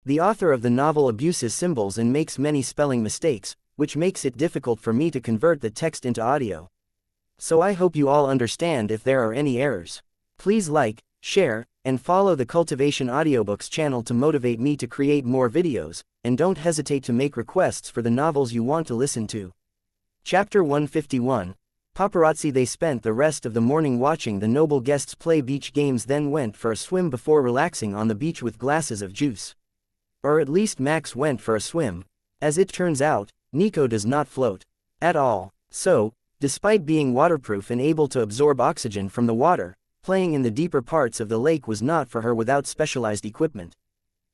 The author of the novel abuses symbols and makes many spelling mistakes, which makes it difficult for me to convert the text into audio. So I hope you all understand if there are any errors. Please like, share, and follow the Cultivation Audiobooks channel to motivate me to create more videos, and don't hesitate to make requests for the novels you want to listen to. Chapter 151. Paparazzi. They spent the rest of the morning watching the noble guests play beach games, then went for a swim before relaxing on the beach with glasses of juice. Or at least Max went for a swim. As it turns out, Nico does not float at all. So, despite being waterproof and able to absorb oxygen from the water, playing in the deeper parts of the lake was not for her without specialized equipment.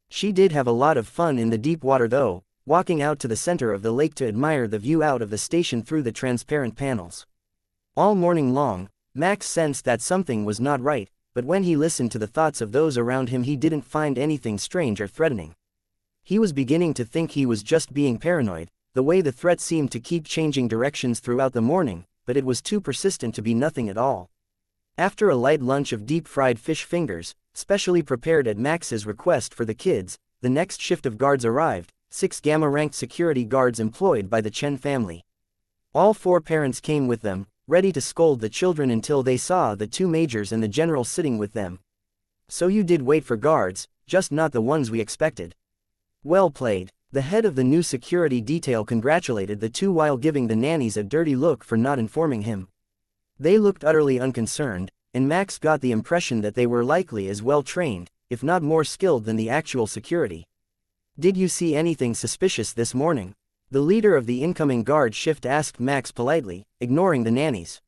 She did have a lot of fun in the deep water though, walking out to the center of the lake to admire the view out of the station through the transparent panels. All morning long, Max sensed that something was not right, but when he listened to the thoughts of those around him, he didn't find anything strange or threatening. He was beginning to think he was just being paranoid, the way the threat seemed to keep changing directions throughout the morning, but it was too persistent to be nothing at all. After a light lunch of deep-fried fish fingers, specially prepared at Max's request for the kids, the next shift of guards arrived, 6 Gamma-ranked security guards employed by the Chen family. All 4 parents came with them, ready to scold the children until they saw the 2 majors and the general sitting with them. So you did wait for guards, just not the ones we expected. Well played. The head of the new security detail congratulated the 2 while giving the nannies a dirty look for not informing him. They looked utterly unconcerned, and Max got the impression that they were likely as well trained, if not more skilled than the actual security. Did you see anything suspicious this morning? The leader of the incoming guard shift asked Max politely, ignoring the nannies.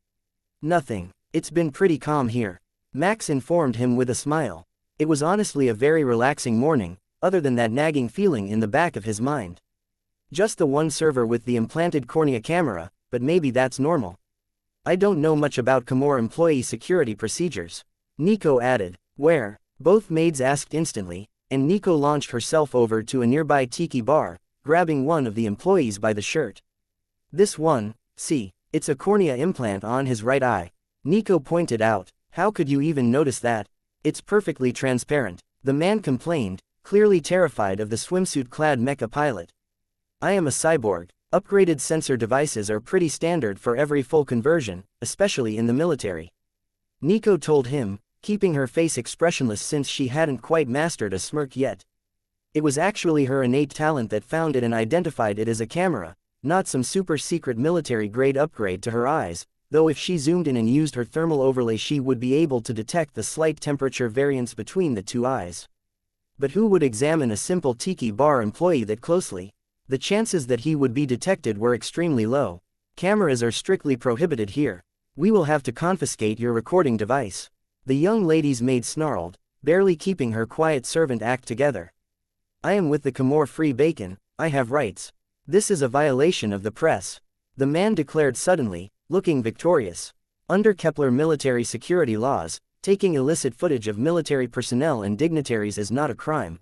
Nothing. It's been pretty calm here. Max informed him with a smile. It was honestly a very relaxing morning, other than that nagging feeling in the back of his mind. Just the one server with the implanted cornea camera, but maybe that's normal. I don't know much about Camor employee security procedures. Nico added. Where? Both maids asked instantly, and Nico launched herself over to a nearby tiki bar, grabbing one of the employees by the shirt. This one, see, it's a cornea implant on his right eye. Nico pointed out. How could you even notice that? It's perfectly transparent. The man complained, clearly terrified of the swimsuit-clad mecha pilot. I am a cyborg. Upgraded sensor devices are pretty standard for every full conversion, especially in the military. Nico told him, keeping her face expressionless since she hadn't quite mastered a smirk yet. It was actually her innate talent that found it and identified it as a camera, not some super-secret military-grade upgrade to her eyes, though if she zoomed in and used her thermal overlay she would be able to detect the slight temperature variance between the 2 eyes. But who would examine a simple tiki bar employee that closely? The chances that he would be detected were extremely low. Cameras are strictly prohibited here. We will have to confiscate your recording device. The young lady's maid snarled, barely keeping her quiet servant act together. I am with the Camor Free Bacon, I have rights. This is a violation of the press. The man declared suddenly, looking victorious. Under Kepler military security laws, taking illicit footage of military personnel and dignitaries is not a crime.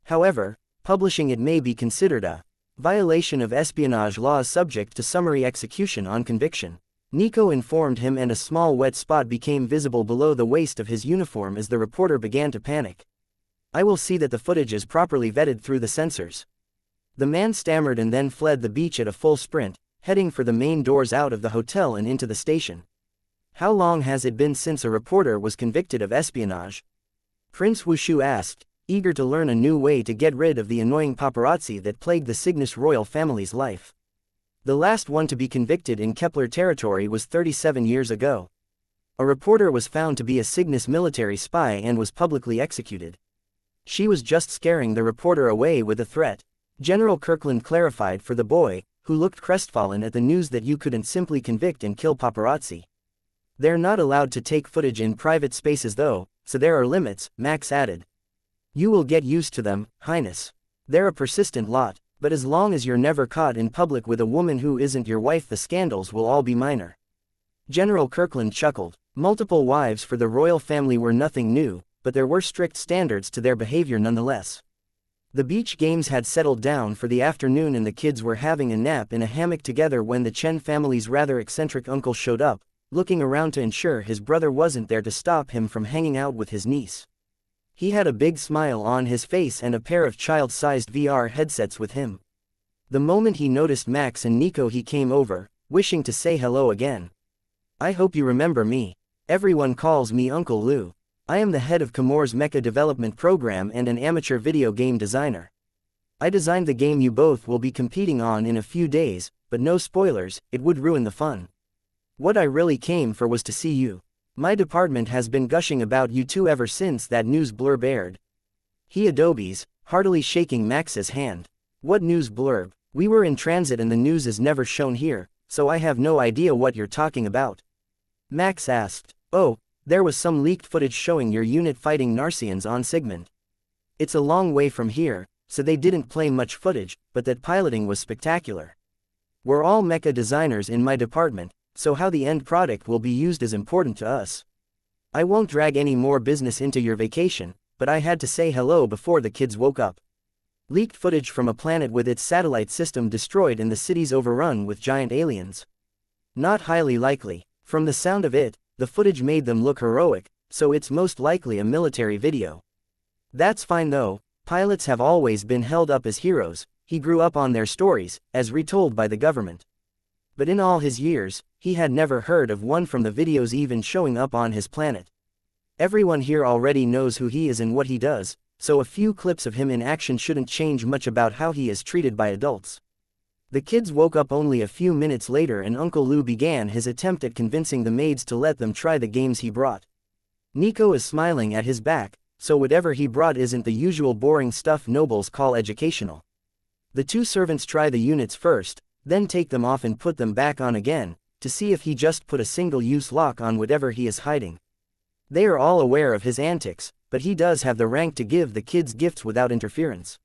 However, publishing it may be considered a violation of espionage laws subject to summary execution on conviction. Nico informed him, and a small wet spot became visible below the waist of his uniform as the reporter began to panic. I will see that the footage is properly vetted through the censors. The man stammered and then fled the beach at a full sprint, heading for the main doors out of the hotel and into the station. How long has it been since a reporter was convicted of espionage? Prince Wushu asked, eager to learn a new way to get rid of the annoying paparazzi that plagued the Cygnus royal family's life. The last one to be convicted in Kepler territory was 37 years ago. A reporter was found to be a Cygnus military spy and was publicly executed. She was just scaring the reporter away with a threat. General Kirkland clarified for the boy, who looked crestfallen at the news that you couldn't simply convict and kill paparazzi. They're not allowed to take footage in private spaces though, so there are limits, Max added. You will get used to them, Highness. They're a persistent lot, but as long as you're never caught in public with a woman who isn't your wife, the scandals will all be minor. General Kirkland chuckled. Multiple wives for the royal family were nothing new, but there were strict standards to their behavior nonetheless. The beach games had settled down for the afternoon and the kids were having a nap in a hammock together when the Chen family's rather eccentric uncle showed up, looking around to ensure his brother wasn't there to stop him from hanging out with his niece. He had a big smile on his face and a pair of child-sized VR headsets with him. The moment he noticed Max and Nico, he came over, wishing to say hello again. "I hope you remember me. Everyone calls me Uncle Lou. I am the head of Commore's Mecha development program and an amateur video game designer. I designed the game you both will be competing on in a few days, but no spoilers, it would ruin the fun. What I really came for was to see you. My department has been gushing about you two ever since that news blurb aired." He adobes, heartily shaking Max's hand. "What news blurb? We were in transit and the news is never shown here, so I have no idea what you're talking about." Max asked. "Oh, there was some leaked footage showing your unit fighting Narcians on Sigmund. It's a long way from here, so they didn't play much footage, but that piloting was spectacular. We're all mecha designers in my department, so how the end product will be used is important to us. I won't drag any more business into your vacation, but I had to say hello before the kids woke up. Leaked footage from a planet with its satellite system destroyed and the cities overrun with giant aliens. Not highly likely. From the sound of it, the footage made them look heroic, so it's most likely a military video. That's fine though, pilots have always been held up as heroes, he grew up on their stories, as retold by the government. But in all his years, he had never heard of one from the videos even showing up on his planet. Everyone here already knows who he is and what he does, so a few clips of him in action shouldn't change much about how he is treated by adults." The kids woke up only a few minutes later and Uncle Lou began his attempt at convincing the maids to let them try the games he brought. Nico is smiling at his back, so whatever he brought isn't the usual boring stuff nobles call educational. The two servants try the units first, then take them off and put them back on again, to see if he just put a single-use lock on whatever he is hiding. They are all aware of his antics, but he does have the rank to give the kids gifts without interference.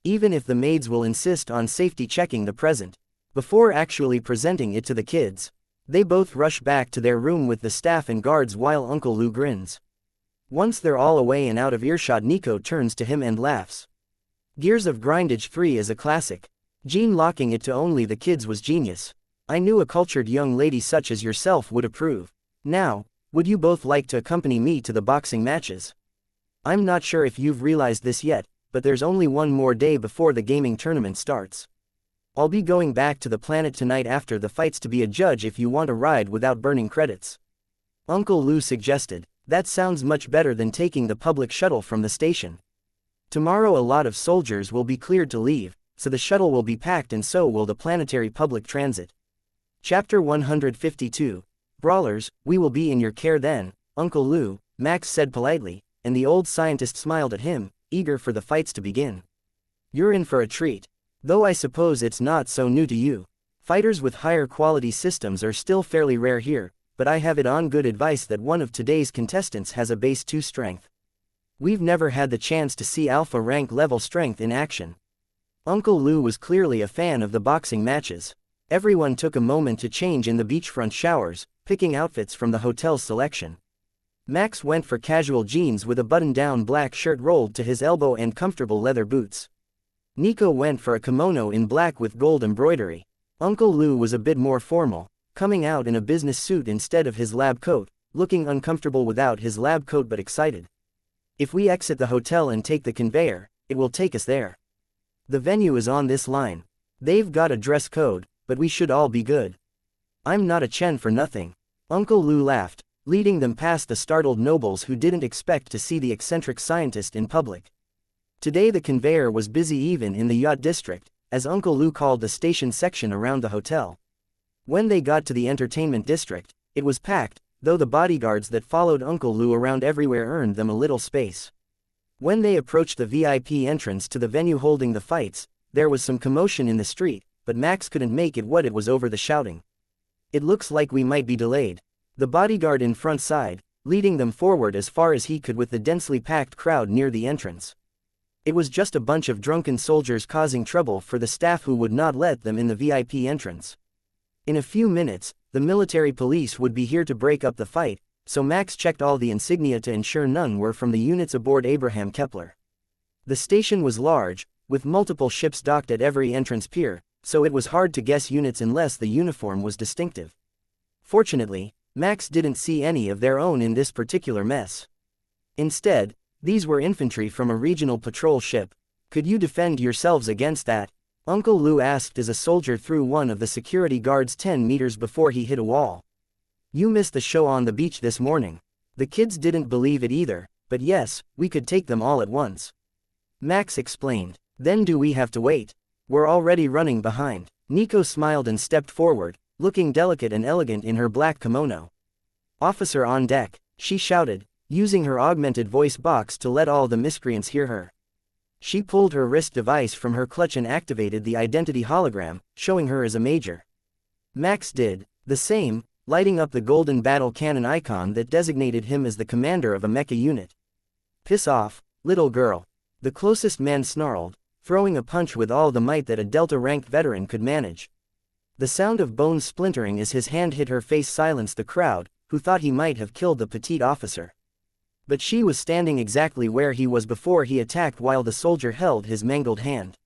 Even if the maids will insist on safety checking the present before actually presenting it to the kids, they both rush back to their room with the staff and guards while Uncle Lou grins. Once they're all away and out of earshot, Nico turns to him and laughs. "Gears of Grindage 3 is a classic. Gene locking it to only the kids was genius. I knew a cultured young lady such as yourself would approve. Now, would you both like to accompany me to the boxing matches? I'm not sure if you've realized this yet, but there's only one more day before the gaming tournament starts. I'll be going back to the planet tonight after the fights to be a judge if you want a ride without burning credits." Uncle Lou suggested. "That sounds much better than taking the public shuttle from the station. Tomorrow a lot of soldiers will be cleared to leave, so the shuttle will be packed and so will the planetary public transit." Chapter 152. Brawlers, we will be in your care then, Uncle Lou, Max said politely, and the old scientist smiled at him, eager for the fights to begin. "You're in for a treat. Though I suppose it's not so new to you. Fighters with higher quality systems are still fairly rare here, but I have it on good advice that one of today's contestants has a base 2 strength. We've never had the chance to see alpha rank level strength in action." Uncle Lou was clearly a fan of the boxing matches. Everyone took a moment to change in the beachfront showers, picking outfits from the hotel's selection. Max went for casual jeans with a button-down black shirt rolled to his elbow and comfortable leather boots. Nico went for a kimono in black with gold embroidery. Uncle Lou was a bit more formal, coming out in a business suit instead of his lab coat, looking uncomfortable without his lab coat but excited. "If we exit the hotel and take the conveyor, it will take us there. The venue is on this line. They've got a dress code, but we should all be good. I'm not a Chen for nothing." Uncle Lou laughed, leading them past the startled nobles who didn't expect to see the eccentric scientist in public. Today the conveyor was busy even in the yacht district, as Uncle Lou called the station section around the hotel. When they got to the entertainment district, it was packed, though the bodyguards that followed Uncle Lou around everywhere earned them a little space. When they approached the VIP entrance to the venue holding the fights, there was some commotion in the street, but Max couldn't make it what it was over the shouting. "It looks like we might be delayed." The bodyguard in front sighed, leading them forward as far as he could with the densely packed crowd near the entrance. It was just a bunch of drunken soldiers causing trouble for the staff who would not let them in the VIP entrance. In a few minutes, the military police would be here to break up the fight, so Max checked all the insignia to ensure none were from the units aboard Abraham Kepler. The station was large, with multiple ships docked at every entrance pier, so it was hard to guess units unless the uniform was distinctive. Fortunately, Max didn't see any of their own in this particular mess. Instead, These were infantry from a regional patrol ship. Could you defend yourselves against that? Uncle Lou asked as a soldier threw one of the security guards 10 meters before he hit a wall. You missed the show on the beach this morning. The kids didn't believe it either, but yes, we could take them all at once. Max explained. Then do we have to wait? We're already running behind. Nico smiled and stepped forward, looking delicate and elegant in her black kimono. Officer on deck, she shouted, using her augmented voice box to let all the miscreants hear her. She pulled her wrist device from her clutch and activated the identity hologram, showing her as a major. Max did the same, lighting up the golden battle cannon icon that designated him as the commander of a mecha unit. Piss off, little girl. The closest man snarled, throwing a punch with all the might that a Delta-ranked veteran could manage. The sound of bones splintering as his hand hit her face silenced the crowd, who thought he might have killed the petite officer. But she was standing exactly where he was before he attacked while the soldier held his mangled hand.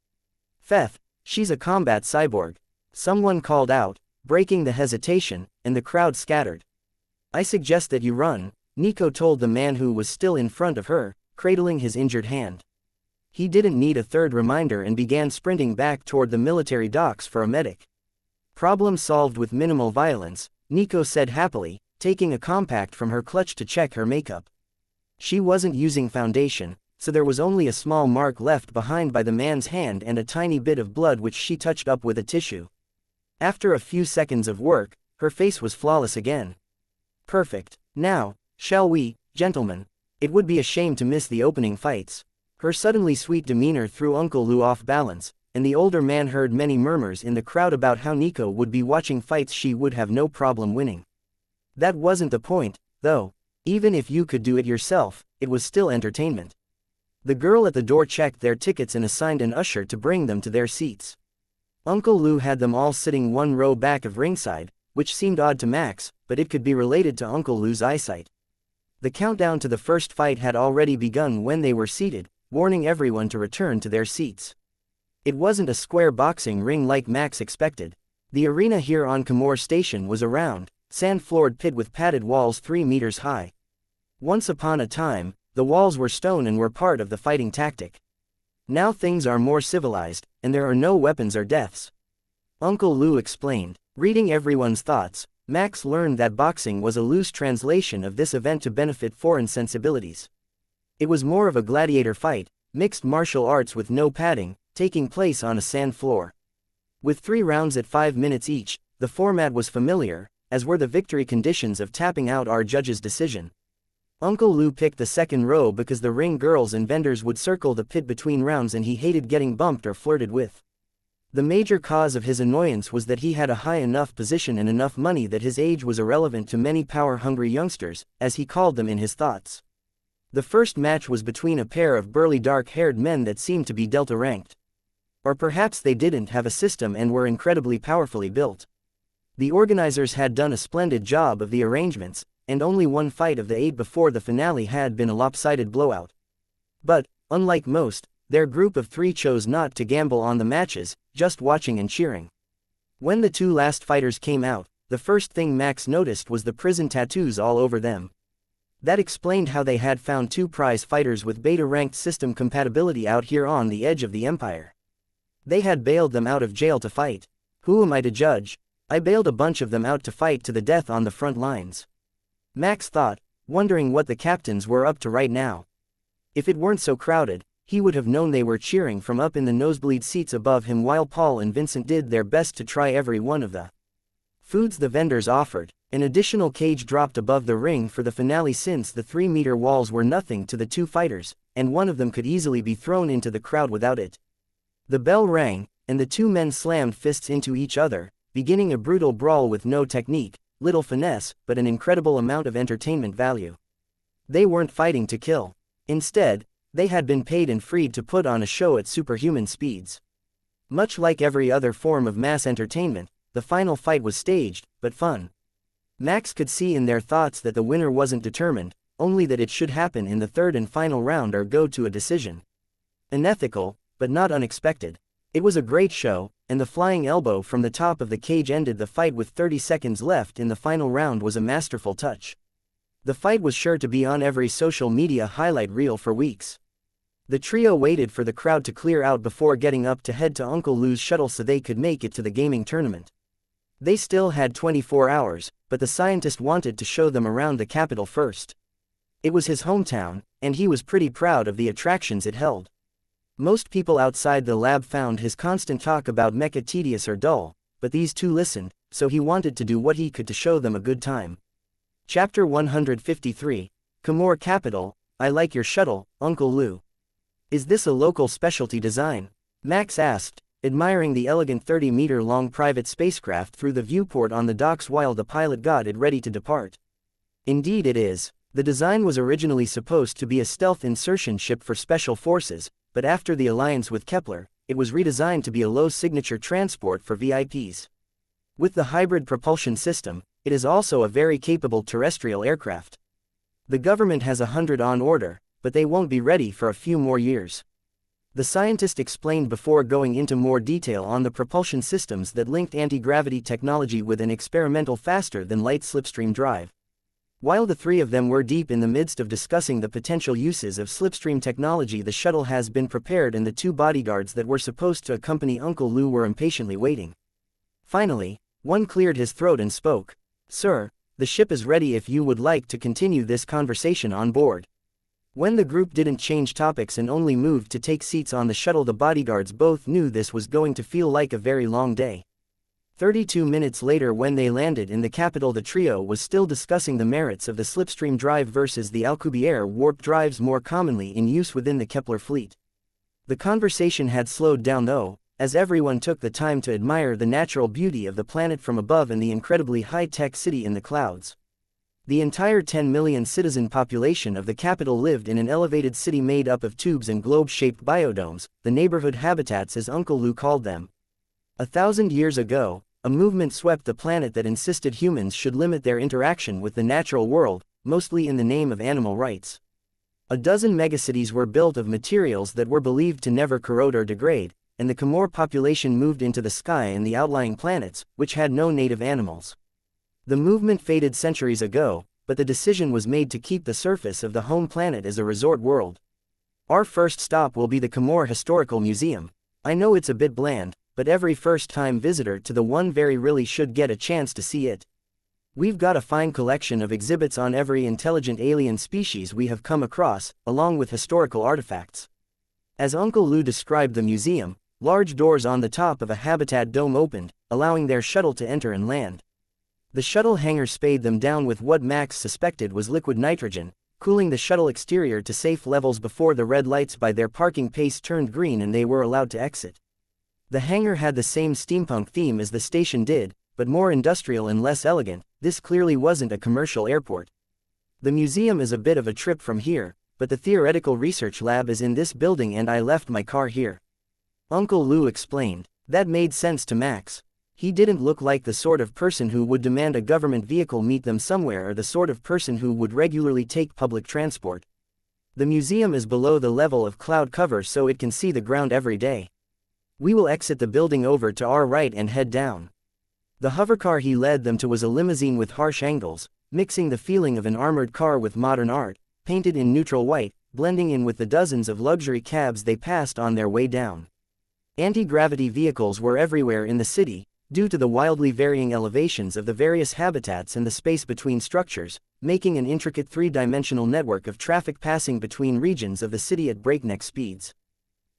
Feth, she's a combat cyborg. Someone called out, breaking the hesitation, and the crowd scattered. I suggest that you run, Nico told the man who was still in front of her, cradling his injured hand. He didn't need a third reminder and began sprinting back toward the military docks for a medic. Problem solved with minimal violence, Nico said happily, taking a compact from her clutch to check her makeup. She wasn't using foundation, so there was only a small mark left behind by the man's hand and a tiny bit of blood which she touched up with a tissue. After a few seconds of work, her face was flawless again. Perfect. Now, shall we, gentlemen? It would be a shame to miss the opening fights. Her suddenly sweet demeanor threw Uncle Lou off balance, and the older man heard many murmurs in the crowd about how Nico would be watching fights she would have no problem winning. That wasn't the point, though. Even if you could do it yourself, it was still entertainment. The girl at the door checked their tickets and assigned an usher to bring them to their seats. Uncle Lou had them all sitting one row back of ringside, which seemed odd to Max, but it could be related to Uncle Lou's eyesight. The countdown to the first fight had already begun when they were seated, warning everyone to return to their seats. It wasn't a square boxing ring like Max expected. The arena here on Kamor Station was a round, sand-floored pit with padded walls 3 meters high. Once upon a time, the walls were stone and were part of the fighting tactic. Now things are more civilized, and there are no weapons or deaths. Uncle Lou explained. Reading everyone's thoughts, Max learned that boxing was a loose translation of this event to benefit foreign sensibilities. It was more of a gladiator fight, mixed martial arts with no padding, taking place on a sand floor. With 3 rounds at 5 minutes each, the format was familiar, as were the victory conditions of tapping out our judge's decision. Uncle Lou picked the second row because the ring girls and vendors would circle the pit between rounds and he hated getting bumped or flirted with. The major cause of his annoyance was that he had a high enough position and enough money that his age was irrelevant to many power-hungry youngsters, as he called them in his thoughts. The first match was between a pair of burly dark-haired men that seemed to be Delta-ranked. Or perhaps they didn't have a system and were incredibly powerfully built. The organizers had done a splendid job of the arrangements, and only one fight of the 8 before the finale had been a lopsided blowout. But, unlike most, their group of 3 chose not to gamble on the matches, just watching and cheering. When the 2 last fighters came out, the first thing Max noticed was the prison tattoos all over them. That explained how they had found 2 prize fighters with beta-ranked system compatibility out here on the edge of the empire. They had bailed them out of jail to fight. Who am I to judge? I bailed a bunch of them out to fight to the death on the front lines. Max thought, wondering what the captains were up to right now. If it weren't so crowded, he would have known they were cheering from up in the nosebleed seats above him while Paul and Vincent did their best to try every one of the foods the vendors offered. An additional cage dropped above the ring for the finale since the 3-meter walls were nothing to the 2 fighters, and one of them could easily be thrown into the crowd without it. The bell rang, and the 2 men slammed fists into each other, beginning a brutal brawl with no technique, little finesse, but an incredible amount of entertainment value. They weren't fighting to kill. Instead, they had been paid and freed to put on a show at superhuman speeds. Much like every other form of mass entertainment, the final fight was staged, but fun. Max could see in their thoughts that the winner wasn't determined, only that it should happen in the 3rd and final round or go to a decision. Unethical, but not unexpected. It was a great show, and the flying elbow from the top of the cage ended the fight with 30 seconds left in the final round was a masterful touch. The fight was sure to be on every social media highlight reel for weeks. The trio waited for the crowd to clear out before getting up to head to Uncle Lou's shuttle so they could make it to the gaming tournament. They still had 24 hours, but the scientist wanted to show them around the capital first. It was his hometown, and he was pretty proud of the attractions it held. Most people outside the lab found his constant talk about Mecha tedious or dull, but these two listened, so he wanted to do what he could to show them a good time. Chapter 153, Kamor Capital, I like your shuttle, Uncle Lou. Is this a local specialty design? Max asked, admiring the elegant 30-meter-long private spacecraft through the viewport on the docks while the pilot got it ready to depart. Indeed it is. The design was originally supposed to be a stealth insertion ship for special forces, but after the alliance with Kepler, it was redesigned to be a low-signature transport for VIPs. With the hybrid propulsion system, it is also a very capable terrestrial aircraft. The government has 100 on order, but they won't be ready for a few more years. The scientist explained before going into more detail on the propulsion systems that linked anti-gravity technology with an experimental faster-than-light slipstream drive. While the three of them were deep in the midst of discussing the potential uses of slipstream technology, the shuttle has been prepared and the two bodyguards that were supposed to accompany Uncle Lou were impatiently waiting. Finally, one cleared his throat and spoke. Sir, the ship is ready if you would like to continue this conversation on board. When the group didn't change topics and only moved to take seats on the shuttle, the bodyguards both knew this was going to feel like a very long day. 32 minutes later, when they landed in the capital, the trio was still discussing the merits of the slipstream drive versus the Alcubierre warp drives more commonly in use within the Kepler fleet. The conversation had slowed down though, as everyone took the time to admire the natural beauty of the planet from above and the incredibly high-tech city in the clouds. The entire 10 million citizen population of the capital lived in an elevated city made up of tubes and globe-shaped biodomes, the neighborhood habitats as Uncle Lou called them. 1,000 years ago, a movement swept the planet that insisted humans should limit their interaction with the natural world, mostly in the name of animal rights. A dozen megacities were built of materials that were believed to never corrode or degrade, and the Kamor population moved into the sky and the outlying planets, which had no native animals. The movement faded centuries ago, but the decision was made to keep the surface of the home planet as a resort world. Our first stop will be the Kamor Historical Museum. I know it's a bit bland, but every first-time visitor to the one very really should get a chance to see it. We've got a fine collection of exhibits on every intelligent alien species we have come across, along with historical artifacts. As Uncle Lou described the museum, large doors on the top of a habitat dome opened, allowing their shuttle to enter and land. The shuttle hangar spayed them down with what Max suspected was liquid nitrogen, cooling the shuttle exterior to safe levels before the red lights by their parking pace turned green and they were allowed to exit. The hangar had the same steampunk theme as the station did, but more industrial and less elegant. This clearly wasn't a commercial airport. The museum is a bit of a trip from here, but the theoretical research lab is in this building and I left my car here. Uncle Lou explained. That made sense to Max. He didn't look like the sort of person who would demand a government vehicle meet them somewhere or the sort of person who would regularly take public transport. The museum is below the level of cloud cover so it can see the ground every day. We will exit the building over to our right and head down. The hovercar he led them to was a limousine with harsh angles, mixing the feeling of an armored car with modern art, painted in neutral white, blending in with the dozens of luxury cabs they passed on their way down. Anti-gravity vehicles were everywhere in the city, due to the wildly varying elevations of the various habitats and the space between structures, making an intricate three-dimensional network of traffic passing between regions of the city at breakneck speeds.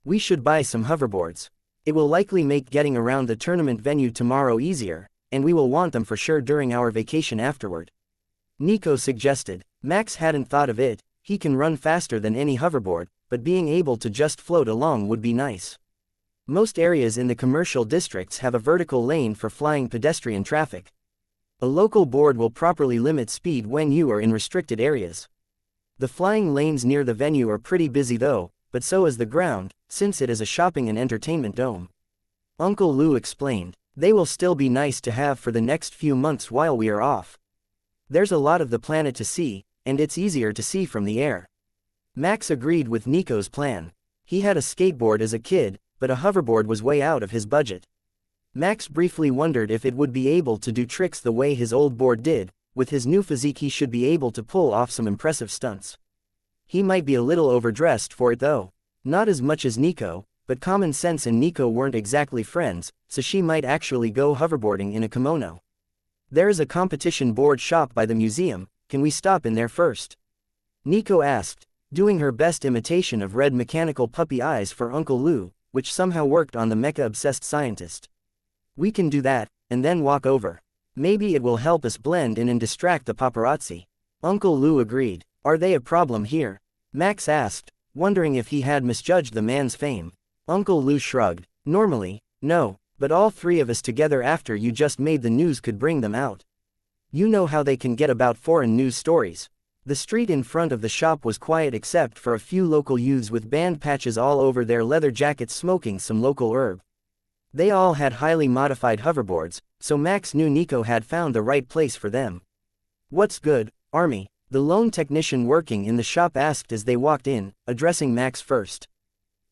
We should buy some hoverboards. It will likely make getting around the tournament venue tomorrow easier, and we will want them for sure during our vacation afterward. Nico suggested. Max hadn't thought of it. He can run faster than any hoverboard, but being able to just float along would be nice. Most areas in the commercial districts have a vertical lane for flying pedestrian traffic. A local board will properly limit speed when you are in restricted areas. The flying lanes near the venue are pretty busy though, but so is the ground, since it is a shopping and entertainment dome. Uncle Lou explained. They will still be nice to have for the next few months while we are off. There's a lot of the planet to see, and it's easier to see from the air. Max agreed with Nico's plan. He had a skateboard as a kid, but a hoverboard was way out of his budget. Max briefly wondered if it would be able to do tricks the way his old board did, with his new physique he should be able to pull off some impressive stunts. He might be a little overdressed for it though. Not as much as Nico, but common sense and Nico weren't exactly friends, so she might actually go hoverboarding in a kimono. There is a competition board shop by the museum, can we stop in there first? Nico asked, doing her best imitation of red mechanical puppy eyes for Uncle Lou, which somehow worked on the mecha-obsessed scientist. We can do that, and then walk over. Maybe it will help us blend in and distract the paparazzi. Uncle Lou agreed. Are they a problem here? Max asked, wondering if he had misjudged the man's fame. Uncle Lou shrugged. Normally, no, but all three of us together after you just made the news could bring them out. You know how they can get about foreign news stories. The street in front of the shop was quiet except for a few local youths with band patches all over their leather jackets smoking some local herb. They all had highly modified hoverboards, so Max knew Nico had found the right place for them. What's good, Army? The lone technician working in the shop asked as they walked in, addressing Max first.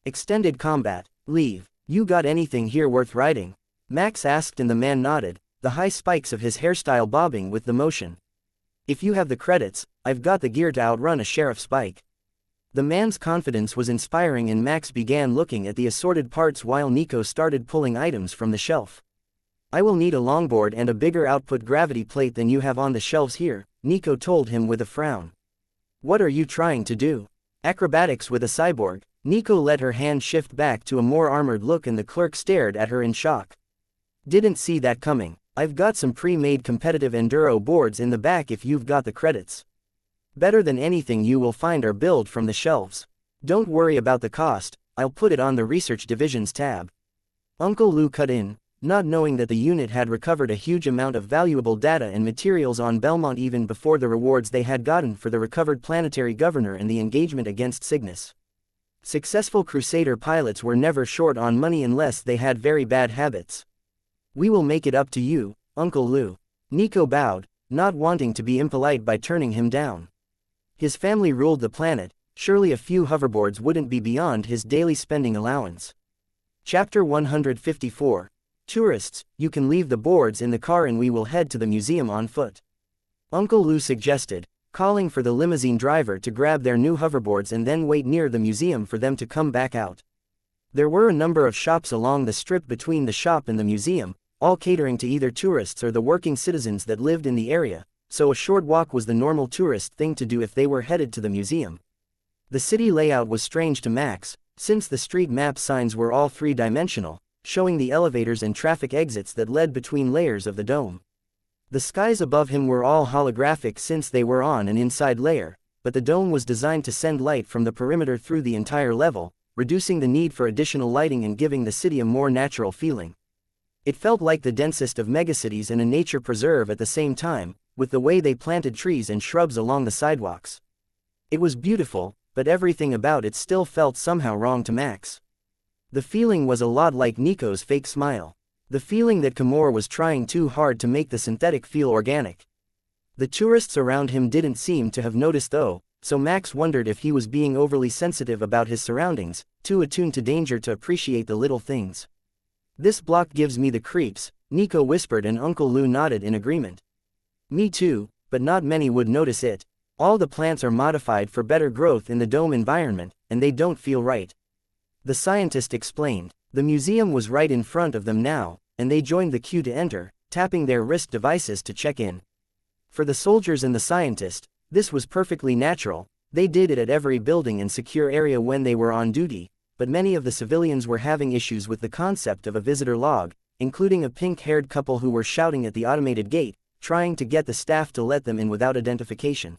Extended combat. Leave. You got anything here worth riding? Max asked and the man nodded, the high spikes of his hairstyle bobbing with the motion. If you have the credits, I've got the gear to outrun a sheriff's bike. The man's confidence was inspiring and Max began looking at the assorted parts while Nico started pulling items from the shelf. I will need a longboard and a bigger output gravity plate than you have on the shelves here, Nico told him with a frown. What are you trying to do? Acrobatics with a cyborg. Nico let her hand shift back to a more armored look and the clerk stared at her in shock. Didn't see that coming. I've got some pre-made competitive enduro boards in the back if you've got the credits. Better than anything you will find are billed from the shelves. Don't worry about the cost, I'll put it on the research division's tab. Uncle Lou cut in, not knowing that the unit had recovered a huge amount of valuable data and materials on Belmont even before the rewards they had gotten for the recovered planetary governor and the engagement against Cygnus. Successful Crusader pilots were never short on money unless they had very bad habits. We will make it up to you, Uncle Lou. Nico bowed, not wanting to be impolite by turning him down. His family ruled the planet, surely a few hoverboards wouldn't be beyond his daily spending allowance. Chapter 154. Tourists, you can leave the boards in the car and we will head to the museum on foot. Uncle Lou suggested, calling for the limousine driver to grab their new hoverboards and then wait near the museum for them to come back out. There were a number of shops along the strip between the shop and the museum, all catering to either tourists or the working citizens that lived in the area, so a short walk was the normal tourist thing to do if they were headed to the museum. The city layout was strange to Max, since the street map signs were all three-dimensional, showing the elevators and traffic exits that led between layers of the dome. The skies above him were all holographic since they were on an inside layer, but the dome was designed to send light from the perimeter through the entire level, reducing the need for additional lighting and giving the city a more natural feeling. It felt like the densest of megacities and a nature preserve at the same time, with the way they planted trees and shrubs along the sidewalks. It was beautiful, but everything about it still felt somehow wrong to Max. The feeling was a lot like Nico's fake smile. The feeling that Kimura was trying too hard to make the synthetic feel organic. The tourists around him didn't seem to have noticed though, so Max wondered if he was being overly sensitive about his surroundings, too attuned to danger to appreciate the little things. This block gives me the creeps, Nico whispered and Uncle Lou nodded in agreement. Me too, but not many would notice it. All the plants are modified for better growth in the dome environment, and they don't feel right. The scientist explained. The museum was right in front of them now, and they joined the queue to enter, tapping their wrist devices to check in. For the soldiers and the scientist, this was perfectly natural. They did it at every building and secure area when they were on duty, but many of the civilians were having issues with the concept of a visitor log, including a pink-haired couple who were shouting at the automated gate, trying to get the staff to let them in without identification.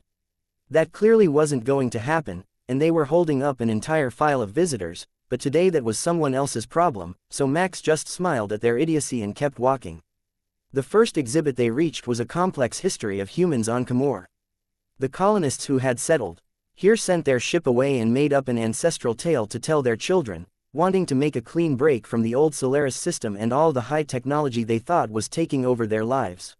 That clearly wasn't going to happen, and they were holding up an entire file of visitors, but today that was someone else's problem, so Max just smiled at their idiocy and kept walking. The first exhibit they reached was a complex history of humans on Kimura. The colonists who had settled here sent their ship away and made up an ancestral tale to tell their children, wanting to make a clean break from the old Solaris system and all the high technology they thought was taking over their lives.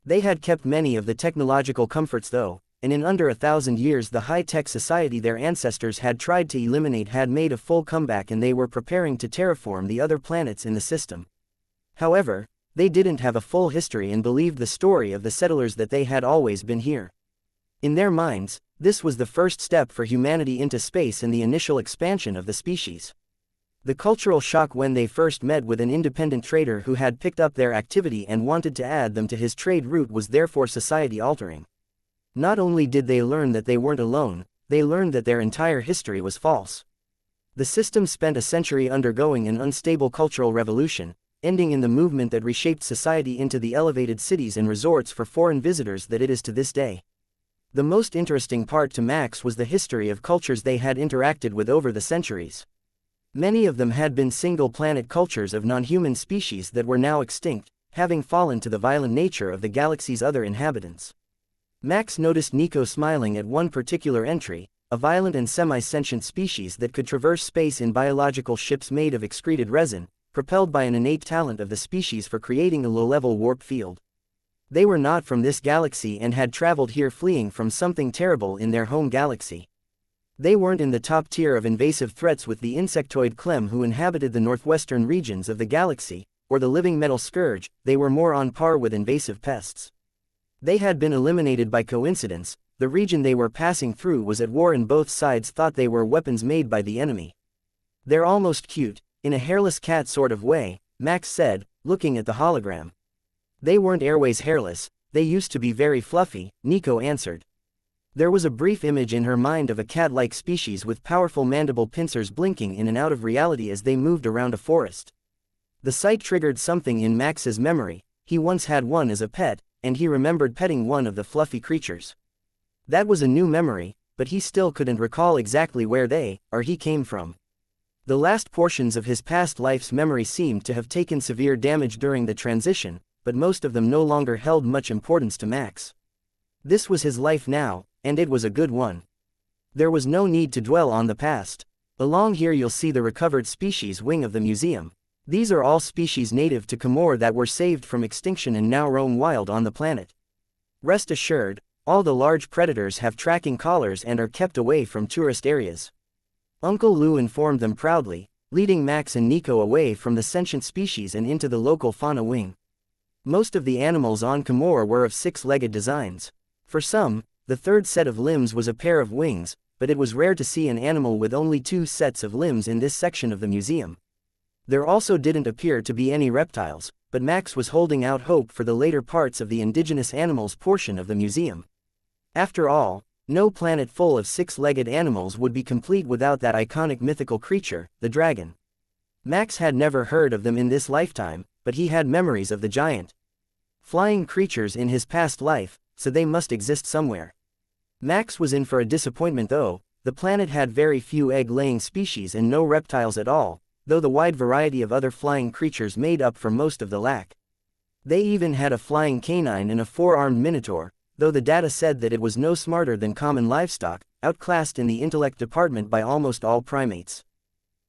They had kept many of the technological comforts though, and in under 1,000 years the high-tech society their ancestors had tried to eliminate had made a full comeback and they were preparing to terraform the other planets in the system. However, They didn't have a full history and believed the story of the settlers that they had always been here. In their minds, this was the first step for humanity into space and the initial expansion of the species. The cultural shock when they first met with an independent trader who had picked up their activity and wanted to add them to his trade route was therefore society-altering. Not only did they learn that they weren't alone, they learned that their entire history was false. The system spent a century undergoing an unstable cultural revolution, ending in the movement that reshaped society into the elevated cities and resorts for foreign visitors that it is to this day. The most interesting part to Max was the history of cultures they had interacted with over the centuries. Many of them had been single-planet cultures of non-human species that were now extinct, having fallen to the violent nature of the galaxy's other inhabitants. Max noticed Nico smiling at one particular entry, a violent and semi-sentient species that could traverse space in biological ships made of excreted resin, propelled by an innate talent of the species for creating a low-level warp field. They were not from this galaxy and had traveled here fleeing from something terrible in their home galaxy. They weren't in the top tier of invasive threats with the insectoid Clem who inhabited the northwestern regions of the galaxy, or the living metal scourge. They were more on par with invasive pests. They had been eliminated by coincidence. The region they were passing through was at war and both sides thought they were weapons made by the enemy. They're almost cute, in a hairless cat sort of way, Max said, looking at the hologram. They weren't airways hairless, they used to be very fluffy, Nico answered. There was a brief image in her mind of a cat-like species with powerful mandible pincers blinking in and out of reality as they moved around a forest. The sight triggered something in Max's memory. He once had one as a pet, and he remembered petting one of the fluffy creatures. That was a new memory, but he still couldn't recall exactly where he came from. The last portions of his past life's memory seemed to have taken severe damage during the transition, but most of them no longer held much importance to Max. This was his life now, and it was a good one. There was no need to dwell on the past. Along here you'll see the recovered species wing of the museum. These are all species native to Comore that were saved from extinction and now roam wild on the planet. Rest assured, all the large predators have tracking collars and are kept away from tourist areas. Uncle Lou informed them proudly, leading Max and Nico away from the sentient species and into the local fauna wing. Most of the animals on Comore were of six-legged designs. For some, the third set of limbs was a pair of wings, but it was rare to see an animal with only two sets of limbs in this section of the museum. There also didn't appear to be any reptiles, but Max was holding out hope for the later parts of the indigenous animals portion of the museum. After all, no planet full of six-legged animals would be complete without that iconic mythical creature, the dragon. Max had never heard of them in this lifetime, but he had memories of the giant flying creatures in his past life, so they must exist somewhere. Max was in for a disappointment though. The planet had very few egg-laying species and no reptiles at all, though the wide variety of other flying creatures made up for most of the lack. They even had a flying canine and a four-armed minotaur, though the data said that it was no smarter than common livestock, outclassed in the intellect department by almost all primates.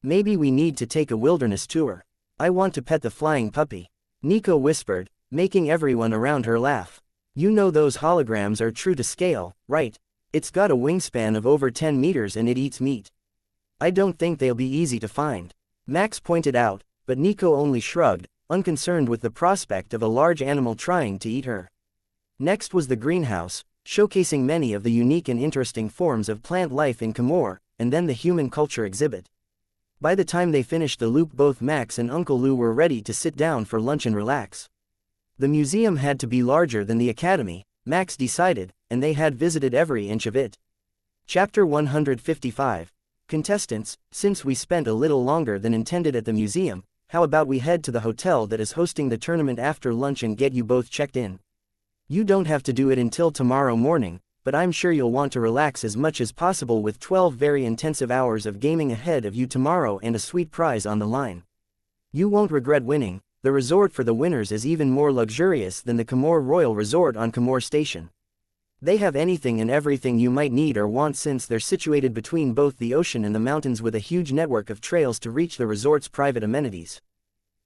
Maybe we need to take a wilderness tour. I want to pet the flying puppy, Nico whispered, making everyone around her laugh. You know those holograms are true to scale, right? It's got a wingspan of over 10 meters and it eats meat. I don't think they'll be easy to find, Max pointed out, but Nico only shrugged, unconcerned with the prospect of a large animal trying to eat her. Next was the greenhouse, showcasing many of the unique and interesting forms of plant life in Comore, and then the human culture exhibit. By the time they finished the loop, both Max and Uncle Lou were ready to sit down for lunch and relax. The museum had to be larger than the academy, Max decided, and they had visited every inch of it. Chapter 155. Contestants, since we spent a little longer than intended at the museum, how about we head to the hotel that is hosting the tournament after lunch and get you both checked in? You don't have to do it until tomorrow morning, but I'm sure you'll want to relax as much as possible with 12 very intensive hours of gaming ahead of you tomorrow and a sweet prize on the line. You won't regret winning. The resort for the winners is even more luxurious than the Comore Royal Resort on Comore Station. They have anything and everything you might need or want since they're situated between both the ocean and the mountains with a huge network of trails to reach the resort's private amenities.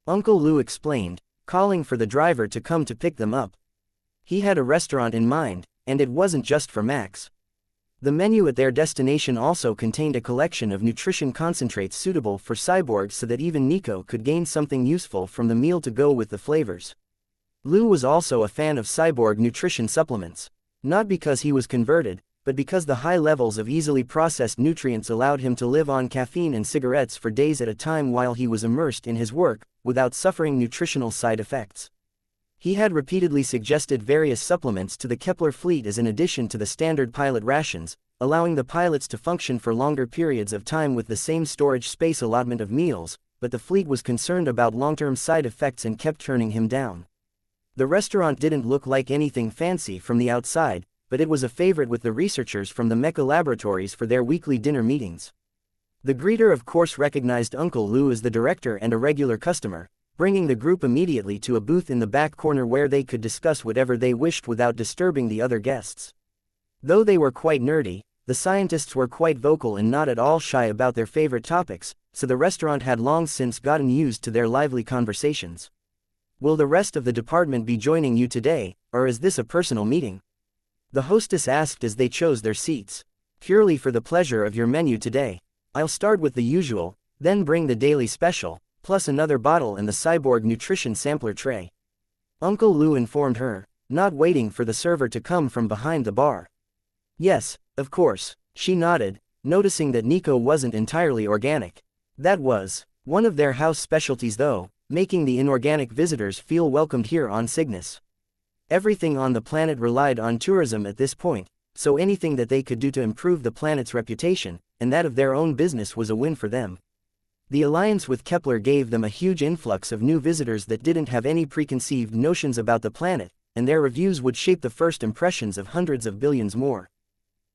Uncle Lou explained, calling for the driver to come to pick them up. He had a restaurant in mind, and it wasn't just for Max. The menu at their destination also contained a collection of nutrition concentrates suitable for cyborgs so that even Nico could gain something useful from the meal to go with the flavors. Lu was also a fan of cyborg nutrition supplements. Not because he was converted, but because the high levels of easily processed nutrients allowed him to live on caffeine and cigarettes for days at a time while he was immersed in his work, without suffering nutritional side effects. He had repeatedly suggested various supplements to the Kepler fleet as an addition to the standard pilot rations, allowing the pilots to function for longer periods of time with the same storage space allotment of meals, but the fleet was concerned about long-term side effects and kept turning him down. The restaurant didn't look like anything fancy from the outside, but it was a favorite with the researchers from the Mecha laboratories for their weekly dinner meetings. The greeter of course recognized Uncle Lu as the director and a regular customer, bringing the group immediately to a booth in the back corner where they could discuss whatever they wished without disturbing the other guests. Though they were quite nerdy, the scientists were quite vocal and not at all shy about their favorite topics, so the restaurant had long since gotten used to their lively conversations. "Will the rest of the department be joining you today, or is this a personal meeting?" the hostess asked as they chose their seats. "Purely for the pleasure of your menu today. I'll start with the usual, then bring the daily special, plus another bottle and the cyborg nutrition sampler tray," Uncle Lu informed her, not waiting for the server to come from behind the bar. "Yes, of course," she nodded, noticing that Nico wasn't entirely organic. That was one of their house specialties though, making the inorganic visitors feel welcomed here on Cygnus. Everything on the planet relied on tourism at this point, so anything that they could do to improve the planet's reputation, and that of their own business was a win for them. The alliance with Kepler gave them a huge influx of new visitors that didn't have any preconceived notions about the planet, and their reviews would shape the first impressions of hundreds of billions more.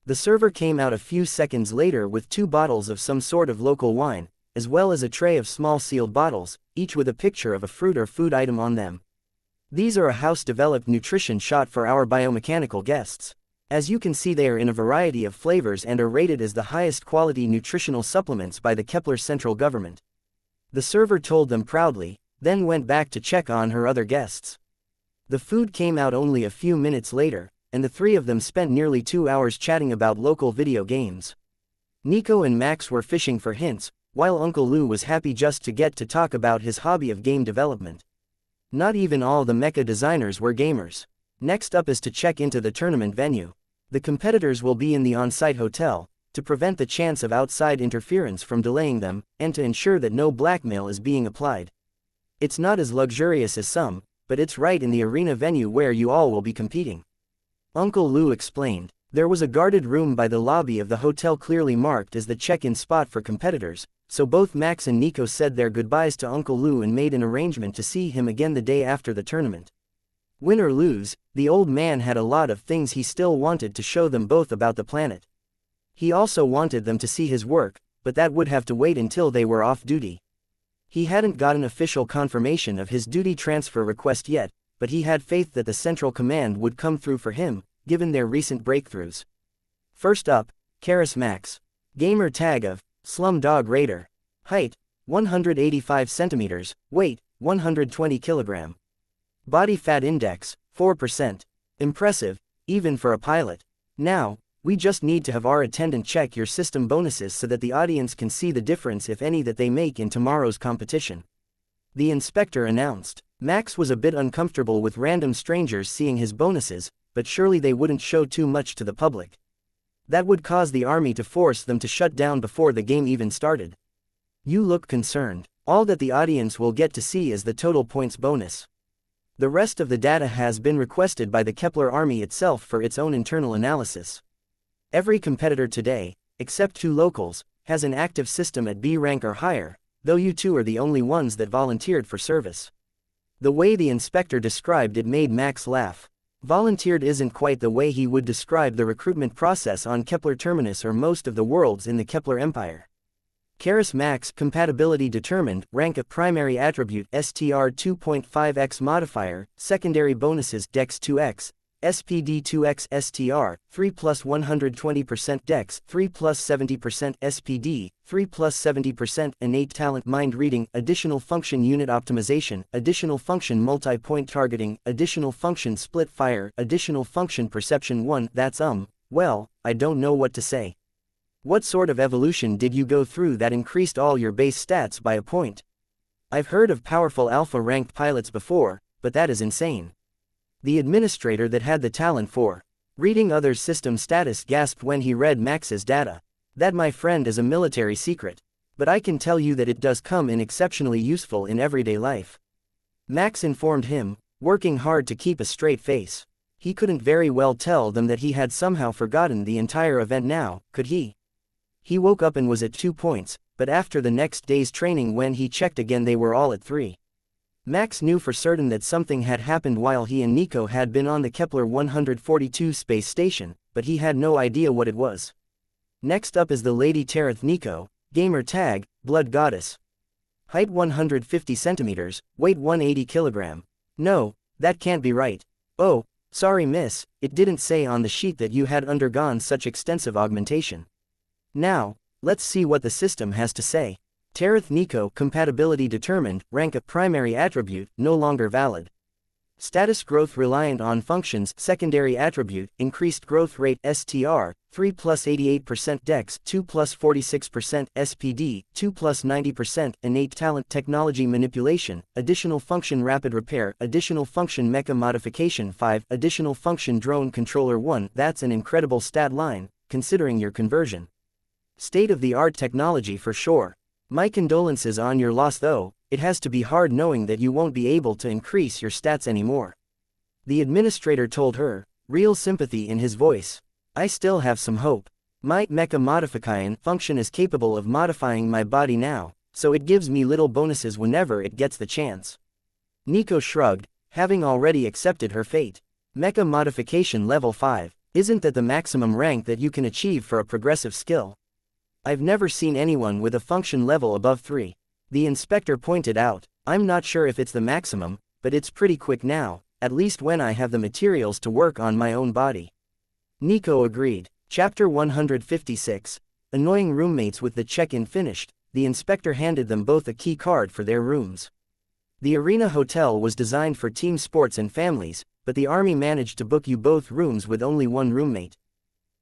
The server came out a few seconds later with 2 bottles of some sort of local wine, as well as a tray of small sealed bottles, each with a picture of a fruit or food item on them. "These are a house-developed nutrition shot for our biomechanical guests. As you can see, they are in a variety of flavors and are rated as the highest quality nutritional supplements by the Kepler central government," the server told them proudly, then went back to check on her other guests. The food came out only a few minutes later, and the 3 of them spent nearly 2 hours chatting about local video games. Nico and Max were fishing for hints, while Uncle Lu was happy just to get to talk about his hobby of game development. Not even all the Mecha designers were gamers. Next up is to check into the tournament venue. The competitors will be in the on-site hotel, to prevent the chance of outside interference from delaying them, and to ensure that no blackmail is being applied. It's not as luxurious as some, but it's right in the arena venue where you all will be competing, Uncle Lu explained. There was a guarded room by the lobby of the hotel clearly marked as the check-in spot for competitors, so both Max and Nico said their goodbyes to Uncle Lu and made an arrangement to see him again the day after the tournament. Win or lose, the old man had a lot of things he still wanted to show them both about the planet. He also wanted them to see his work, but that would have to wait until they were off duty. He hadn't gotten official confirmation of his duty transfer request yet, but he had faith that the Central Command would come through for him, given their recent breakthroughs. First up, Karis Max. Gamer tag of Slumdog Raider. Height, 185 centimeters, weight, 120 kilogram. Body fat index, 4%. Impressive, even for a pilot. Now, we just need to have our attendant check your system bonuses so that the audience can see the difference if any that they make in tomorrow's competition, the inspector announced. Max was a bit uncomfortable with random strangers seeing his bonuses, but surely they wouldn't show too much to the public. That would cause the army to force them to shut down before the game even started. You look concerned. All that the audience will get to see is the total points bonus. The rest of the data has been requested by the Kepler Army itself for its own internal analysis. Every competitor today, except 2 locals, has an active system at B rank or higher, though you 2 are the only ones that volunteered for service. The way the inspector described it made Max laugh. Volunteered isn't quite the way he would describe the recruitment process on Kepler Terminus or most of the worlds in the Kepler Empire. Karis Max compatibility determined, rank of primary attribute STR 2.5x modifier, secondary bonuses Dex 2x, SPD 2x STR, 3 plus 120% Dex, 3 plus 70% SPD, 3 plus 70% innate talent mind reading, additional function unit optimization, additional function multi-point targeting, additional function split fire, additional function perception 1. That's well, I don't know what to say. What sort of evolution did you go through that increased all your base stats by a point? I've heard of powerful alpha-ranked pilots before, but that is insane. The administrator that had the talent for reading others' system status gasped when he read Max's data. That, my friend, is a military secret. But I can tell you that it does come in exceptionally useful in everyday life. Max informed him, working hard to keep a straight face. He couldn't very well tell them that he had somehow forgotten the entire event now, could he? He woke up and was at 2 points, but after the next day's training when he checked again they were all at 3. Max knew for certain that something had happened while he and Nico had been on the Kepler 142 space station, but he had no idea what it was. Next up is the Lady Terith Nico, gamer tag, Blood Goddess. Height 150 centimeters, weight 180 kilogram. No, that can't be right. Oh, sorry miss, it didn't say on the sheet that you had undergone such extensive augmentation. Now, let's see what the system has to say. Terith Nico, compatibility determined, rank a primary attribute, no longer valid. Status growth reliant on functions, secondary attribute, increased growth rate STR, 3 plus 88% dex, 2 plus 46% SPD, 2 plus 90% innate talent technology manipulation, additional function rapid repair, additional function mecha modification 5, additional function drone controller 1. That's an incredible stat line, considering your conversion. State-of-the-art technology for sure. My condolences on your loss though, it has to be hard knowing that you won't be able to increase your stats anymore. The administrator told her, real sympathy in his voice. I still have some hope. My mecha modification function is capable of modifying my body now, so it gives me little bonuses whenever it gets the chance. Nico shrugged, having already accepted her fate. Mecha modification level 5, isn't that the maximum rank that you can achieve for a progressive skill? I've never seen anyone with a function level above 3. The inspector pointed out, I'm not sure if it's the maximum, but it's pretty quick now, at least when I have the materials to work on my own body. Nico agreed. Chapter 156. Annoying roommates. With the check-in finished, the inspector handed them both a key card for their rooms. The Arena Hotel was designed for team sports and families, but the army managed to book you both rooms with only one roommate.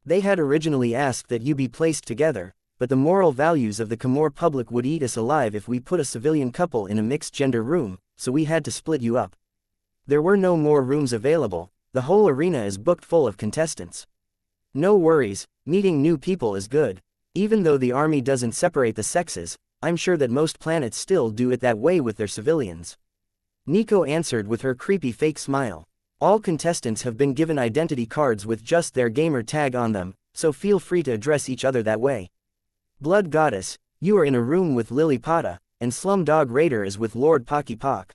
They had originally asked that you be placed together, but the moral values of the Khmer public would eat us alive if we put a civilian couple in a mixed-gender room, so we had to split you up. There were no more rooms available, the whole arena is booked full of contestants. No worries, meeting new people is good. Even though the army doesn't separate the sexes, I'm sure that most planets still do it that way with their civilians. Nico answered with her creepy fake smile. All contestants have been given identity cards with just their gamer tag on them, so feel free to address each other that way. Blood Goddess, you are in a room with Lily Pata, and Slumdog Raider is with Lord Pocky Pock.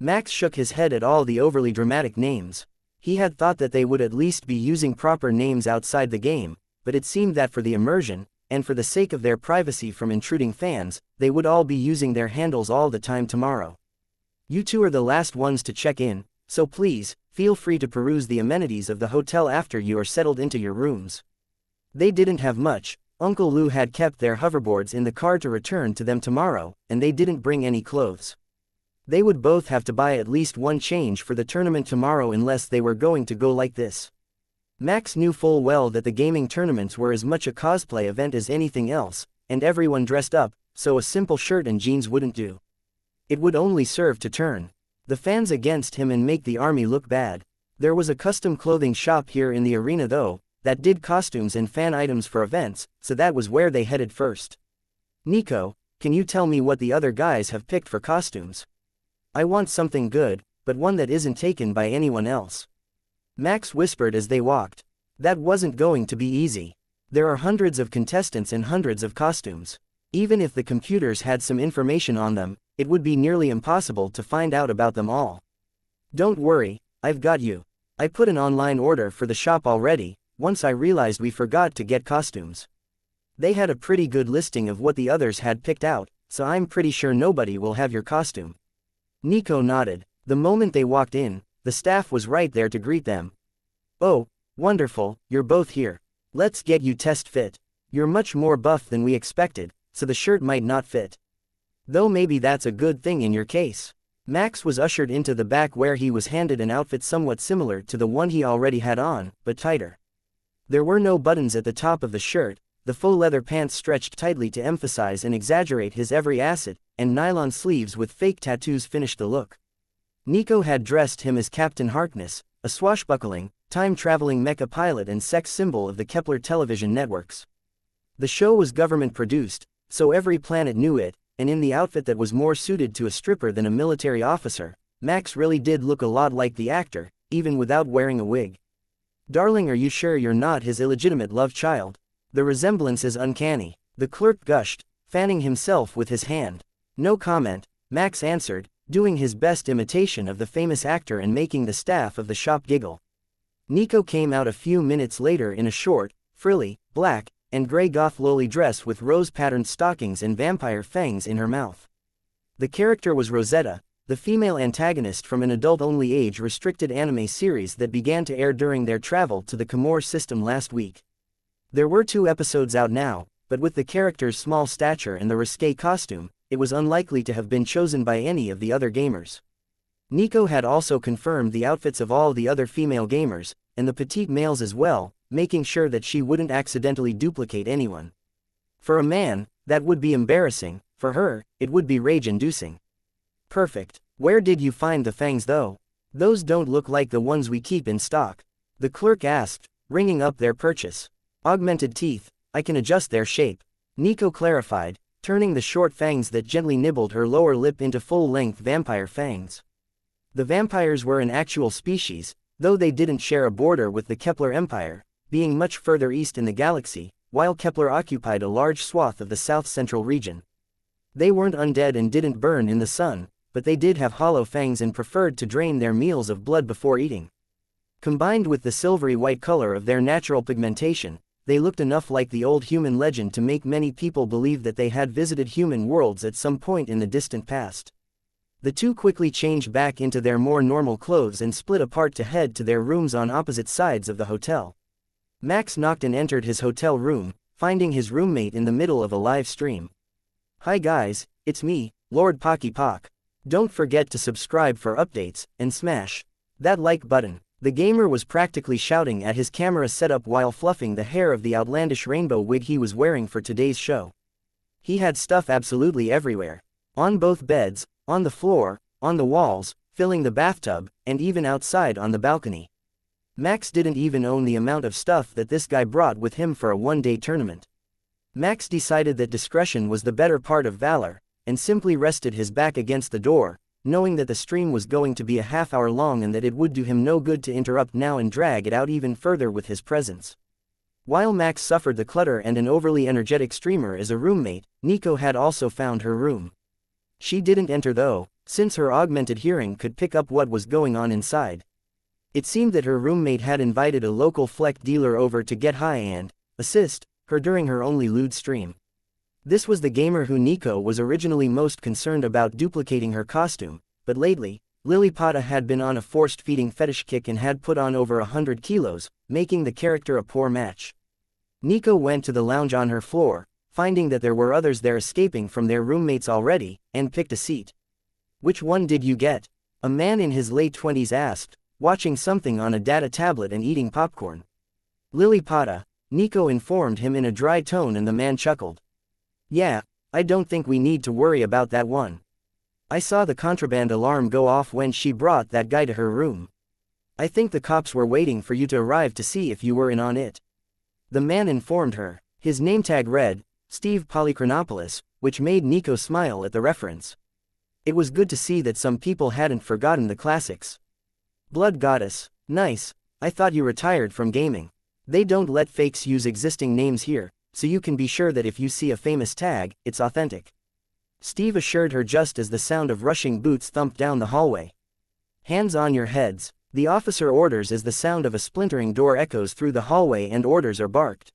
Max shook his head at all the overly dramatic names. He had thought that they would at least be using proper names outside the game, but it seemed that for the immersion, and for the sake of their privacy from intruding fans, they would all be using their handles all the time tomorrow. You two are the last ones to check in, so please, feel free to peruse the amenities of the hotel after you are settled into your rooms. They didn't have much. Uncle Lou had kept their hoverboards in the car to return to them tomorrow, and they didn't bring any clothes. They would both have to buy at least one change for the tournament tomorrow unless they were going to go like this. Max knew full well that the gaming tournaments were as much a cosplay event as anything else, and everyone dressed up, so a simple shirt and jeans wouldn't do. It would only serve to turn the fans against him and make the army look bad. There was a custom clothing shop here in the arena though, that did costumes and fan items for events, so that was where they headed first. Nico, can you tell me what the other guys have picked for costumes? I want something good, but one that isn't taken by anyone else. Max whispered as they walked. That wasn't going to be easy. There are hundreds of contestants and hundreds of costumes. Even if the computers had some information on them, it would be nearly impossible to find out about them all. Don't worry, I've got you. I put an online order for the shop already, once I realized we forgot to get costumes. They had a pretty good listing of what the others had picked out, so I'm pretty sure nobody will have your costume. Nico nodded. The moment they walked in, the staff was right there to greet them. Oh, wonderful, you're both here. Let's get you test fit. You're much more buff than we expected, so the shirt might not fit. Though maybe that's a good thing in your case. Max was ushered into the back where he was handed an outfit somewhat similar to the one he already had on, but tighter. There were no buttons at the top of the shirt, the faux leather pants stretched tightly to emphasize and exaggerate his every asset, and nylon sleeves with fake tattoos finished the look. Nico had dressed him as Captain Harkness, a swashbuckling, time-traveling mecha pilot and sex symbol of the Kepler television networks. The show was government-produced, so every planet knew it, and in the outfit that was more suited to a stripper than a military officer, Max really did look a lot like the actor, even without wearing a wig. "Darling, are you sure you're not his illegitimate love child? The resemblance is uncanny," the clerk gushed, fanning himself with his hand. "No comment," Max answered, doing his best imitation of the famous actor and making the staff of the shop giggle. Nico came out a few minutes later in a short, frilly, black, and gray goth loli dress with rose-patterned stockings and vampire fangs in her mouth. The character was Rosetta, the female antagonist from an adult-only age-restricted anime series that began to air during their travel to the Comore system last week. There were 2 episodes out now, but with the character's small stature and the risque costume, it was unlikely to have been chosen by any of the other gamers. Nico had also confirmed the outfits of all the other female gamers, and the petite males as well, making sure that she wouldn't accidentally duplicate anyone. For a man, that would be embarrassing; for her, it would be rage-inducing. "Perfect. Where did you find the fangs though? Those don't look like the ones we keep in stock," the clerk asked, ringing up their purchase. "Augmented teeth, I can adjust their shape," Nico clarified, turning the short fangs that gently nibbled her lower lip into full-length vampire fangs. The vampires were an actual species, though they didn't share a border with the Kepler Empire, being much further east in the galaxy, while Kepler occupied a large swath of the south-central region. They weren't undead and didn't burn in the sun, but they did have hollow fangs and preferred to drain their meals of blood before eating. Combined with the silvery white color of their natural pigmentation, they looked enough like the old human legend to make many people believe that they had visited human worlds at some point in the distant past. The 2 quickly changed back into their more normal clothes and split apart to head to their rooms on opposite sides of the hotel. Max knocked and entered his hotel room, finding his roommate in the middle of a live stream. "Hi guys, it's me, Lord Pocky Pock. Don't forget to subscribe for updates, and smash that like button." The gamer was practically shouting at his camera setup while fluffing the hair of the outlandish rainbow wig he was wearing for today's show. He had stuff absolutely everywhere. On both beds, on the floor, on the walls, filling the bathtub, and even outside on the balcony. Max didn't even own the amount of stuff that this guy brought with him for a one-day tournament. Max decided that discretion was the better part of valor, and simply rested his back against the door, knowing that the stream was going to be a half-hour long and that it would do him no good to interrupt now and drag it out even further with his presence. While Max suffered the clutter and an overly energetic streamer as a roommate, Nico had also found her room. She didn't enter though, since her augmented hearing could pick up what was going on inside. It seemed that her roommate had invited a local fleck dealer over to get high and assist her during her only lewd stream. This was the gamer who Nico was originally most concerned about duplicating her costume, but lately, Lillipata had been on a forced feeding fetish kick and had put on over 100 kilos, making the character a poor match. Nico went to the lounge on her floor, finding that there were others there escaping from their roommates already, and picked a seat. "Which one did you get?" a man in his late 20s asked, watching something on a data tablet and eating popcorn. "Lillipata," Nico informed him in a dry tone, and the man chuckled. "Yeah, I don't think we need to worry about that one. I saw the contraband alarm go off when she brought that guy to her room. I think the cops were waiting for you to arrive to see if you were in on it." The man informed her. His name tag read, Steve Polychronopoulos, which made Nico smile at the reference. It was good to see that some people hadn't forgotten the classics. "Blood Goddess, nice, I thought you retired from gaming. They don't let fakes use existing names here, so you can be sure that if you see a famous tag, it's authentic," Steve assured her just as the sound of rushing boots thumped down the hallway. "Hands on your heads," the officer orders as the sound of a splintering door echoes through the hallway and orders are barked.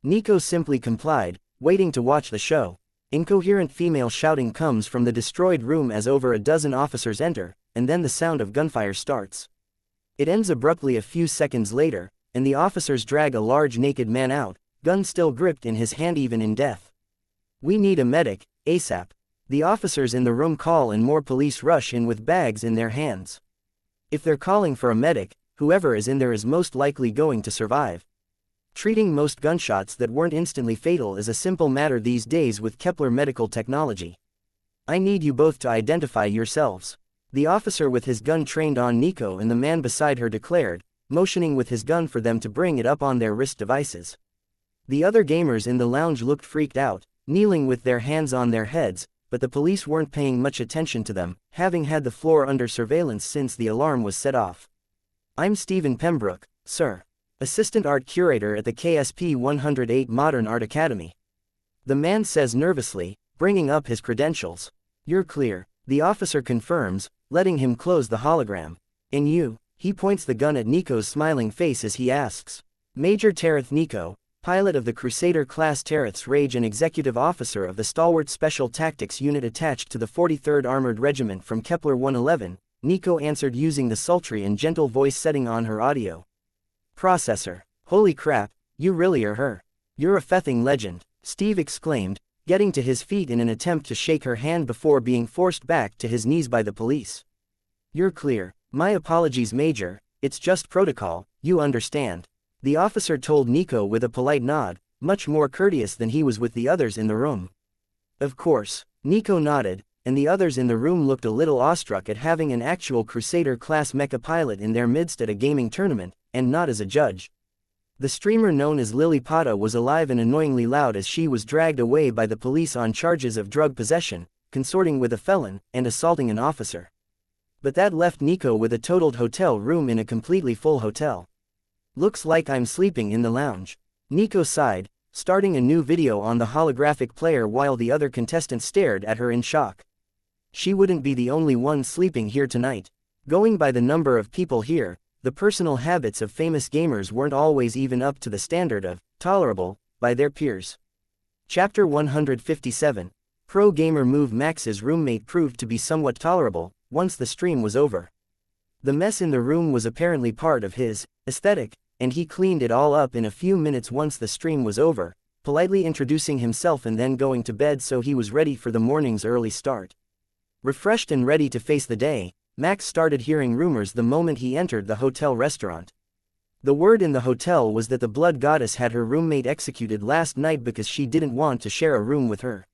Nico simply complied, waiting to watch the show. Incoherent female shouting comes from the destroyed room as over a dozen officers enter, and then the sound of gunfire starts. It ends abruptly a few seconds later, and the officers drag a large naked man out, gun still gripped in his hand even in death. "We need a medic, ASAP." The officers in the room call and more police rush in with bags in their hands. If they're calling for a medic, whoever is in there is most likely going to survive. Treating most gunshots that weren't instantly fatal is a simple matter these days with Kepler medical technology. "I need you both to identify yourselves." The officer with his gun trained on Nico and the man beside her declared, motioning with his gun for them to bring it up on their wrist devices. The other gamers in the lounge looked freaked out, kneeling with their hands on their heads, but the police weren't paying much attention to them, having had the floor under surveillance since the alarm was set off. I'm Stephen Pembroke, sir. Assistant Art Curator at the KSP 108 Modern Art Academy. The man says nervously, bringing up his credentials. You're clear, the officer confirms, letting him close the hologram. And you? He points the gun at Nico's smiling face as he asks. Major Tereth Nico, pilot of the Crusader-class Tereth's Rage and executive officer of the stalwart Special Tactics Unit attached to the 43rd Armored Regiment from Kepler 111, Nico answered using the sultry and gentle voice setting on her audio processor. Holy crap, you really are her. You're a fething legend, Steve exclaimed, getting to his feet in an attempt to shake her hand before being forced back to his knees by the police. You're clear. My apologies, Major, it's just protocol, you understand. The officer told Nico with a polite nod, much more courteous than he was with the others in the room. Of course, Nico nodded, and the others in the room looked a little awestruck at having an actual Crusader-class mecha pilot in their midst at a gaming tournament, and not as a judge. The streamer known as Lily Pata was alive and annoyingly loud as she was dragged away by the police on charges of drug possession, consorting with a felon, and assaulting an officer. But that left Nico with a totaled hotel room in a completely full hotel. Looks like I'm sleeping in the lounge. Nico sighed, starting a new video on the holographic player while the other contestants stared at her in shock. She wouldn't be the only one sleeping here tonight. Going by the number of people here, the personal habits of famous gamers weren't always even up to the standard of tolerable by their peers. Chapter 157. Pro gamer move. Max's roommate proved to be somewhat tolerable once the stream was over. The mess in the room was apparently part of his aesthetic, and he cleaned it all up in a few minutes once the stream was over, politely introducing himself and then going to bed so he was ready for the morning's early start. Refreshed and ready to face the day, Max started hearing rumors the moment he entered the hotel restaurant. The word in the hotel was that the Blood Goddess had her roommate executed last night because she didn't want to share a room with her.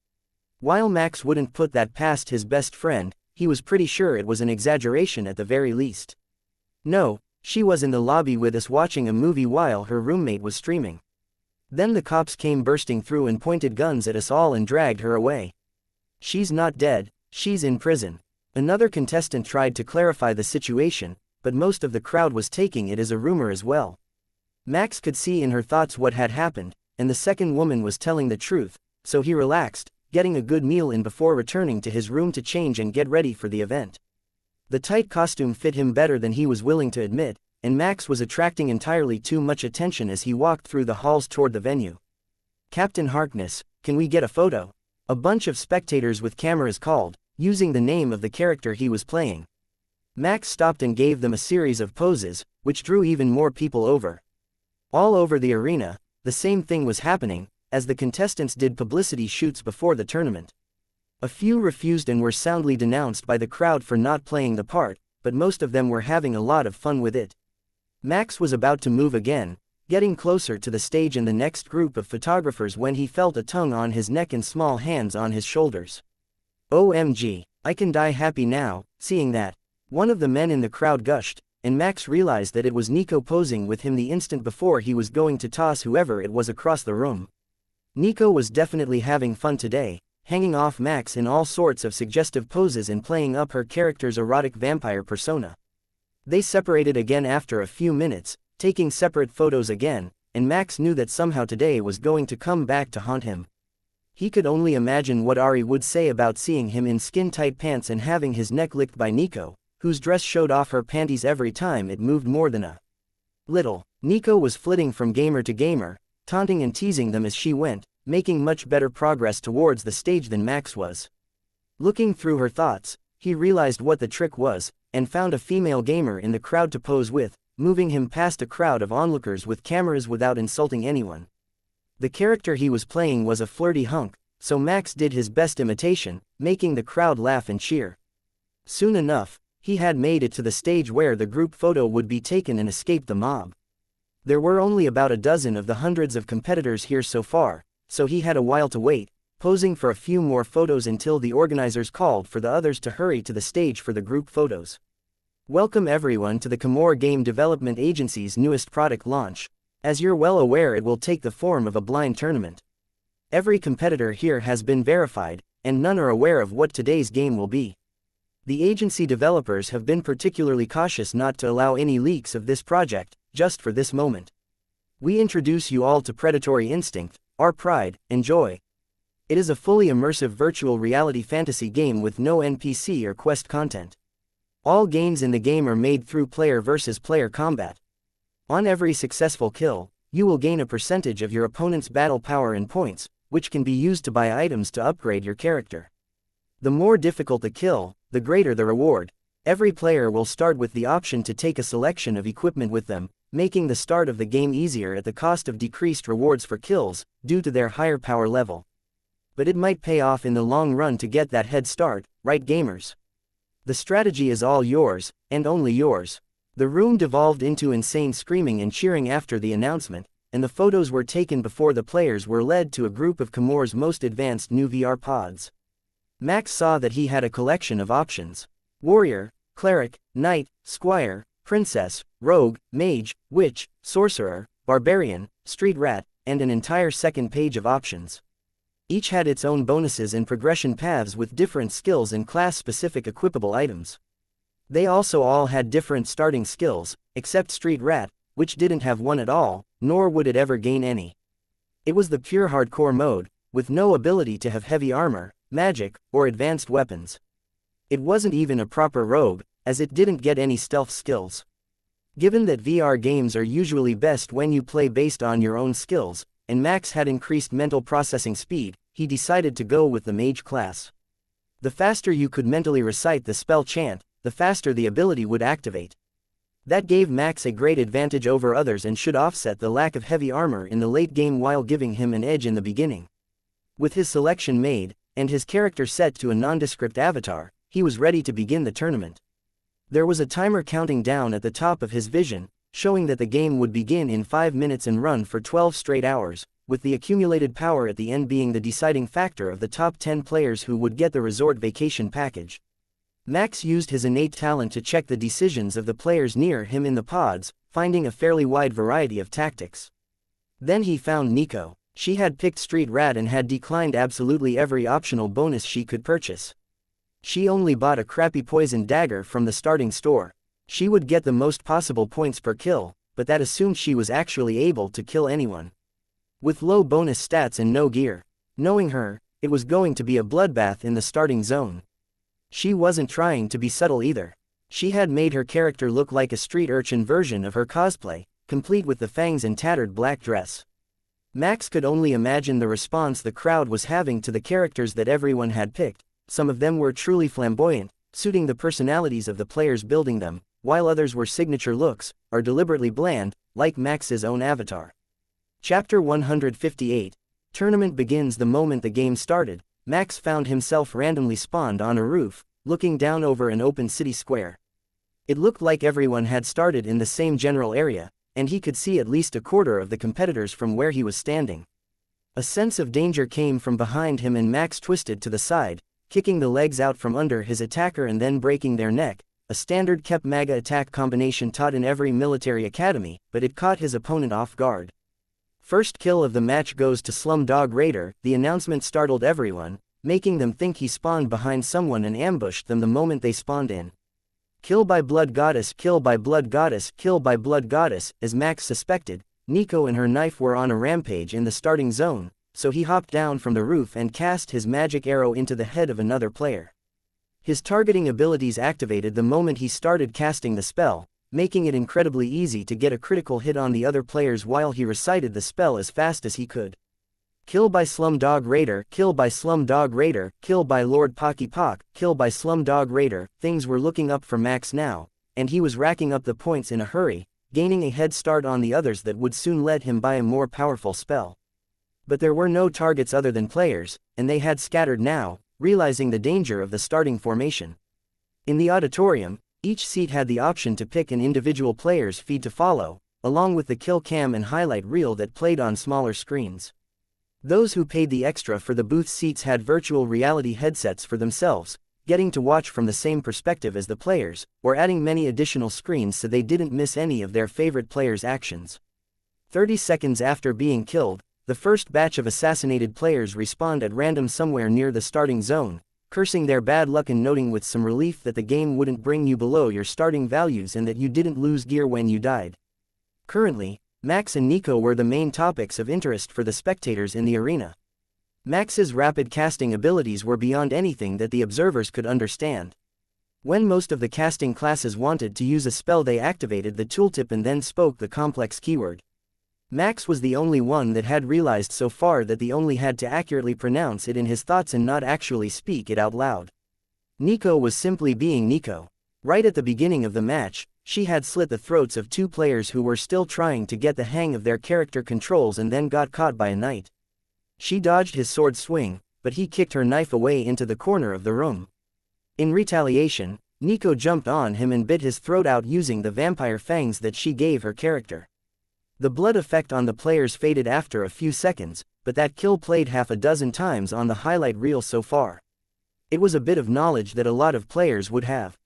While Max wouldn't put that past his best friend, he was pretty sure it was an exaggeration at the very least. No, she was in the lobby with us watching a movie while her roommate was streaming. Then the cops came bursting through and pointed guns at us all and dragged her away. She's not dead, she's in prison. Another contestant tried to clarify the situation, but most of the crowd was taking it as a rumor as well. Max could see in her thoughts what had happened, and the second woman was telling the truth, so he relaxed, getting a good meal in before returning to his room to change and get ready for the event. The tight costume fit him better than he was willing to admit, and Max was attracting entirely too much attention as he walked through the halls toward the venue. Captain Harkness, can we get a photo? A bunch of spectators with cameras called, using the name of the character he was playing. Max stopped and gave them a series of poses, which drew even more people over. All over the arena, the same thing was happening, as the contestants did publicity shoots before the tournament. A few refused and were soundly denounced by the crowd for not playing the part, but most of them were having a lot of fun with it. Max was about to move again, getting closer to the stage and the next group of photographers when he felt a tongue on his neck and small hands on his shoulders. OMG, I can die happy now, seeing that. One of the men in the crowd gushed, and Max realized that it was Nico posing with him the instant before he was going to toss whoever it was across the room. Nico was definitely having fun today, hanging off Max in all sorts of suggestive poses and playing up her character's erotic vampire persona. They separated again after a few minutes, taking separate photos again, and Max knew that somehow today was going to come back to haunt him. He could only imagine what Ari would say about seeing him in skin-tight pants and having his neck licked by Nico, whose dress showed off her panties every time it moved more than a little. Nico was flitting from gamer to gamer, taunting and teasing them as she went, making much better progress towards the stage than Max was. Looking through her thoughts, he realized what the trick was, and found a female gamer in the crowd to pose with, moving him past a crowd of onlookers with cameras without insulting anyone. The character he was playing was a flirty hunk, so Max did his best imitation, making the crowd laugh and cheer. Soon enough, he had made it to the stage where the group photo would be taken and escape the mob. There were only about a dozen of the hundreds of competitors here so far, so he had a while to wait, posing for a few more photos until the organizers called for the others to hurry to the stage for the group photos. Welcome everyone to the Khmor Game Development Agency's newest product launch. As you're well aware, it will take the form of a blind tournament. Every competitor here has been verified, and none are aware of what today's game will be. The agency developers have been particularly cautious not to allow any leaks of this project, just for this moment. We introduce you all to Predatory Instinct, our pride and joy. It is a fully immersive virtual reality fantasy game with no NPC or quest content. All gains in the game are made through player versus player combat. On every successful kill, you will gain a percentage of your opponent's battle power and points, which can be used to buy items to upgrade your character. The more difficult the kill, the greater the reward. Every player will start with the option to take a selection of equipment with them, making the start of the game easier at the cost of decreased rewards for kills, due to their higher power level. But it might pay off in the long run to get that head start, right gamers? The strategy is all yours, and only yours. The room devolved into insane screaming and cheering after the announcement, and the photos were taken before the players were led to a group of Khmor's most advanced new VR pods. Max saw that he had a collection of options: warrior, cleric, knight, squire, princess, rogue, mage, witch, sorcerer, barbarian, street rat, and an entire second page of options. Each had its own bonuses and progression paths with different skills and class-specific equipable items. They also all had different starting skills, except Street Rat, which didn't have one at all, nor would it ever gain any. It was the pure hardcore mode, with no ability to have heavy armor, magic, or advanced weapons. It wasn't even a proper rogue, as it didn't get any stealth skills. Given that VR games are usually best when you play based on your own skills, and Max had increased mental processing speed, he decided to go with the mage class. The faster you could mentally recite the spell chant, the faster the ability would activate. That gave Max a great advantage over others and should offset the lack of heavy armor in the late game while giving him an edge in the beginning. With his selection made, and his character set to a nondescript avatar, he was ready to begin the tournament. There was a timer counting down at the top of his vision, showing that the game would begin in 5 minutes and run for 12 straight hours, with the accumulated power at the end being the deciding factor of the top 10 players who would get the resort vacation package. Max used his innate talent to check the decisions of the players near him in the pods, finding a fairly wide variety of tactics. Then he found Nico. She had picked Street Rat and had declined absolutely every optional bonus she could purchase. She only bought a crappy poison dagger from the starting store. She would get the most possible points per kill, but that assumed she was actually able to kill anyone. With low bonus stats and no gear. Knowing her, it was going to be a bloodbath in the starting zone. She wasn't trying to be subtle either. She had made her character look like a street urchin version of her cosplay, complete with the fangs and tattered black dress. Max could only imagine the response the crowd was having to the characters that everyone had picked. Some of them were truly flamboyant, suiting the personalities of the players building them, while others were signature looks, or deliberately bland, like Max's own avatar. Chapter 158. Tournament begins. The moment the game started, Max found himself randomly spawned on a roof, looking down over an open city square. It looked like everyone had started in the same general area, and he could see at least a quarter of the competitors from where he was standing. A sense of danger came from behind him and Max twisted to the side, kicking the legs out from under his attacker and then breaking their neck, a standard Kep Maga attack combination taught in every military academy, but it caught his opponent off guard. First kill of the match goes to Slumdog Raider. The announcement startled everyone, making them think he spawned behind someone and ambushed them the moment they spawned in. Kill by Blood Goddess, kill by Blood Goddess, kill by Blood Goddess. As Max suspected, Nico and her knife were on a rampage in the starting zone, so he hopped down from the roof and cast his magic arrow into the head of another player. His targeting abilities activated the moment he started casting the spell, making it incredibly easy to get a critical hit on the other players while he recited the spell as fast as he could. Kill by Slumdog Raider, kill by Slumdog Raider, kill by Lord Pocky Pock, kill by Slumdog Raider. Things were looking up for Max now, and he was racking up the points in a hurry, gaining a head start on the others that would soon let him buy a more powerful spell. But there were no targets other than players, and they had scattered now, realizing the danger of the starting formation. In the auditorium, each seat had the option to pick an individual player's feed to follow, along with the kill cam and highlight reel that played on smaller screens. Those who paid the extra for the booth seats had virtual reality headsets for themselves, getting to watch from the same perspective as the players, or adding many additional screens so they didn't miss any of their favorite players' actions. 30 seconds after being killed, the first batch of assassinated players respawned at random somewhere near the starting zone, cursing their bad luck and noting with some relief that the game wouldn't bring you below your starting values and that you didn't lose gear when you died. Currently, Max and Nico were the main topics of interest for the spectators in the arena. Max's rapid casting abilities were beyond anything that the observers could understand. When most of the casting classes wanted to use a spell, they activated the tooltip and then spoke the complex keyword. Max was the only one that had realized so far that they only had to accurately pronounce it in his thoughts and not actually speak it out loud. Nico was simply being Nico. Right at the beginning of the match, she had slit the throats of 2 players who were still trying to get the hang of their character controls and then got caught by a knight. She dodged his sword swing, but he kicked her knife away into the corner of the room. In retaliation, Nico jumped on him and bit his throat out using the vampire fangs that she gave her character. The blood effect on the players faded after a few seconds, but that kill played half a dozen times on the highlight reel so far. It was a bit of knowledge that a lot of players would have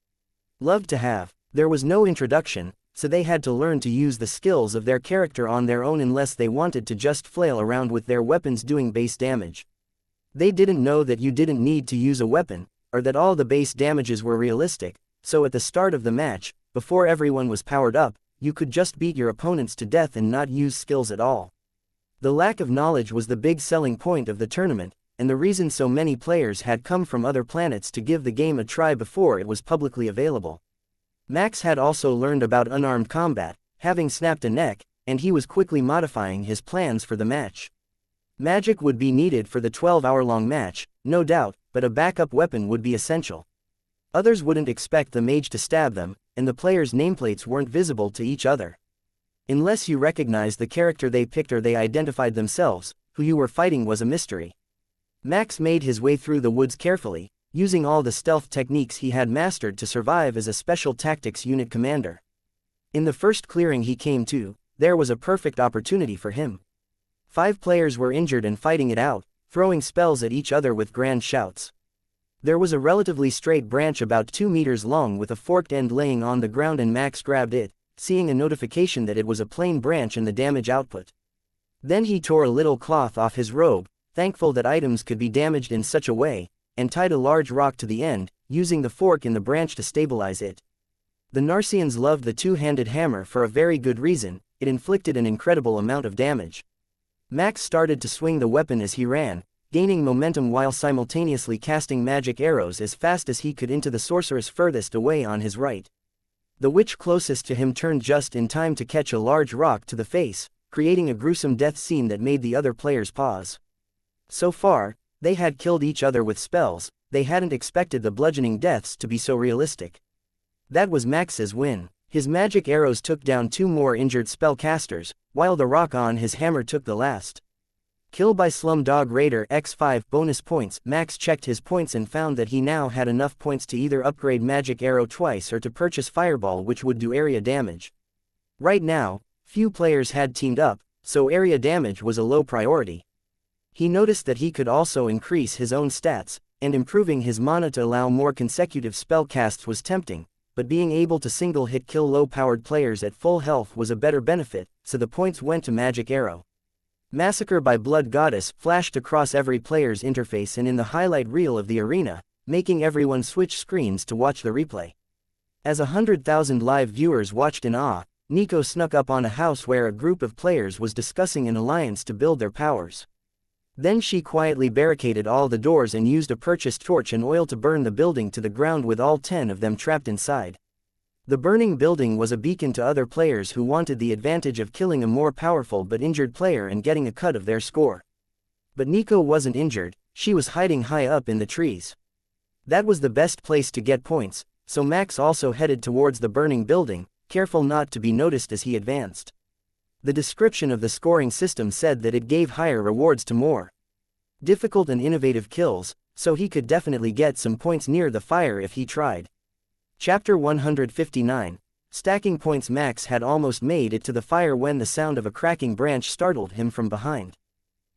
loved to have. There was no introduction, so they had to learn to use the skills of their character on their own unless they wanted to just flail around with their weapons doing base damage. They didn't know that you didn't need to use a weapon, or that all the base damages were realistic, so at the start of the match, before everyone was powered up, you could just beat your opponents to death and not use skills at all. The lack of knowledge was the big selling point of the tournament, and the reason so many players had come from other planets to give the game a try before it was publicly available. Max had also learned about unarmed combat, having snapped a neck, and he was quickly modifying his plans for the match. Magic would be needed for the 12-hour-long match, no doubt, but a backup weapon would be essential. Others wouldn't expect the mage to stab them, and the players' nameplates weren't visible to each other. Unless you recognized the character they picked or they identified themselves, who you were fighting was a mystery. Max made his way through the woods carefully, using all the stealth techniques he had mastered to survive as a special tactics unit commander. In the first clearing he came to, there was a perfect opportunity for him. 5 players were injured and fighting it out, throwing spells at each other with grand shouts. There was a relatively straight branch about 2 meters long with a forked end laying on the ground, and Max grabbed it, seeing a notification that it was a plain branch and the damage output. Then he tore a little cloth off his robe, thankful that items could be damaged in such a way, and tied a large rock to the end, using the fork in the branch to stabilize it. The Narcians loved the 2-handed hammer for a very good reason: it inflicted an incredible amount of damage. Max started to swing the weapon as he ran, gaining momentum while simultaneously casting magic arrows as fast as he could into the sorceress furthest away on his right. The witch closest to him turned just in time to catch a large rock to the face, creating a gruesome death scene that made the other players pause. So far, they had killed each other with spells, they hadn't expected the bludgeoning deaths to be so realistic. That was Max's win. His magic arrows took down 2 more injured spellcasters, while the rock on his hammer took the last. Kill by Slumdog Raider x5 bonus points. Max checked his points and found that he now had enough points to either upgrade magic arrow twice or to purchase fireball, which would do area damage. Right now, few players had teamed up, so area damage was a low priority. He noticed that he could also increase his own stats, and improving his mana to allow more consecutive spell casts was tempting, but being able to single-hit kill low-powered players at full health was a better benefit, so the points went to Magic Arrow. Massacre by Blood Goddess flashed across every player's interface and in the highlight reel of the arena, making everyone switch screens to watch the replay. As 100,000 live viewers watched in awe, Nico snuck up on a house where a group of players was discussing an alliance to build their powers. Then she quietly barricaded all the doors and used a purchased torch and oil to burn the building to the ground with all 10 of them trapped inside. The burning building was a beacon to other players who wanted the advantage of killing a more powerful but injured player and getting a cut of their score. But Nico wasn't injured, she was hiding high up in the trees. That was the best place to get points, so Max also headed towards the burning building, careful not to be noticed as he advanced. The description of the scoring system said that it gave higher rewards to more difficult and innovative kills, so he could definitely get some points near the fire if he tried. Chapter 159. Stacking points. Max had almost made it to the fire when the sound of a cracking branch startled him from behind.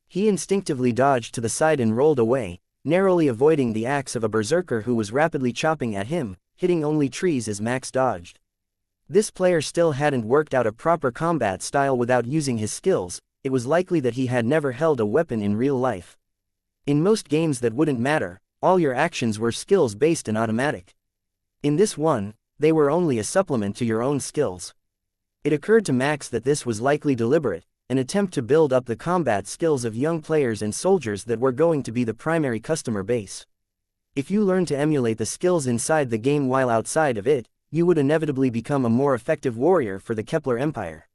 He instinctively dodged to the side and rolled away, narrowly avoiding the axe of a berserker who was rapidly chopping at him, hitting only trees as Max dodged. This player still hadn't worked out a proper combat style without using his skills. It was likely that he had never held a weapon in real life. In most games that wouldn't matter, all your actions were skills-based and automatic. In this one, they were only a supplement to your own skills. It occurred to Max that this was likely deliberate, an attempt to build up the combat skills of young players and soldiers that were going to be the primary customer base. If you learn to emulate the skills inside the game while outside of it, you would inevitably become a more effective warrior for the Kepler Empire.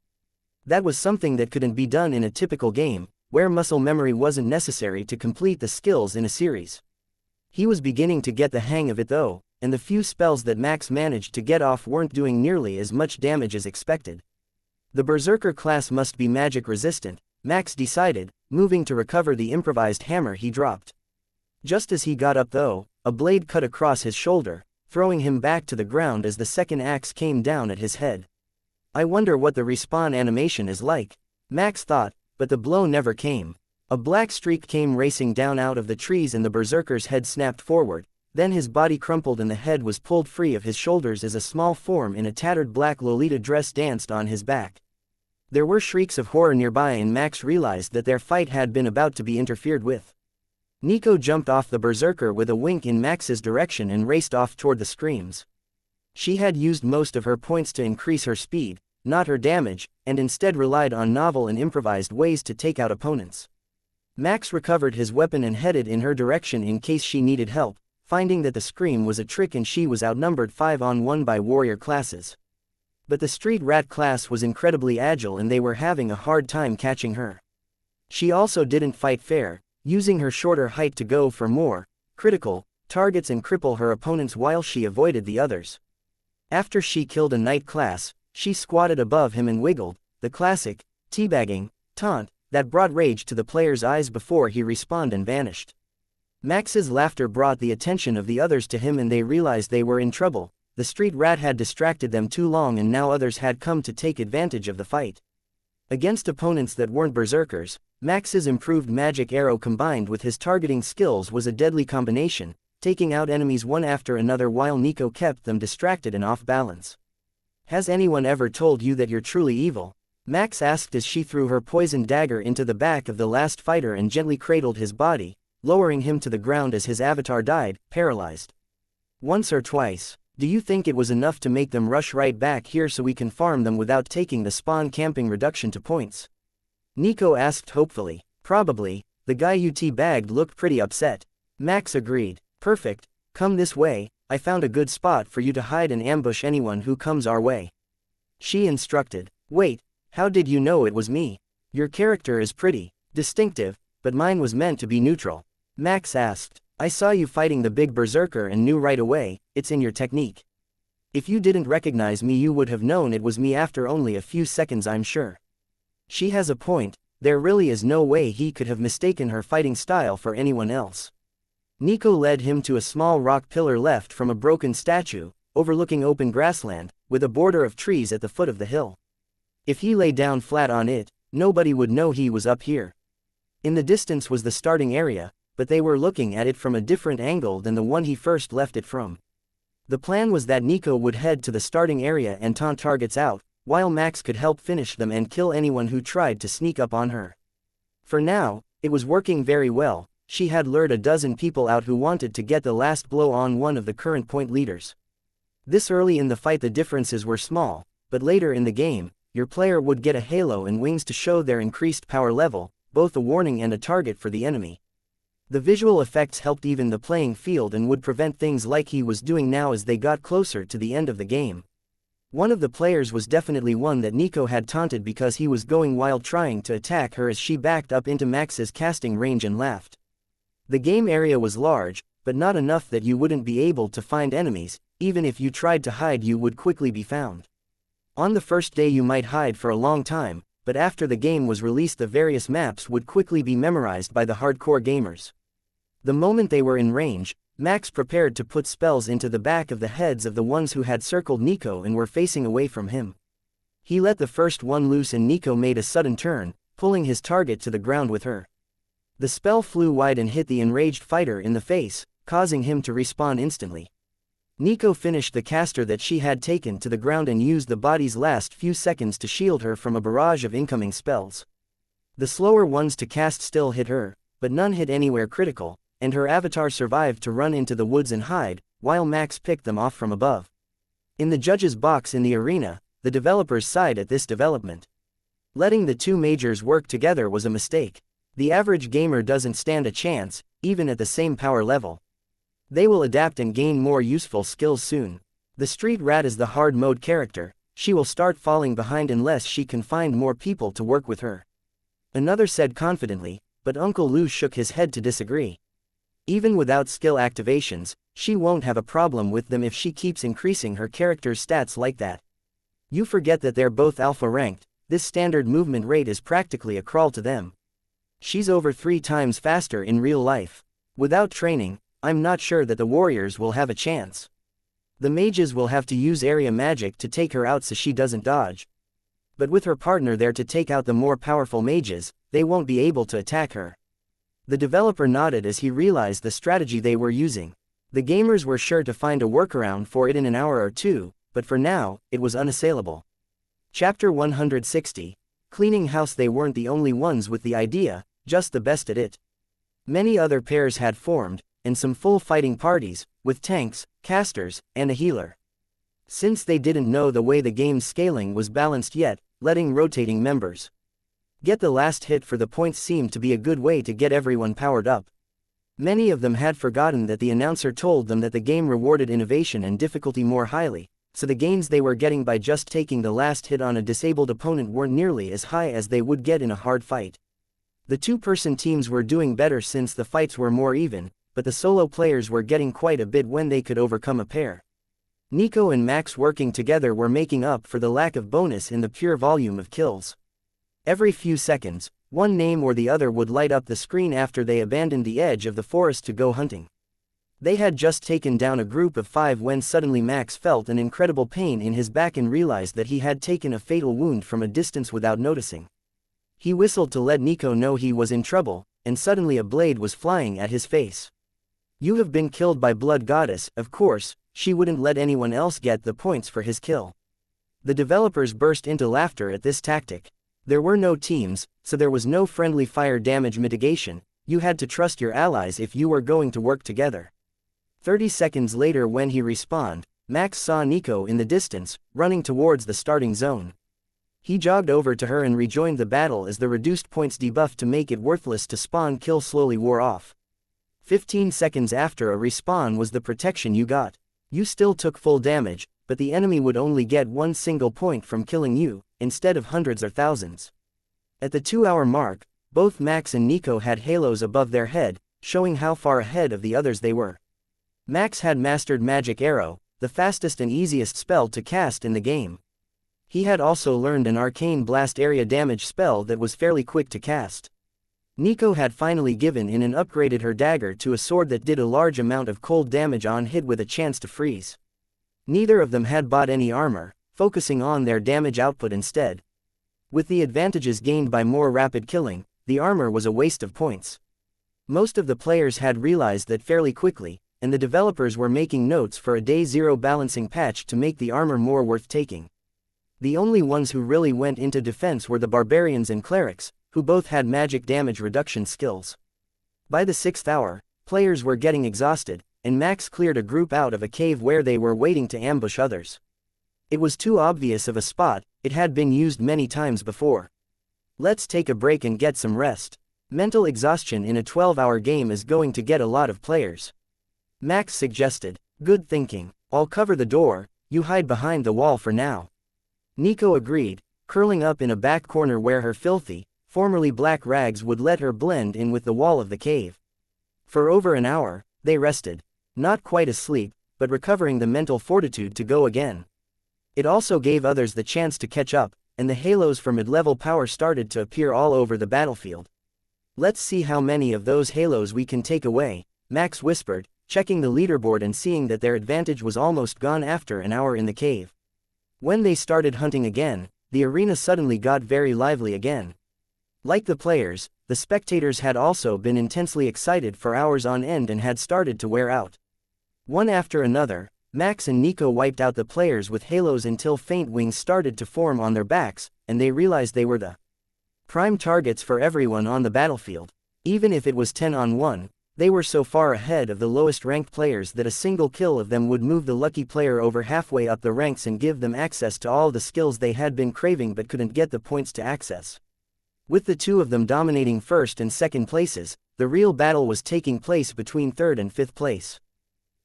That was something that couldn't be done in a typical game, where muscle memory wasn't necessary to complete the skills in a series. He was beginning to get the hang of it though, and the few spells that Max managed to get off weren't doing nearly as much damage as expected. The Berserker class must be magic resistant, Max decided, moving to recover the improvised hammer he dropped. Just as he got up though, a blade cut across his shoulder, throwing him back to the ground as the second axe came down at his head. I wonder what the respawn animation is like, Max thought, but the blow never came. A black streak came racing down out of the trees and the berserker's head snapped forward, then his body crumpled and the head was pulled free of his shoulders as a small form in a tattered black Lolita dress danced on his back. There were shrieks of horror nearby and Max realized that their fight had been about to be interfered with. Nico jumped off the berserker with a wink in Max's direction and raced off toward the screams. She had used most of her points to increase her speed, not her damage, and instead relied on novel and improvised ways to take out opponents. Max recovered his weapon and headed in her direction in case she needed help, finding that the scream was a trick and she was outnumbered 5-on-1 by warrior classes. But the street rat class was incredibly agile and they were having a hard time catching her. She also didn't fight fair, using her shorter height to go for more critical targets and cripple her opponents while she avoided the others. After she killed a knight class, she squatted above him and wiggled, the classic teabagging taunt that brought rage to the player's eyes before he respawned and vanished. Max's laughter brought the attention of the others to him and they realized they were in trouble. The street rat had distracted them too long and now others had come to take advantage of the fight. Against opponents that weren't berserkers, Max's improved magic arrow combined with his targeting skills was a deadly combination, taking out enemies one after another while Nico kept them distracted and off balance. Has anyone ever told you that you're truly evil? Max asked as she threw her poisoned dagger into the back of the last fighter and gently cradled his body, lowering him to the ground as his avatar died, paralyzed. Once or twice. Do you think it was enough to make them rush right back here so we can farm them without taking the spawn camping reduction to points? Nico asked hopefully. Probably. The guy you teabagged looked pretty upset. Max agreed. Perfect. Come this way, I found a good spot for you to hide and ambush anyone who comes our way. She instructed. Wait, how did you know it was me? Your character is pretty distinctive, but mine was meant to be neutral. Max asked. I saw you fighting the big berserker and knew right away, it's in your technique. If you didn't recognize me you would have known it was me after only a few seconds I'm sure. She has a point, there really is no way he could have mistaken her fighting style for anyone else. Nico led him to a small rock pillar left from a broken statue, overlooking open grassland, with a border of trees at the foot of the hill. If he lay down flat on it, nobody would know he was up here. In the distance was the starting area, but they were looking at it from a different angle than the one he first left it from. The plan was that Nico would head to the starting area and taunt targets out, while Max could help finish them and kill anyone who tried to sneak up on her. For now, it was working very well. She had lured a dozen people out who wanted to get the last blow on one of the current point leaders. This early in the fight the differences were small, but later in the game, your player would get a halo and wings to show their increased power level, both a warning and a target for the enemy. The visual effects helped even the playing field and would prevent things like he was doing now as they got closer to the end of the game. One of the players was definitely one that Nico had taunted because he was going wild trying to attack her as she backed up into Max's casting range and laughed. The game area was large, but not enough that you wouldn't be able to find enemies. Even if you tried to hide you would quickly be found. On the first day you might hide for a long time, but after the game was released the various maps would quickly be memorized by the hardcore gamers. The moment they were in range, Max prepared to put spells into the back of the heads of the ones who had circled Nico and were facing away from him. He let the first one loose and Nico made a sudden turn, pulling his target to the ground with her. The spell flew wide and hit the enraged fighter in the face, causing him to respawn instantly. Nico finished the caster that she had taken to the ground and used the body's last few seconds to shield her from a barrage of incoming spells. The slower ones to cast still hit her, but none hit anywhere critical, and her avatar survived to run into the woods and hide, while Max picked them off from above. In the judges' box in the arena, the developers sighed at this development. Letting the two majors work together was a mistake. The average gamer doesn't stand a chance, even at the same power level. They will adapt and gain more useful skills soon. The street rat is the hard mode character. She will start falling behind unless she can find more people to work with her. Another said confidently, but Uncle Lou shook his head to disagree. Even without skill activations, she won't have a problem with them if she keeps increasing her character's stats like that. You forget that they're both alpha ranked. This standard movement rate is practically a crawl to them. She's over 3 times faster in real life. Without training, I'm not sure that the warriors will have a chance. The mages will have to use area magic to take her out so she doesn't dodge. But with her partner there to take out the more powerful mages, they won't be able to attack her. The developer nodded as he realized the strategy they were using. The gamers were sure to find a workaround for it in an hour or two, but for now, it was unassailable. Chapter 160. Cleaning house. They weren't the only ones with the idea, just the best at it. Many other pairs had formed, and some full fighting parties, with tanks, casters, and a healer. Since they didn't know the way the game's scaling was balanced yet, letting rotating members get the last hit for the points seemed to be a good way to get everyone powered up. Many of them had forgotten that the announcer told them that the game rewarded innovation and difficulty more highly, so the gains they were getting by just taking the last hit on a disabled opponent weren't nearly as high as they would get in a hard fight. The two-person teams were doing better since the fights were more even, but the solo players were getting quite a bit when they could overcome a pair. Nico and Max working together were making up for the lack of bonus in the pure volume of kills. Every few seconds, one name or the other would light up the screen after they abandoned the edge of the forest to go hunting. They had just taken down a group of 5 when suddenly Max felt an incredible pain in his back and realized that he had taken a fatal wound from a distance without noticing. He whistled to let Nico know he was in trouble, and suddenly a blade was flying at his face. "You have been killed by Blood Goddess." Of course, she wouldn't let anyone else get the points for his kill. The developers burst into laughter at this tactic. There were no teams, so there was no friendly fire damage mitigation. You had to trust your allies if you were going to work together. 30 seconds later when he respawned, Max saw Nico in the distance, running towards the starting zone. He jogged over to her and rejoined the battle as the reduced points debuff to make it worthless to spawn kill slowly wore off. 15 seconds after a respawn was the protection you got. You still took full damage, but the enemy would only get 1 single point from killing you, instead of hundreds or thousands. At the 2-hour mark, both Max and Nico had halos above their head, showing how far ahead of the others they were. Max had mastered Magic Arrow, the fastest and easiest spell to cast in the game. He had also learned an arcane blast area damage spell that was fairly quick to cast. Nico had finally given in and upgraded her dagger to a sword that did a large amount of cold damage on hit with a chance to freeze. Neither of them had bought any armor, focusing on their damage output instead. With the advantages gained by more rapid killing, the armor was a waste of points. Most of the players had realized that fairly quickly, and the developers were making notes for a Day 0 balancing patch to make the armor more worth taking. The only ones who really went into defense were the barbarians and clerics, who both had magic damage reduction skills. By the 6th hour, players were getting exhausted, and Max cleared a group out of a cave where they were waiting to ambush others. It was too obvious of a spot, it had been used many times before. "Let's take a break and get some rest. Mental exhaustion in a 12-hour game is going to get a lot of players," Max suggested. "Good thinking. I'll cover the door, you hide behind the wall for now." Nico agreed, curling up in a back corner where her filthy, formerly black rags would let her blend in with the wall of the cave. For over an hour, they rested. Not quite asleep, but recovering the mental fortitude to go again. It also gave others the chance to catch up, and the halos for mid-level power started to appear all over the battlefield. "Let's see how many of those halos we can take away," Max whispered, checking the leaderboard and seeing that their advantage was almost gone after an hour in the cave. When they started hunting again, the arena suddenly got very lively again. Like the players, the spectators had also been intensely excited for hours on end and had started to wear out. One after another, Max and Nico wiped out the players with halos until faint wings started to form on their backs, and they realized they were the prime targets for everyone on the battlefield. Even if it was 10-on-1, they were so far ahead of the lowest ranked players that a single kill of them would move the lucky player over halfway up the ranks and give them access to all the skills they had been craving but couldn't get the points to access. With the two of them dominating first and second places, the real battle was taking place between third and fifth place.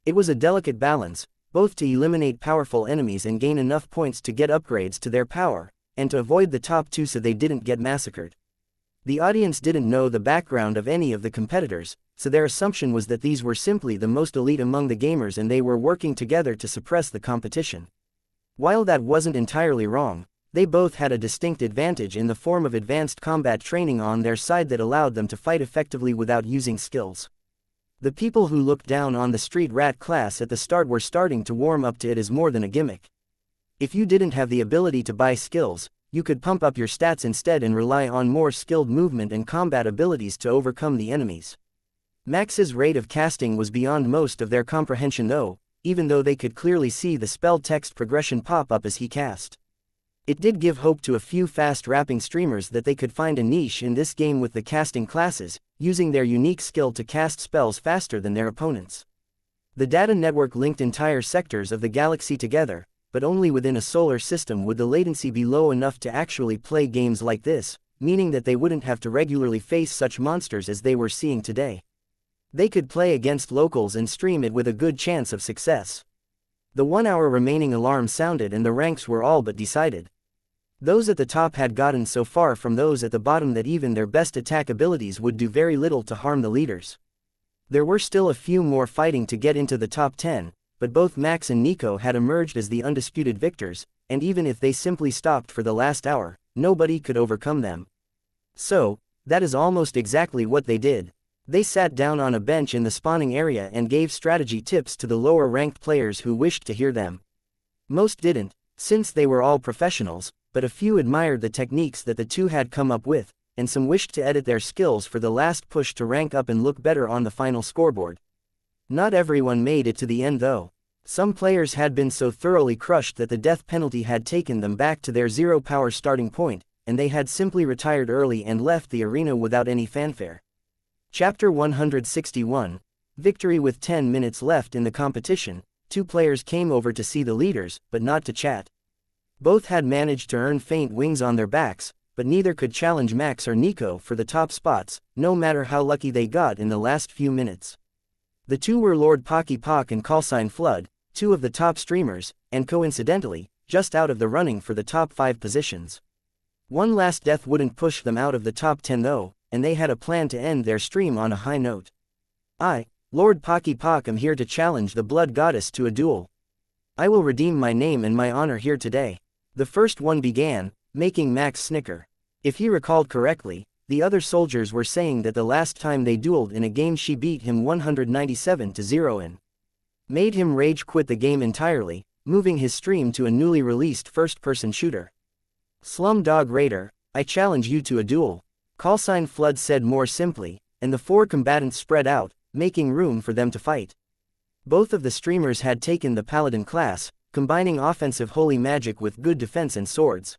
It was a delicate balance, both to eliminate powerful enemies and gain enough points to get upgrades to their power, and to avoid the top two so they didn't get massacred. The audience didn't know the background of any of the competitors, so their assumption was that these were simply the most elite among the gamers and they were working together to suppress the competition. While that wasn't entirely wrong, they both had a distinct advantage in the form of advanced combat training on their side that allowed them to fight effectively without using skills. The people who looked down on the street rat class at the start were starting to warm up to it as more than a gimmick. If you didn't have the ability to buy skills, you could pump up your stats instead and rely on more skilled movement and combat abilities to overcome the enemies. Max's rate of casting was beyond most of their comprehension though, even though they could clearly see the spell text progression pop up as he cast. It did give hope to a few fast-rapping streamers that they could find a niche in this game with the casting classes, using their unique skill to cast spells faster than their opponents. The data network linked entire sectors of the galaxy together, but only within a solar system would the latency be low enough to actually play games like this, meaning that they wouldn't have to regularly face such monsters as they were seeing today. They could play against locals and stream it with a good chance of success. The 1 hour remaining alarm sounded and the ranks were all but decided. Those at the top had gotten so far from those at the bottom that even their best attack abilities would do very little to harm the leaders. There were still a few more fighting to get into the top 10, but both Max and Nico had emerged as the undisputed victors, and even if they simply stopped for the last hour, nobody could overcome them. So, that is almost exactly what they did. They sat down on a bench in the spawning area and gave strategy tips to the lower ranked players who wished to hear them. Most didn't, since they were all professionals, but a few admired the techniques that the two had come up with, and some wished to edit their skills for the last push to rank up and look better on the final scoreboard. Not everyone made it to the end though. Some players had been so thoroughly crushed that the death penalty had taken them back to their zero power starting point, and they had simply retired early and left the arena without any fanfare. Chapter 161, Victory. With 10 minutes left in the competition, two players came over to see the leaders, but not to chat. Both had managed to earn faint wings on their backs, but neither could challenge Max or Nico for the top spots, no matter how lucky they got in the last few minutes. The two were Lord Pocky Pock and Callsign Flood, two of the top streamers, and coincidentally, just out of the running for the top 5 positions. One last death wouldn't push them out of the top 10 though, and they had a plan to end their stream on a high note. I, Lord Pocky Pock, am here to challenge the Blood Goddess to a duel. I will redeem my name and my honor here today. The first one began, making Max snicker. If he recalled correctly, the other soldiers were saying that the last time they dueled in a game she beat him 197-0 in. Made him rage quit the game entirely, moving his stream to a newly released first-person shooter. Slumdog Raider, I challenge you to a duel. Callsign Flood said more simply, and the 4 combatants spread out, making room for them to fight. Both of the streamers had taken the Paladin class, combining offensive holy magic with good defense and swords.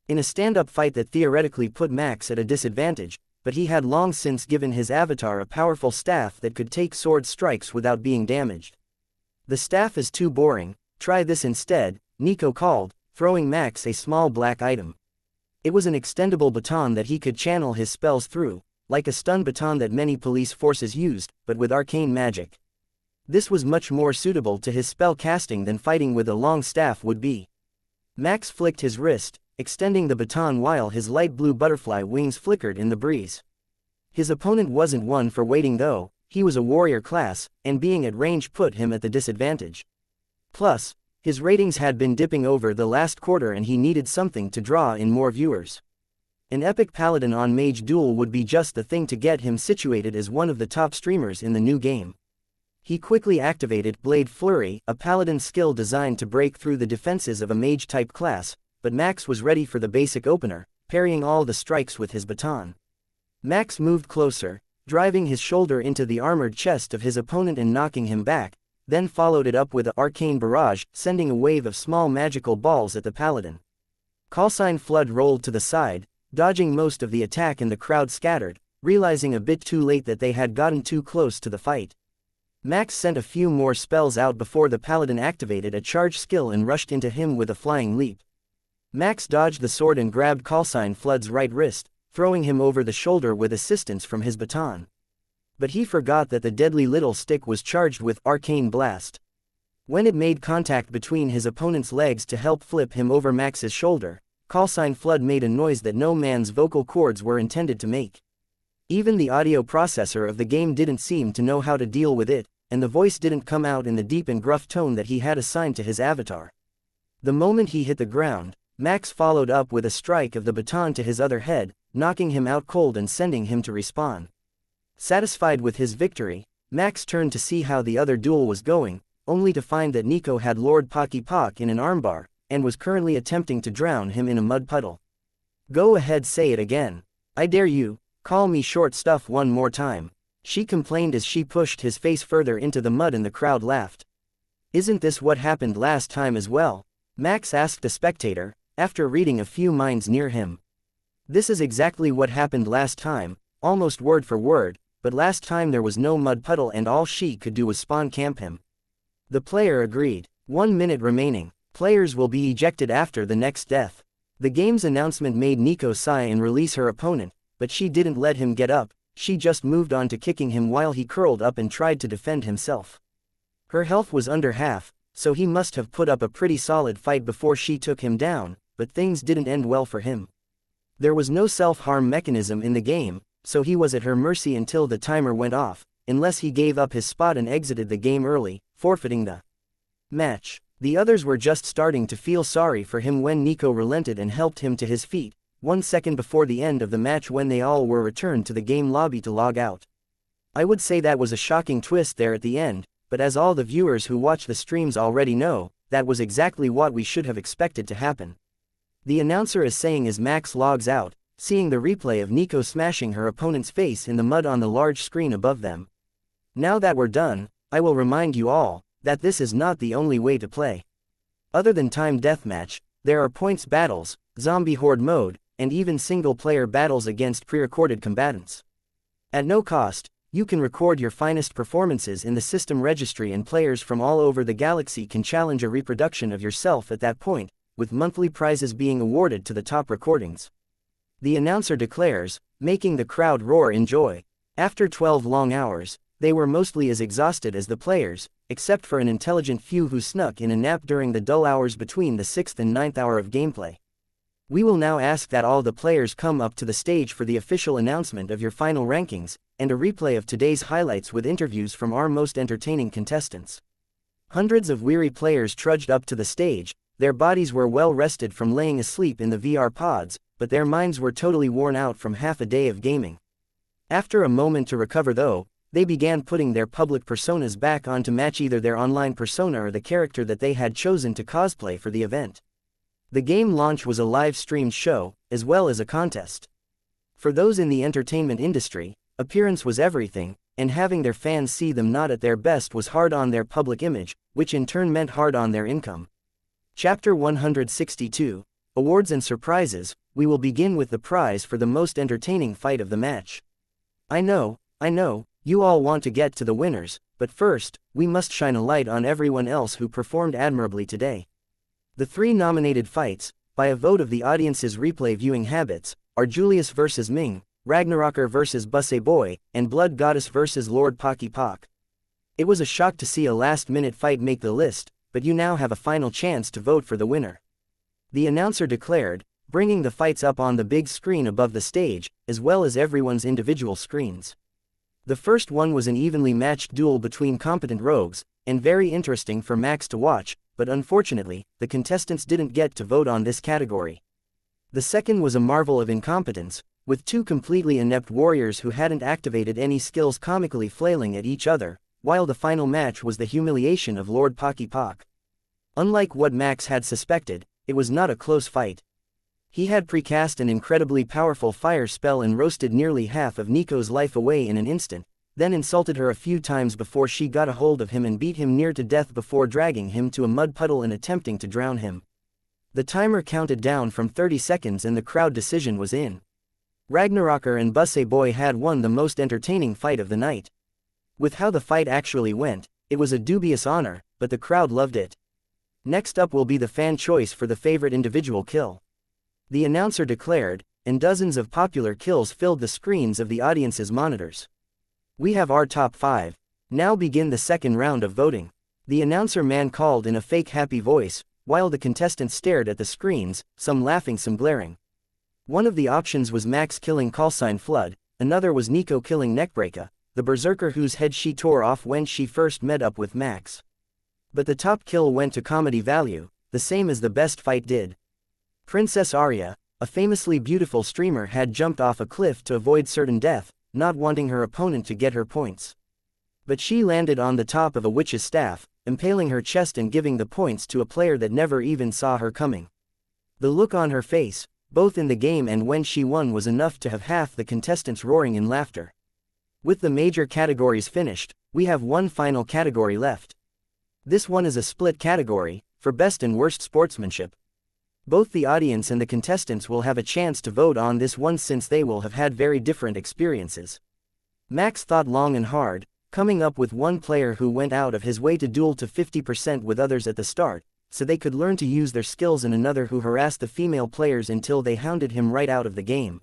In a stand-up fight that theoretically put Max at a disadvantage, but he had long since given his avatar a powerful staff that could take sword strikes without being damaged. The staff is too boring, try this instead, Nico called, throwing Max a small black item. It was an extendable baton that he could channel his spells through, like a stun baton that many police forces used, but with arcane magic. This was much more suitable to his spell casting than fighting with a long staff would be. Max flicked his wrist, extending the baton while his light blue butterfly wings flickered in the breeze. His opponent wasn't one for waiting though, he was a warrior class, and being at range put him at the disadvantage. Plus, his ratings had been dipping over the last quarter and he needed something to draw in more viewers. An epic paladin on mage duel would be just the thing to get him situated as one of the top streamers in the new game. He quickly activated Blade Flurry, a paladin skill designed to break through the defenses of a mage-type class, but Max was ready for the basic opener, parrying all the strikes with his baton. Max moved closer, driving his shoulder into the armored chest of his opponent and knocking him back, then followed it up with an arcane barrage, sending a wave of small magical balls at the paladin. Callsign Flood rolled to the side, dodging most of the attack, and the crowd scattered, realizing a bit too late that they had gotten too close to the fight. Max sent a few more spells out before the paladin activated a charge skill and rushed into him with a flying leap. Max dodged the sword and grabbed Callsign Flood's right wrist, throwing him over the shoulder with assistance from his baton. But he forgot that the deadly little stick was charged with Arcane Blast. When it made contact between his opponent's legs to help flip him over Max's shoulder, Callsign Flood made a noise that no man's vocal cords were intended to make. Even the audio processor of the game didn't seem to know how to deal with it, and the voice didn't come out in the deep and gruff tone that he had assigned to his avatar. The moment he hit the ground, Max followed up with a strike of the baton to his other head, knocking him out cold and sending him to respawn. Satisfied with his victory, Max turned to see how the other duel was going, only to find that Nico had Lord Pocky Pock in an armbar, and was currently attempting to drown him in a mud puddle. "Go ahead, say it again. I dare you, call me short stuff one more time," she complained as she pushed his face further into the mud, and the crowd laughed. "Isn't this what happened last time as well?" Max asked a spectator, after reading a few minds near him. "This is exactly what happened last time, almost word for word, but last time there was no mud puddle and all she could do was spawn camp him." The player agreed. 1 minute remaining. Players will be ejected after the next death. The game's announcement made Nico sigh and release her opponent, but she didn't let him get up, she just moved on to kicking him while he curled up and tried to defend himself. Her health was under half, so he must have put up a pretty solid fight before she took him down, but things didn't end well for him. There was no self-harm mechanism in the game, so he was at her mercy until the timer went off, unless he gave up his spot and exited the game early, forfeiting the match. The others were just starting to feel sorry for him when Nico relented and helped him to his feet, 1 second before the end of the match when they all were returned to the game lobby to log out. I would say that was a shocking twist there at the end, but as all the viewers who watch the streams already know, that was exactly what we should have expected to happen. The announcer is saying as Max logs out, seeing the replay of Nico smashing her opponent's face in the mud on the large screen above them. "Now that we're done, I will remind you all that this is not the only way to play. Other than time deathmatch, there are points battles, zombie horde mode, and even single-player battles against pre-recorded combatants. At no cost, you can record your finest performances in the system registry, and players from all over the galaxy can challenge a reproduction of yourself at that point, with monthly prizes being awarded to the top recordings," the announcer declares, making the crowd roar in joy. After 12 long hours, they were mostly as exhausted as the players, except for an intelligent few who snuck in a nap during the dull hours between the 6th and 9th hour of gameplay. We will now ask that all the players come up to the stage for the official announcement of your final rankings, and a replay of today's highlights with interviews from our most entertaining contestants. Hundreds of weary players trudged up to the stage. Their bodies were well rested from laying asleep in the VR pods, but their minds were totally worn out from half a day of gaming. After a moment to recover though, they began putting their public personas back on to match either their online persona or the character that they had chosen to cosplay for the event. The game launch was a live-streamed show, as well as a contest. For those in the entertainment industry, appearance was everything, and having their fans see them not at their best was hard on their public image, which in turn meant hard on their income. Chapter 162, Awards and Surprises. We will begin with the prize for the most entertaining fight of the match. I know, you all want to get to the winners, but first, we must shine a light on everyone else who performed admirably today. The 3 nominated fights, by a vote of the audience's replay viewing habits, are Julius vs. Ming, Ragnaroker vs. Busse Boy, and Blood Goddess vs. Lord Pocky Pock. It was a shock to see a last-minute fight make the list, but you now have a final chance to vote for the winner," the announcer declared, bringing the fights up on the big screen above the stage, as well as everyone's individual screens. The first one was an evenly matched duel between competent rogues, and very interesting for Max to watch, but unfortunately, the contestants didn't get to vote on this category. The second was a marvel of incompetence, with 2 completely inept warriors who hadn't activated any skills comically flailing at each other, while the final match was the humiliation of Lord Pocky Pock. Unlike what Max had suspected, it was not a close fight. He had precast an incredibly powerful fire spell and roasted nearly half of Nico's life away in an instant, then insulted her a few times before she got a hold of him and beat him near to death before dragging him to a mud puddle and attempting to drown him. The timer counted down from 30 seconds and the crowd decision was in. Ragnaroker and Busse Boy had won the most entertaining fight of the night. With how the fight actually went, it was a dubious honor, but the crowd loved it. Next up will be the fan choice for the favorite individual kill. The announcer declared, and dozens of popular kills filled the screens of the audience's monitors. We have our top 5. Now begin the second round of voting. The announcer man called in a fake happy voice, while the contestants stared at the screens, some laughing, some glaring. One of the options was Max killing Callsign Flood, another was Nico killing Neckbreaker, the berserker whose head she tore off when she first met up with Max. But the top kill went to comedy value, the same as the best fight did. Princess Arya, a famously beautiful streamer, had jumped off a cliff to avoid certain death, not wanting her opponent to get her points. But she landed on the top of a witch's staff, impaling her chest and giving the points to a player that never even saw her coming. The look on her face, both in the game and when she won, was enough to have half the contestants roaring in laughter. With the major categories finished, we have one final category left. This one is a split category, for best and worst sportsmanship. Both the audience and the contestants will have a chance to vote on this one since they will have had very different experiences. Max thought long and hard, coming up with one player who went out of his way to duel to 50% with others at the start, so they could learn to use their skills, and another who harassed the female players until they hounded him right out of the game.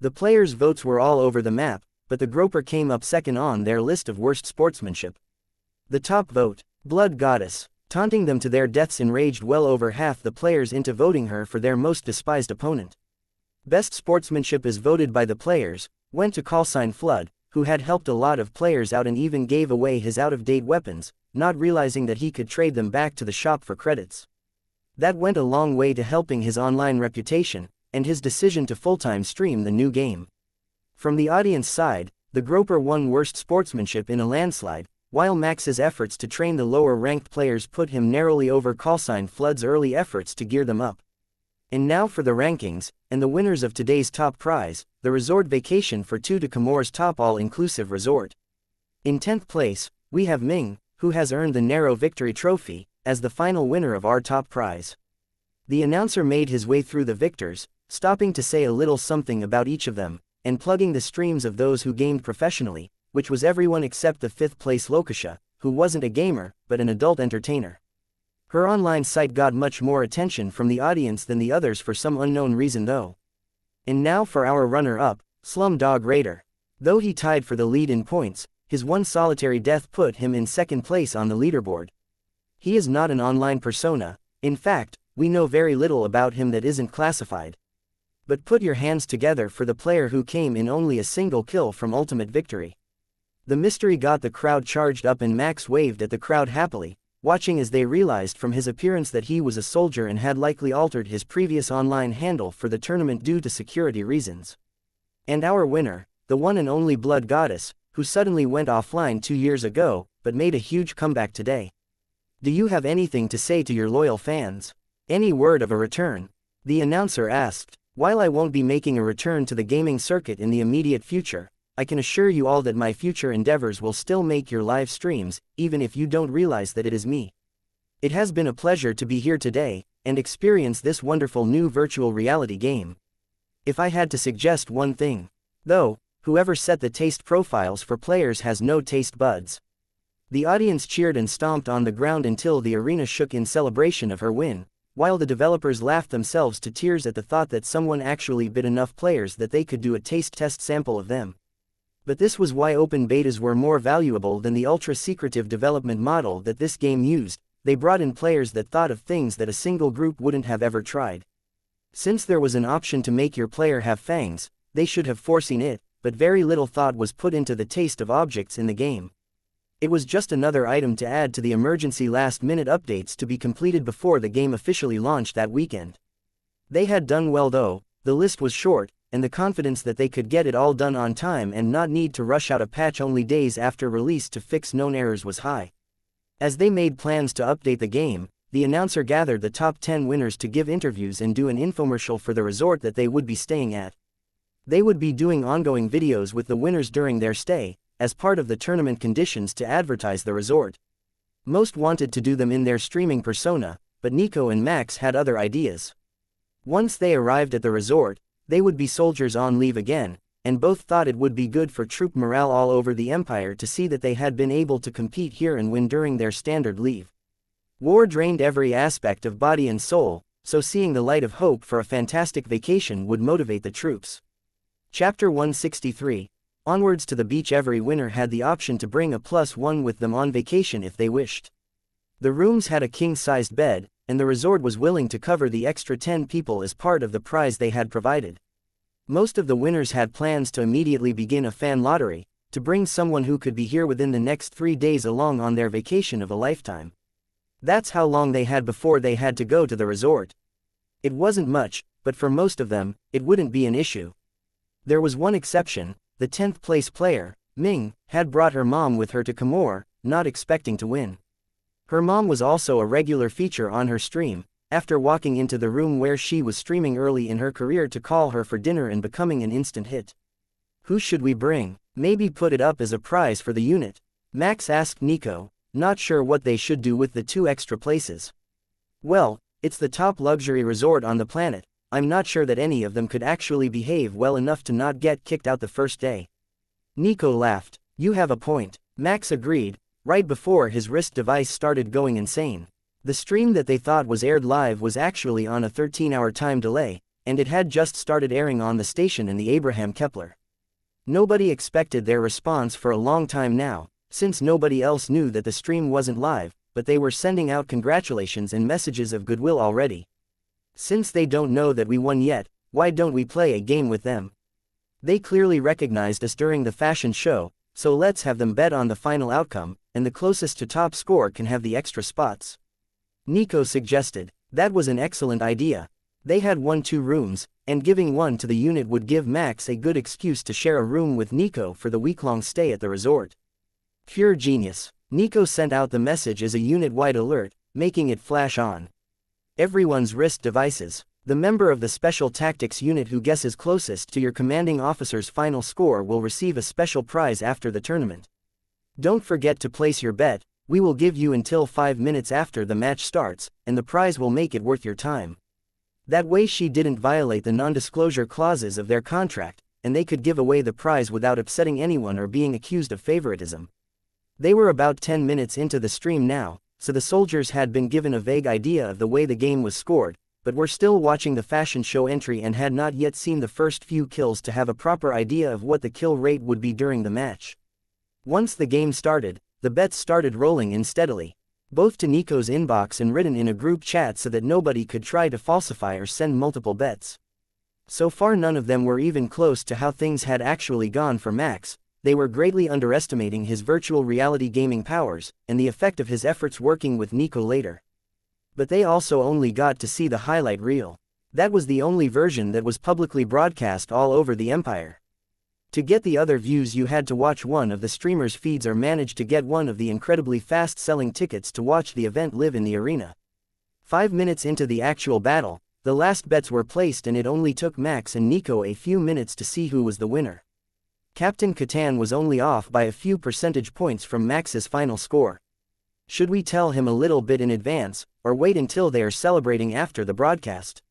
The players' votes were all over the map, but the Groper came up second on their list of worst sportsmanship. The top vote, Blood Goddess, taunting them to their deaths, enraged well over half the players into voting her for their most despised opponent. Best sportsmanship, as voted by the players, went to Callsign Flood, who had helped a lot of players out and even gave away his out-of-date weapons, not realizing that he could trade them back to the shop for credits. That went a long way to helping his online reputation, and his decision to full-time stream the new game. From the audience side, the Groper won worst sportsmanship in a landslide, while Max's efforts to train the lower-ranked players put him narrowly over Callsign Flood's early efforts to gear them up. And now for the rankings, and the winners of today's top prize, the resort vacation for 2 to Comores top all-inclusive resort. In 10th place, we have Ming, who has earned the narrow victory trophy, as the final winner of our top prize. The announcer made his way through the victors, stopping to say a little something about each of them, and plugging the streams of those who gamed professionally, which was everyone except the 5th place Lokasha, who wasn't a gamer, but an adult entertainer. Her online site got much more attention from the audience than the others for some unknown reason though. And now for our runner-up, Slumdog Raider. Though he tied for the lead in points, his one solitary death put him in 2nd place on the leaderboard. He is not an online persona, in fact, we know very little about him that isn't classified. But put your hands together for the player who came in only a single kill from ultimate victory. The mystery got the crowd charged up, and Max waved at the crowd happily, watching as they realized from his appearance that he was a soldier and had likely altered his previous online handle for the tournament due to security reasons. And our winner, the one and only Blood Goddess, who suddenly went offline 2 years ago, but made a huge comeback today. Do you have anything to say to your loyal fans? Any word of a return? The announcer asked. While I won't be making a return to the gaming circuit in the immediate future, I can assure you all that my future endeavors will still make your live streams, even if you don't realize that it is me. It has been a pleasure to be here today, and experience this wonderful new virtual reality game. If I had to suggest one thing, though, whoever set the taste profiles for players has no taste buds. The audience cheered and stomped on the ground until the arena shook in celebration of her win, while the developers laughed themselves to tears at the thought that someone actually bid enough players that they could do a taste test sample of them. But this was why open betas were more valuable than the ultra-secretive development model that this game used. They brought in players that thought of things that a single group wouldn't have ever tried. Since there was an option to make your player have fangs, they should have foreseen it, but very little thought was put into the taste of objects in the game. It was just another item to add to the emergency last-minute updates to be completed before the game officially launched that weekend. They had done well though, the list was short, and the confidence that they could get it all done on time and not need to rush out a patch only days after release to fix known errors was high. As they made plans to update the game, the announcer gathered the top 10 winners to give interviews and do an infomercial for the resort that they would be staying at. They would be doing ongoing videos with the winners during their stay, as part of the tournament conditions to advertise the resort. Most wanted to do them in their streaming persona, but Nico and Max had other ideas. Once they arrived at the resort, they would be soldiers on leave again, and both thought it would be good for troop morale all over the Empire to see that they had been able to compete here and win during their standard leave. War drained every aspect of body and soul, so seeing the light of hope for a fantastic vacation would motivate the troops. Chapter 163. Onwards to the beach. Every winner had the option to bring a +1 with them on vacation if they wished. The rooms had a king-sized bed, and the resort was willing to cover the extra 10 people as part of the prize they had provided. Most of the winners had plans to immediately begin a fan lottery, to bring someone who could be here within the next 3 days along on their vacation of a lifetime. That's how long they had before they had to go to the resort. It wasn't much, but for most of them, it wouldn't be an issue. There was one exception: the 10th place player, Ming, had brought her mom with her to Kamor, not expecting to win. Her mom was also a regular feature on her stream, after walking into the room where she was streaming early in her career to call her for dinner and becoming an instant hit. Who should we bring? Maybe put it up as a prize for the unit? Max asked Nico, not sure what they should do with the 2 extra places. Well, it's the top luxury resort on the planet. I'm not sure that any of them could actually behave well enough to not get kicked out the first day. Nico laughed. You have a point. Max agreed, right before his wrist device started going insane. The stream that they thought was aired live was actually on a 13-hour time delay, and it had just started airing on the station in the Abraham Kepler. Nobody expected their response for a long time now, since nobody else knew that the stream wasn't live, but they were sending out congratulations and messages of goodwill already. Since they don't know that we won yet, why don't we play a game with them? They clearly recognized us during the fashion show, so let's have them bet on the final outcome, and the closest to top score can have the extra spots. Nico suggested. That was an excellent idea. They had 2 rooms, and giving one to the unit would give Max a good excuse to share a room with Nico for the week-long stay at the resort. Pure genius. Nico sent out the message as a unit-wide alert, making it flash on everyone's wrist devices. The member of the Special Tactics unit who guesses closest to your commanding officer's final score will receive a special prize after the tournament. Don't forget to place your bet. We will give you until 5 minutes after the match starts, and the prize will make it worth your time. That way she didn't violate the non-disclosure clauses of their contract, and they could give away the prize without upsetting anyone or being accused of favoritism. They were about 10 minutes into the stream now, so the soldiers had been given a vague idea of the way the game was scored, but were still watching the fashion show entry and had not yet seen the first few kills to have a proper idea of what the kill rate would be during the match. Once the game started, the bets started rolling in steadily, both to Nico's inbox and written in a group chat so that nobody could try to falsify or send multiple bets. So far none of them were even close to how things had actually gone for Max. They were greatly underestimating his virtual reality gaming powers, and the effect of his efforts working with Nico later. But they also only got to see the highlight reel. That was the only version that was publicly broadcast all over the Empire. To get the other views you had to watch one of the streamer's feeds or manage to get one of the incredibly fast-selling tickets to watch the event live in the arena. 5 minutes into the actual battle, the last bets were placed and it only took Max and Nico a few minutes to see who was the winner. Captain Catan was only off by a few percentage points from Max's final score. Should we tell him a little bit in advance, or wait until they are celebrating after the broadcast?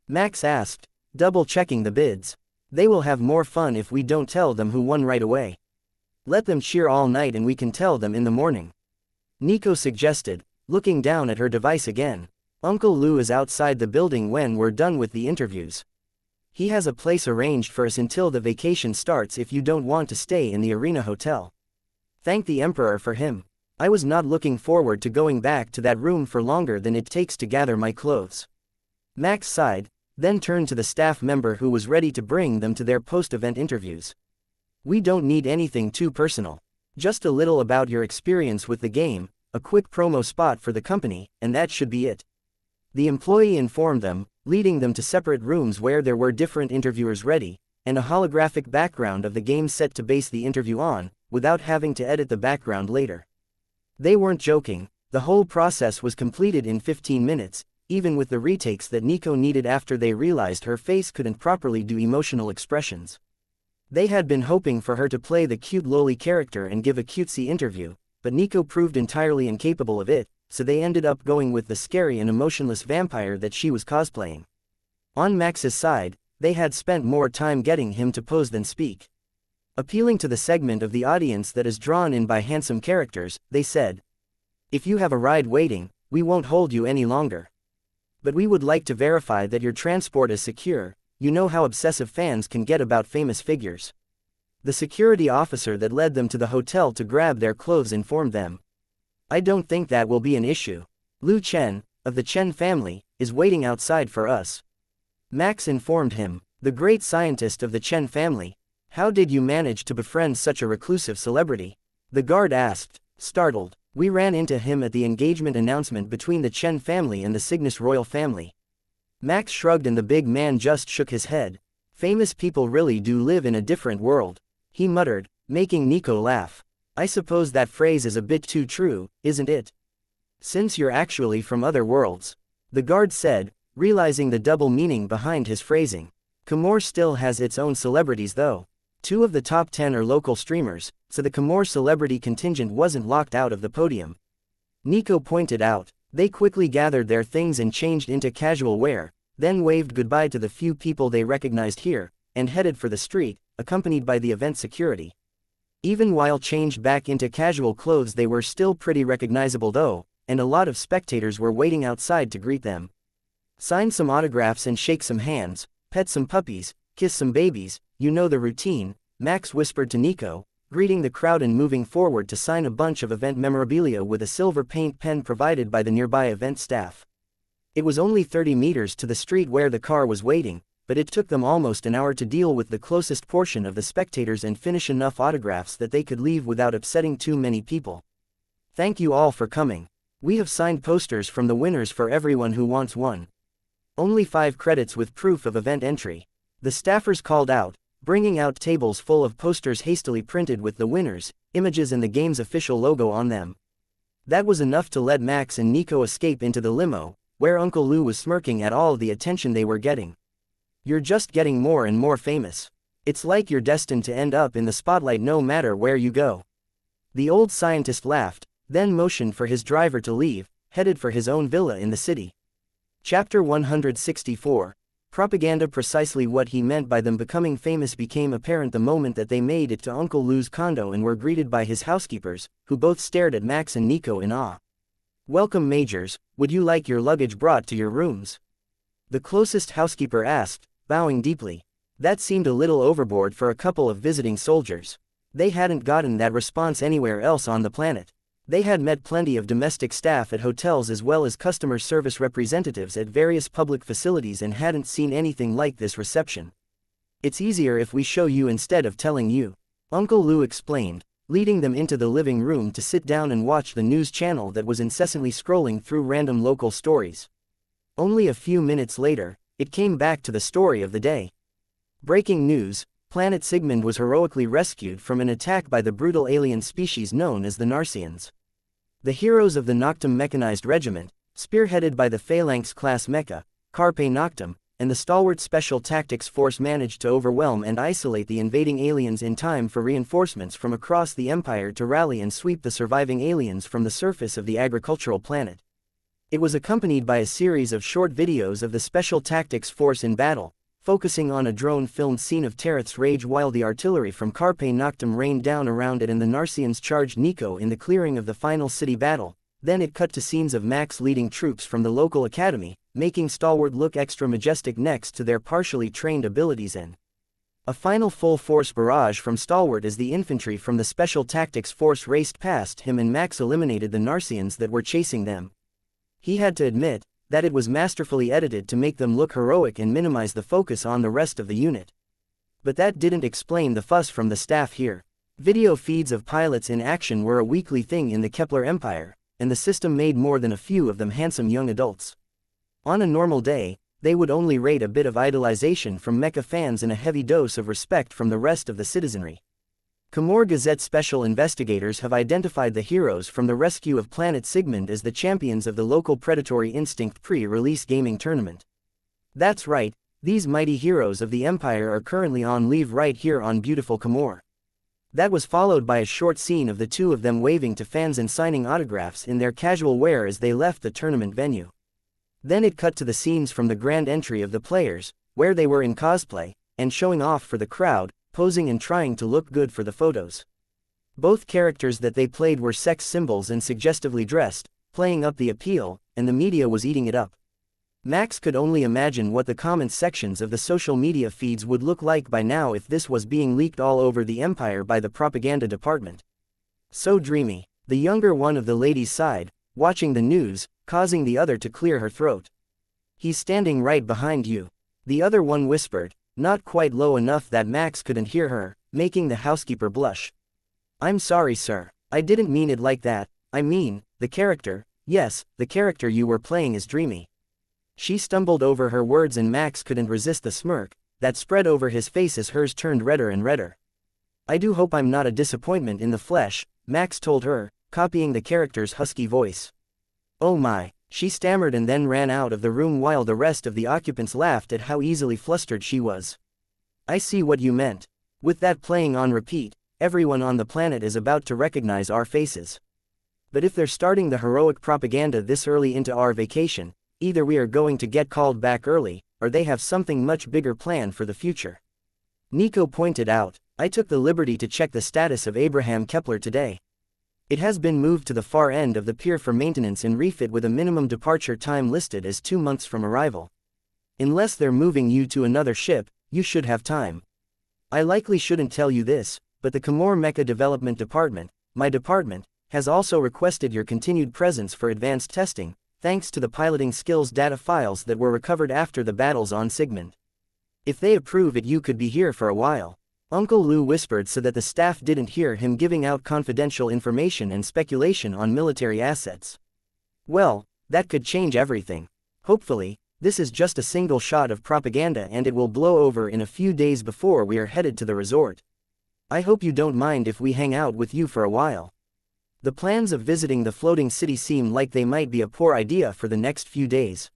Max asked, double-checking the bids. They will have more fun if we don't tell them who won right away. Let them cheer all night and we can tell them in the morning. Nico suggested, looking down at her device again. Uncle Lou is outside the building when we're done with the interviews. He has a place arranged for us until the vacation starts if you don't want to stay in the arena hotel. Thank the Emperor for him. I was not looking forward to going back to that room for longer than it takes to gather my clothes. Max sighed, then turned to the staff member who was ready to bring them to their post-event interviews. We don't need anything too personal. Just a little about your experience with the game, a quick promo spot for the company, and that should be it. The employee informed them, leading them to separate rooms where there were different interviewers ready, and a holographic background of the game set to base the interview on, without having to edit the background later. They weren't joking. The whole process was completed in 15 minutes, even with the retakes that Nico needed after they realized her face couldn't properly do emotional expressions. They had been hoping for her to play the cute loli character and give a cutesy interview, but Nico proved entirely incapable of it, so they ended up going with the scary and emotionless vampire that she was cosplaying. On Max's side, they had spent more time getting him to pose than speak. Appealing to the segment of the audience that is drawn in by handsome characters, they said, "If you have a ride waiting, we won't hold you any longer. But we would like to verify that your transport is secure. You know how obsessive fans can get about famous figures." The security officer that led them to the hotel to grab their clothes informed them, "I don't think that will be an issue. Lu Chen, of the Chen family, is waiting outside for us." Max informed him, "The great scientist of the Chen family? How did you manage to befriend such a reclusive celebrity?" The guard asked, startled. "We ran into him at the engagement announcement between the Chen family and the Cygnus royal family." Max shrugged and the big man just shook his head. "Famous people really do live in a different world," he muttered, making Nico laugh. "I suppose that phrase is a bit too true, isn't it? Since you're actually from other worlds," the guard said, realizing the double meaning behind his phrasing. Comore still has its own celebrities though. 2 of the top 10 are local streamers, so the Comore celebrity contingent wasn't locked out of the podium. Nico pointed out. They quickly gathered their things and changed into casual wear, then waved goodbye to the few people they recognized here, and headed for the street, accompanied by the event security. Even while changed back into casual clothes, they were still pretty recognizable though, and a lot of spectators were waiting outside to greet them. "Sign some autographs and shake some hands, pet some puppies, kiss some babies, you know the routine," Max whispered to Nico, greeting the crowd and moving forward to sign a bunch of event memorabilia with a silver paint pen provided by the nearby event staff. It was only 30 meters to the street where the car was waiting, but it took them almost an hour to deal with the closest portion of the spectators and finish enough autographs that they could leave without upsetting too many people. "Thank you all for coming. We have signed posters from the winners for everyone who wants one. Only 5 credits with proof of event entry," the staffers called out, bringing out tables full of posters hastily printed with the winners' images and the game's official logo on them. That was enough to let Max and Nico escape into the limo, where Uncle Lou was smirking at all the attention they were getting. "You're just getting more and more famous. It's like you're destined to end up in the spotlight no matter where you go." The old scientist laughed, then motioned for his driver to leave, headed for his own villa in the city. Chapter 164. Propaganda. Precisely what he meant by them becoming famous became apparent the moment that they made it to Uncle Lou's condo and were greeted by his housekeepers, who both stared at Max and Nico in awe. "Welcome, Majors, would you like your luggage brought to your rooms?" the closest housekeeper asked, bowing deeply. That seemed a little overboard for a couple of visiting soldiers. They hadn't gotten that response anywhere else on the planet. They had met plenty of domestic staff at hotels as well as customer service representatives at various public facilities and hadn't seen anything like this reception. "It's easier if we show you instead of telling you," Uncle Lou explained, leading them into the living room to sit down and watch the news channel that was incessantly scrolling through random local stories. Only a few minutes later, it came back to the story of the day. Breaking news: Planet Sigmund was heroically rescued from an attack by the brutal alien species known as the Narcians. The heroes of the Noctum Mechanized Regiment, spearheaded by the Phalanx-class Mecha, Carpe Noctum, and the stalwart Special Tactics Force managed to overwhelm and isolate the invading aliens in time for reinforcements from across the Empire to rally and sweep the surviving aliens from the surface of the agricultural planet. It was accompanied by a series of short videos of the Special Tactics Force in battle, focusing on a drone-filmed scene of Tereth's rage while the artillery from Carpe Noctum rained down around it and the Narcians charged Nico in the clearing of the final city battle. Then it cut to scenes of Max leading troops from the local academy, making Stalwart look extra majestic next to their partially trained abilities and a final full-force barrage from Stalwart as the infantry from the Special Tactics Force raced past him and Max eliminated the Narcians that were chasing them. He had to admit that it was masterfully edited to make them look heroic and minimize the focus on the rest of the unit. But that didn't explain the fuss from the staff here. Video feeds of pilots in action were a weekly thing in the Kepler Empire, and the system made more than a few of them handsome young adults. On a normal day, they would only rate a bit of idolization from Mecha fans and a heavy dose of respect from the rest of the citizenry. Khmer Gazette special investigators have identified the heroes from the rescue of Planet Sigmund as the champions of the local Predatory Instinct pre-release gaming tournament. That's right, these mighty heroes of the Empire are currently on leave right here on beautiful Khmer. That was followed by a short scene of the two of them waving to fans and signing autographs in their casual wear as they left the tournament venue. Then it cut to the scenes from the grand entry of the players, where they were in cosplay, and showing off for the crowd, posing and trying to look good for the photos. Both characters that they played were sex symbols and suggestively dressed, playing up the appeal, and the media was eating it up. Max could only imagine what the comments sections of the social media feeds would look like by now if this was being leaked all over the Empire by the propaganda department. So dreamy. The younger one of the ladies sighed, watching the news, causing the other to clear her throat. He's standing right behind you. The other one whispered, not quite low enough that Max couldn't hear her, making the housekeeper blush. I'm sorry, sir. I didn't mean it like that. I mean, the character, yes, the character you were playing is dreamy. She stumbled over her words and Max couldn't resist the smirk that spread over his face as hers turned redder and redder. I do hope I'm not a disappointment in the flesh, Max told her, copying the character's husky voice. Oh my, she stammered and then ran out of the room while the rest of the occupants laughed at how easily flustered she was. I see what you meant. With that playing on repeat, everyone on the planet is about to recognize our faces. But if they're starting the heroic propaganda this early into our vacation, either we are going to get called back early, or they have something much bigger planned for the future. Nico pointed out, I took the liberty to check the status of Abraham Kepler today. It has been moved to the far end of the pier for maintenance and refit with a minimum departure time listed as 2 months from arrival. Unless they're moving you to another ship, you should have time. I likely shouldn't tell you this, but the Khmer Mecha Development Department, my department, has also requested your continued presence for advanced testing, thanks to the piloting skills data files that were recovered after the battles on Sigmund. If they approve it, you could be here for a while. Uncle Lou whispered so that the staff didn't hear him giving out confidential information and speculation on military assets. Well, that could change everything. Hopefully, this is just a single shot of propaganda and it will blow over in a few days before we are headed to the resort. I hope you don't mind if we hang out with you for a while. The plans of visiting the floating city seem like they might be a poor idea for the next few days.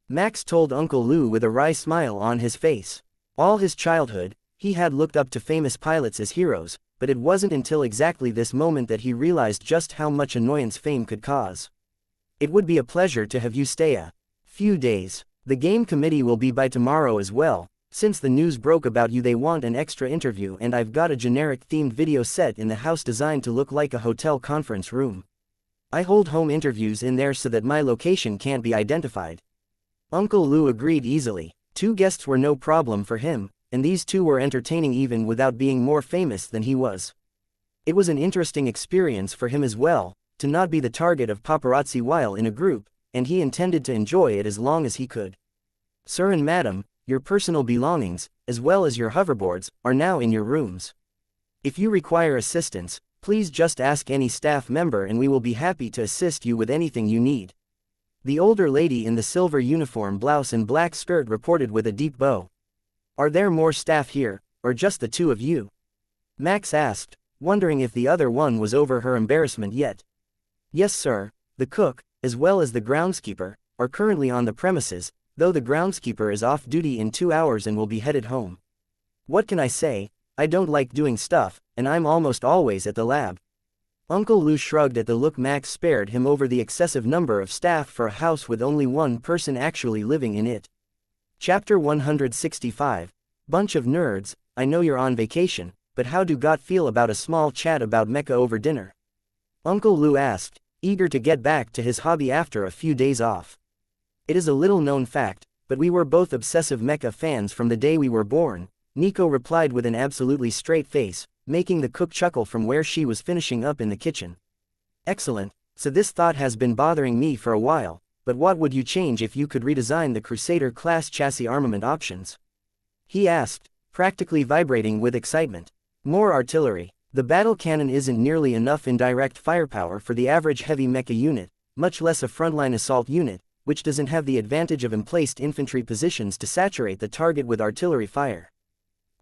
Max told Uncle Lou with a wry smile on his face. All his childhood, he had looked up to famous pilots as heroes, but it wasn't until exactly this moment that he realized just how much annoyance fame could cause. It would be a pleasure to have you stay a few days. The game committee will be by tomorrow as well. Since the news broke about you, they want an extra interview and I've got a generic themed video set in the house designed to look like a hotel conference room. I hold home interviews in there so that my location can't be identified. Uncle Lou agreed easily. 2 guests were no problem for him, and these 2 were entertaining even without being more famous than he was. It was an interesting experience for him as well, to not be the target of paparazzi while in a group, and he intended to enjoy it as long as he could. Sir and Madam, your personal belongings, as well as your hoverboards, are now in your rooms. If you require assistance, please just ask any staff member and we will be happy to assist you with anything you need. The older lady in the silver uniform blouse and black skirt reported with a deep bow. Are there more staff here, or just the 2 of you? Max asked, wondering if the other one was over her embarrassment yet. Yes, sir. The cook, as well as the groundskeeper, are currently on the premises, though the groundskeeper is off duty in 2 hours and will be headed home. What can I say? I don't like doing stuff, and I'm almost always at the lab. Uncle Lou shrugged at the look Max spared him over the excessive number of staff for a house with only one person actually living in it. Chapter 165. Bunch of nerds, I know you're on vacation, but how do God feel about a small chat about Mecha over dinner? Uncle Lou asked, eager to get back to his hobby after a few days off. It is a little known fact, but we were both obsessive Mecha fans from the day we were born, Nico replied with an absolutely straight face, making the cook chuckle from where she was finishing up in the kitchen. Excellent, so this thought has been bothering me for a while. But what would you change if you could redesign the Crusader-class chassis armament options? He asked, practically vibrating with excitement. More artillery. The battle cannon isn't nearly enough indirect firepower for the average heavy mecha unit, much less a frontline assault unit, which doesn't have the advantage of emplaced infantry positions to saturate the target with artillery fire.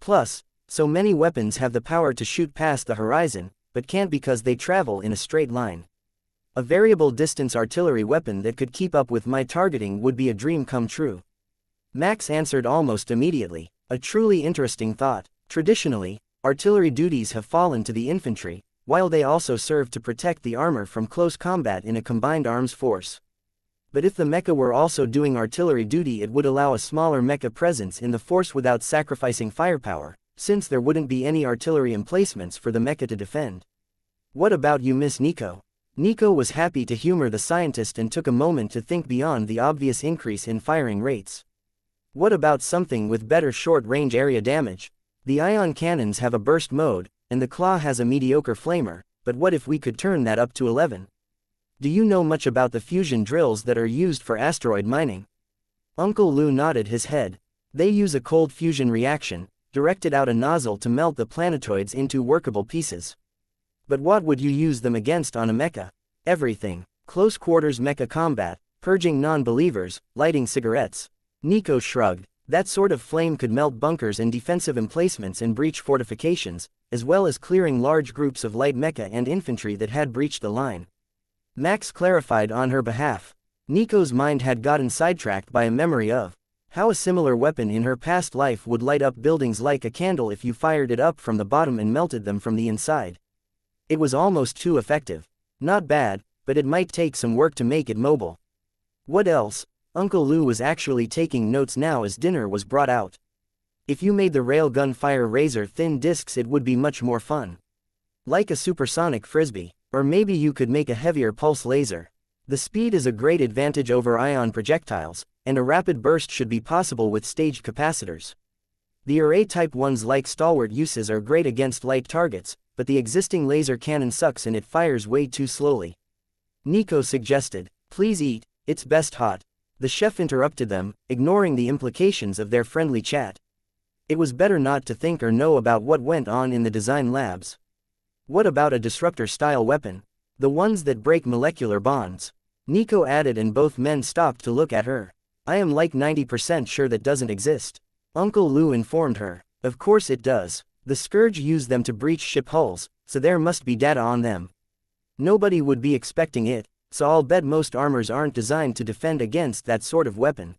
Plus, So many weapons have the power to shoot past the horizon, but can't because they travel in a straight line. A variable distance artillery weapon that could keep up with my targeting would be a dream come true. Max answered almost immediately, a truly interesting thought. Traditionally, artillery duties have fallen to the infantry, while they also serve to protect the armor from close combat in a combined arms force. But if the mecha were also doing artillery duty, it would allow a smaller mecha presence in the force without sacrificing firepower, since there wouldn't be any artillery emplacements for the mecha to defend. What about you, Miss Nico? Nico was happy to humor the scientist and took a moment to think beyond the obvious increase in firing rates. What about something with better short-range area damage? The ion cannons have a burst mode, and the claw has a mediocre flamer, but what if we could turn that up to 11? Do you know much about the fusion drills that are used for asteroid mining? Uncle Lou nodded his head. They use a cold fusion reaction, directed out a nozzle to melt the planetoids into workable pieces. But what would you use them against on a mecha? Everything. Close quarters mecha combat, purging non-believers, lighting cigarettes. Nico shrugged. That sort of flame could melt bunkers and defensive emplacements and breach fortifications, as well as clearing large groups of light mecha and infantry that had breached the line. Max clarified on her behalf. Nico's mind had gotten sidetracked by a memory of how a similar weapon in her past life would light up buildings like a candle if you fired it up from the bottom and melted them from the inside. It was almost too effective. Not bad, but it might take some work to make it mobile. What else? Uncle Lou was actually taking notes now as dinner was brought out. If you made the railgun fire razor-thin discs, it would be much more fun. Like a supersonic frisbee. Or maybe you could make a heavier pulse laser. The speed is a great advantage over ion projectiles, and a rapid burst should be possible with staged capacitors. The array-type ones like stalwart uses are great against light targets, but the existing laser cannon sucks and it fires way too slowly. Nico suggested, "Please eat, it's best hot." The chef interrupted them, ignoring the implications of their friendly chat. It was better not to think or know about what went on in the design labs. What about a disruptor-style weapon? The ones that break molecular bonds. Nico added, and both men stopped to look at her. I am like 90% sure that doesn't exist. Uncle Lou informed her. Of course it does. The Scourge used them to breach ship hulls, so there must be data on them. Nobody would be expecting it, so I'll bet most armors aren't designed to defend against that sort of weapon.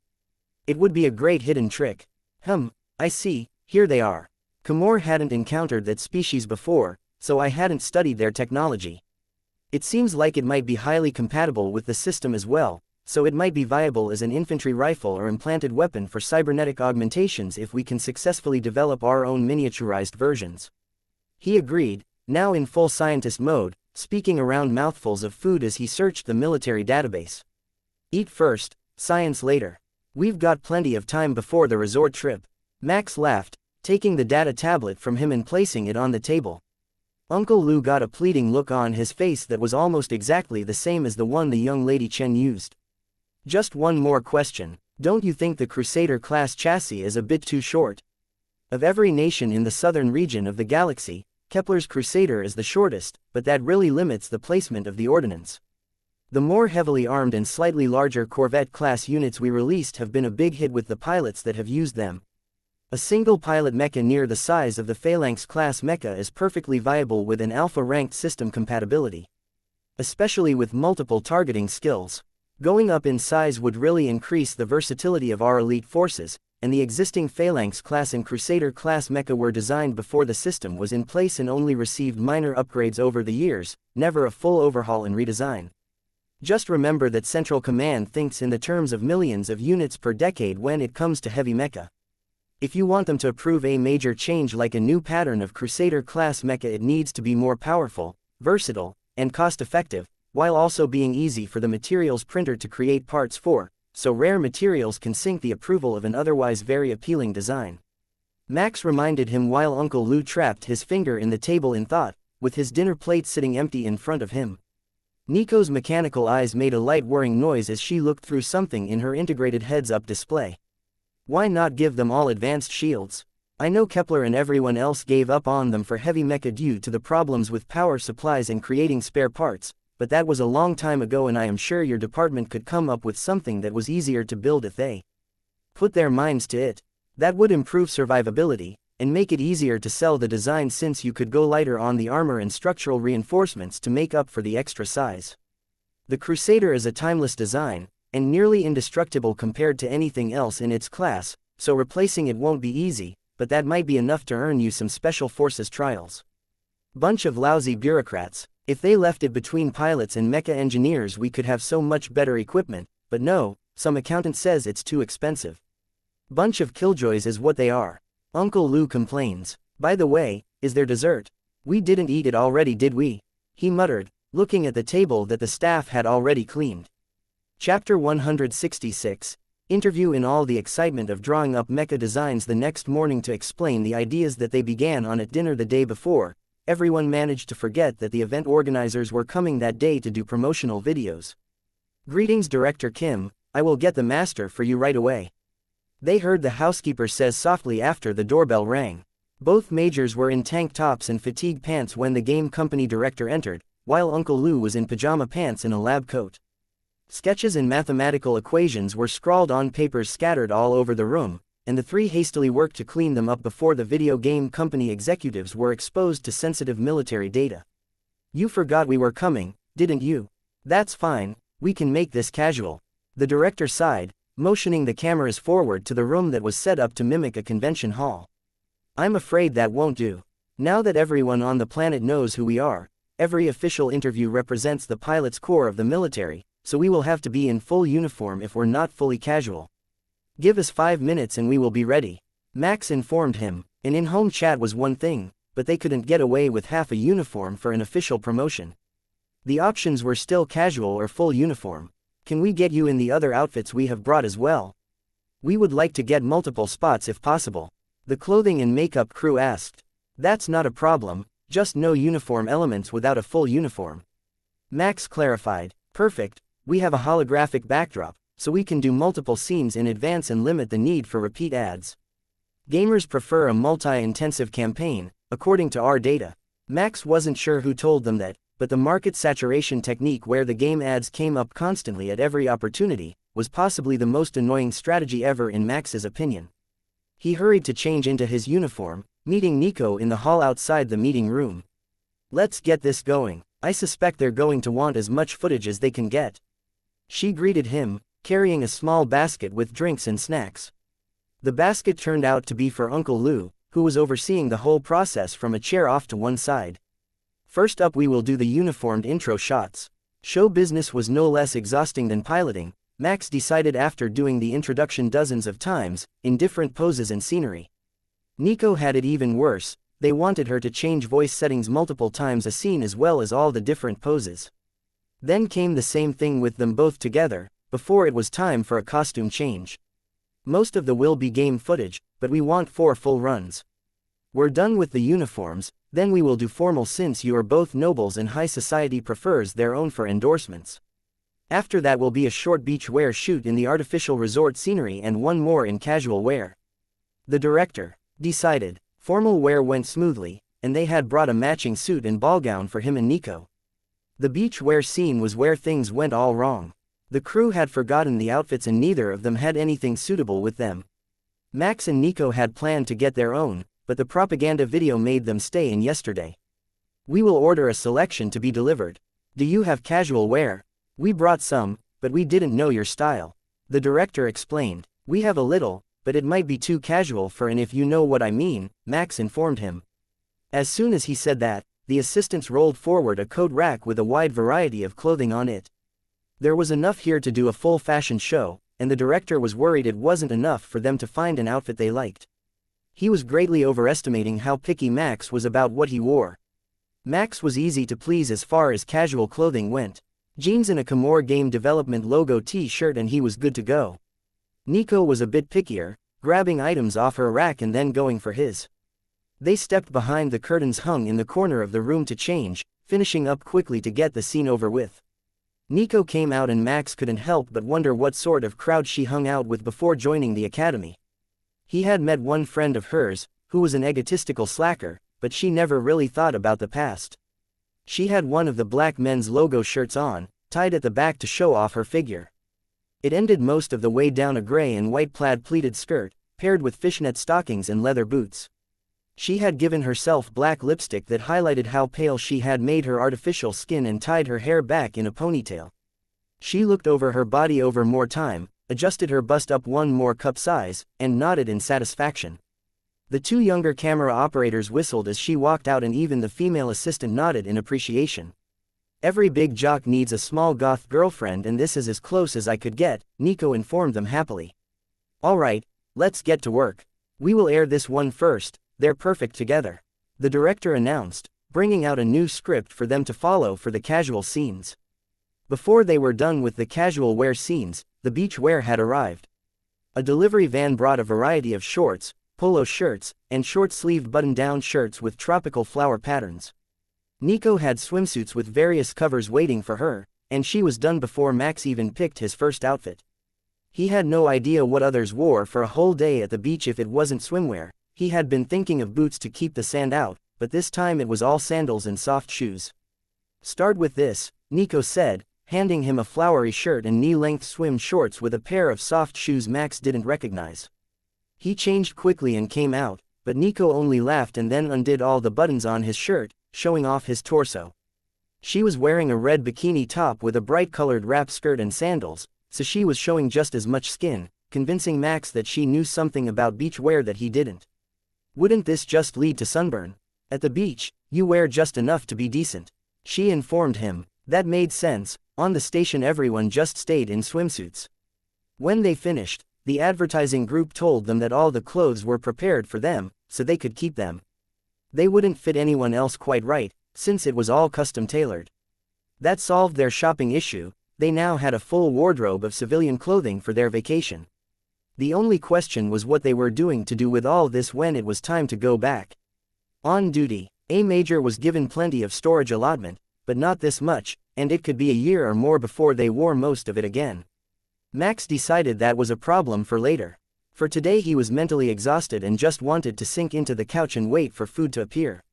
It would be a great hidden trick. I see, here they are. Kimura hadn't encountered that species before, so I hadn't studied their technology. It seems like it might be highly compatible with the system as well, so it might be viable as an infantry rifle or implanted weapon for cybernetic augmentations if we can successfully develop our own miniaturized versions. He agreed, now in full scientist mode, speaking around mouthfuls of food as he searched the military database. Eat first, science later. We've got plenty of time before the resort trip. Max laughed, taking the data tablet from him and placing it on the table. Uncle Lou got a pleading look on his face that was almost exactly the same as the one the young lady Chen used. Just one more question. Don't you think the Crusader-class chassis is a bit too short? Of every nation in the southern region of the galaxy, Kepler's Crusader is the shortest, but that really limits the placement of the ordnance. The more heavily armed and slightly larger Corvette-class units we released have been a big hit with the pilots that have used them. A single pilot mecha near the size of the Phalanx-class mecha is perfectly viable with an alpha-ranked system compatibility. Especially with multiple targeting skills. Going up in size would really increase the versatility of our elite forces, and the existing Phalanx-class and Crusader-class mecha were designed before the system was in place and only received minor upgrades over the years, never a full overhaul and redesign. Just remember that Central Command thinks in the terms of millions of units per decade when it comes to heavy mecha. If you want them to approve a major change like a new pattern of Crusader-class mecha, it needs to be more powerful, versatile, and cost-effective, while also being easy for the materials printer to create parts for, so rare materials can sink the approval of an otherwise very appealing design. Max reminded him while Uncle Lou trapped his finger in the table in thought, with his dinner plate sitting empty in front of him. Nico's mechanical eyes made a light whirring noise as she looked through something in her integrated heads-up display. Why not give them all advanced shields? I know Kepler and everyone else gave up on them for heavy mecha due to the problems with power supplies and creating spare parts, but that was a long time ago, and I am sure your department could come up with something that was easier to build if they put their minds to it. That would improve survivability, and make it easier to sell the design since you could go lighter on the armor and structural reinforcements to make up for the extra size. The Crusader is a timeless design, and nearly indestructible compared to anything else in its class, so replacing it won't be easy, but that might be enough to earn you some special forces trials. Bunch of lousy bureaucrats. If they left it between pilots and mecha engineers we could have so much better equipment, but no, some accountant says it's too expensive. Bunch of killjoys is what they are. Uncle Lou complains. By the way, is there dessert? We didn't eat it already, did we? He muttered, looking at the table that the staff had already cleaned. Chapter 166. Interview. In all the excitement of drawing up mecha designs the next morning to explain the ideas that they began on at dinner the day before, everyone managed to forget that the event organizers were coming that day to do promotional videos. Greetings Director Kim, I will get the master for you right away. They heard the housekeeper says softly after the doorbell rang. Both majors were in tank tops and fatigue pants when the game company director entered, while Uncle Lou was in pajama pants and a lab coat. Sketches and mathematical equations were scrawled on papers scattered all over the room, and the three hastily worked to clean them up before the video game company executives were exposed to sensitive military data. You forgot we were coming, didn't you? That's fine, we can make this casual. The director sighed, motioning the cameras forward to the room that was set up to mimic a convention hall. I'm afraid that won't do. Now that everyone on the planet knows who we are, every official interview represents the pilot's corps of the military, so we will have to be in full uniform if we're not fully casual. Give us 5 minutes and we will be ready. Max informed him. An in-home chat was one thing, but they couldn't get away with half a uniform for an official promotion. The options were still casual or full uniform. Can we get you in the other outfits we have brought as well? We would like to get multiple spots if possible. The clothing and makeup crew asked. That's not a problem, just no uniform elements without a full uniform. Max clarified. Perfect, we have a holographic backdrop, so we can do multiple scenes in advance and limit the need for repeat ads. Gamers prefer a multi-intensive campaign, according to our data. Max wasn't sure who told them that, but the market saturation technique where the game ads came up constantly at every opportunity, was possibly the most annoying strategy ever in Max's opinion. He hurried to change into his uniform, meeting Nico in the hall outside the meeting room. Let's get this going. I suspect they're going to want as much footage as they can get. She greeted him, carrying a small basket with drinks and snacks. The basket turned out to be for Uncle Lou, who was overseeing the whole process from a chair off to one side. First up we will do the uniformed intro shots. Show business was no less exhausting than piloting, Max decided after doing the introduction dozens of times, in different poses and scenery. Nico had it even worse, they wanted her to change voice settings multiple times a scene as well as all the different poses. Then came the same thing with them both together, before it was time for a costume change. Most of the will be game footage, but we want 4 full runs. We're done with the uniforms, then we will do formal since you are both nobles and high society prefers their own for endorsements. After that will be a short beach wear shoot in the artificial resort scenery and one more in casual wear. The director decided. Formal wear went smoothly, and they had brought a matching suit and ball gown for him and Nico. The beach wear scene was where things went all wrong. The crew had forgotten the outfits and neither of them had anything suitable with them. Max and Nico had planned to get their own, but the propaganda video made them stay in yesterday. We will order a selection to be delivered. Do you have casual wear? We brought some, but we didn't know your style. The director explained. We have a little, but it might be too casual for and if you know what I mean, Max informed him. As soon as he said that, the assistants rolled forward a coat rack with a wide variety of clothing on it. There was enough here to do a full fashion show, and the director was worried it wasn't enough for them to find an outfit they liked. He was greatly overestimating how picky Max was about what he wore. Max was easy to please as far as casual clothing went. Jeans and a Kimura game development logo t-shirt and he was good to go. Nico was a bit pickier, grabbing items off her rack and then going for his. They stepped behind the curtains hung in the corner of the room to change, finishing up quickly to get the scene over with. Nico came out and Max couldn't help but wonder what sort of crowd she hung out with before joining the academy. He had met one friend of hers, who was an egotistical slacker, but she never really thought about the past. She had one of the black men's logo shirts on, tied at the back to show off her figure. It ended most of the way down a gray and white plaid pleated skirt, paired with fishnet stockings and leather boots. She had given herself black lipstick that highlighted how pale she had made her artificial skin and tied her hair back in a ponytail. She looked over her body over more time, adjusted her bust up one more cup size, and nodded in satisfaction. The two younger camera operators whistled as she walked out, and even the female assistant nodded in appreciation. Every big jock needs a small goth girlfriend, and this is as close as I could get, Nico informed them happily. Alright, let's get to work. We will air this one first, they're perfect together, the director announced, bringing out a new script for them to follow for the casual scenes. Before they were done with the casual wear scenes, the beach wear had arrived. A delivery van brought a variety of shorts, polo shirts, and short-sleeved button-down shirts with tropical flower patterns. Nico had swimsuits with various covers waiting for her, and she was done before Max even picked his first outfit. He had no idea what others wore for a whole day at the beach if it wasn't swimwear. He had been thinking of boots to keep the sand out, but this time it was all sandals and soft shoes. Start with this, Nico said, handing him a flowery shirt and knee-length swim shorts with a pair of soft shoes Max didn't recognize. He changed quickly and came out, but Nico only laughed and then undid all the buttons on his shirt, showing off his torso. She was wearing a red bikini top with a bright-colored wrap skirt and sandals, so she was showing just as much skin, convincing Max that she knew something about beach wear that he didn't. Wouldn't this just lead to sunburn? At the beach, you wear just enough to be decent, she informed him. That made sense. On the station everyone just stayed in swimsuits. When they finished, the advertising group told them that all the clothes were prepared for them, so they could keep them. They wouldn't fit anyone else quite right, since it was all custom tailored. That solved their shopping issue. They now had a full wardrobe of civilian clothing for their vacation. The only question was what they were doing to do with all this when it was time to go back. On duty, a major was given plenty of storage allotment, but not this much, and it could be a year or more before they wore most of it again. Max decided that was a problem for later. For today he was mentally exhausted and just wanted to sink into the couch and wait for food to appear.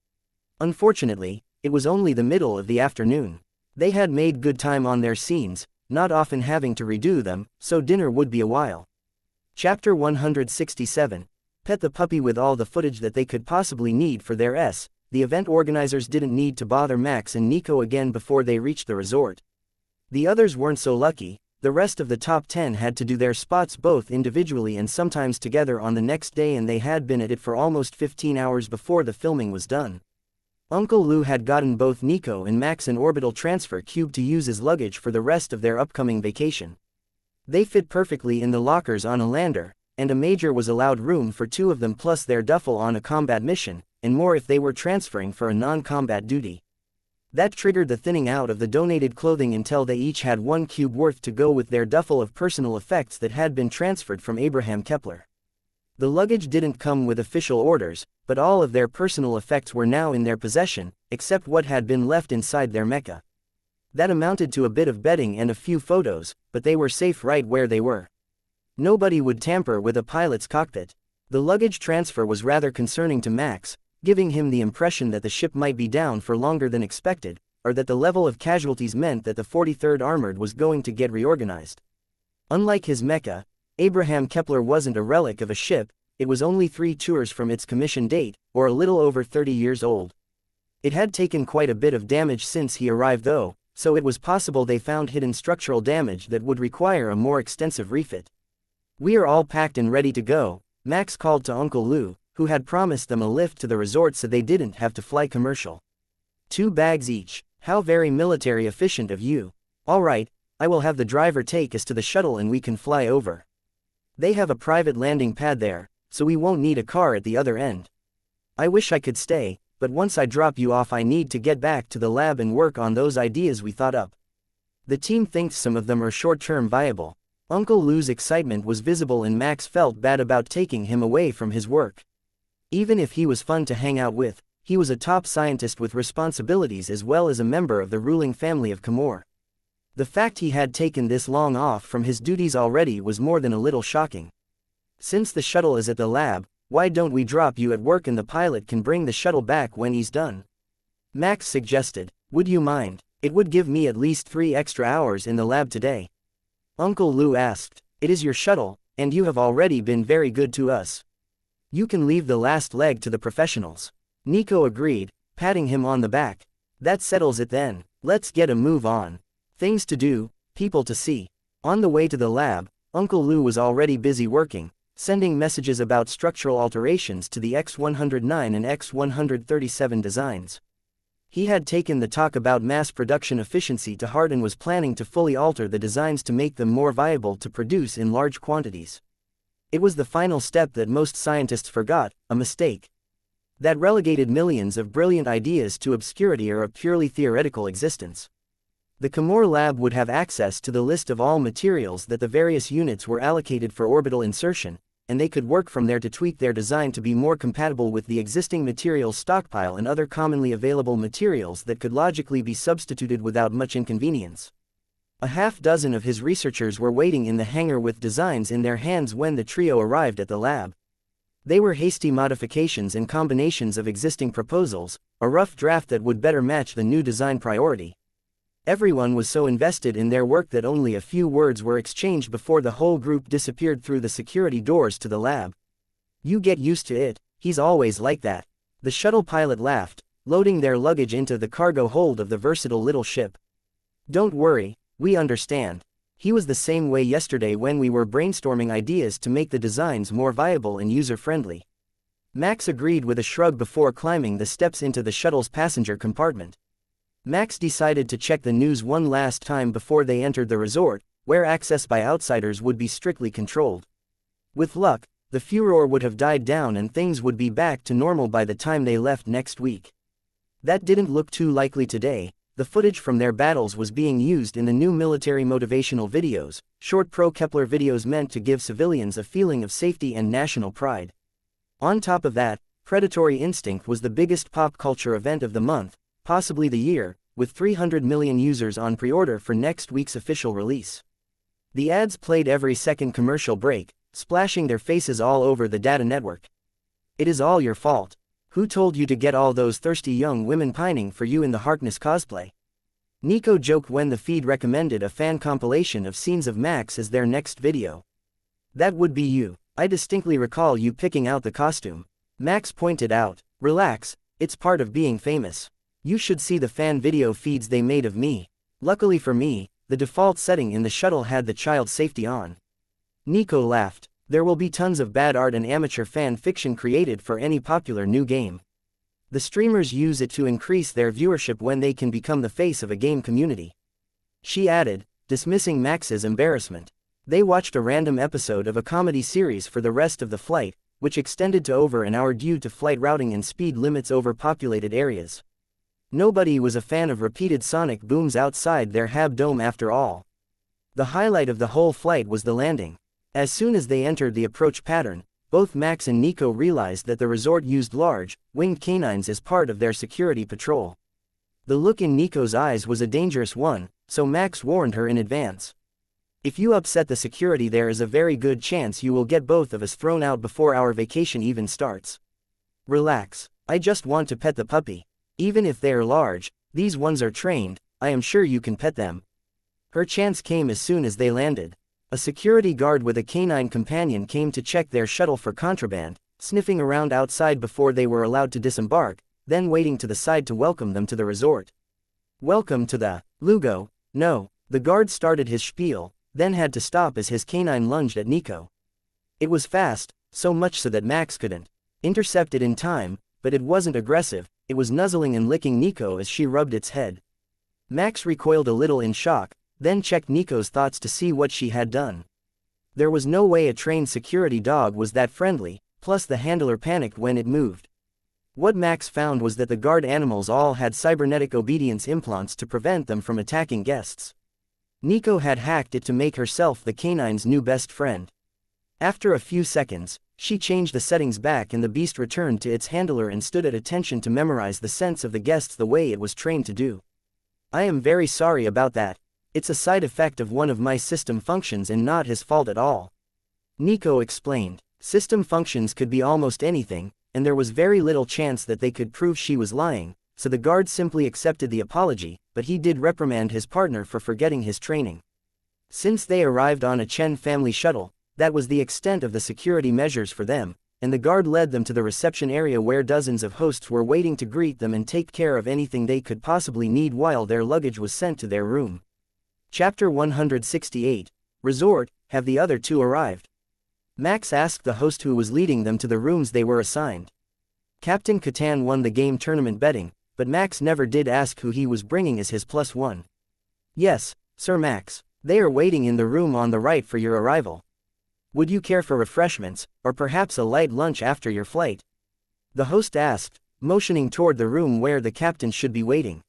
Unfortunately, it was only the middle of the afternoon. They had made good time on their scenes, not often having to redo them, so dinner would be a while. Chapter 167. Pet the puppy. With all the footage that they could possibly need for their the event organizers didn't need to bother Max and Nico again before they reached the resort. The others weren't so lucky. The rest of the top 10 had to do their spots both individually and sometimes together on the next day, and they had been at it for almost 15 hours before the filming was done. Uncle Lou had gotten both Nico and Max an orbital transfer cube to use as luggage for the rest of their upcoming vacation. They fit perfectly in the lockers on a lander, and a major was allowed room for two of them plus their duffel on a combat mission, and more if they were transferring for a non-combat duty. That triggered the thinning out of the donated clothing until they each had one cube worth to go with their duffel of personal effects that had been transferred from Abraham Kepler. The luggage didn't come with official orders, but all of their personal effects were now in their possession, except what had been left inside their mecha. That amounted to a bit of bedding and a few photos, but they were safe right where they were. Nobody would tamper with a pilot's cockpit. The luggage transfer was rather concerning to Max, giving him the impression that the ship might be down for longer than expected, or that the level of casualties meant that the 43rd Armored was going to get reorganized. Unlike his mecha, Abraham Kepler wasn't a relic of a ship. It was only 3 tours from its commission date, or a little over 30 years old. It had taken quite a bit of damage since he arrived though, so it was possible they found hidden structural damage that would require a more extensive refit. "We are all packed and ready to go," Max called to Uncle Lou, who had promised them a lift to the resort so they didn't have to fly commercial. 2 bags each. How very military efficient of you. All right, I will have the driver take us to the shuttle and we can fly over. They have a private landing pad there, so we won't need a car at the other end. I wish I could stay, but once I drop you off I need to get back to the lab and work on those ideas we thought up. The team thinks some of them are short-term viable. Uncle Lou's excitement was visible and Max felt bad about taking him away from his work. Even if he was fun to hang out with, he was a top scientist with responsibilities as well as a member of the ruling family of Camor. The fact he had taken this long off from his duties already was more than a little shocking. Since the shuttle is at the lab, why don't we drop you at work and the pilot can bring the shuttle back when he's done? Max suggested. Would you mind? It would give me at least 3 extra hours in the lab today. Uncle Lou asked. It is your shuttle, and you have already been very good to us. You can leave the last leg to the professionals. Nico agreed, patting him on the back. That settles it then. Let's get a move on. Things to do, people to see. On the way to the lab, Uncle Lou was already busy working, sending messages about structural alterations to the X109 and X137 designs. He had taken the talk about mass production efficiency to heart and was planning to fully alter the designs to make them more viable to produce in large quantities. It was the final step that most scientists forgot, a mistake. That relegated millions of brilliant ideas to obscurity or a purely theoretical existence. The Kimura lab would have access to the list of all materials that the various units were allocated for orbital insertion, and they could work from there to tweak their design to be more compatible with the existing materials stockpile and other commonly available materials that could logically be substituted without much inconvenience. A half-dozen of his researchers were waiting in the hangar with designs in their hands when the trio arrived at the lab. They were hasty modifications and combinations of existing proposals, a rough draft that would better match the new design priority. Everyone was so invested in their work that only a few words were exchanged before the whole group disappeared through the security doors to the lab. You get used to it, he's always like that. The shuttle pilot laughed, loading their luggage into the cargo hold of the versatile little ship. Don't worry, we understand. He was the same way yesterday when we were brainstorming ideas to make the designs more viable and user-friendly. Max agreed with a shrug before climbing the steps into the shuttle's passenger compartment. Max decided to check the news one last time before they entered the resort, where access by outsiders would be strictly controlled. With luck, the furor would have died down and things would be back to normal by the time they left next week. That didn't look too likely today. The footage from their battles was being used in the new military motivational videos, short pro-Kepler videos meant to give civilians a feeling of safety and national pride. On top of that, Predatory Instinct was the biggest pop culture event of the month, possibly the year, with 300 million users on pre-order for next week's official release. The ads played every second commercial break, splashing their faces all over the data network. It is all your fault. Who told you to get all those thirsty young women pining for you in the Harkness cosplay? Nico joked when the feed recommended a fan compilation of scenes of Max as their next video. That would be you. I distinctly recall you picking out the costume. Max pointed out. Relax, it's part of being famous. You should see the fan video feeds they made of me. Luckily for me, the default setting in the shuttle had the child safety on. Nico laughed. There will be tons of bad art and amateur fan fiction created for any popular new game. The streamers use it to increase their viewership when they can become the face of a game community. She added, dismissing Max's embarrassment. They watched a random episode of a comedy series for the rest of the flight, which extended to over an hour due to flight routing and speed limits over populated areas. Nobody was a fan of repeated sonic booms outside their hab dome after all. The highlight of the whole flight was the landing. As soon as they entered the approach pattern, both Max and Nico realized that the resort used large, winged canines as part of their security patrol. The look in Nico's eyes was a dangerous one, so Max warned her in advance. If you upset the security, there is a very good chance you will get both of us thrown out before our vacation even starts. Relax, I just want to pet the puppy. Even if they are large, these ones are trained, I am sure you can pet them. Her chance came as soon as they landed. A security guard with a canine companion came to check their shuttle for contraband, sniffing around outside before they were allowed to disembark, then waiting to the side to welcome them to the resort. Welcome to the Lugo. No, the guard started his spiel, then had to stop as his canine lunged at Nico. It was fast, so much so that Max couldn't intercept it in time, but it wasn't aggressive, it was nuzzling and licking Nico as she rubbed its head. Max recoiled a little in shock, then checked Nico's thoughts to see what she had done. There was no way a trained security dog was that friendly, plus the handler panicked when it moved. What Max found was that the guard animals all had cybernetic obedience implants to prevent them from attacking guests. Nico had hacked it to make herself the canine's new best friend. After a few seconds, she changed the settings back and the beast returned to its handler and stood at attention to memorize the scents of the guests the way it was trained to do. I am very sorry about that. It's a side effect of one of my system functions and not his fault at all. Nico explained. System functions could be almost anything, and there was very little chance that they could prove she was lying, so the guard simply accepted the apology, but he did reprimand his partner for forgetting his training. Since they arrived on a Chen family shuttle, that was the extent of the security measures for them, and the guard led them to the reception area where dozens of hosts were waiting to greet them and take care of anything they could possibly need while their luggage was sent to their room. Chapter 168, Resort, have the other two arrived? Max asked the host who was leading them to the rooms they were assigned. Captain Catan won the game tournament betting, but Max never did ask who he was bringing as his +1. Yes, Sir Max. They are waiting in the room on the right for your arrival. Would you care for refreshments, or perhaps a light lunch after your flight? The host asked, motioning toward the room where the captain should be waiting.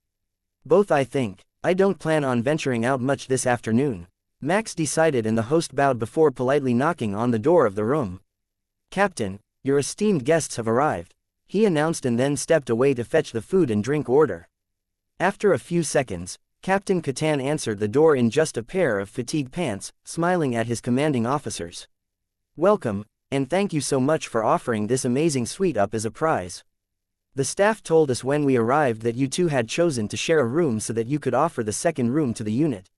Both, I think. I don't plan on venturing out much this afternoon, Max decided, and the host bowed before politely knocking on the door of the room. Captain, your esteemed guests have arrived, he announced, and then stepped away to fetch the food and drink order. After a few seconds, Captain Catan answered the door in just a pair of fatigue pants, smiling at his commanding officers. Welcome, and thank you so much for offering this amazing suite up as a prize. The staff told us when we arrived that you two had chosen to share a room so that you could offer the second room to the unit.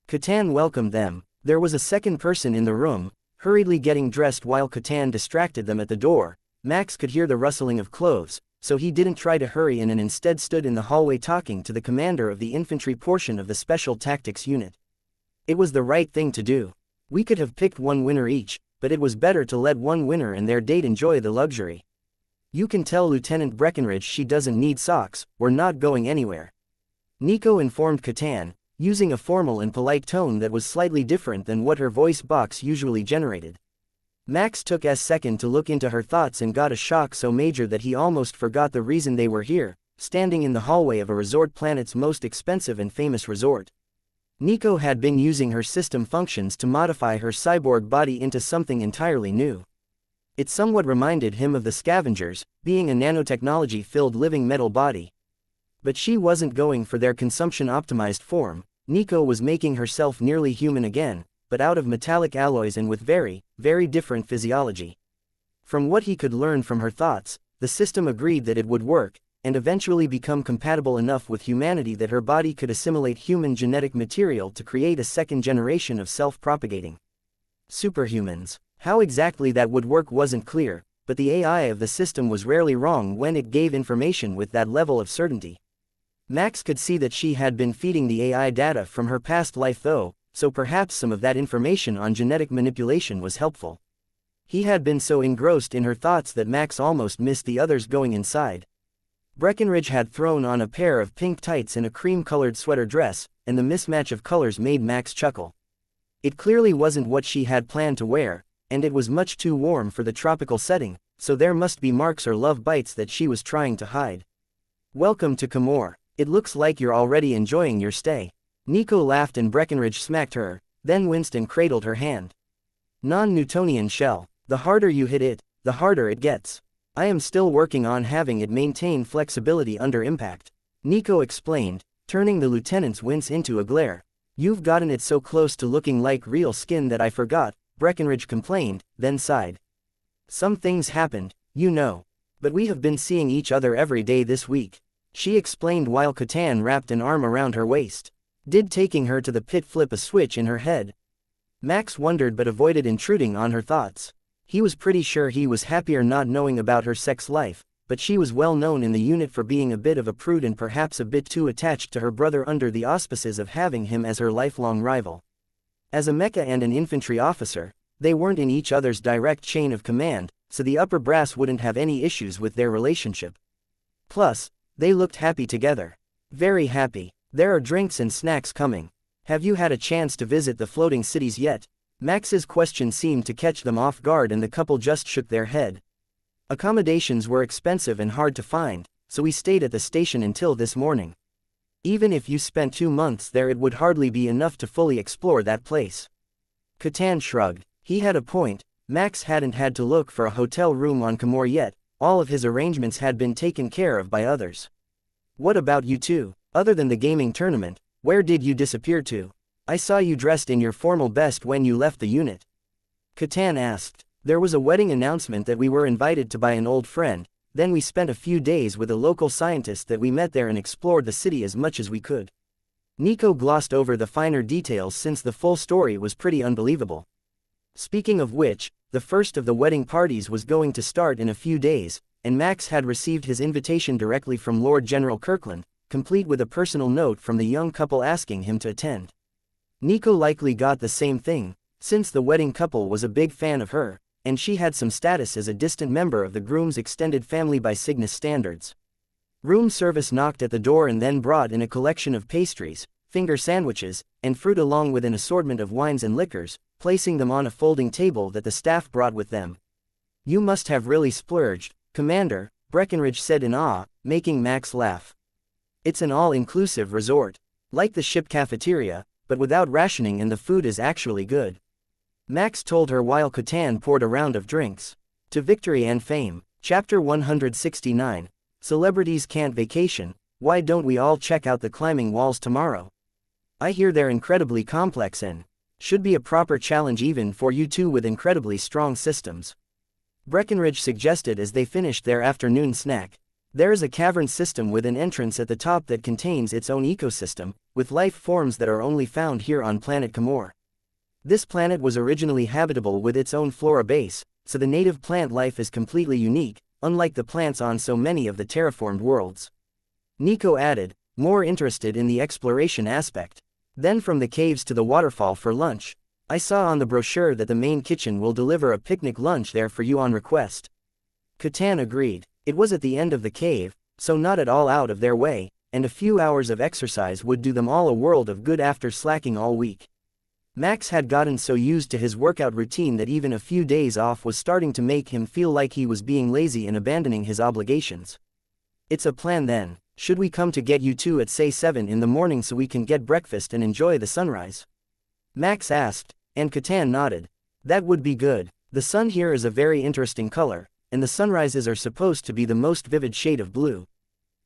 Catan welcomed them. There was a second person in the room, hurriedly getting dressed while Catan distracted them at the door. Max could hear the rustling of clothes, so he didn't try to hurry in and instead stood in the hallway talking to the commander of the infantry portion of the Special Tactics Unit. It was the right thing to do. We could have picked one winner each, but it was better to let one winner and their date enjoy the luxury. You can tell Lieutenant Breckenridge she doesn't need socks, we're not going anywhere. Nico informed Catan, using a formal and polite tone that was slightly different than what her voice box usually generated. Max took a second to look into her thoughts and got a shock so major that he almost forgot the reason they were here, standing in the hallway of a resort planet's most expensive and famous resort. Nico had been using her system functions to modify her cyborg body into something entirely new. It somewhat reminded him of the Scavengers, being a nanotechnology-filled living metal body. But she wasn't going for their consumption-optimized form. Nico was making herself nearly human again, but out of metallic alloys and with very, very different physiology. From what he could learn from her thoughts, the system agreed that it would work, and eventually become compatible enough with humanity that her body could assimilate human genetic material to create a second generation of self-propagating superhumans. How exactly that would work wasn't clear, but the AI of the system was rarely wrong when it gave information with that level of certainty. Max could see that she had been feeding the AI data from her past life though, so perhaps some of that information on genetic manipulation was helpful. He had been so engrossed in her thoughts that Max almost missed the others going inside. Breckenridge had thrown on a pair of pink tights and a cream-colored sweater dress, and the mismatch of colors made Max chuckle. It clearly wasn't what she had planned to wear, and it was much too warm for the tropical setting, so there must be marks or love bites that she was trying to hide. Welcome to Camor. It looks like you're already enjoying your stay. Nico laughed and Breckenridge smacked her, then winced and cradled her hand. Non-Newtonian shell. The harder you hit it, the harder it gets. I am still working on having it maintain flexibility under impact, Nico explained, turning the lieutenant's wince into a glare. You've gotten it so close to looking like real skin that I forgot, Breckenridge complained, then sighed. Some things happened, you know. But we have been seeing each other every day this week, she explained while Catan wrapped an arm around her waist. Did taking her to the pit flip a switch in her head? Max wondered but avoided intruding on her thoughts. He was pretty sure he was happier not knowing about her sex life, but she was well known in the unit for being a bit of a prude and perhaps a bit too attached to her brother under the auspices of having him as her lifelong rival. As a mecha and an infantry officer, they weren't in each other's direct chain of command, so the upper brass wouldn't have any issues with their relationship. Plus, they looked happy together. Very happy. There are drinks and snacks coming. Have you had a chance to visit the floating cities yet? Max's question seemed to catch them off guard and the couple just shook their head. Accommodations were expensive and hard to find, so we stayed at the station until this morning. Even if you spent 2 months there it would hardly be enough to fully explore that place. Catan shrugged. He had a point. Max hadn't had to look for a hotel room on Camor yet, all of his arrangements had been taken care of by others. What about you two? Other than the gaming tournament, where did you disappear to? I saw you dressed in your formal best when you left the unit. Catan asked. There was a wedding announcement that we were invited to by an old friend, then we spent a few days with a local scientist that we met there and explored the city as much as we could. Nico glossed over the finer details since the full story was pretty unbelievable. Speaking of which, the first of the wedding parties was going to start in a few days, and Max had received his invitation directly from Lord General Kirkland, complete with a personal note from the young couple asking him to attend. Nico likely got the same thing, since the wedding couple was a big fan of her, and she had some status as a distant member of the groom's extended family by Cygnus standards. Room service knocked at the door and then brought in a collection of pastries, finger sandwiches, and fruit along with an assortment of wines and liquors, placing them on a folding table that the staff brought with them. "You must have really splurged, Commander," Breckenridge said in awe, making Max laugh. "It's an all-inclusive resort. Like the ship cafeteria, but without rationing, and the food is actually good," Max told her while Catan poured a round of drinks. To Victory and Fame. Chapter 169. Celebrities can't vacation. Why don't we all check out the climbing walls tomorrow? I hear they're incredibly complex and should be a proper challenge even for you two with incredibly strong systems, Breckenridge suggested as they finished their afternoon snack. There's a cavern system with an entrance at the top that contains its own ecosystem, with life forms that are only found here on planet Camor. This planet was originally habitable with its own flora base, so the native plant life is completely unique, unlike the plants on so many of the terraformed worlds. Nico added, more interested in the exploration aspect. Then from the caves to the waterfall for lunch. I saw on the brochure that the main kitchen will deliver a picnic lunch there for you on request. Catan agreed. It was at the end of the cave, so not at all out of their way, and a few hours of exercise would do them all a world of good after slacking all week. Max had gotten so used to his workout routine that even a few days off was starting to make him feel like he was being lazy and abandoning his obligations. It's a plan then. Should we come to get you two at say 7 in the morning so we can get breakfast and enjoy the sunrise? Max asked, and Catan nodded. That would be good. The sun here is a very interesting color, and the sunrises are supposed to be the most vivid shade of blue.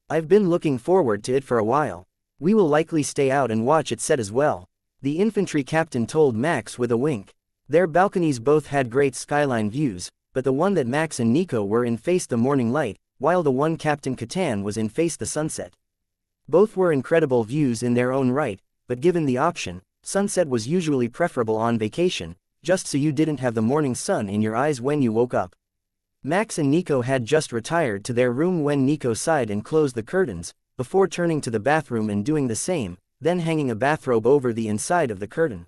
I've been looking forward to it for a while. We will likely stay out and watch it set as well, the infantry captain told Max with a wink. Their balconies both had great skyline views, but the one that Max and Nico were in faced the morning light, while the one Captain Catan was in faced the sunset. Both were incredible views in their own right, but given the option, sunset was usually preferable on vacation, just so you didn't have the morning sun in your eyes when you woke up. Max and Nico had just retired to their room when Nico sighed and closed the curtains, before turning to the bathroom and doing the same, then hanging a bathrobe over the inside of the curtain.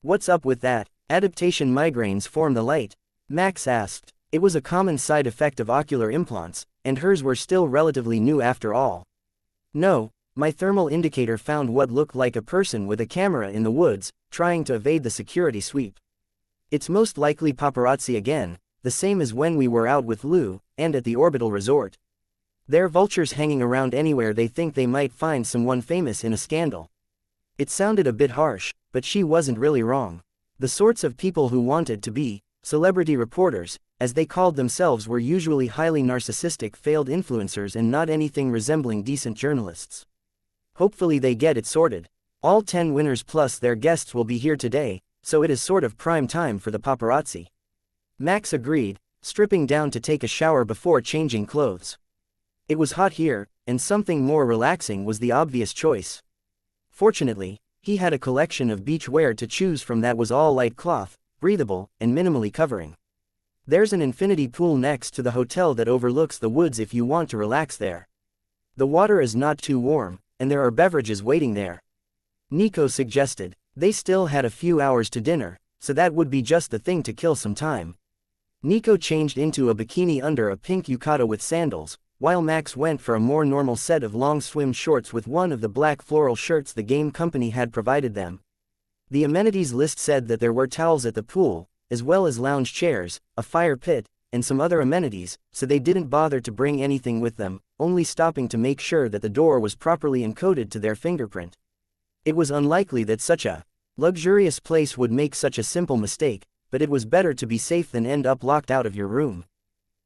What's up with that? Adaptation migraines form the light? Max asked. It was a common side effect of ocular implants, and hers were still relatively new after all. No, my thermal indicator found what looked like a person with a camera in the woods, trying to evade the security sweep. It's most likely paparazzi again, the same as when we were out with Lou, and at the orbital resort. They're vultures hanging around anywhere they think they might find someone famous in a scandal. It sounded a bit harsh, but she wasn't really wrong. The sorts of people who wanted to be celebrity reporters, as they called themselves, were usually highly narcissistic failed influencers and not anything resembling decent journalists. Hopefully they get it sorted. All 10 winners plus their guests will be here today, so it is sort of prime time for the paparazzi. Max agreed, stripping down to take a shower before changing clothes. It was hot here, and something more relaxing was the obvious choice. Fortunately, he had a collection of beach wear to choose from that was all light cloth, breathable, and minimally covering. There's an infinity pool next to the hotel that overlooks the woods if you want to relax there. The water is not too warm, and there are beverages waiting there. Nico suggested. They still had a few hours to dinner, so that would be just the thing to kill some time. Nico changed into a bikini under a pink yukata with sandals, while Max went for a more normal set of long swim shorts with one of the black floral shirts the game company had provided them. The amenities list said that there were towels at the pool, as well as lounge chairs, a fire pit, and some other amenities, so they didn't bother to bring anything with them, only stopping to make sure that the door was properly encoded to their fingerprint. It was unlikely that such a luxurious place would make such a simple mistake, but it was better to be safe than end up locked out of your room.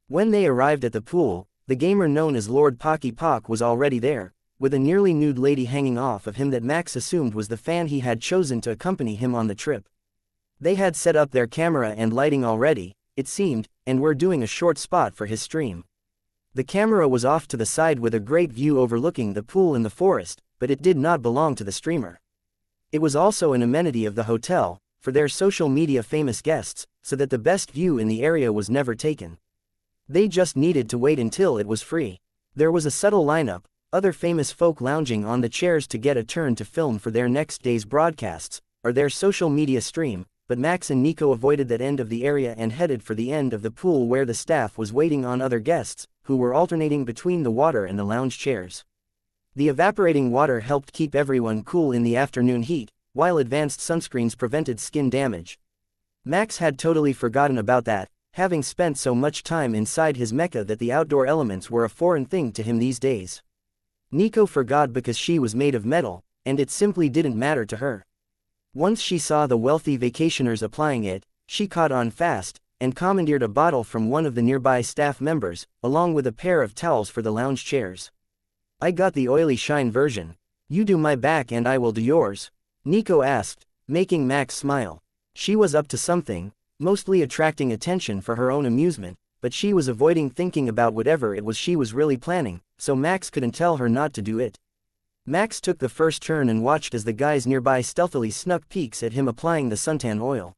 When they arrived at the pool, the gamer known as Lord Pocky Pock was already there, with a nearly nude lady hanging off of him that Max assumed was the fan he had chosen to accompany him on the trip. They had set up their camera and lighting already, it seemed, and were doing a short spot for his stream. The camera was off to the side with a great view overlooking the pool and the forest, but it did not belong to the streamer. It was also an amenity of the hotel, for their social media famous guests, so that the best view in the area was never taken. They just needed to wait until it was free. There was a subtle lineup, other famous folk lounging on the chairs to get a turn to film for their next day's broadcasts, or their social media stream, but Max and Nico avoided that end of the area and headed for the end of the pool where the staff was waiting on other guests, who were alternating between the water and the lounge chairs. The evaporating water helped keep everyone cool in the afternoon heat, while advanced sunscreens prevented skin damage. Max had totally forgotten about that, having spent so much time inside his mecha that the outdoor elements were a foreign thing to him these days. Nico forgot because she was made of metal, and it simply didn't matter to her. Once she saw the wealthy vacationers applying it, she caught on fast, and commandeered a bottle from one of the nearby staff members, along with a pair of towels for the lounge chairs. "I got the oily shine version. You do my back and I will do yours," Nico asked, making Max smile. She was up to something, mostly attracting attention for her own amusement, but she was avoiding thinking about whatever it was she was really planning, so Max couldn't tell her not to do it. Max took the first turn and watched as the guys nearby stealthily snuck peeks at him applying the suntan oil.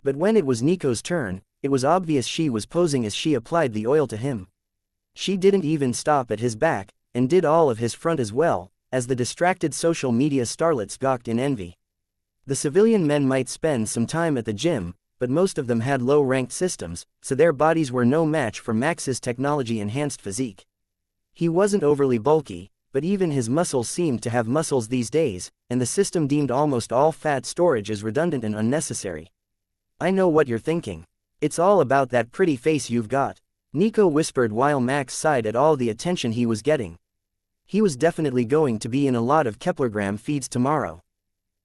But when it was Nico's turn, it was obvious she was posing as she applied the oil to him. She didn't even stop at his back, and did all of his front as well, as the distracted social media starlets gawked in envy. The civilian men might spend some time at the gym, but most of them had low-ranked systems, so their bodies were no match for Max's technology-enhanced physique. He wasn't overly bulky, but even his muscles seemed to have muscles these days, and the system deemed almost all fat storage as redundant and unnecessary. "I know what you're thinking. It's all about that pretty face you've got," Nico whispered while Max sighed at all the attention he was getting. He was definitely going to be in a lot of Keplergram feeds tomorrow.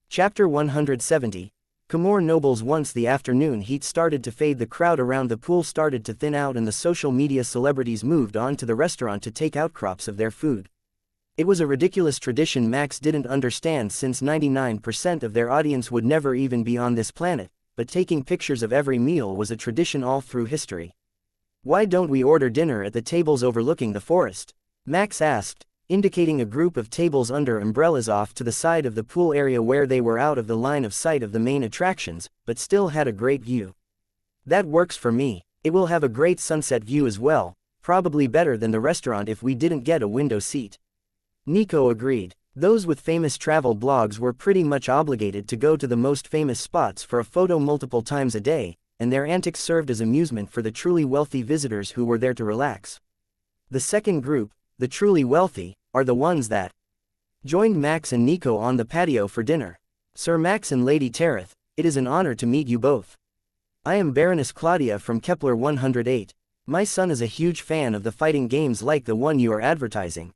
Chapter 170. Khmer nobles. Once the afternoon heat started to fade, the crowd around the pool started to thin out and the social media celebrities moved on to the restaurant to take outcrops of their food. It was a ridiculous tradition Max didn't understand, since 99% of their audience would never even be on this planet, but taking pictures of every meal was a tradition all through history. "Why don't we order dinner at the tables overlooking the forest?" Max asked, indicating a group of tables under umbrellas off to the side of the pool area where they were out of the line of sight of the main attractions, but still had a great view. "That works for me. It will have a great sunset view as well, probably better than the restaurant if we didn't get a window seat." Nico agreed. Those with famous travel blogs were pretty much obligated to go to the most famous spots for a photo multiple times a day, and their antics served as amusement for the truly wealthy visitors who were there to relax. The second group, the truly wealthy, are the ones that joined Max and Nico on the patio for dinner. "Sir Max and Lady Tereth, it is an honor to meet you both. I am Baroness Claudia from Kepler 108. My son is a huge fan of the fighting games like the one you are advertising."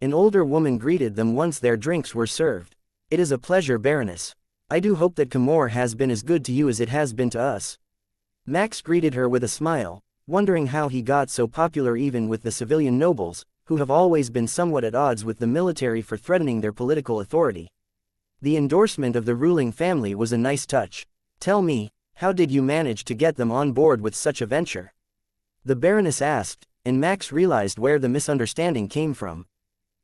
An older woman greeted them once their drinks were served. "It is a pleasure, Baroness. I do hope that Khmer has been as good to you as it has been to us." Max greeted her with a smile, wondering how he got so popular even with the civilian nobles, who have always been somewhat at odds with the military for threatening their political authority. The endorsement of the ruling family was a nice touch. "Tell me, how did you manage to get them on board with such a venture?" the Baroness asked, and Max realized where the misunderstanding came from.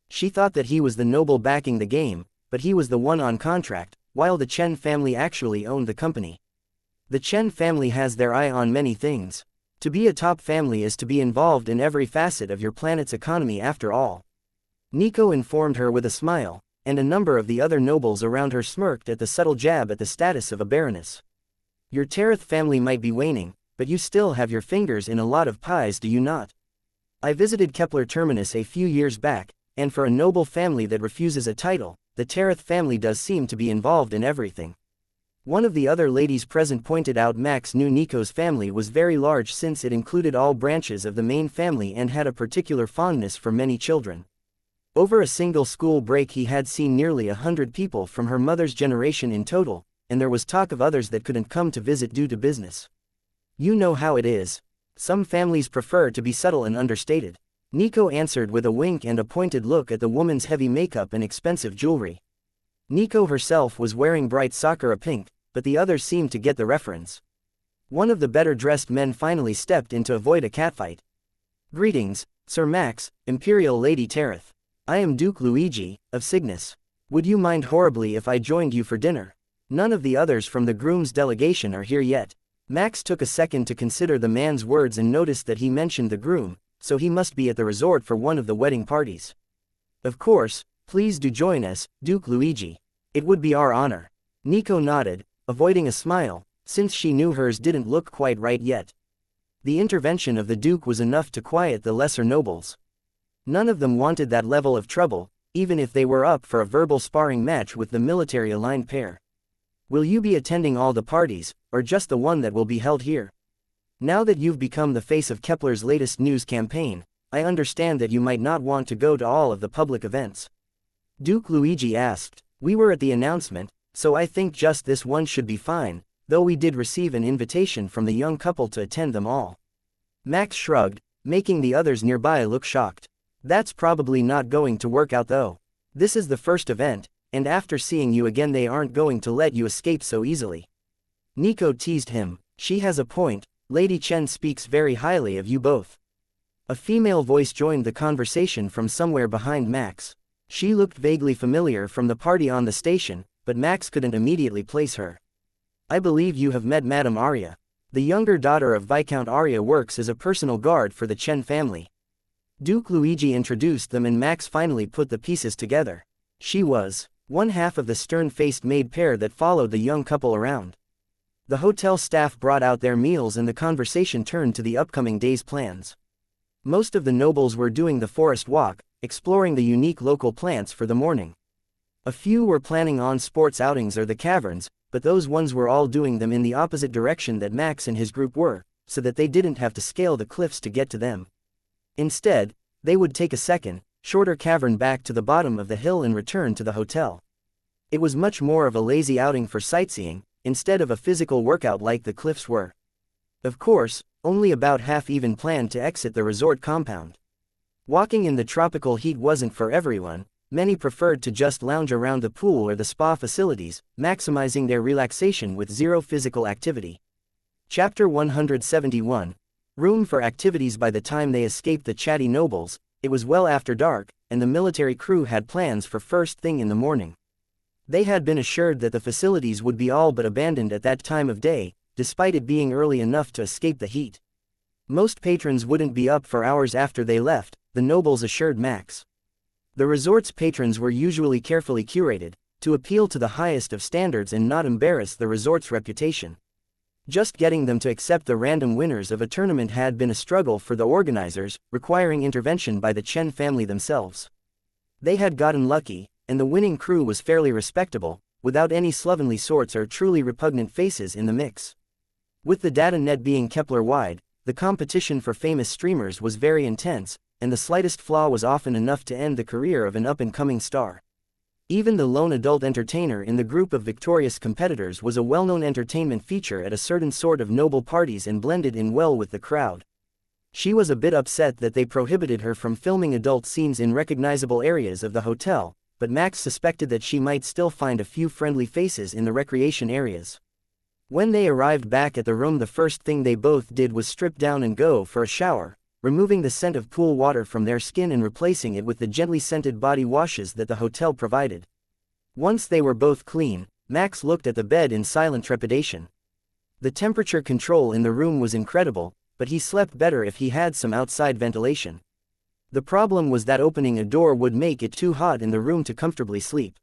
She thought that he was the noble backing the game, but he was the one on contract, while the Chen family actually owned the company. The Chen family has their eye on many things. To be a top family is to be involved in every facet of your planet's economy after all. Nico informed her with a smile, and a number of the other nobles around her smirked at the subtle jab at the status of a baroness. "Your Tereth family might be waning, but you still have your fingers in a lot of pies, do you not? I visited Kepler Terminus a few years back, and for a noble family that refuses a title, the Tereth family does seem to be involved in everything." One of the other ladies present pointed out Max knew Nico's family was very large since it included all branches of the main family and had a particular fondness for many children. Over a single school break he had seen nearly 100 people from her mother's generation in total, and there was talk of others that couldn't come to visit due to business. "You know how it is. Some families prefer to be subtle and understated," Nico answered with a wink and a pointed look at the woman's heavy makeup and expensive jewelry. Nico herself was wearing bright sakura pink, but the others seemed to get the reference. One of the better-dressed men finally stepped in to avoid a catfight. "Greetings, Sir Max, Imperial Lady Tereth. I am Duke Luigi, of Cygnus. Would you mind horribly if I joined you for dinner? None of the others from the groom's delegation are here yet." Max took a second to consider the man's words and noticed that he mentioned the groom, so he must be at the resort for one of the wedding parties. Of course, please do join us, Duke Luigi. It would be our honor. Nico nodded, avoiding a smile, since she knew hers didn't look quite right yet. The intervention of the Duke was enough to quiet the lesser nobles. None of them wanted that level of trouble, even if they were up for a verbal sparring match with the military-aligned pair. Will you be attending all the parties, or just the one that will be held here? Now that you've become the face of Kepler's latest news campaign, I understand that you might not want to go to all of the public events. Duke Luigi asked. We were at the announcement, so I think just this one should be fine, though we did receive an invitation from the young couple to attend them all. Max shrugged, making the others nearby look shocked. That's probably not going to work out though. This is the first event, and after seeing you again they aren't going to let you escape so easily. Nico teased him. She has a point, Lady Chen speaks very highly of you both. A female voice joined the conversation from somewhere behind Max. She looked vaguely familiar from the party on the station, but Max couldn't immediately place her. I believe you have met Madame Arya. The younger daughter of Viscount Arya works as a personal guard for the Chen family. Duke Luigi introduced them and Max finally put the pieces together. She was one half of the stern-faced maid pair that followed the young couple around. The hotel staff brought out their meals and the conversation turned to the upcoming day's plans. Most of the nobles were doing the forest walk, exploring the unique local plants for the morning. A few were planning on sports outings or the caverns, but those ones were all doing them in the opposite direction that Max and his group were, so that they didn't have to scale the cliffs to get to them. Instead, they would take a second, shorter cavern back to the bottom of the hill and return to the hotel. It was much more of a lazy outing for sightseeing, instead of a physical workout like the cliffs were. Of course, only about half even planned to exit the resort compound. Walking in the tropical heat wasn't for everyone. Many preferred to just lounge around the pool or the spa facilities, maximizing their relaxation with zero physical activity. Chapter 171. Room for activities. By the time they escaped the chatty nobles, it was well after dark, and the military crew had plans for first thing in the morning. They had been assured that the facilities would be all but abandoned at that time of day, despite it being early enough to escape the heat. Most patrons wouldn't be up for hours after they left, the nobles assured Max. The resort's patrons were usually carefully curated, to appeal to the highest of standards and not embarrass the resort's reputation. Just getting them to accept the random winners of a tournament had been a struggle for the organizers, requiring intervention by the Chen family themselves. They had gotten lucky, and the winning crew was fairly respectable, without any slovenly sorts or truly repugnant faces in the mix. With the data net being Kepler-wide, the competition for famous streamers was very intense, and the slightest flaw was often enough to end the career of an up-and-coming star. Even the lone adult entertainer in the group of victorious competitors was a well-known entertainment feature at a certain sort of noble parties and blended in well with the crowd. She was a bit upset that they prohibited her from filming adult scenes in recognizable areas of the hotel, but Max suspected that she might still find a few friendly faces in the recreation areas. When they arrived back at the room, the first thing they both did was strip down and go for a shower, removing the scent of pool water from their skin and replacing it with the gently scented body washes that the hotel provided. Once they were both clean, Max looked at the bed in silent trepidation. The temperature control in the room was incredible, but he slept better if he had some outside ventilation. The problem was that opening a door would make it too hot in the room to comfortably sleep.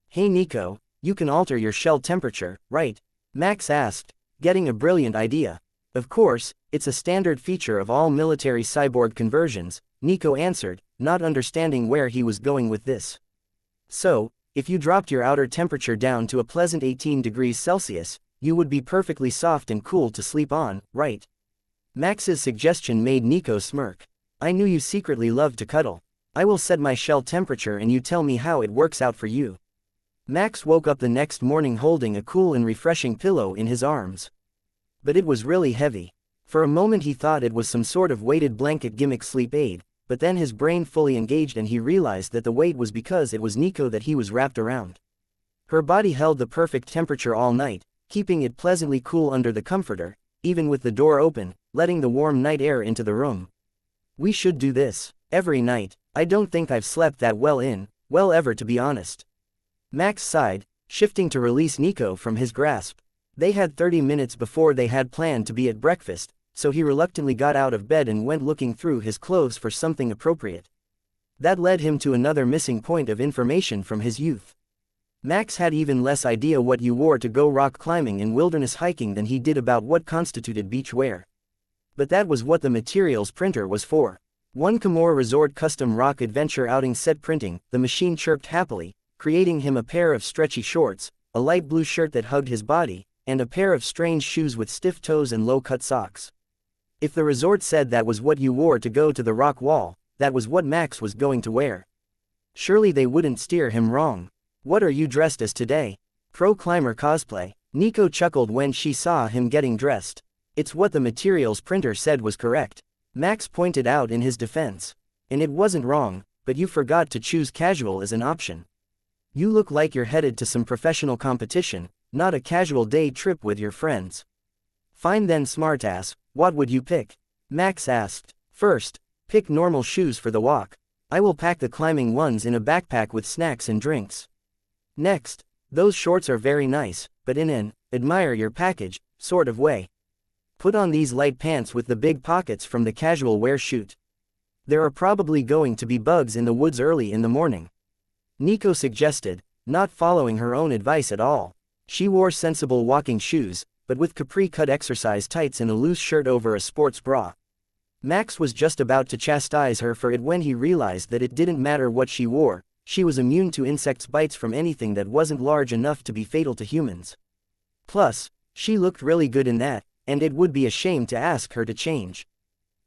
Hey Nico, you can alter your shell temperature, right? Max asked, getting a brilliant idea. Of course, it's a standard feature of all military cyborg conversions, Nico answered, not understanding where he was going with this. So, if you dropped your outer temperature down to a pleasant 18 degrees Celsius, you would be perfectly soft and cool to sleep on, right? Max's suggestion made Nico smirk. I knew you secretly loved to cuddle. I will set my shell temperature and you tell me how it works out for you. Max woke up the next morning holding a cool and refreshing pillow in his arms. But it was really heavy. For a moment he thought it was some sort of weighted blanket gimmick sleep aid, but then his brain fully engaged and he realized that the weight was because it was Nico that he was wrapped around. Her body held the perfect temperature all night, keeping it pleasantly cool under the comforter, even with the door open, letting the warm night air into the room. We should do this every night. I don't think I've slept that well ever to be honest. Max sighed, shifting to release Nico from his grasp. They had 30 minutes before they had planned to be at breakfast, so he reluctantly got out of bed and went looking through his clothes for something appropriate. That led him to another missing point of information from his youth. Max had even less idea what you wore to go rock climbing and wilderness hiking than he did about what constituted beach wear. But that was what the materials printer was for. One Camor Resort custom rock adventure outing set printing, the machine chirped happily, creating him a pair of stretchy shorts, a light blue shirt that hugged his body, and a pair of strange shoes with stiff toes and low-cut socks. If the resort said that was what you wore to go to the rock wall, that was what Max was going to wear. Surely they wouldn't steer him wrong. What are you dressed as today? Pro climber cosplay. Nico chuckled when she saw him getting dressed. It's what the materials printer said was correct. Max pointed out in his defense. And it wasn't wrong, but you forgot to choose casual as an option. You look like you're headed to some professional competition, not a casual day trip with your friends. Fine then, smartass, what would you pick? Max asked. First, pick normal shoes for the walk. I will pack the climbing ones in a backpack with snacks and drinks. Next, those shorts are very nice, but in an admire your package sort of way. Put on these light pants with the big pockets from the casual wear shoot. There are probably going to be bugs in the woods early in the morning. Nico suggested, not following her own advice at all. She wore sensible walking shoes, but with capri-cut exercise tights and a loose shirt over a sports bra. Max was just about to chastise her for it when he realized that it didn't matter what she wore, she was immune to insects' bites from anything that wasn't large enough to be fatal to humans. Plus, she looked really good in that, and it would be a shame to ask her to change.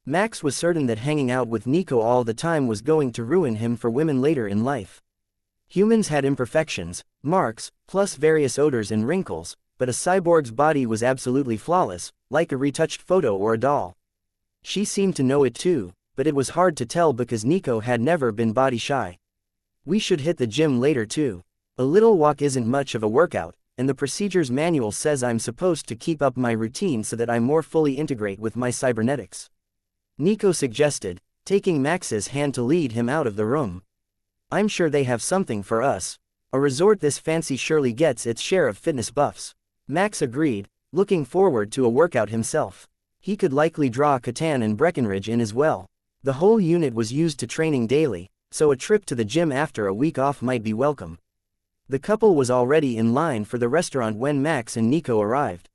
Max was certain that hanging out with Nico all the time was going to ruin him for women later in life. Humans had imperfections, marks, plus various odors and wrinkles, but a cyborg's body was absolutely flawless, like a retouched photo or a doll. She seemed to know it too, but it was hard to tell because Nico had never been body shy. We should hit the gym later too. A little walk isn't much of a workout, and the procedures manual says I'm supposed to keep up my routine so that I more fully integrate with my cybernetics. Nico suggested, taking Max's hand to lead him out of the room. I'm sure they have something for us. A resort this fancy surely gets its share of fitness buffs. Max agreed, looking forward to a workout himself. He could likely draw Catan and Breckenridge in as well. The whole unit was used to training daily, so a trip to the gym after a week off might be welcome. The couple was already in line for the restaurant when Max and Nico arrived.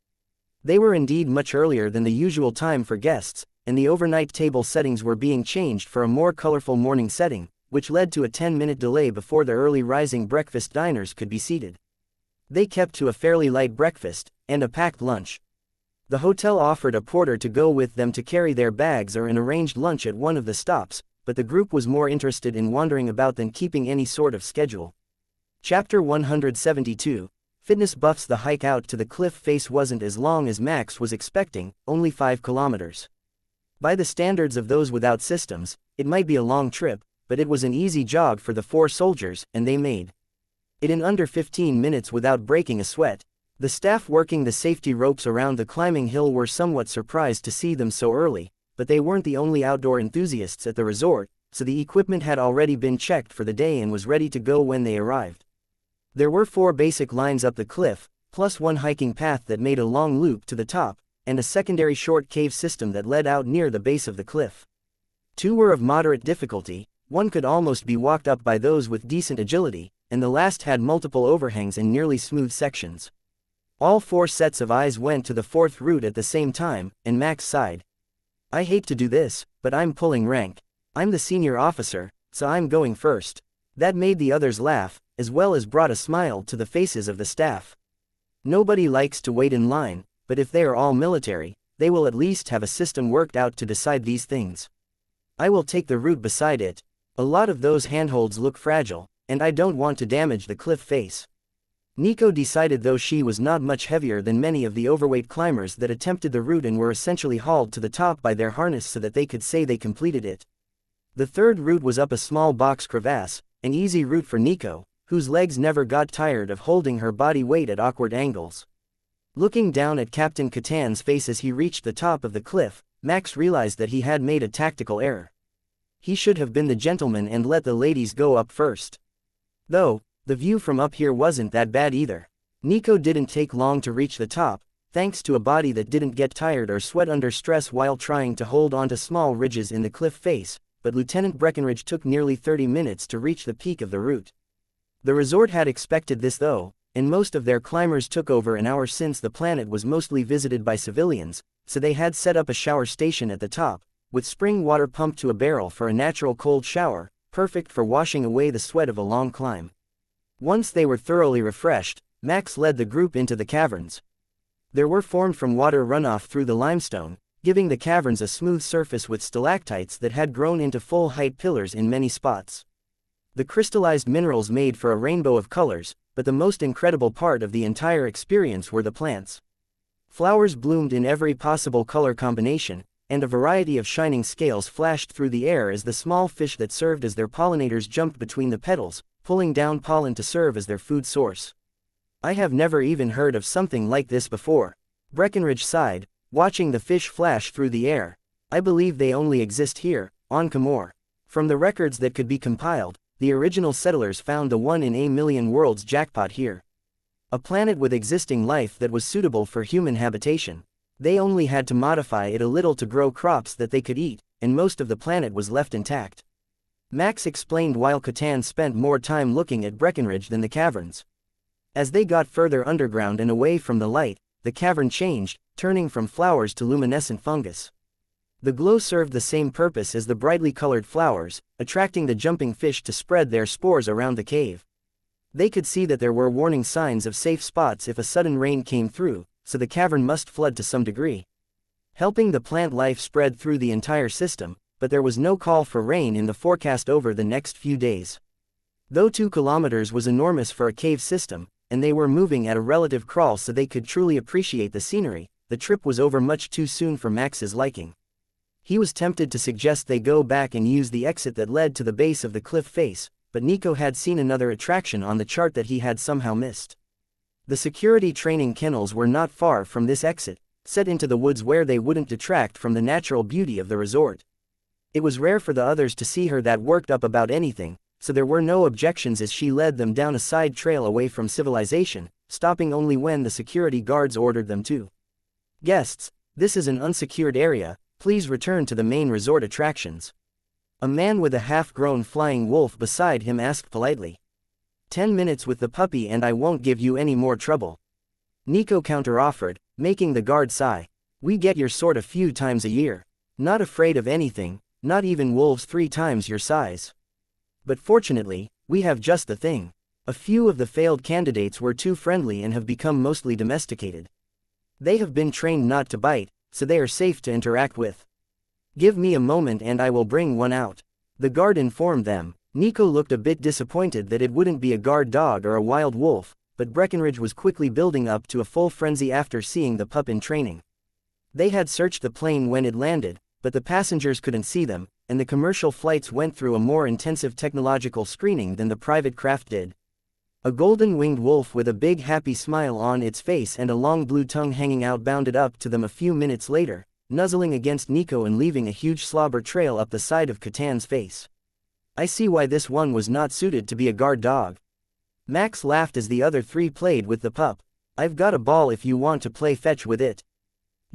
They were indeed much earlier than the usual time for guests, and the overnight table settings were being changed for a more colorful morning setting, which led to a 10-minute delay before the early rising breakfast diners could be seated. They kept to a fairly light breakfast, and a packed lunch. The hotel offered a porter to go with them to carry their bags or an arranged lunch at one of the stops, but the group was more interested in wandering about than keeping any sort of schedule. Chapter 172, Fitness buffs. The hike out to the cliff face wasn't as long as Max was expecting, only 5 kilometers. By the standards of those without systems, it might be a long trip, but it was an easy jog for the 4 soldiers, and they made it in under 15 minutes without breaking a sweat. The staff working the safety ropes around the climbing hill were somewhat surprised to see them so early, but they weren't the only outdoor enthusiasts at the resort, so the equipment had already been checked for the day and was ready to go when they arrived. There were 4 basic lines up the cliff, plus one hiking path that made a long loop to the top, and a secondary short cave system that led out near the base of the cliff. 2 were of moderate difficulty, one could almost be walked up by those with decent agility, and the last had multiple overhangs and nearly smooth sections. All 4 sets of eyes went to the 4th route at the same time, and Max sighed. I hate to do this, but I'm pulling rank. I'm the senior officer, so I'm going first. That made the others laugh, as well as brought a smile to the faces of the staff. Nobody likes to wait in line, but if they are all military, they will at least have a system worked out to decide these things. I will take the route beside it. A lot of those handholds look fragile, and I don't want to damage the cliff face. Nico decided though she was not much heavier than many of the overweight climbers that attempted the route and were essentially hauled to the top by their harness so that they could say they completed it. The 3rd route was up a small box crevasse, an easy route for Nico, whose legs never got tired of holding her body weight at awkward angles. Looking down at Captain Catan's face as he reached the top of the cliff, Max realized that he had made a tactical error. He should have been the gentleman and let the ladies go up first. Though, the view from up here wasn't that bad either. Nico didn't take long to reach the top, thanks to a body that didn't get tired or sweat under stress while trying to hold onto small ridges in the cliff face, but Lieutenant Breckenridge took nearly 30 minutes to reach the peak of the route. The resort had expected this though, and most of their climbers took over an hour since the planet was mostly visited by civilians, so they had set up a shower station at the top, with spring water pumped to a barrel for a natural cold shower, perfect for washing away the sweat of a long climb. Once they were thoroughly refreshed, Max led the group into the caverns. They were formed from water runoff through the limestone, giving the caverns a smooth surface with stalactites that had grown into full-height pillars in many spots. The crystallized minerals made for a rainbow of colors, but the most incredible part of the entire experience were the plants. Flowers bloomed in every possible color combination, and a variety of shining scales flashed through the air as the small fish that served as their pollinators jumped between the petals, pulling down pollen to serve as their food source. I have never even heard of something like this before. Breckenridge sighed, watching the fish flash through the air. I believe they only exist here, on Camor. From the records that could be compiled, the original settlers found the 1 in a million worlds jackpot here. A planet with existing life that was suitable for human habitation. They only had to modify it a little to grow crops that they could eat, and most of the planet was left intact. Max explained while Catan spent more time looking at Breckenridge than the caverns. As they got further underground and away from the light, the cavern changed, turning from flowers to luminescent fungus. The glow served the same purpose as the brightly colored flowers, attracting the jumping fish to spread their spores around the cave. They could see that there were warning signs of safe spots if a sudden rain came through, so the cavern must flood to some degree. Helping the plant life spread through the entire system, but there was no call for rain in the forecast over the next few days. Though 2 kilometers was enormous for a cave system, and they were moving at a relative crawl so they could truly appreciate the scenery, the trip was over much too soon for Max's liking. He was tempted to suggest they go back and use the exit that led to the base of the cliff face, but Nico had seen another attraction on the chart that he had somehow missed. The security training kennels were not far from this exit, set into the woods where they wouldn't detract from the natural beauty of the resort. It was rare for the others to see her that worked up about anything, so there were no objections as she led them down a side trail away from civilization, stopping only when the security guards ordered them to. Guests, this is an unsecured area, please return to the main resort attractions. A man with a half-grown flying wolf beside him asked politely. 10 minutes with the puppy and I won't give you any more trouble. Nico counter-offered, making the guard sigh. We get your sort a few times a year. Not afraid of anything, not even wolves 3 times your size. But fortunately, we have just the thing. A few of the failed candidates were too friendly and have become mostly domesticated. They have been trained not to bite, so they are safe to interact with. Give me a moment and I will bring one out. The guard informed them. Nico looked a bit disappointed that it wouldn't be a guard dog or a wild wolf, but Breckenridge was quickly building up to a full frenzy after seeing the pup in training. They had searched the plane when it landed, but the passengers couldn't see them, and the commercial flights went through a more intensive technological screening than the private craft did. A golden-winged wolf with a big happy smile on its face and a long blue tongue hanging out bounded up to them a few minutes later, nuzzling against Nico and leaving a huge slobber trail up the side of Catan's face. I see why this one was not suited to be a guard dog. Max laughed as the other 3 played with the pup. I've got a ball if you want to play fetch with it.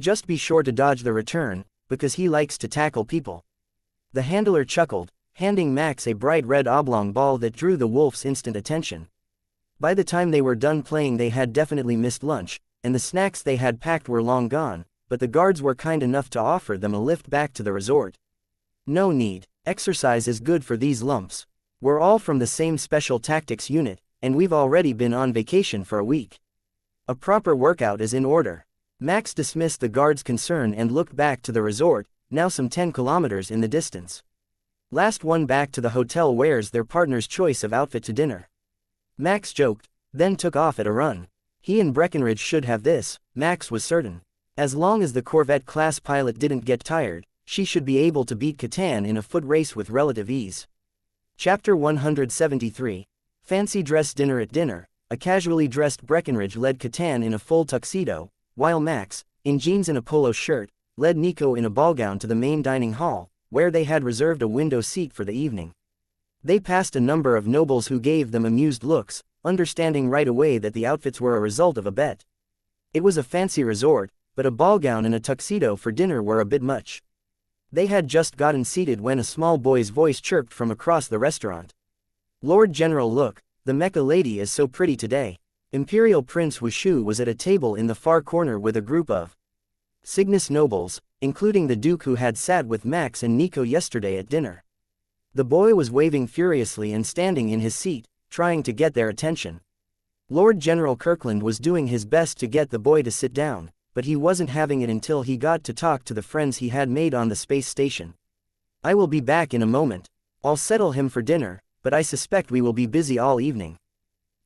Just be sure to dodge the return, because he likes to tackle people. The handler chuckled, handing Max a bright red oblong ball that drew the wolf's instant attention. By the time they were done playing they had definitely missed lunch, and the snacks they had packed were long gone, but the guards were kind enough to offer them a lift back to the resort. No need, exercise is good for these lumps. We're all from the same special tactics unit, and we've already been on vacation for a week. A proper workout is in order. Max dismissed the guard's concern and looked back to the resort, now some 10 kilometers in the distance. Last one back to the hotel wears their partner's choice of outfit to dinner. Max joked, then took off at a run. He and Breckenridge should have this, Max was certain. As long as the Corvette-class pilot didn't get tired, she should be able to beat Catan in a foot race with relative ease. Chapter 173. Fancy dress dinner. At dinner, a casually dressed Breckenridge led Catan in a full tuxedo, while Max, in jeans and a polo shirt, led Nico in a ballgown to the main dining hall, where they had reserved a window seat for the evening. They passed a number of nobles who gave them amused looks, understanding right away that the outfits were a result of a bet. It was a fancy resort, but a ball gown and a tuxedo for dinner were a bit much. They had just gotten seated when a small boy's voice chirped from across the restaurant. "Lord General, look, the Mecha lady is so pretty today." Imperial Prince Wuxia was at a table in the far corner with a group of Cygnus nobles, including the Duke who had sat with Max and Nico yesterday at dinner. The boy was waving furiously and standing in his seat, trying to get their attention. Lord General Kirkland was doing his best to get the boy to sit down, but he wasn't having it until he got to talk to the friends he had made on the space station. "I will be back in a moment. I'll settle him for dinner, but I suspect we will be busy all evening,"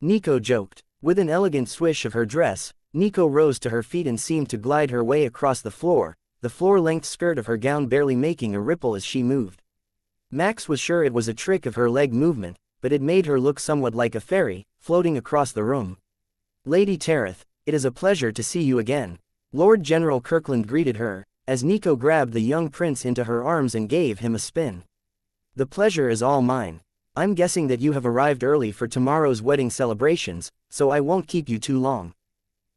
Nico joked. With an elegant swish of her dress, Nico rose to her feet and seemed to glide her way across the floor-length skirt of her gown barely making a ripple as she moved. Max was sure it was a trick of her leg movement, but it made her look somewhat like a fairy, floating across the room. "Lady Tareth, it is a pleasure to see you again," Lord General Kirkland greeted her, as Nico grabbed the young prince into her arms and gave him a spin. "The pleasure is all mine. I'm guessing that you have arrived early for tomorrow's wedding celebrations, so I won't keep you too long.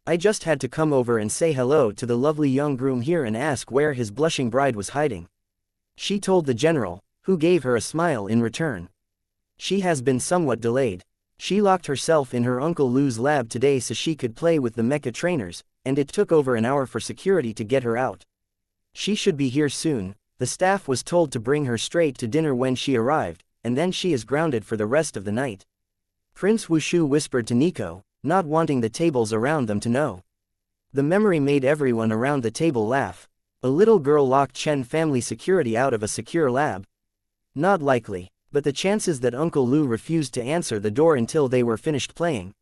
I just had to come over and say hello to the lovely young groom here and ask where his blushing bride was hiding," she told the general, who gave her a smile in return. "She has been somewhat delayed. She locked herself in her Uncle Lou's lab today so she could play with the Mecha trainers, and it took over an hour for security to get her out. She should be here soon. The staff was told to bring her straight to dinner when she arrived, and then she is grounded for the rest of the night," Prince Wuxia whispered to Nico, not wanting the tables around them to know. The memory made everyone around the table laugh. A little girl locked Chen family security out of a secure lab? Not likely, but the chances that Uncle Lou refused to answer the door until they were finished playing?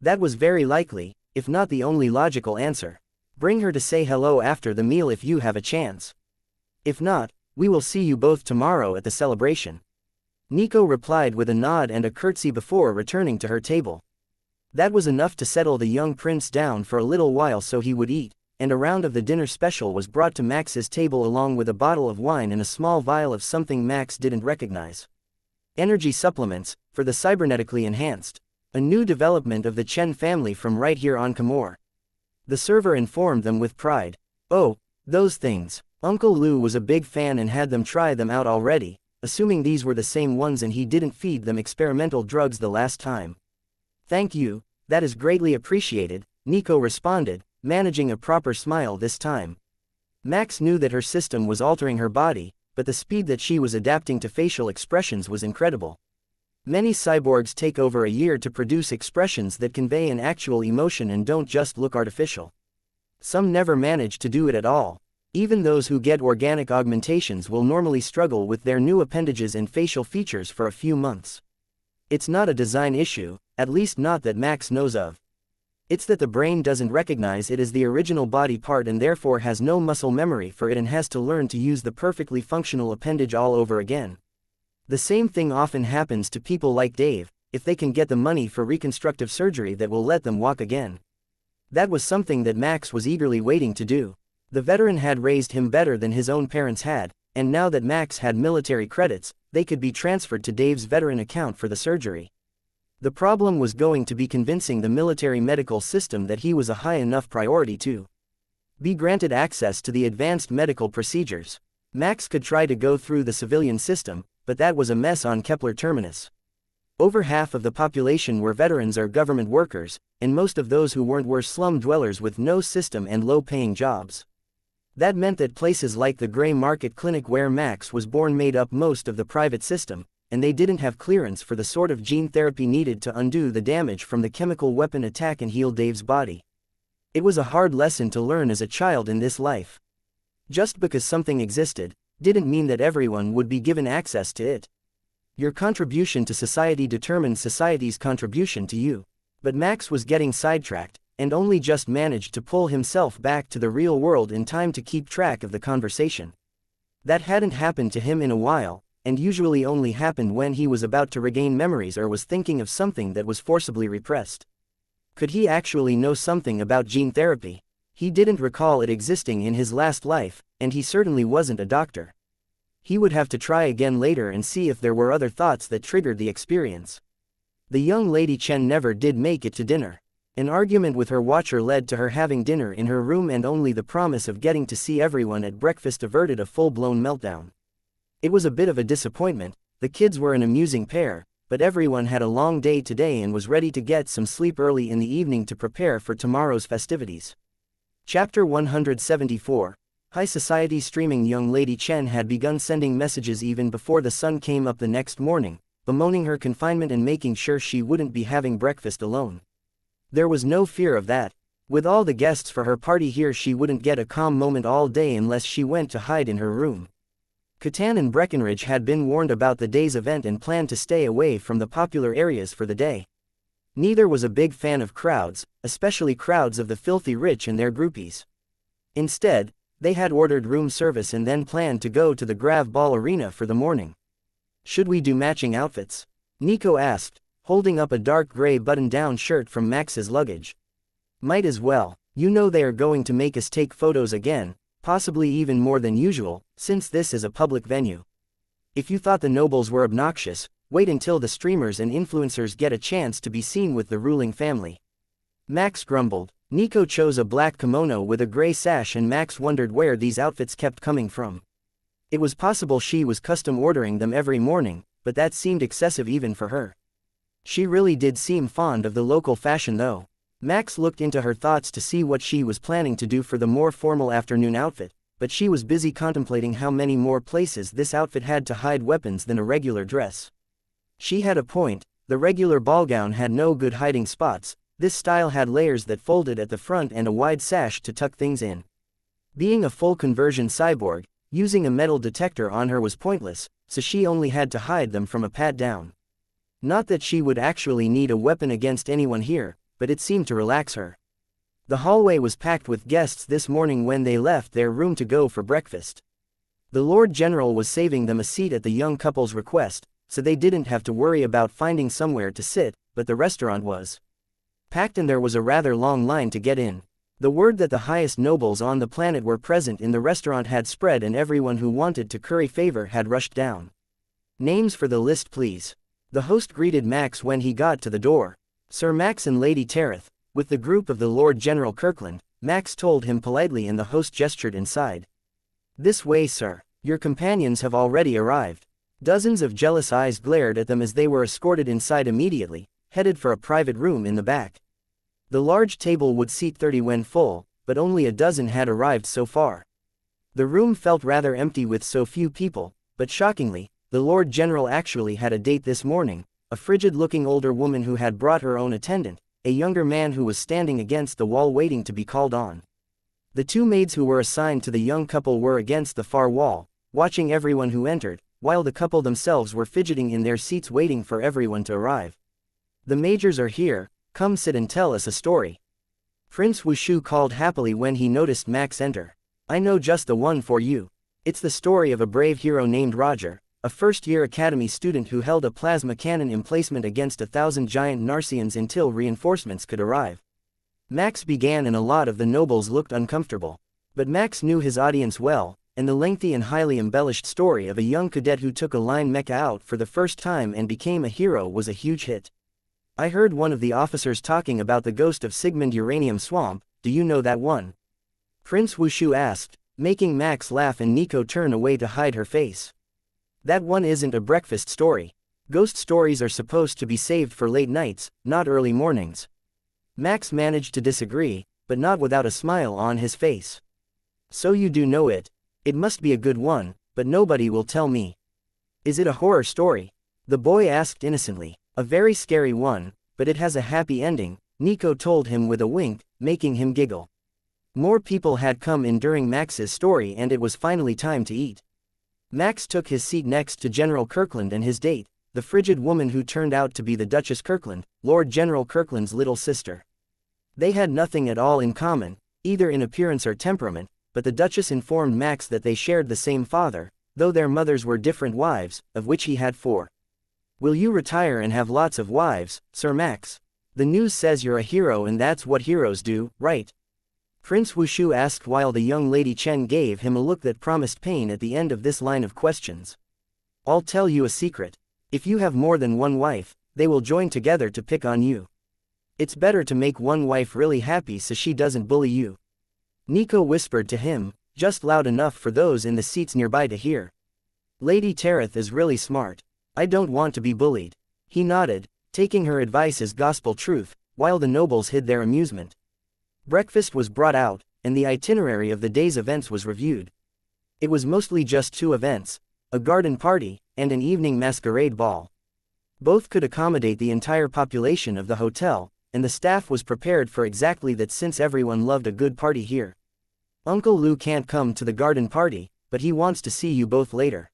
That was very likely, if not the only logical answer. Bring her to say hello after the meal if you have a chance. If not, we will see you both tomorrow at the celebration. Nico replied with a nod and a curtsy before returning to her table. That was enough to settle the young prince down for a little while so he would eat, and a round of the dinner special was brought to Max's table along with a bottle of wine and a small vial of something Max didn't recognize. Energy supplements, for the cybernetically enhanced. A new development of the Chen family from right here on Camor. The server informed them with pride. "Oh, those things. Uncle Lou was a big fan and had them try them out already, assuming these were the same ones and he didn't feed them experimental drugs the last time." "Thank you, that is greatly appreciated," Nico responded, managing a proper smile this time. Max knew that her system was altering her body, but the speed that she was adapting to facial expressions was incredible. Many cyborgs take over a year to produce expressions that convey an actual emotion and don't just look artificial. Some never manage to do it at all. Even those who get organic augmentations will normally struggle with their new appendages and facial features for a few months. It's not a design issue, at least not that Max knows of. It's that the brain doesn't recognize it as the original body part and therefore has no muscle memory for it and has to learn to use the perfectly functional appendage all over again. The same thing often happens to people like Dave, if they can get the money for reconstructive surgery that will let them walk again. That was something that Max was eagerly waiting to do. The veteran had raised him better than his own parents had, and now that Max had military credits, they could be transferred to Dave's veteran account for the surgery. The problem was going to be convincing the military medical system that he was a high enough priority to be granted access to the advanced medical procedures. Max could try to go through the civilian system, but that was a mess on Kepler Terminus. Over half of the population were veterans or government workers, and most of those who weren't were slum dwellers with no system and low-paying jobs. That meant that places like the Gray Market Clinic where Max was born made up most of the private system, and they didn't have clearance for the sort of gene therapy needed to undo the damage from the chemical weapon attack and heal Dave's body. It was a hard lesson to learn as a child in this life. Just because something existed, didn't mean that everyone would be given access to it. Your contribution to society determines society's contribution to you. But Max was getting sidetracked, and only just managed to pull himself back to the real world in time to keep track of the conversation. That hadn't happened to him in a while, and usually only happened when he was about to regain memories or was thinking of something that was forcibly repressed. Could he actually know something about gene therapy? He didn't recall it existing in his last life, and he certainly wasn't a doctor. He would have to try again later and see if there were other thoughts that triggered the experience. The young lady Chen never did make it to dinner. An argument with her watcher led to her having dinner in her room, and only the promise of getting to see everyone at breakfast averted a full-blown meltdown. It was a bit of a disappointment. The kids were an amusing pair, but everyone had a long day today and was ready to get some sleep early in the evening to prepare for tomorrow's festivities. Chapter 174. High Society Streaming. Young Lady Chen had begun sending messages even before the sun came up the next morning, bemoaning her confinement and making sure she wouldn't be having breakfast alone. There was no fear of that. With all the guests for her party here, she wouldn't get a calm moment all day unless she went to hide in her room. Catan and Breckenridge had been warned about the day's event and planned to stay away from the popular areas for the day. Neither was a big fan of crowds, especially crowds of the filthy rich and their groupies. Instead, they had ordered room service and then planned to go to the Grav Ball Arena for the morning. "Should we do matching outfits?" Nico asked, holding up a dark gray button-down shirt from Max's luggage. "Might as well. You know they are going to make us take photos again, possibly even more than usual, since this is a public venue. If you thought the nobles were obnoxious, wait until the streamers and influencers get a chance to be seen with the ruling family." Max grumbled. Nico chose a black kimono with a gray sash, and Max wondered where these outfits kept coming from. It was possible she was custom ordering them every morning, but that seemed excessive even for her. She really did seem fond of the local fashion though. Max looked into her thoughts to see what she was planning to do for the more formal afternoon outfit, but she was busy contemplating how many more places this outfit had to hide weapons than a regular dress. She had a point. The regular ball gown had no good hiding spots. This style had layers that folded at the front and a wide sash to tuck things in. Being a full conversion cyborg, using a metal detector on her was pointless, so she only had to hide them from a pat down. Not that she would actually need a weapon against anyone here, but it seemed to relax her. The hallway was packed with guests this morning when they left their room to go for breakfast. The Lord General was saving them a seat at the young couple's request, so they didn't have to worry about finding somewhere to sit, but the restaurant was packed and there was a rather long line to get in. The word that the highest nobles on the planet were present in the restaurant had spread, and everyone who wanted to curry favor had rushed down. "Names for the list, please." The host greeted Max when he got to the door. "Sir Max and Lady Tereth, with the group of the Lord General Kirkland," Max told him politely, and the host gestured inside. "This way, sir. Your companions have already arrived." Dozens of jealous eyes glared at them as they were escorted inside immediately, headed for a private room in the back. The large table would seat 30 when full, but only a dozen had arrived so far. The room felt rather empty with so few people, but shockingly, the Lord General actually had a date this morning, a frigid-looking older woman who had brought her own attendant, a younger man who was standing against the wall waiting to be called on. The two maids who were assigned to the young couple were against the far wall, watching everyone who entered, while the couple themselves were fidgeting in their seats waiting for everyone to arrive. "The majors are here, come sit and tell us a story." Prince Wushu called happily when he noticed Max enter. "I know just the one for you. It's the story of a brave hero named Roger, a first-year academy student who held a plasma cannon emplacement against 1,000 giant Narcians until reinforcements could arrive." Max began, and a lot of the nobles looked uncomfortable. But Max knew his audience well, and the lengthy and highly embellished story of a young cadet who took a line mecha out for the first time and became a hero was a huge hit. "I heard one of the officers talking about the ghost of Sigmund Uranium Swamp. Do you know that one?" Prince Wushu asked, making Max laugh and Nico turn away to hide her face. "That one isn't a breakfast story. Ghost stories are supposed to be saved for late nights, not early mornings." Max managed to disagree, but not without a smile on his face. "So you do know it. It must be a good one, but nobody will tell me." "Is it a horror story?" the boy asked innocently. "A very scary one, but it has a happy ending," Nico told him with a wink, making him giggle. More people had come in during Max's story, and it was finally time to eat. Max took his seat next to General Kirkland and his date, the frigid woman who turned out to be the Duchess Kirkland, Lord General Kirkland's little sister. They had nothing at all in common, either in appearance or temperament, but the Duchess informed Max that they shared the same father, though their mothers were different wives, of which he had 4. "Will you retire and have lots of wives, Sir Max? The news says you're a hero, and that's what heroes do, right?" Prince Wushu asked, while the young Lady Chen gave him a look that promised pain at the end of this line of questions. "I'll tell you a secret. If you have more than one wife, they will join together to pick on you. It's better to make one wife really happy so she doesn't bully you. Nico whispered to him, just loud enough for those in the seats nearby to hear. Lady Tareth is really smart. I don't want to be bullied. He nodded, taking her advice as gospel truth, while the nobles hid their amusement. Breakfast was brought out, and the itinerary of the day's events was reviewed. It was mostly just 2 events, a garden party, and an evening masquerade ball. Both could accommodate the entire population of the hotel, and the staff was prepared for exactly that since everyone loved a good party here. Uncle Lu can't come to the garden party, but he wants to see you both later.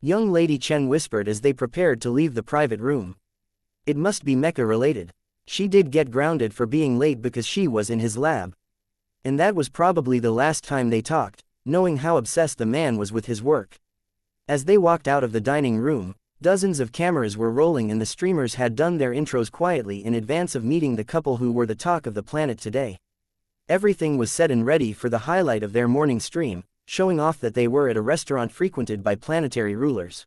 Young Lady Chen whispered as they prepared to leave the private room. It must be Mecha related. She did get grounded for being late because she was in his lab. And that was probably the last time they talked, knowing how obsessed the man was with his work. As they walked out of the dining room, dozens of cameras were rolling and the streamers had done their intros quietly in advance of meeting the couple who were the talk of the planet today. Everything was set and ready for the highlight of their morning stream, showing off that they were at a restaurant frequented by planetary rulers.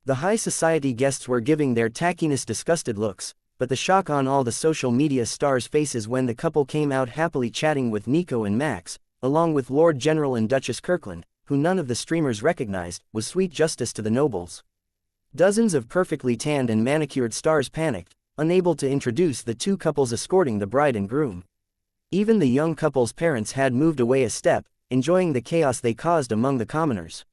The high society guests were giving their tackiness disgusted looks, but the shock on all the social media stars' faces when the couple came out happily chatting with Nico and Max, along with Lord General and Duchess Kirkland, who none of the streamers recognized, was sweet justice to the nobles. Dozens of perfectly tanned and manicured stars panicked, unable to introduce the 2 couples escorting the bride and groom. Even the young couple's parents had moved away a step, enjoying the chaos they caused among the commoners.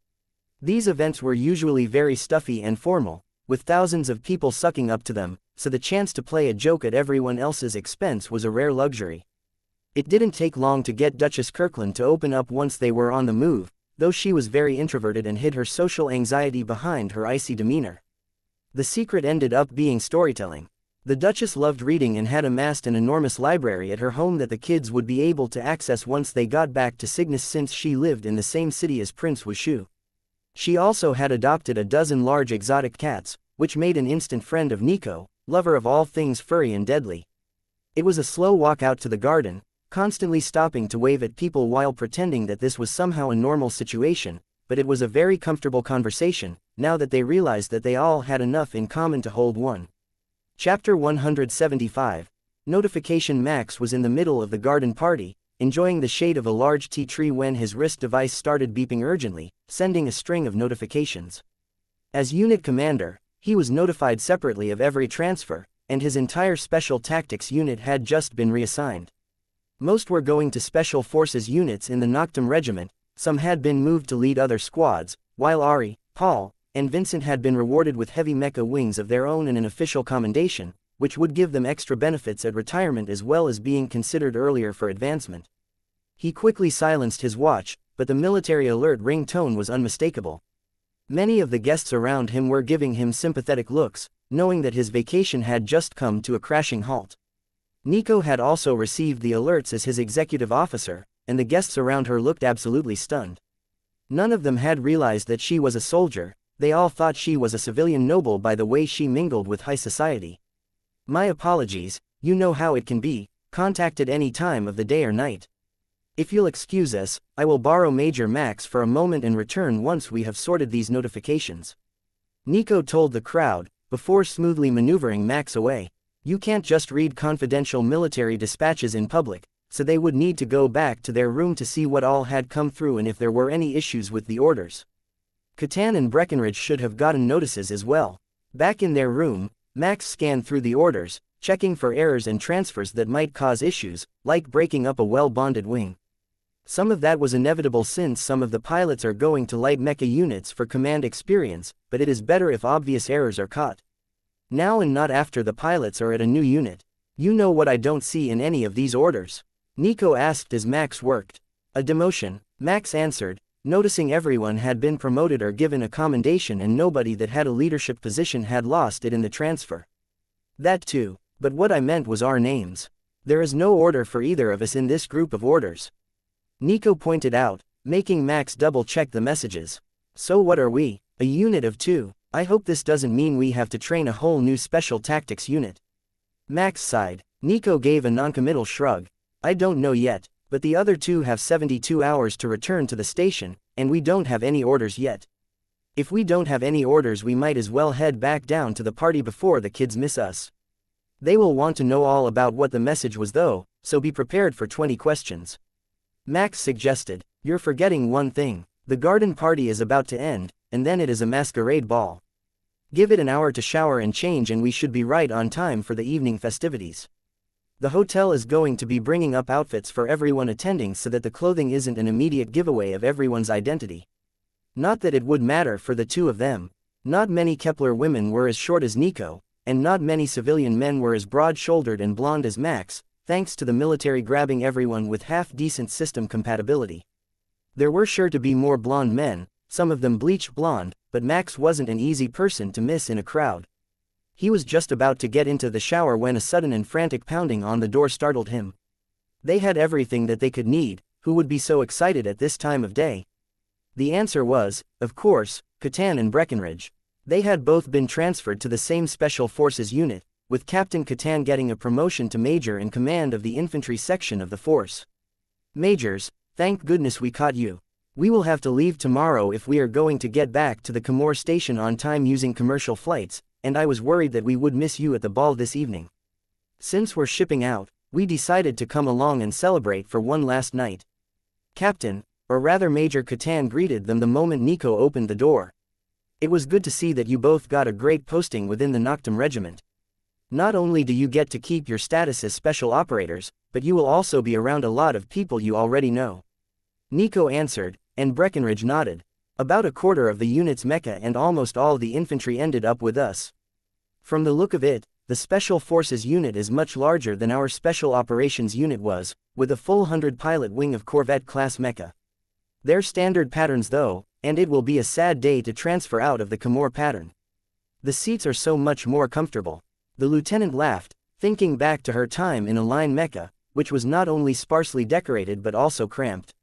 These events were usually very stuffy and formal, with thousands of people sucking up to them, so the chance to play a joke at everyone else's expense was a rare luxury. It didn't take long to get Duchess Kirkland to open up once they were on the move, though she was very introverted and hid her social anxiety behind her icy demeanor. The secret ended up being storytelling. The Duchess loved reading and had amassed an enormous library at her home that the kids would be able to access once they got back to Cygnus since she lived in the same city as Prince Wushu. She also had adopted a dozen large exotic cats, which made an instant friend of Nico, lover of all things furry and deadly. It was a slow walk out to the garden, constantly stopping to wave at people while pretending that this was somehow a normal situation, but it was a very comfortable conversation, now that they realized that they all had enough in common to hold one. Chapter 175. Notification. Max was in the middle of the garden party, enjoying the shade of a large tea tree when his wrist device started beeping urgently, sending a string of notifications. As unit commander, he was notified separately of every transfer, and his entire special tactics unit had just been reassigned. Most were going to special forces units in the Noctum regiment, some had been moved to lead other squads, while Ari, Paul, and Vincent had been rewarded with heavy mecha wings of their own and an official commendation, which would give them extra benefits at retirement as well as being considered earlier for advancement. He quickly silenced his watch, but the military alert ringtone was unmistakable. Many of the guests around him were giving him sympathetic looks, knowing that his vacation had just come to a crashing halt. Nico had also received the alerts as his executive officer, and the guests around her looked absolutely stunned. None of them had realized that she was a soldier. They all thought she was a civilian noble by the way she mingled with high society. My apologies, you know how it can be, contacted any time of the day or night. If you'll excuse us, I will borrow Major Max for a moment and return once we have sorted these notifications. Nico told the crowd, before smoothly maneuvering Max away. You can't just read confidential military dispatches in public, so they would need to go back to their room to see what all had come through and if there were any issues with the orders. Catan and Breckenridge should have gotten notices as well. Back in their room, Max scanned through the orders, checking for errors and transfers that might cause issues, like breaking up a well-bonded wing. Some of that was inevitable since some of the pilots are going to light mecha units for command experience, but it is better if obvious errors are caught. Now and not after the pilots are at a new unit. You know what I don't see in any of these orders? Nico asked as Max worked. A demotion, Max answered, noticing everyone had been promoted or given a commendation and nobody that had a leadership position had lost it in the transfer. That too, but what I meant was our names. There is no order for either of us in this group of orders. Nico pointed out, making Max double-check the messages. So what are we? A unit of 2. I hope this doesn't mean we have to train a whole new special tactics unit. Max sighed. Nico gave a noncommittal shrug. I don't know yet, but the other 2 have 72 hours to return to the station, and we don't have any orders yet. If we don't have any orders, we might as well head back down to the party before the kids miss us. They will want to know all about what the message was though, so be prepared for 20 questions. Max suggested. You're forgetting one thing. The garden party is about to end, and then it is a masquerade ball. Give it an hour to shower and change and we should be right on time for the evening festivities. The hotel is going to be bringing up outfits for everyone attending so that the clothing isn't an immediate giveaway of everyone's identity. Not that it would matter for the two of them. Not many Kepler women were as short as Nico, and not many civilian men were as broad-shouldered and blonde as Max, thanks to the military grabbing everyone with half-decent system compatibility. There were sure to be more blonde men, some of them bleached blonde, but Max wasn't an easy person to miss in a crowd. He was just about to get into the shower when a sudden and frantic pounding on the door startled him. They had everything that they could need. Who would be so excited at this time of day? The answer was, of course, Catan and Breckenridge. They had both been transferred to the same Special Forces unit, with Captain Catan getting a promotion to Major in command of the infantry section of the force. Majors, thank goodness we caught you. We will have to leave tomorrow if we are going to get back to the Comore station on time using commercial flights, and I was worried that we would miss you at the ball this evening. Since we're shipping out, we decided to come along and celebrate for one last night. Captain, or rather Major Catan greeted them the moment Nico opened the door. It was good to see that you both got a great posting within the Noctum Regiment. Not only do you get to keep your status as special operators, but you will also be around a lot of people you already know. Nico answered, and Breckenridge nodded. About a quarter of the unit's mecha and almost all the infantry ended up with us. From the look of it, the Special Forces unit is much larger than our Special Operations unit was, with a full 100-pilot wing of Corvette-class mecha. They're standard patterns though, and it will be a sad day to transfer out of the Comore pattern. The seats are so much more comfortable. The lieutenant laughed, thinking back to her time in a line mecha, which was not only sparsely decorated but also cramped.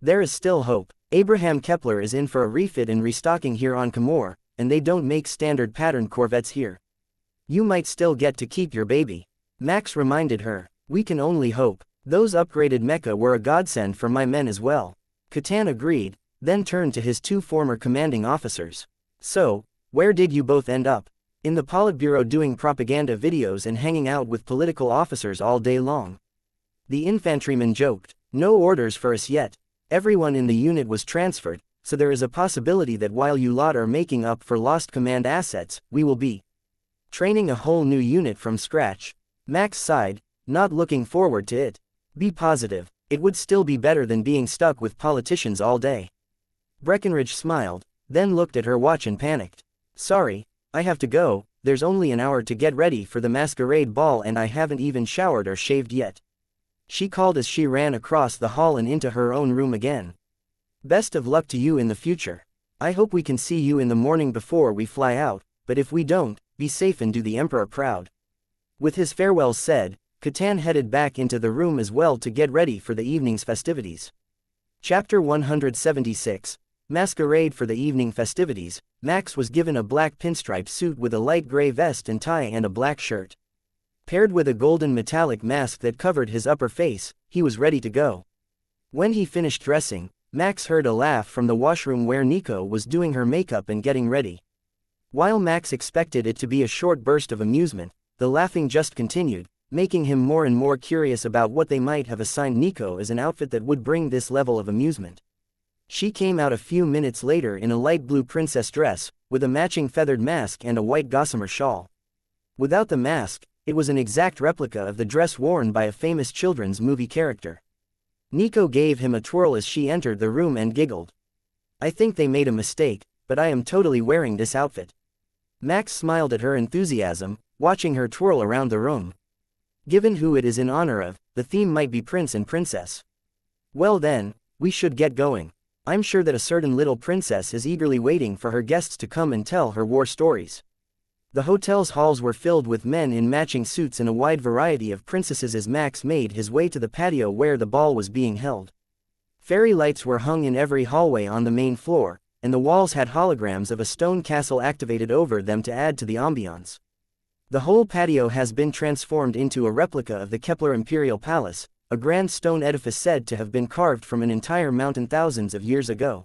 There is still hope. Abraham Kepler is in for a refit and restocking here on Comore, and they don't make standard pattern Corvettes here. You might still get to keep your baby. Max reminded her. We can only hope. Those upgraded mecha were a godsend for my men as well. Catan agreed, then turned to his two former commanding officers. So, where did you both end up? In the Politburo doing propaganda videos and hanging out with political officers all day long. The infantryman joked. No orders for us yet. Everyone in the unit was transferred, so there is a possibility that while you lot are making up for lost command assets, we will be training a whole new unit from scratch. Max sighed, not looking forward to it. Be positive, it would still be better than being stuck with politicians all day. Breckenridge smiled, then looked at her watch and panicked. Sorry, I have to go, there's only an hour to get ready for the masquerade ball and I haven't even showered or shaved yet. She called as she ran across the hall and into her own room again. Best of luck to you in the future. I hope we can see you in the morning before we fly out, but if we don't, be safe and do the Emperor proud. With his farewells said, Catan headed back into the room as well to get ready for the evening's festivities. Chapter 176. Masquerade for the evening festivities. Max was given a black pinstripe suit with a light gray vest and tie and a black shirt. Paired with a golden metallic mask that covered his upper face, he was ready to go. When he finished dressing, Max heard a laugh from the washroom where Nico was doing her makeup and getting ready. While Max expected it to be a short burst of amusement, the laughing just continued, making him more and more curious about what they might have assigned Nico as an outfit that would bring this level of amusement. She came out a few minutes later in a light blue princess dress, with a matching feathered mask and a white gossamer shawl. Without the mask, it was an exact replica of the dress worn by a famous children's movie character. Nico gave him a twirl as she entered the room and giggled. I think they made a mistake, but I am totally wearing this outfit. Max smiled at her enthusiasm, watching her twirl around the room. Given who it is in honor of, the theme might be prince and princess. Well then, we should get going. I'm sure that a certain little princess is eagerly waiting for her guests to come and tell her war stories. The hotel's halls were filled with men in matching suits and a wide variety of princesses as Max made his way to the patio where the ball was being held. Fairy lights were hung in every hallway on the main floor, and the walls had holograms of a stone castle activated over them to add to the ambiance. The whole patio has been transformed into a replica of the Kepler Imperial Palace, a grand stone edifice said to have been carved from an entire mountain thousands of years ago.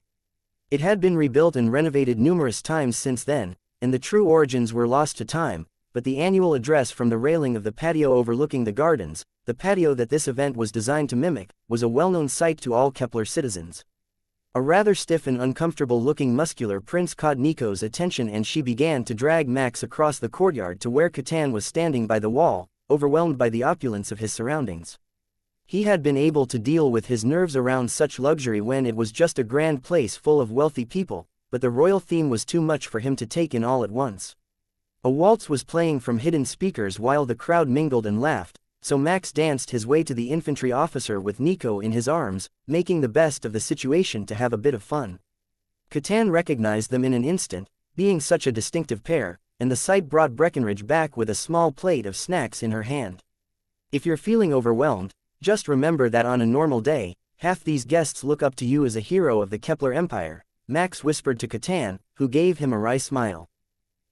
It had been rebuilt and renovated numerous times since then, and the true origins were lost to time, but the annual address from the railing of the patio overlooking the gardens, the patio that this event was designed to mimic, was a well-known sight to all Kepler citizens. A rather stiff and uncomfortable-looking muscular prince caught Nico's attention, and she began to drag Max across the courtyard to where Catan was standing by the wall, overwhelmed by the opulence of his surroundings. He had been able to deal with his nerves around such luxury when it was just a grand place full of wealthy people, but the royal theme was too much for him to take in all at once. A waltz was playing from hidden speakers while the crowd mingled and laughed, so Max danced his way to the infantry officer with Nico in his arms, making the best of the situation to have a bit of fun. Catan recognized them in an instant, being such a distinctive pair, and the sight brought Breckenridge back with a small plate of snacks in her hand. If you're feeling overwhelmed, just remember that on a normal day, half these guests look up to you as a hero of the Kepler Empire, Max whispered to Catan, who gave him a wry smile.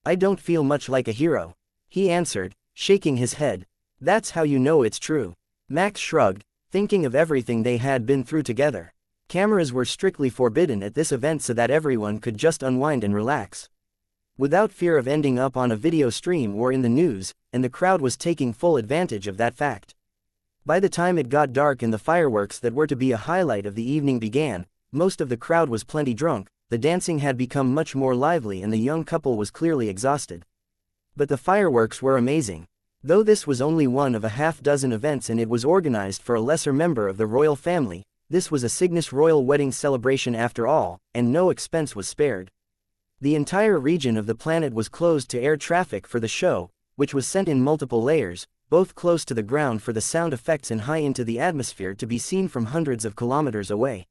I don't feel much like a hero, he answered, shaking his head. That's how you know it's true. Max shrugged, thinking of everything they had been through together. Cameras were strictly forbidden at this event so that everyone could just unwind and relax, without fear of ending up on a video stream or in the news, and the crowd was taking full advantage of that fact. By the time it got dark and the fireworks that were to be a highlight of the evening began, most of the crowd was plenty drunk, the dancing had become much more lively and the young couple was clearly exhausted. But the fireworks were amazing. Though this was only one of a half-dozen events and it was organized for a lesser member of the royal family, this was a Cygnus royal wedding celebration after all, and no expense was spared. The entire region of the planet was closed to air traffic for the show, which was sent in multiple layers, both close to the ground for the sound effects and high into the atmosphere to be seen from hundreds of kilometers away.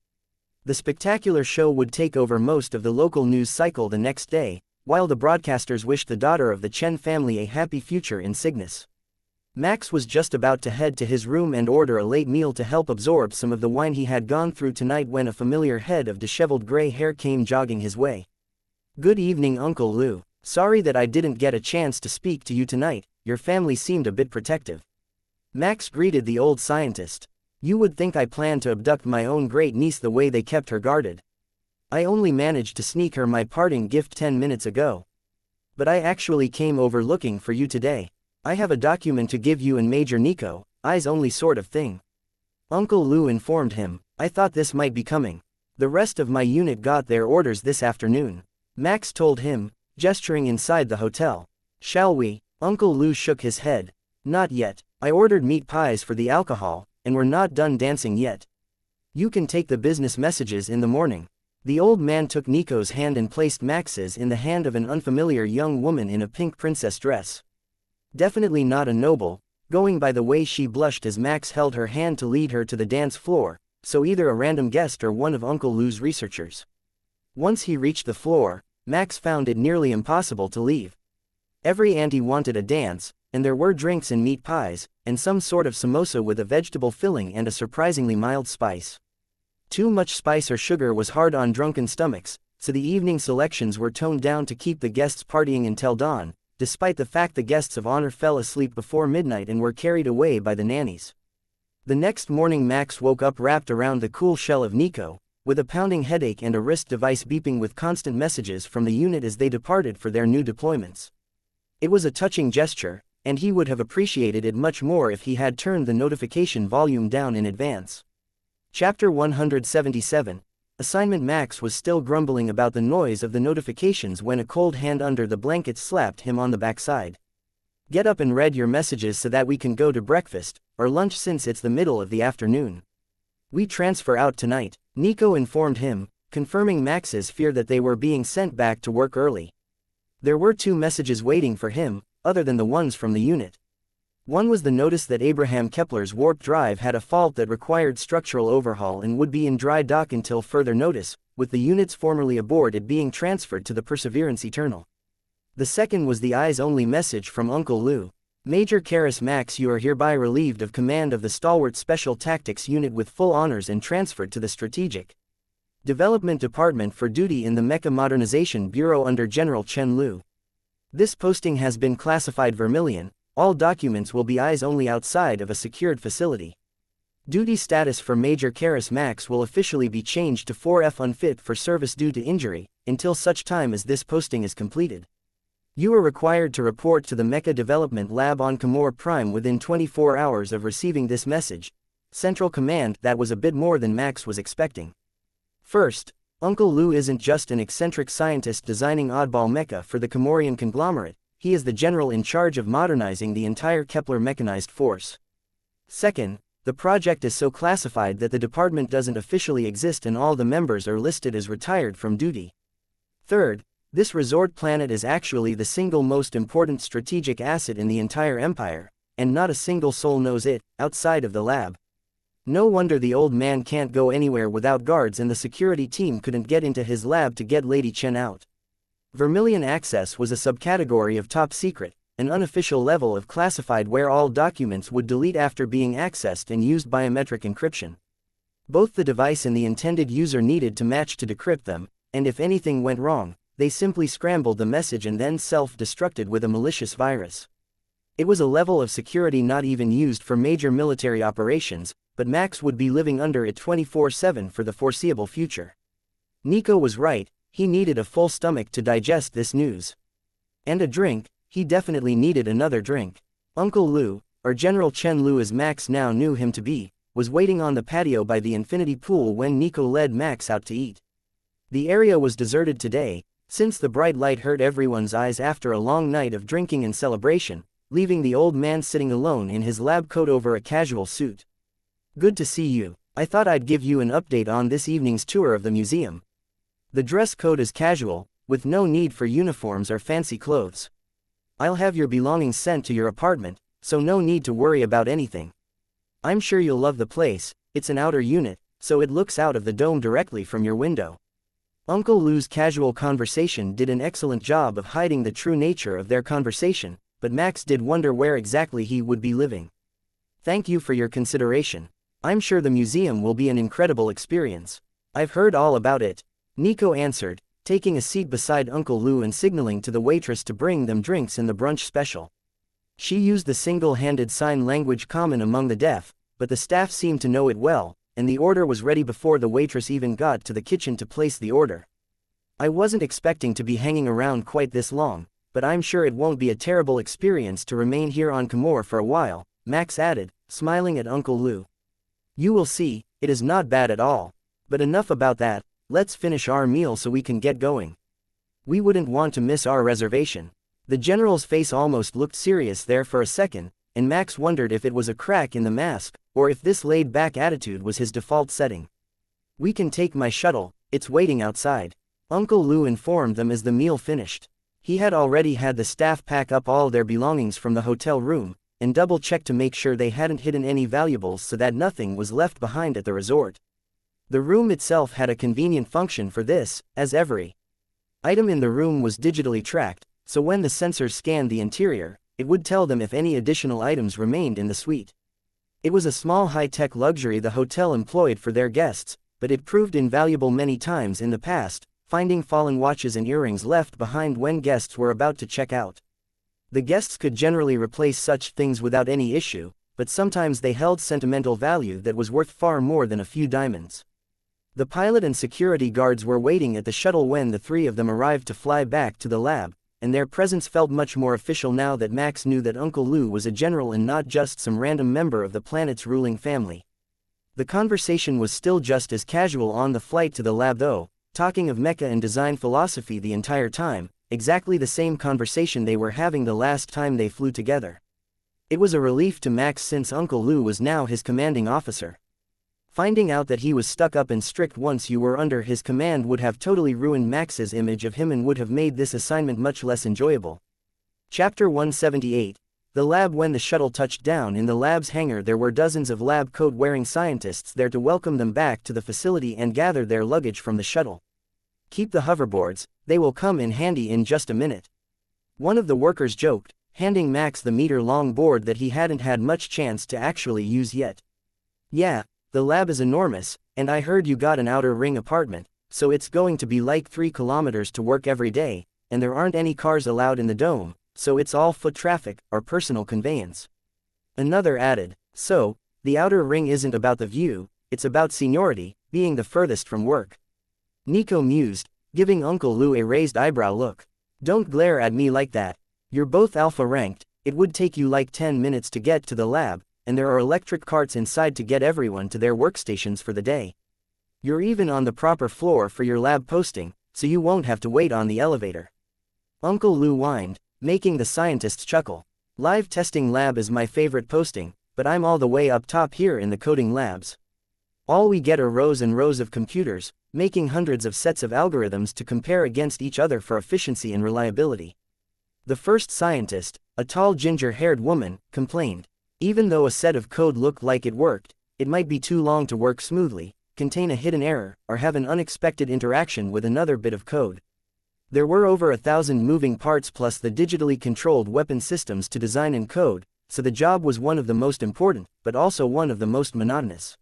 The spectacular show would take over most of the local news cycle the next day, while the broadcasters wished the daughter of the Chen family a happy future in Cygnus. Max was just about to head to his room and order a late meal to help absorb some of the wine he had gone through tonight when a familiar head of disheveled gray hair came jogging his way. Good evening, Uncle Lou. Sorry that I didn't get a chance to speak to you tonight, your family seemed a bit protective. Max greeted the old scientist. You would think I planned to abduct my own great niece the way they kept her guarded. I only managed to sneak her my parting gift 10 minutes ago. But I actually came over looking for you today. I have a document to give you and Major Nico, eyes only sort of thing. Uncle Lou informed him. I thought this might be coming. The rest of my unit got their orders this afternoon, Max told him, gesturing inside the hotel. Shall we? Uncle Lou shook his head. Not yet. I ordered meat pies for the alcohol, and we're not done dancing yet. You can take the business messages in the morning. The old man took Nico's hand and placed Max's in the hand of an unfamiliar young woman in a pink princess dress. Definitely not a noble, going by the way she blushed as Max held her hand to lead her to the dance floor, so either a random guest or one of Uncle Lou's researchers. Once he reached the floor, Max found it nearly impossible to leave. Every auntie wanted a dance, and there were drinks and meat pies, and some sort of samosa with a vegetable filling and a surprisingly mild spice. Too much spice or sugar was hard on drunken stomachs, so the evening selections were toned down to keep the guests partying until dawn, despite the fact the guests of honor fell asleep before midnight and were carried away by the nannies. The next morning Max woke up wrapped around the cool shell of Nico, with a pounding headache and a wrist device beeping with constant messages from the unit as they departed for their new deployments. It was a touching gesture, and he would have appreciated it much more if he had turned the notification volume down in advance. Chapter 177. Assignment. Max was still grumbling about the noise of the notifications when a cold hand under the blanket slapped him on the backside. Get up and read your messages so that we can go to breakfast, or lunch since it's the middle of the afternoon. We transfer out tonight, Nico informed him, confirming Max's fear that they were being sent back to work early. There were 2 messages waiting for him, other than the ones from the unit. One was the notice that Abraham Kepler's warp drive had a fault that required structural overhaul and would be in dry dock until further notice, with the units formerly aboard it being transferred to the Perseverance Eternal. The second was the eyes-only message from Uncle Lou. Major Karras Max, you are hereby relieved of command of the stalwart Special Tactics Unit with full honors and transferred to the Strategic Development Department for duty in the Mecha Modernization Bureau under General Chen Lu. This posting has been classified Vermilion. All documents will be eyes only outside of a secured facility. Duty status for Major Karis Max will officially be changed to 4F unfit for service due to injury, until such time as this posting is completed. You are required to report to the Mecha Development Lab on Kamor Prime within 24 hours of receiving this message. Central Command. That was a bit more than Max was expecting. First, Uncle Lou isn't just an eccentric scientist designing oddball mecha for the Kamorian conglomerate, he is the general in charge of modernizing the entire Kepler mechanized force. Second, the project is so classified that the department doesn't officially exist and all the members are listed as retired from duty. Third, this resort planet is actually the single most important strategic asset in the entire empire, and not a single soul knows it, outside of the lab. No wonder the old man can't go anywhere without guards and the security team couldn't get into his lab to get Lady Chen out. Vermilion access was a subcategory of top secret, an unofficial level of classified where all documents would delete after being accessed and used biometric encryption. Both the device and the intended user needed to match to decrypt them, and if anything went wrong, they simply scrambled the message and then self-destructed with a malicious virus. It was a level of security not even used for major military operations, but Max would be living under it 24/7 for the foreseeable future. Nico was right, he needed a full stomach to digest this news. And a drink, he definitely needed another drink. Uncle Lou, or General Chen Lu as Max now knew him to be, was waiting on the patio by the infinity pool when Nico led Max out to eat. The area was deserted today, since the bright light hurt everyone's eyes after a long night of drinking and celebration, leaving the old man sitting alone in his lab coat over a casual suit. Good to see you. I thought I'd give you an update on this evening's tour of the museum. The dress code is casual, with no need for uniforms or fancy clothes. I'll have your belongings sent to your apartment, so no need to worry about anything. I'm sure you'll love the place, it's an outer unit, so it looks out of the dome directly from your window. Uncle Lou's casual conversation did an excellent job of hiding the true nature of their conversation, but Max did wonder where exactly he would be living. Thank you for your consideration. I'm sure the museum will be an incredible experience. I've heard all about it, Nico answered, taking a seat beside Uncle Lou and signaling to the waitress to bring them drinks in the brunch special. She used the single-handed sign language common among the deaf, but the staff seemed to know it well, and the order was ready before the waitress even got to the kitchen to place the order. I wasn't expecting to be hanging around quite this long, but I'm sure it won't be a terrible experience to remain here on Kamor for a while, Max added, smiling at Uncle Lou. You will see, it is not bad at all. But enough about that, let's finish our meal so we can get going. We wouldn't want to miss our reservation. The general's face almost looked serious there for a second, and Max wondered if it was a crack in the mask, or if this laid-back attitude was his default setting. We can take my shuttle, it's waiting outside, Uncle Lou informed them as the meal finished. He had already had the staff pack up all their belongings from the hotel room, and double-check to make sure they hadn't hidden any valuables so that nothing was left behind at the resort. The room itself had a convenient function for this, as every item in the room was digitally tracked, so when the sensors scanned the interior, it would tell them if any additional items remained in the suite. It was a small high-tech luxury the hotel employed for their guests, but it proved invaluable many times in the past, finding fallen watches and earrings left behind when guests were about to check out. The guests could generally replace such things without any issue, but sometimes they held sentimental value that was worth far more than a few diamonds. The pilot and security guards were waiting at the shuttle when the three of them arrived to fly back to the lab, and their presence felt much more official now that Max knew that Uncle Lou was a general and not just some random member of the planet's ruling family. The conversation was still just as casual on the flight to the lab though, talking of mecha and design philosophy the entire time, exactly the same conversation they were having the last time they flew together. It was a relief to Max since Uncle Lou was now his commanding officer. Finding out that he was stuck up and strict once you were under his command would have totally ruined Max's image of him and would have made this assignment much less enjoyable. Chapter 178. The lab. When the shuttle touched down in the lab's hangar, there were dozens of lab coat-wearing scientists there to welcome them back to the facility and gather their luggage from the shuttle. Keep the hoverboards, they will come in handy in just a minute. One of the workers joked, handing Max the meter-long board that he hadn't had much chance to actually use yet. Yeah, the lab is enormous, and I heard you got an outer ring apartment, so it's going to be like 3 kilometers to work every day, and there aren't any cars allowed in the dome, so it's all foot traffic, or personal conveyance. Another added, so, The outer ring isn't about the view, it's about seniority, being the furthest from work. Nico mused, giving Uncle Lou a raised eyebrow look. Don't glare at me like that. You're both alpha ranked, it would take you like 10 minutes to get to the lab, and there are electric carts inside to get everyone to their workstations for the day. You're even on the proper floor for your lab posting, so you won't have to wait on the elevator. Uncle Lou whined, making the scientists chuckle. Live testing lab is my favorite posting, but I'm all the way up top here in the coding labs. All we get are rows and rows of computers, making hundreds of sets of algorithms to compare against each other for efficiency and reliability. The first scientist, a tall ginger-haired woman, complained. Even though a set of code looked like it worked, it might be too long to work smoothly, contain a hidden error, or have an unexpected interaction with another bit of code. There were over 1,000 moving parts plus the digitally controlled weapon systems to design and code, so the job was one of the most important, but also one of the most monotonous.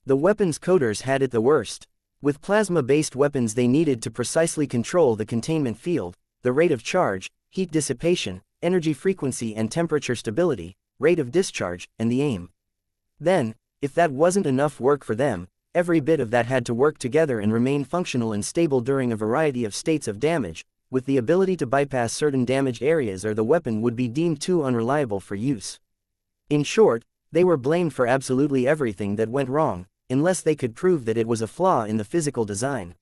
The weapons coders had it the worst. With plasma-based weapons they needed to precisely control the containment field, the rate of charge, heat dissipation, energy frequency and temperature stability, rate of discharge, and the aim. Then, if that wasn't enough work for them, every bit of that had to work together and remain functional and stable during a variety of states of damage, with the ability to bypass certain damaged areas or the weapon would be deemed too unreliable for use. In short, they were blamed for absolutely everything that went wrong, unless they could prove that it was a flaw in the physical design.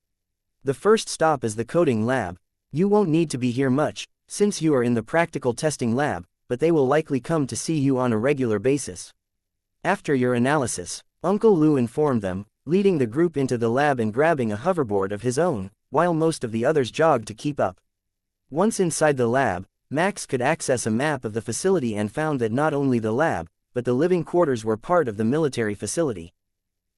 The first stop is the coding lab. You won't need to be here much, since you are in the practical testing lab, but they will likely come to see you on a regular basis. After your analysis, Uncle Lou informed them, leading the group into the lab and grabbing a hoverboard of his own, while most of the others jogged to keep up. Once inside the lab, Max could access a map of the facility and found that not only the lab, but the living quarters were part of the military facility.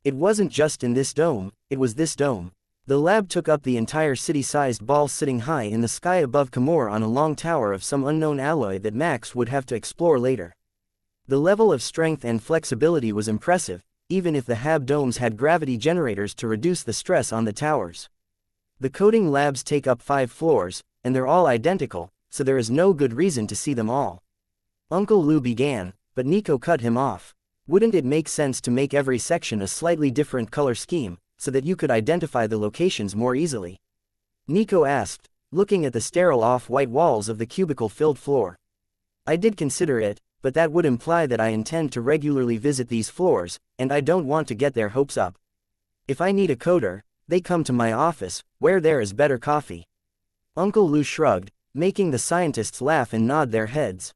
It wasn't just in this dome, it was this dome. The lab took up the entire city-sized ball sitting high in the sky above Kamor on a long tower of some unknown alloy that Max would have to explore later. The level of strength and flexibility was impressive, even if the HAB domes had gravity generators to reduce the stress on the towers. The coding labs take up 5 floors, and they're all identical, so there is no good reason to see them all. Uncle Lou began, but Nico cut him off. Wouldn't it make sense to make every section a slightly different color scheme, so that you could identify the locations more easily? Nico asked, looking at the sterile off-white walls of the cubicle-filled floor. I did consider it, but that would imply that I intend to regularly visit these floors, and I don't want to get their hopes up. If I need a coder, they come to my office, where there is better coffee. Uncle Lou shrugged, making the scientists laugh and nod their heads.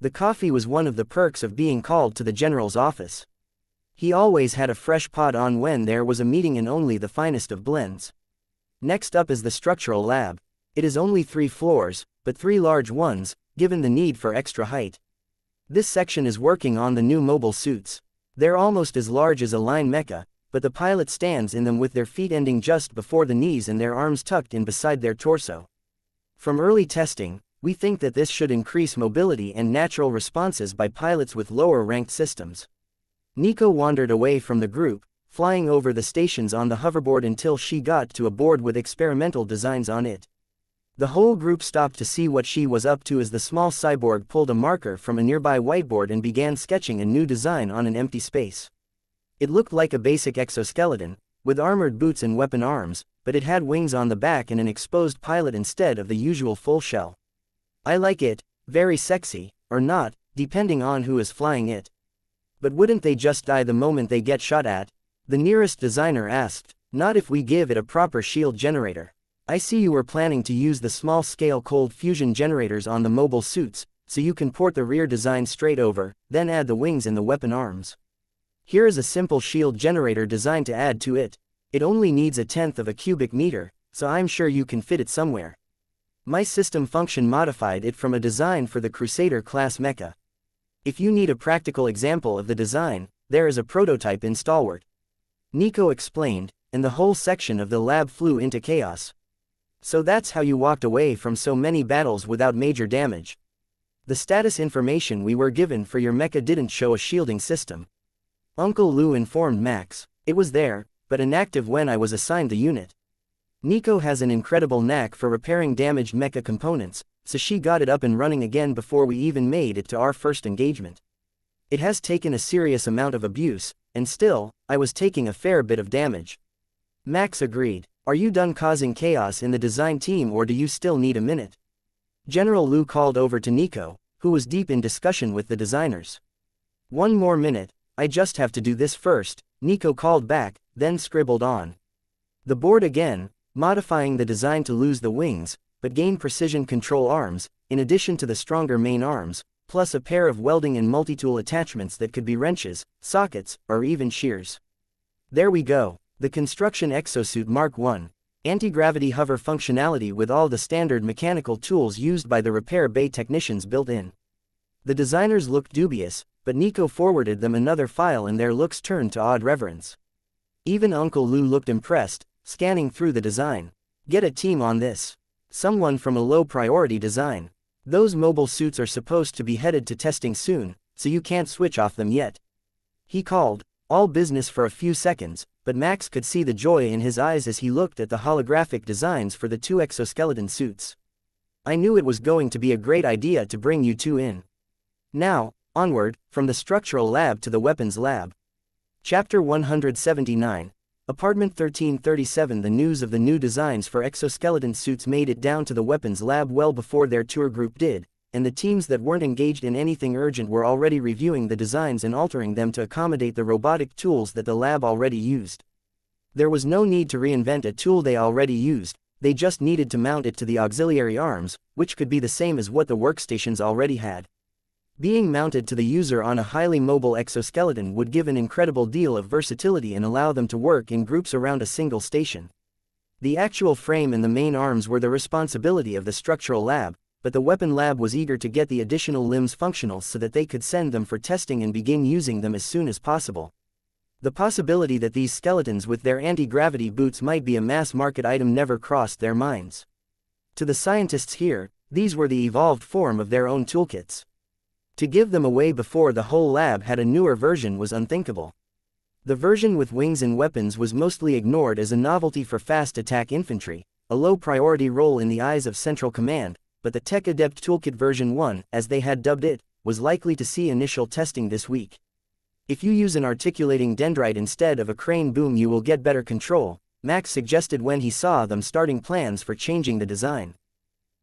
The coffee was one of the perks of being called to the general's office. He always had a fresh pot on when there was a meeting and only the finest of blends. Next up is the structural lab. It is only 3 floors, but 3 large ones, given the need for extra height. This section is working on the new mobile suits. They're almost as large as a line mecha, but the pilot stands in them with their feet ending just before the knees and their arms tucked in beside their torso. From early testing, we think that this should increase mobility and natural responses by pilots with lower-ranked systems. Nico wandered away from the group, flying over the stations on the hoverboard until she got to a board with experimental designs on it. The whole group stopped to see what she was up to as the small cyborg pulled a marker from a nearby whiteboard and began sketching a new design on an empty space. It looked like a basic exoskeleton, with armored boots and weapon arms, but it had wings on the back and an exposed pilot instead of the usual full shell. I like it, very sexy, or not, depending on who is flying it. But wouldn't they just die the moment they get shot at? The nearest designer asked. Not if we give it a proper shield generator. I see you were planning to use the small-scale cold fusion generators on the mobile suits, so you can port the rear design straight over, then add the wings and the weapon arms. Here is a simple shield generator designed to add to it. It only needs 1/10 of a cubic meter, so I'm sure you can fit it somewhere. My system function modified it from a design for the Crusader-class mecha. If you need a practical example of the design, there is a prototype in Stalwart. Nico explained, and the whole section of the lab flew into chaos. So that's how you walked away from so many battles without major damage. The status information we were given for your mecha didn't show a shielding system. Uncle Lou informed Max. It was there, but inactive when I was assigned the unit. Nico has an incredible knack for repairing damaged mecha components, so she got it up and running again before we even made it to our first engagement. It has taken a serious amount of abuse, and still, I was taking a fair bit of damage. Max agreed. Are you done causing chaos in the design team or do you still need a minute? General Lu called over to Nico, who was deep in discussion with the designers. One more minute, I just have to do this first, Nico called back, then scribbled on the board again, modifying the design to lose the wings, but gain precision control arms, in addition to the stronger main arms, plus a pair of welding and multi-tool attachments that could be wrenches, sockets, or even shears. There we go, the Construction Exosuit Mark I, anti-gravity hover functionality with all the standard mechanical tools used by the repair bay technicians built in. The designers looked dubious, but Nico forwarded them another file and their looks turned to odd reverence. Even Uncle Lou looked impressed, scanning through the design. Get a team on this. Someone from a low-priority design. Those mobile suits are supposed to be headed to testing soon, so you can't switch off them yet. He called, all business for a few seconds, but Max could see the joy in his eyes as he looked at the holographic designs for the 2 exoskeleton suits. I knew it was going to be a great idea to bring you two in. Now, onward, from the structural lab to the weapons lab. Chapter 179. Apartment 1337. The news of the new designs for exoskeleton suits made it down to the weapons lab well before their tour group did, and the teams that weren't engaged in anything urgent were already reviewing the designs and altering them to accommodate the robotic tools that the lab already used. There was no need to reinvent a tool they already used, they just needed to mount it to the auxiliary arms, which could be the same as what the workstations already had. Being mounted to the user on a highly mobile exoskeleton would give an incredible deal of versatility and allow them to work in groups around a single station. The actual frame and the main arms were the responsibility of the structural lab, but the weapon lab was eager to get the additional limbs functional so that they could send them for testing and begin using them as soon as possible. The possibility that these skeletons with their anti-gravity boots might be a mass-market item never crossed their minds. To the scientists here, these were the evolved form of their own toolkits. To give them away before the whole lab had a newer version was unthinkable. The version with wings and weapons was mostly ignored as a novelty for fast attack infantry, a low-priority role in the eyes of Central Command, but the Tech Adept Toolkit version 1, as they had dubbed it, was likely to see initial testing this week. If you use an articulating dendrite instead of a crane boom you will get better control, Max suggested when he saw them starting plans for changing the design.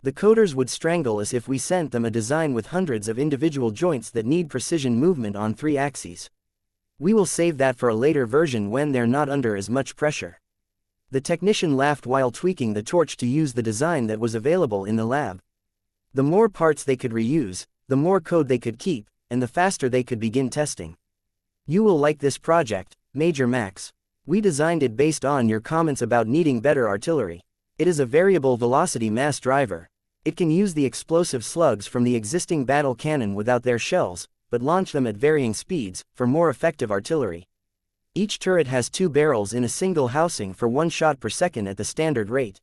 The coders would strangle us if we sent them a design with hundreds of individual joints that need precision movement on 3 axes. We will save that for a later version when they're not under as much pressure. The technician laughed while tweaking the torch to use the design that was available in the lab. The more parts they could reuse, the more code they could keep, and the faster they could begin testing. You will like this project, Major Max. We designed it based on your comments about needing better artillery. It is a variable velocity mass driver. It can use the explosive slugs from the existing battle cannon without their shells, but launch them at varying speeds, for more effective artillery. Each turret has 2 barrels in a single housing for 1 shot per second at the standard rate.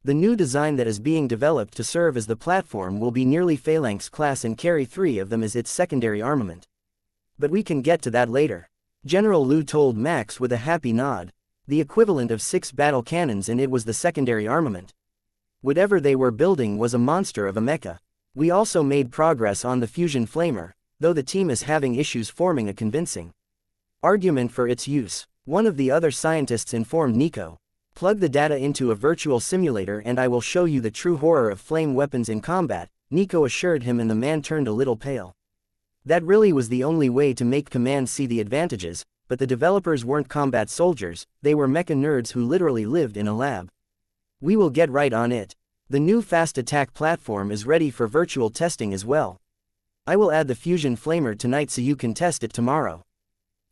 The new design that is being developed to serve as the platform will be nearly Phalanx class and carry 3 of them as its secondary armament. But we can get to that later. General Lu told Max with a happy nod. The equivalent of 6 battle cannons, and it was the secondary armament. Whatever they were building was a monster of a mecha. We also made progress on the fusion flamer, though the team is having issues forming a convincing argument for its use. One of the other scientists informed Nico. Plug the data into a virtual simulator and I will show you the true horror of flame weapons in combat, Nico assured him, and the man turned a little pale. That really was the only way to make Command see the advantages, but the developers weren't combat soldiers, they were mecha nerds who literally lived in a lab. We will get right on it. The new fast attack platform is ready for virtual testing as well. I will add the fusion flamer tonight so you can test it tomorrow.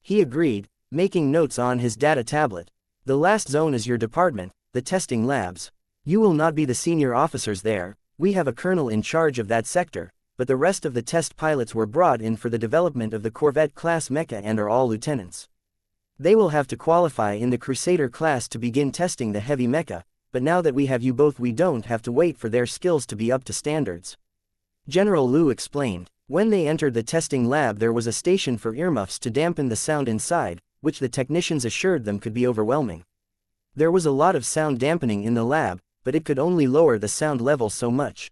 He agreed, making notes on his data tablet. The last zone is your department, the testing labs. You will not be the senior officers there, we have a colonel in charge of that sector, but the rest of the test pilots were brought in for the development of the Corvette-class mecha and are all lieutenants. They will have to qualify in the Crusader class to begin testing the heavy mecha, but now that we have you both we don't have to wait for their skills to be up to standards. General Lu explained. When they entered the testing lab there was a station for earmuffs to dampen the sound inside, which the technicians assured them could be overwhelming. There was a lot of sound dampening in the lab, but it could only lower the sound level so much.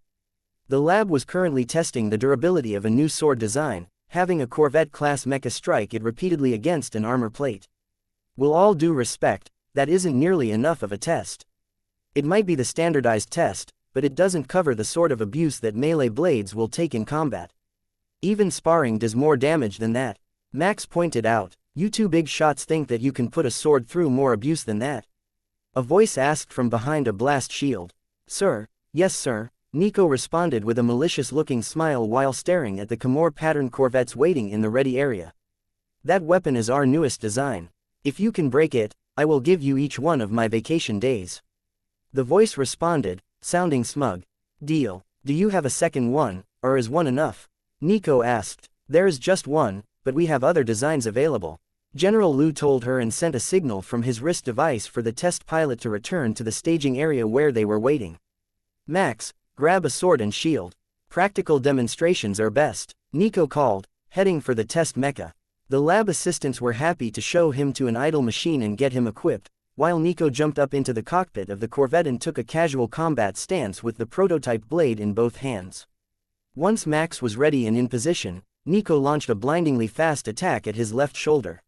The lab was currently testing the durability of a new sword design, having a Corvette-class mecha strike it repeatedly against an armor plate. With all due respect, that isn't nearly enough of a test. It might be the standardized test, but it doesn't cover the sort of abuse that melee blades will take in combat. Even sparring does more damage than that. Max pointed out, you two big shots think that you can put a sword through more abuse than that? A voice asked from behind a blast shield. Sir, yes sir, Nico responded with a malicious-looking smile while staring at the Khmer-patterned corvettes waiting in the ready area. That weapon is our newest design. If you can break it, I will give you each one of my vacation days. The voice responded, sounding smug. Deal. Do you have a second one, or is one enough? Nico asked. There is just one, but we have other designs available. General Liu told her and sent a signal from his wrist device for the test pilot to return to the staging area where they were waiting. Max, grab a sword and shield. Practical demonstrations are best, Nico called, heading for the test mecha. The lab assistants were happy to show him to an idle machine and get him equipped, while Nico jumped up into the cockpit of the Corvette and took a casual combat stance with the prototype blade in both hands. Once Max was ready and in position, Nico launched a blindingly fast attack at his left shoulder.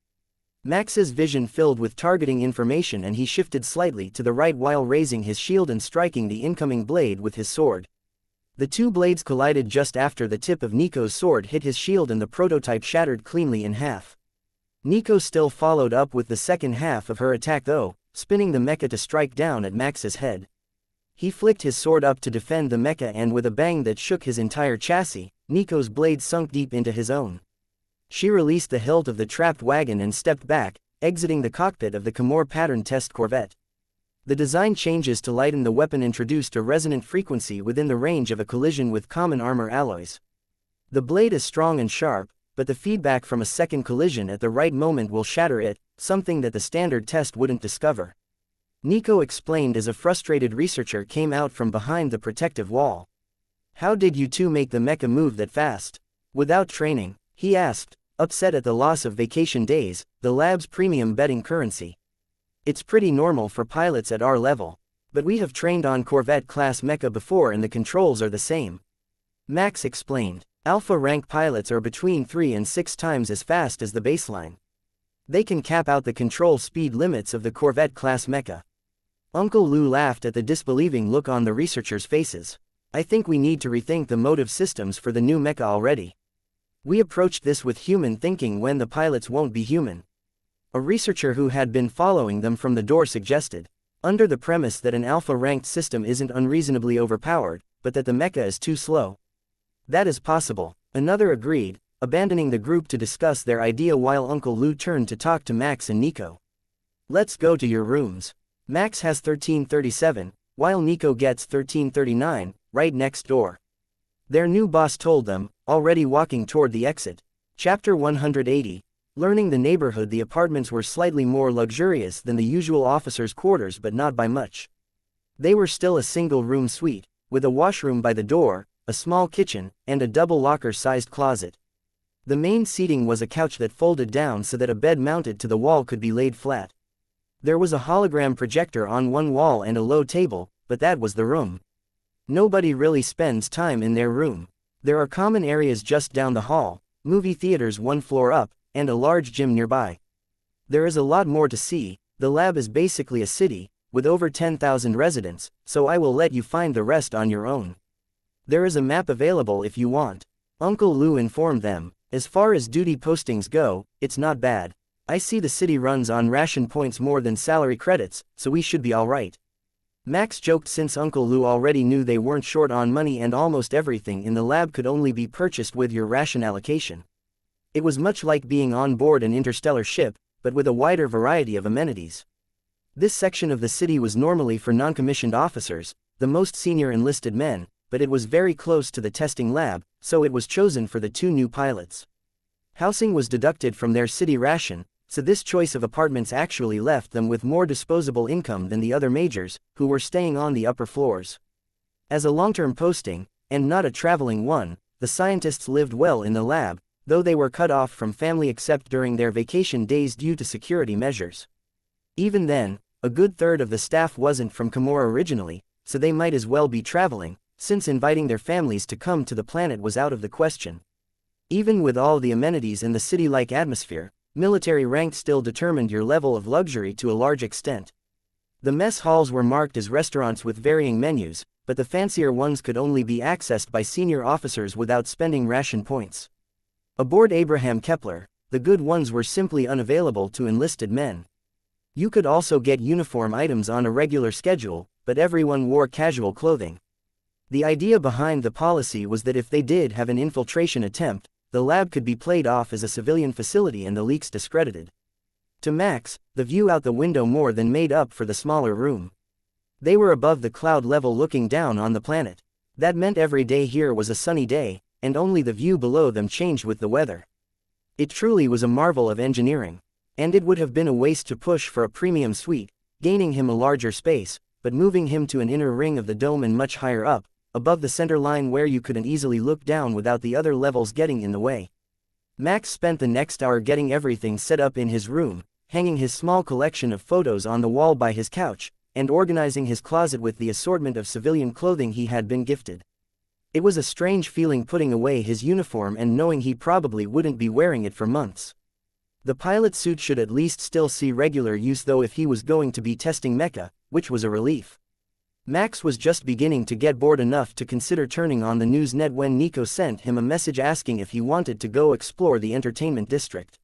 Max's vision filled with targeting information and he shifted slightly to the right while raising his shield and striking the incoming blade with his sword. The two blades collided just after the tip of Nico's sword hit his shield and the prototype shattered cleanly in half. Nico still followed up with the second half of her attack though, spinning the mecha to strike down at Max's head. He flicked his sword up to defend the mecha and with a bang that shook his entire chassis, Nico's blade sunk deep into his own. She released the hilt of the trapped wagon and stepped back, exiting the cockpit of the Khmer-patterned test Corvette. The design changes to lighten the weapon introduced a resonant frequency within the range of a collision with common armor alloys. The blade is strong and sharp, but the feedback from a second collision at the right moment will shatter it, something that the standard test wouldn't discover. Nico explained as a frustrated researcher came out from behind the protective wall. How did you two make the mecha move that fast? Without training, he asked, upset at the loss of vacation days, the lab's premium betting currency. It's pretty normal for pilots at our level, but we have trained on Corvette-class mecha before and the controls are the same. Max explained. Alpha-rank pilots are between 3 and 6 times as fast as the baseline. They can cap out the control speed limits of the Corvette-class mecha. Uncle Lou laughed at the disbelieving look on the researchers' faces. I think we need to rethink the motive systems for the new mecha already. We approached this with human thinking when the pilots won't be human. A researcher who had been following them from the door suggested. Under the premise that an alpha-ranked system isn't unreasonably overpowered, but that the mecha is too slow. That is possible, another agreed, abandoning the group to discuss their idea while Uncle Lou turned to talk to Max and Nico. Let's go to your rooms. Max has 1337, while Nico gets 1339, right next door. Their new boss told them, already walking toward the exit. Chapter 180. Learning the neighborhood. The apartments were slightly more luxurious than the usual officers' quarters but not by much. They were still a single-room suite, with a washroom by the door, a small kitchen, and a double locker-sized closet. The main seating was a couch that folded down so that a bed mounted to the wall could be laid flat. There was a hologram projector on one wall and a low table, but that was the room. Nobody really spends time in their room. There are common areas just down the hall, movie theaters one floor up, and a large gym nearby. There is a lot more to see. The lab is basically a city, with over 10,000 residents, so I will let you find the rest on your own. There is a map available if you want. Uncle Lou informed them. As far as duty postings go, it's not bad. I see the city runs on ration points more than salary credits, so we should be alright. Max joked since Uncle Lou already knew they weren't short on money and almost everything in the lab could only be purchased with your ration allocation. It was much like being on board an interstellar ship, but with a wider variety of amenities. This section of the city was normally for non-commissioned officers, the most senior enlisted men, but it was very close to the testing lab, so it was chosen for the 2 new pilots. Housing was deducted from their city ration, so this choice of apartments actually left them with more disposable income than the other majors, who were staying on the upper floors. As a long-term posting, and not a traveling one, the scientists lived well in the lab, though they were cut off from family except during their vacation days due to security measures. Even then, a good third of the staff wasn't from Khmer originally, so they might as well be traveling, since inviting their families to come to the planet was out of the question. Even with all the amenities and the city-like atmosphere, military rank still determined your level of luxury to a large extent. The mess halls were marked as restaurants with varying menus, but the fancier ones could only be accessed by senior officers without spending ration points. Aboard Abraham Kepler, the good ones were simply unavailable to enlisted men. You could also get uniform items on a regular schedule, but everyone wore casual clothing. The idea behind the policy was that if they did have an infiltration attempt, the lab could be played off as a civilian facility and the leaks discredited. To Max, the view out the window more than made up for the smaller room. They were above the cloud level looking down on the planet. That meant every day here was a sunny day, and only the view below them changed with the weather. It truly was a marvel of engineering. And it would have been a waste to push for a premium suite, gaining him a larger space, but moving him to an inner ring of the dome and much higher up, above the center line where you couldn't easily look down without the other levels getting in the way. Max spent the next hour getting everything set up in his room, hanging his small collection of photos on the wall by his couch, and organizing his closet with the assortment of civilian clothing he had been gifted. It was a strange feeling putting away his uniform and knowing he probably wouldn't be wearing it for months. The pilot suit should at least still see regular use though if he was going to be testing Mecha, which was a relief. Max was just beginning to get bored enough to consider turning on the news net when Nico sent him a message asking if he wanted to go explore the entertainment district.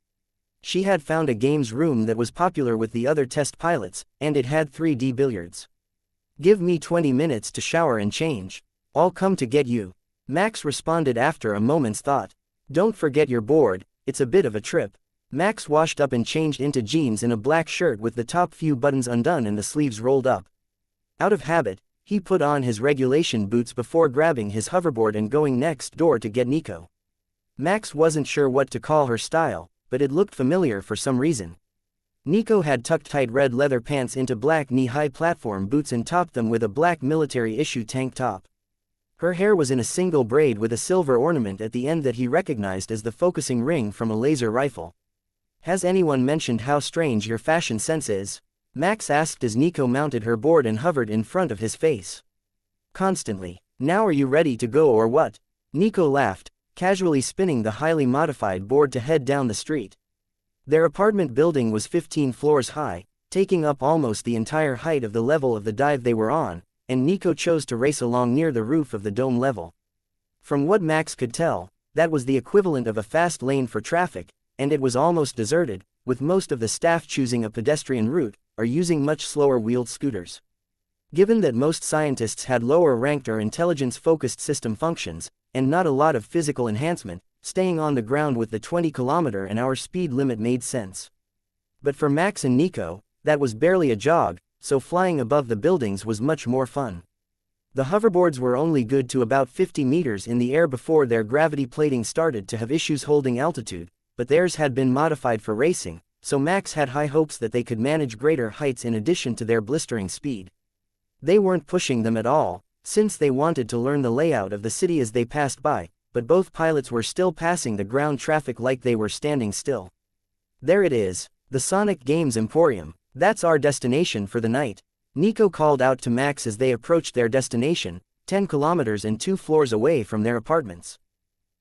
She had found a games room that was popular with the other test pilots, and it had 3D billiards. "Give me 20 minutes to shower and change. I'll come to get you," Max responded after a moment's thought. "Don't forget you're bored, it's a bit of a trip." Max washed up and changed into jeans and a black shirt with the top few buttons undone and the sleeves rolled up. Out of habit, he put on his regulation boots before grabbing his hoverboard and going next door to get Nico. Max wasn't sure what to call her style, but it looked familiar for some reason. Nico had tucked tight red leather pants into black knee-high platform boots and topped them with a black military-issue tank top. Her hair was in a single braid with a silver ornament at the end that he recognized as the focusing ring from a laser rifle. "Has anyone mentioned how strange your fashion sense is?" Max asked as Nico mounted her board and hovered in front of his face. "Constantly. Now are you ready to go or what?" Nico laughed, casually spinning the highly modified board to head down the street. Their apartment building was 15 floors high, taking up almost the entire height of the level of the dive they were on, and Nico chose to race along near the roof of the dome level. From what Max could tell, that was the equivalent of a fast lane for traffic, and it was almost deserted, with most of the staff choosing a pedestrian route, or using much slower-wheeled scooters. Given that most scientists had lower-ranked or intelligence-focused system functions, and not a lot of physical enhancement, staying on the ground with the 20km/h speed limit made sense. But for Max and Nico, that was barely a jog, so flying above the buildings was much more fun. The hoverboards were only good to about 50 meters in the air before their gravity plating started to have issues holding altitude, but theirs had been modified for racing, so Max had high hopes that they could manage greater heights in addition to their blistering speed. They weren't pushing them at all, since they wanted to learn the layout of the city as they passed by, but both pilots were still passing the ground traffic like they were standing still. "There it is, the Sonic Games Emporium. That's our destination for the night," Nico called out to Max as they approached their destination, 10 kilometers and 2 floors away from their apartments.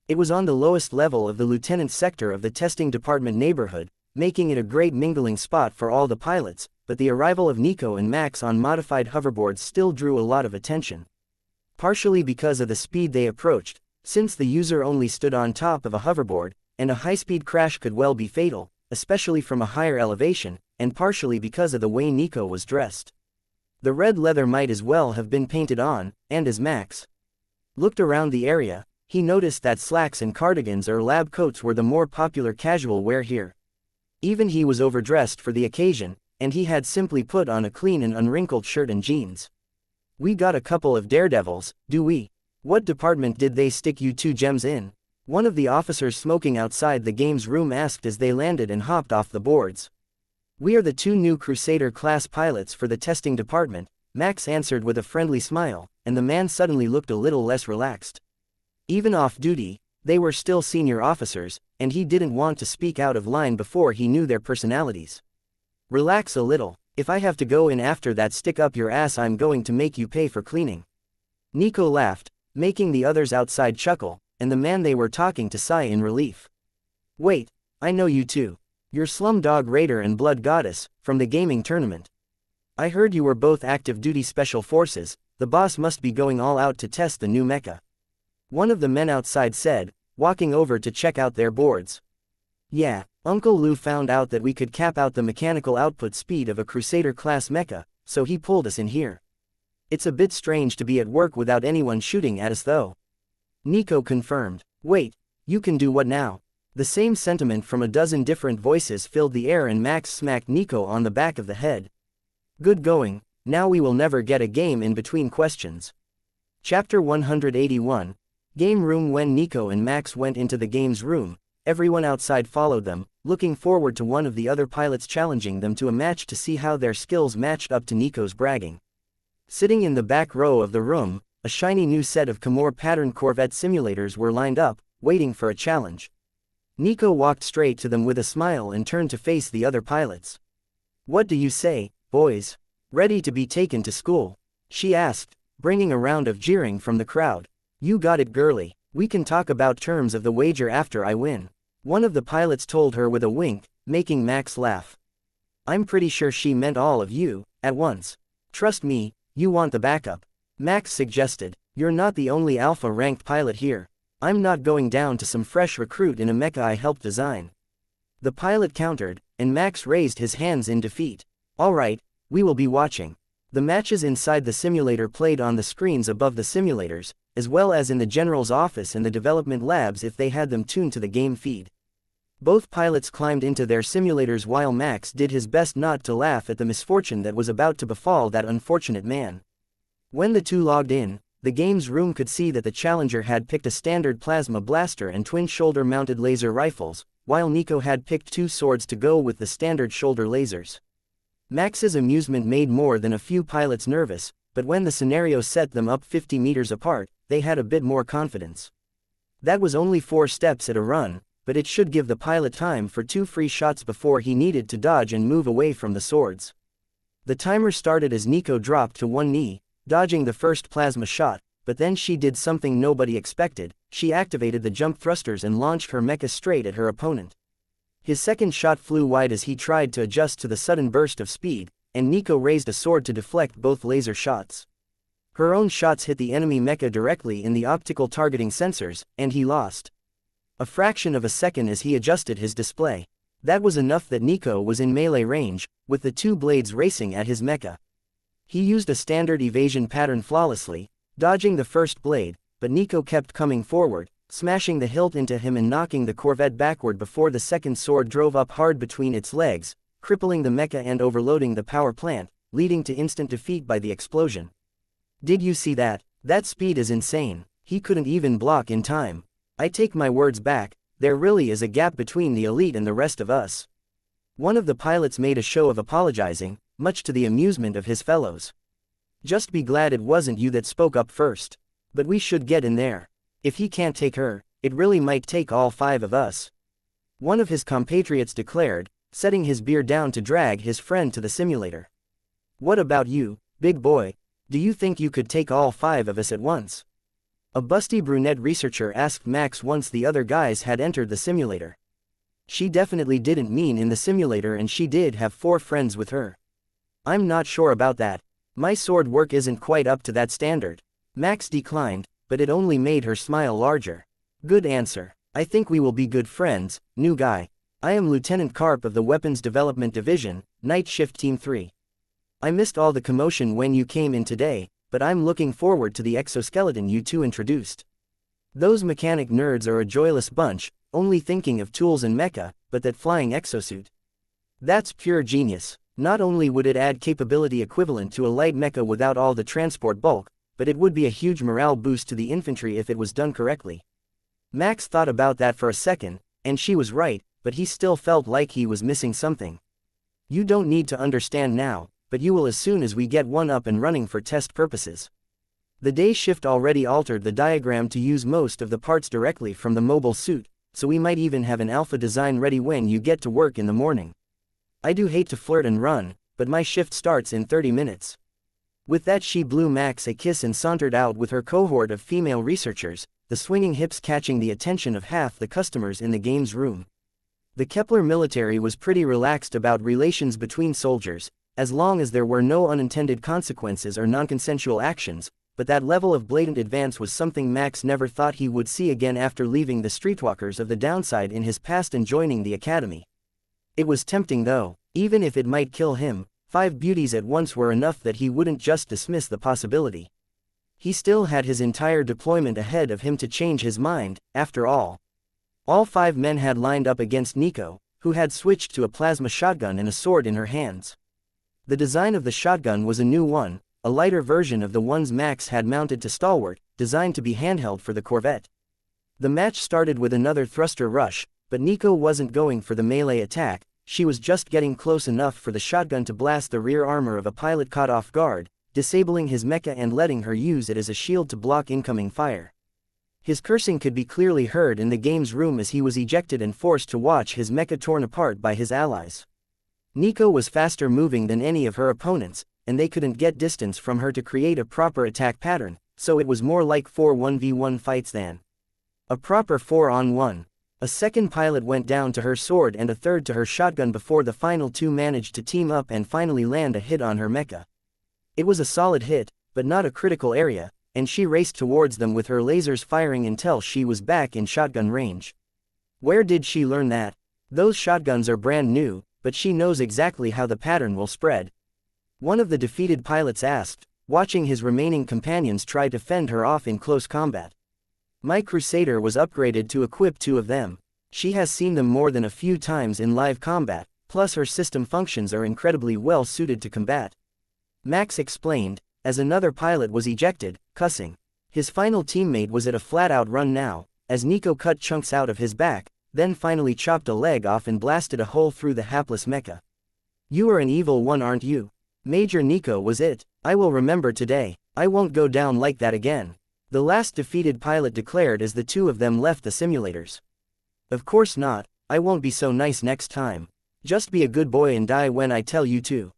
It was on the lowest level of the lieutenant's sector of the testing department neighborhood, making it a great mingling spot for all the pilots, but the arrival of Nico and Max on modified hoverboards still drew a lot of attention. Partially because of the speed they approached, since the user only stood on top of a hoverboard, and a high-speed crash could well be fatal, especially from a higher elevation, and partially because of the way Nico was dressed. The red leather might as well have been painted on, and as Max looked around the area, he noticed that slacks and cardigans or lab coats were the more popular casual wear here. Even he was overdressed for the occasion, and he had simply put on a clean and unwrinkled shirt and jeans. "We got a couple of daredevils, do we? What department did they stick you two gems in?" One of the officers smoking outside the games room asked as they landed and hopped off the boards. "We are the 2 new Crusader-class pilots for the testing department," Max answered with a friendly smile, and the man suddenly looked a little less relaxed. Even off duty, they were still senior officers, and he didn't want to speak out of line before he knew their personalities. "Relax a little. If I have to go in after that stick up your ass, I'm going to make you pay for cleaning." Nico laughed, making the others outside chuckle, and the man they were talking to sigh in relief. Wait, I know you too. You're Slumdog Raider and Blood Goddess, from the gaming tournament. I heard you were both active duty special forces, the boss must be going all out to test the new mecha. One of the men outside said, walking over to check out their boards. Yeah, Uncle Lou found out that we could cap out the mechanical output speed of a Crusader-class mecha, so he pulled us in here. It's a bit strange to be at work without anyone shooting at us though. Nico confirmed. Wait, you can do what now? The same sentiment from a dozen different voices filled the air, and Max smacked Nico on the back of the head. Good going, now we will never get a game in between questions. Chapter 181. Game Room. When Nico and Max went into the games room, everyone outside followed them, looking forward to one of the other pilots challenging them to a match to see how their skills matched up to Nico's bragging. Sitting in the back row of the room, a shiny new set of Khmer pattern Corvette simulators were lined up, waiting for a challenge. Nico walked straight to them with a smile and turned to face the other pilots. What do you say, boys? Ready to be taken to school? She asked, bringing a round of jeering from the crowd. You got it, girly. We can talk about terms of the wager after I win. One of the pilots told her with a wink, making Max laugh. I'm pretty sure she meant all of you, at once. Trust me, you want the backup. Max suggested. You're not the only alpha-ranked pilot here. I'm not going down to some fresh recruit in a mecha I helped design. The pilot countered, and Max raised his hands in defeat. All right, we will be watching. The matches inside the simulator played on the screens above the simulators, as well as in the general's office and the development labs if they had them tuned to the game feed. Both pilots climbed into their simulators while Max did his best not to laugh at the misfortune that was about to befall that unfortunate man. When the two logged in, the games room could see that the challenger had picked a standard plasma blaster and twin shoulder-mounted laser rifles, while Nico had picked two swords to go with the standard shoulder lasers. Max's amusement made more than a few pilots nervous, but when the scenario set them up 50 meters apart, they had a bit more confidence. That was only 4 steps at a run, but it should give the pilot time for 2 free shots before he needed to dodge and move away from the swords. The timer started as Nico dropped to one knee, dodging the first plasma shot, but then she did something nobody expected. She activated the jump thrusters and launched her mecha straight at her opponent. His second shot flew wide as he tried to adjust to the sudden burst of speed, and Nico raised a sword to deflect both laser shots. Her own shots hit the enemy mecha directly in the optical targeting sensors, and he lost. A fraction of a second as he adjusted his display. That was enough that Nico was in melee range, with the 2 blades racing at his mecha. He used a standard evasion pattern flawlessly, dodging the first blade, but Nico kept coming forward, smashing the hilt into him and knocking the Corvette backward before the second sword drove up hard between its legs, crippling the mecha and overloading the power plant, leading to instant defeat by the explosion. Did you see that? That speed is insane. He couldn't even block in time. I take my words back, there really is a gap between the elite and the rest of us. One of the pilots made a show of apologizing, much to the amusement of his fellows. Just be glad it wasn't you that spoke up first. But we should get in there. If he can't take her, it really might take all 5 of us. One of his compatriots declared, setting his beer down to drag his friend to the simulator. What about you, big boy? Do you think you could take all 5 of us at once? A busty brunette researcher asked Max once the other guys had entered the simulator. She definitely didn't mean in the simulator, and she did have 4 friends with her. I'm not sure about that. My sword work isn't quite up to that standard. Max declined, but it only made her smile larger. Good answer. I think we will be good friends, new guy. I am Lieutenant Karp of the Weapons Development Division, Night Shift Team 3. I missed all the commotion when you came in today, but I'm looking forward to the exoskeleton you two introduced. Those mechanic nerds are a joyless bunch, only thinking of tools and mecha, but that flying exosuit. That's pure genius. Not only would it add capability equivalent to a light mecha without all the transport bulk, but it would be a huge morale boost to the infantry if it was done correctly. Max thought about that for a second, and she was right, but he still felt like he was missing something. You don't need to understand now, but you will as soon as we get one up and running for test purposes. The day shift already altered the diagram to use most of the parts directly from the mobile suit, so we might even have an alpha design ready when you get to work in the morning. I do hate to flirt and run, but my shift starts in 30 minutes. With that, she blew Max a kiss and sauntered out with her cohort of female researchers, the swinging hips catching the attention of half the customers in the games room. The Kepler military was pretty relaxed about relations between soldiers, as long as there were no unintended consequences or non-consensual actions, but that level of blatant advance was something Max never thought he would see again after leaving the streetwalkers of the downside in his past and joining the academy. It was tempting though, even if it might kill him. 5 beauties at once were enough that he wouldn't just dismiss the possibility. He still had his entire deployment ahead of him to change his mind, after all. All 5 men had lined up against Nico, who had switched to a plasma shotgun and a sword in her hands. The design of the shotgun was a new one, a lighter version of the ones Max had mounted to Stalwart, designed to be handheld for the Corvette. The match started with another thruster rush, but Nico wasn't going for the melee attack. She was just getting close enough for the shotgun to blast the rear armor of a pilot caught off guard, disabling his mecha and letting her use it as a shield to block incoming fire. His cursing could be clearly heard in the games room as he was ejected and forced to watch his mecha torn apart by his allies. Nico was faster moving than any of her opponents, and they couldn't get distance from her to create a proper attack pattern, so it was more like 4 1v1 fights than a proper 4-on-1. A second pilot went down to her sword and a third to her shotgun before the final 2 managed to team up and finally land a hit on her mecha. It was a solid hit, but not a critical area, and she raced towards them with her lasers firing until she was back in shotgun range. Where did she learn that? Those shotguns are brand new, but she knows exactly how the pattern will spread. One of the defeated pilots asked, watching his remaining companions try to fend her off in close combat. My Crusader was upgraded to equip 2 of them. She has seen them more than a few times in live combat, plus her system functions are incredibly well suited to combat. Max explained, as another pilot was ejected, cussing. His final teammate was at a flat-out run now, as Nico cut chunks out of his back, then finally chopped a leg off and blasted a hole through the hapless mecha. You are an evil one, aren't you? Major Nico was it. I will remember today. I won't go down like that again. The last defeated pilot declared as the 2 of them left the simulators. Of course not, I won't be so nice next time. Just be a good boy and die when I tell you to.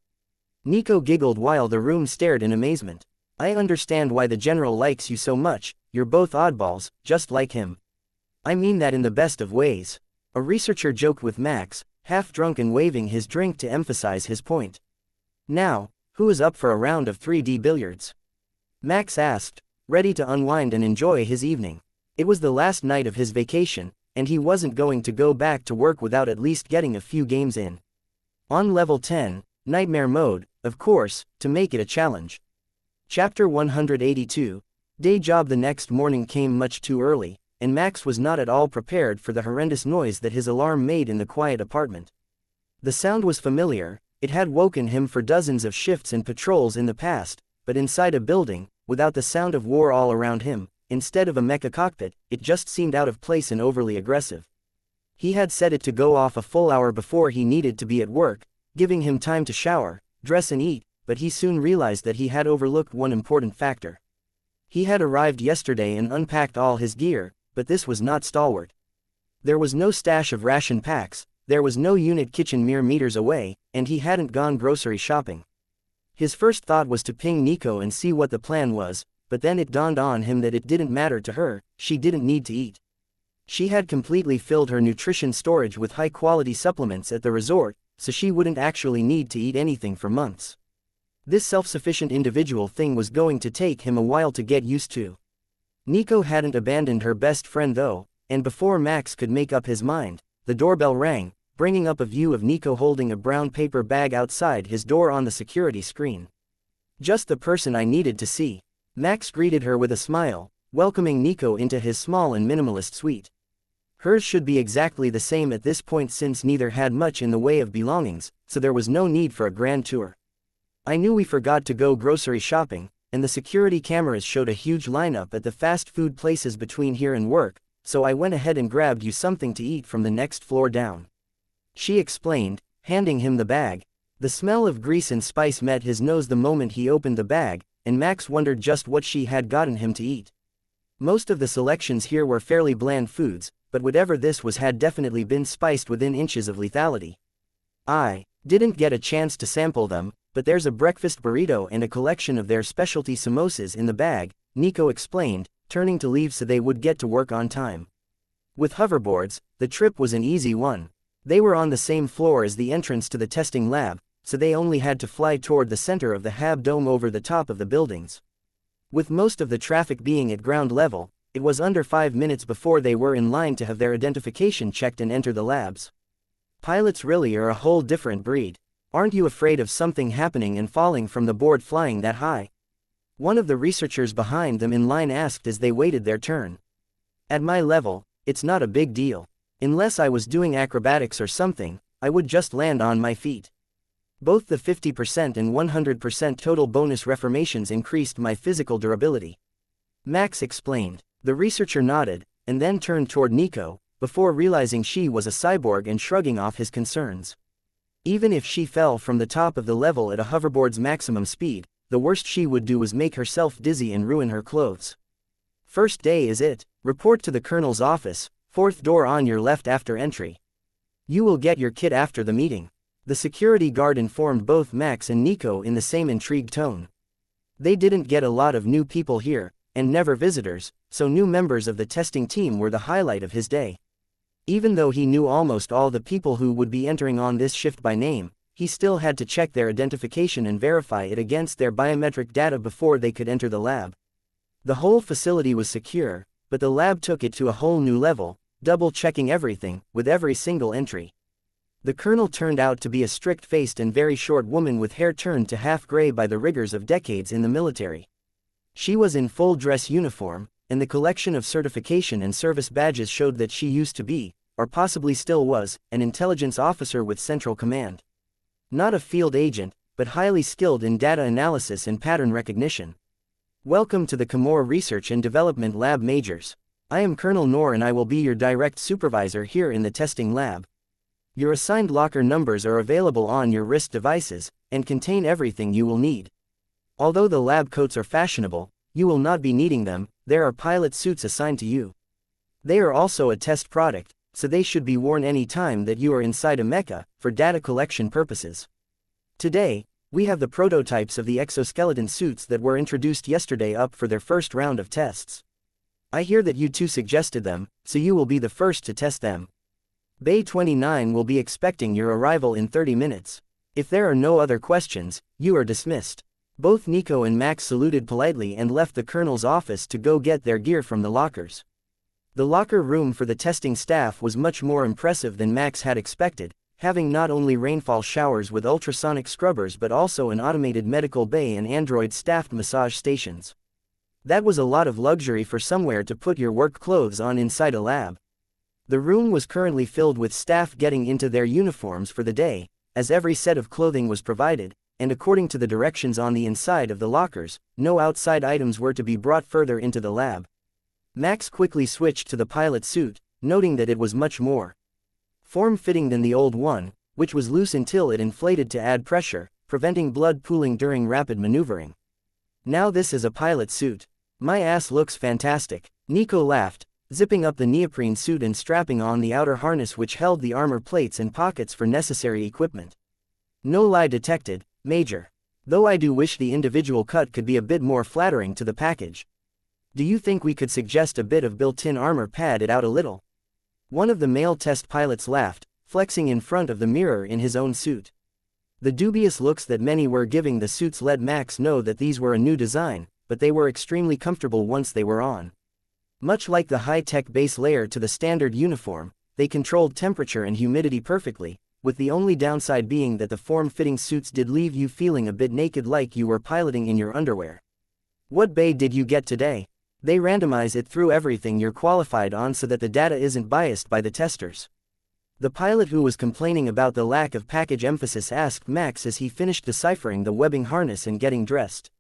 Nico giggled while the room stared in amazement. I understand why the general likes you so much, you're both oddballs, just like him. I mean that in the best of ways. A researcher joked with Max, half drunk and waving his drink to emphasize his point. Now, who is up for a round of 3D billiards? Max asked, ready to unwind and enjoy his evening. It was the last night of his vacation, and he wasn't going to go back to work without at least getting a few games in. On level 10, Nightmare Mode, of course, to make it a challenge. Chapter 182, Day Job. The next morning came much too early, and Max was not at all prepared for the horrendous noise that his alarm made in the quiet apartment. The sound was familiar, it had woken him for dozens of shifts and patrols in the past, but inside a building, without the sound of war all around him, instead of a mecha cockpit, it just seemed out of place and overly aggressive. He had set it to go off a full hour before he needed to be at work, giving him time to shower, dress and eat, but he soon realized that he had overlooked one important factor. He had arrived yesterday and unpacked all his gear, but this was not Stalwart. There was no stash of ration packs, there was no unit kitchen mere meters away, and he hadn't gone grocery shopping. His first thought was to ping Nico and see what the plan was, but then it dawned on him that it didn't matter to her, she didn't need to eat. She had completely filled her nutrition storage with high-quality supplements at the resort, so she wouldn't actually need to eat anything for months. This self-sufficient individual thing was going to take him a while to get used to. Nico hadn't abandoned her best friend though, and before Max could make up his mind, the doorbell rang, bringing up a view of Nico holding a brown paper bag outside his door on the security screen. Just the person I needed to see. Max greeted her with a smile, welcoming Nico into his small and minimalist suite. Hers should be exactly the same at this point since neither had much in the way of belongings, so there was no need for a grand tour. I knew we forgot to go grocery shopping, and the security cameras showed a huge lineup at the fast food places between here and work, so I went ahead and grabbed you something to eat from the next floor down. She explained, handing him the bag. The smell of grease and spice met his nose the moment he opened the bag, and Max wondered just what she had gotten him to eat. Most of the selections here were fairly bland foods, but whatever this was had definitely been spiced within inches of lethality. I didn't get a chance to sample them, but there's a breakfast burrito and a collection of their specialty samosas in the bag, Nico explained, turning to leave so they would get to work on time. With hoverboards, the trip was an easy one. They were on the same floor as the entrance to the testing lab, so they only had to fly toward the center of the HAB dome over the top of the buildings. With most of the traffic being at ground level, it was under 5 minutes before they were in line to have their identification checked and enter the labs. Pilots really are a whole different breed. Aren't you afraid of something happening and falling from the board flying that high? One of the researchers behind them in line asked as they waited their turn. At my level, it's not a big deal. Unless I was doing acrobatics or something, I would just land on my feet. Both the 50% and 100% total bonus reformations increased my physical durability. Max explained. The researcher nodded, and then turned toward Nico, before realizing she was a cyborg and shrugging off his concerns. Even if she fell from the top of the level at a hoverboard's maximum speed, the worst she would do was make herself dizzy and ruin her clothes. First day is it. Report to the colonel's office, 4th door on your left after entry. You will get your kit after the meeting. The security guard informed both Max and Nico in the same intrigued tone. They didn't get a lot of new people here, and never visitors, so new members of the testing team were the highlight of his day. Even though he knew almost all the people who would be entering on this shift by name, he still had to check their identification and verify it against their biometric data before they could enter the lab. The whole facility was secure, but the lab took it to a whole new level, double-checking everything, with every single entry. The colonel turned out to be a strict-faced and very short woman with hair turned to half-gray by the rigors of decades in the military. She was in full-dress uniform, and the collection of certification and service badges showed that she used to be, or possibly still was, an intelligence officer with Central Command. Not a field agent, but highly skilled in data analysis and pattern recognition. Welcome to the Camor Research and Development Lab Majors. I am Colonel Noor and I will be your direct supervisor here in the testing lab. Your assigned locker numbers are available on your wrist devices, and contain everything you will need. Although the lab coats are fashionable, you will not be needing them. There are pilot suits assigned to you. They are also a test product, so they should be worn any time that you are inside a mecha, for data collection purposes. Today, we have the prototypes of the exoskeleton suits that were introduced yesterday up for their first round of tests. I hear that you two suggested them, so you will be the first to test them. Bay 29 will be expecting your arrival in 30 minutes. If there are no other questions, you are dismissed. Both Nico and Max saluted politely and left the colonel's office to go get their gear from the lockers. The locker room for the testing staff was much more impressive than Max had expected, having not only rainfall showers with ultrasonic scrubbers but also an automated medical bay and android-staffed massage stations. That was a lot of luxury for somewhere to put your work clothes on inside a lab. The room was currently filled with staff getting into their uniforms for the day, as every set of clothing was provided, and according to the directions on the inside of the lockers, no outside items were to be brought further into the lab. Max quickly switched to the pilot suit, noting that it was much more form-fitting than the old one, which was loose until it inflated to add pressure, preventing blood pooling during rapid maneuvering. Now this is a pilot suit. My ass looks fantastic. Nico laughed, zipping up the neoprene suit and strapping on the outer harness which held the armor plates and pockets for necessary equipment. No lie detected, Major. Though I do wish the individual cut could be a bit more flattering to the package. Do you think we could suggest a bit of built-in armor pad it out a little? One of the male test pilots laughed, flexing in front of the mirror in his own suit. The dubious looks that many were giving the suits let Max know that these were a new design, but they were extremely comfortable once they were on. Much like the high-tech base layer to the standard uniform, they controlled temperature and humidity perfectly, with the only downside being that the form-fitting suits did leave you feeling a bit naked like you were piloting in your underwear. What bay did you get today? They randomize it through everything you're qualified on so that the data isn't biased by the testers. The pilot who was complaining about the lack of package emphasis asked Max as he finished deciphering the webbing harness and getting dressed.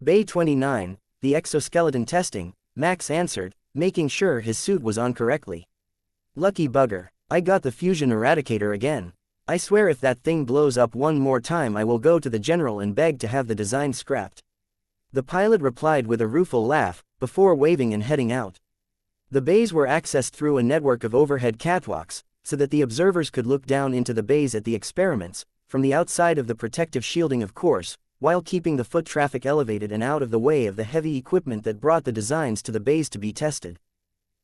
Bay 29, the exoskeleton testing, Max answered, making sure his suit was on correctly. Lucky bugger, I got the fusion eradicator again. I swear if that thing blows up one more time I will go to the general and beg to have the design scrapped. The pilot replied with a rueful laugh, before waving and heading out. The bays were accessed through a network of overhead catwalks, so that the observers could look down into the bays at the experiments, from the outside of the protective shielding of course, while keeping the foot traffic elevated and out of the way of the heavy equipment that brought the designs to the bays to be tested.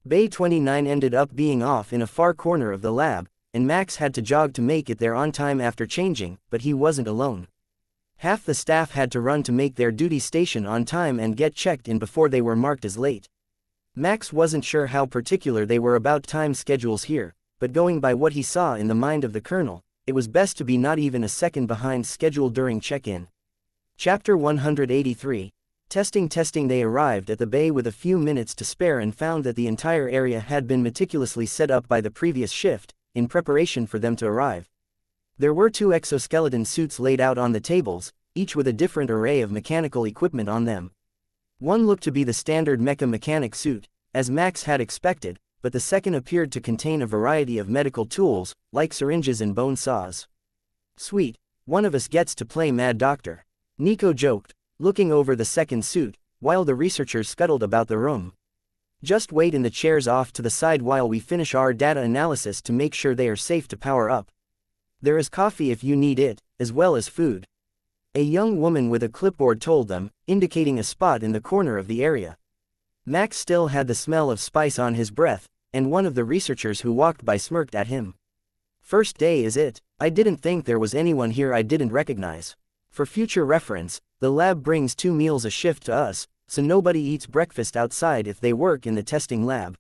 Bay 29 ended up being off in a far corner of the lab, and Max had to jog to make it there on time after changing, but he wasn't alone. Half the staff had to run to make their duty station on time and get checked in before they were marked as late. Max wasn't sure how particular they were about time schedules here, but going by what he saw in the mind of the colonel, it was best to be not even a second behind schedule during check-in. Chapter 183. Testing. They arrived at the bay with a few minutes to spare and found that the entire area had been meticulously set up by the previous shift, in preparation for them to arrive. There were 2 exoskeleton suits laid out on the tables, each with a different array of mechanical equipment on them. One looked to be the standard Mecha mechanic suit, as Max had expected, but the second appeared to contain a variety of medical tools, like syringes and bone saws. "Sweet, one of us gets to play Mad Doctor," Nico joked, looking over the second suit, while the researchers scuttled about the room. "Just wait in the chairs off to the side while we finish our data analysis to make sure they are safe to power up. There is coffee if you need it, as well as food," a young woman with a clipboard told them, indicating a spot in the corner of the area. Max still had the smell of spice on his breath, and one of the researchers who walked by smirked at him. "First day is it? I didn't think there was anyone here I didn't recognize. For future reference, the lab brings 2 meals a shift to us, so nobody eats breakfast outside if they work in the testing lab.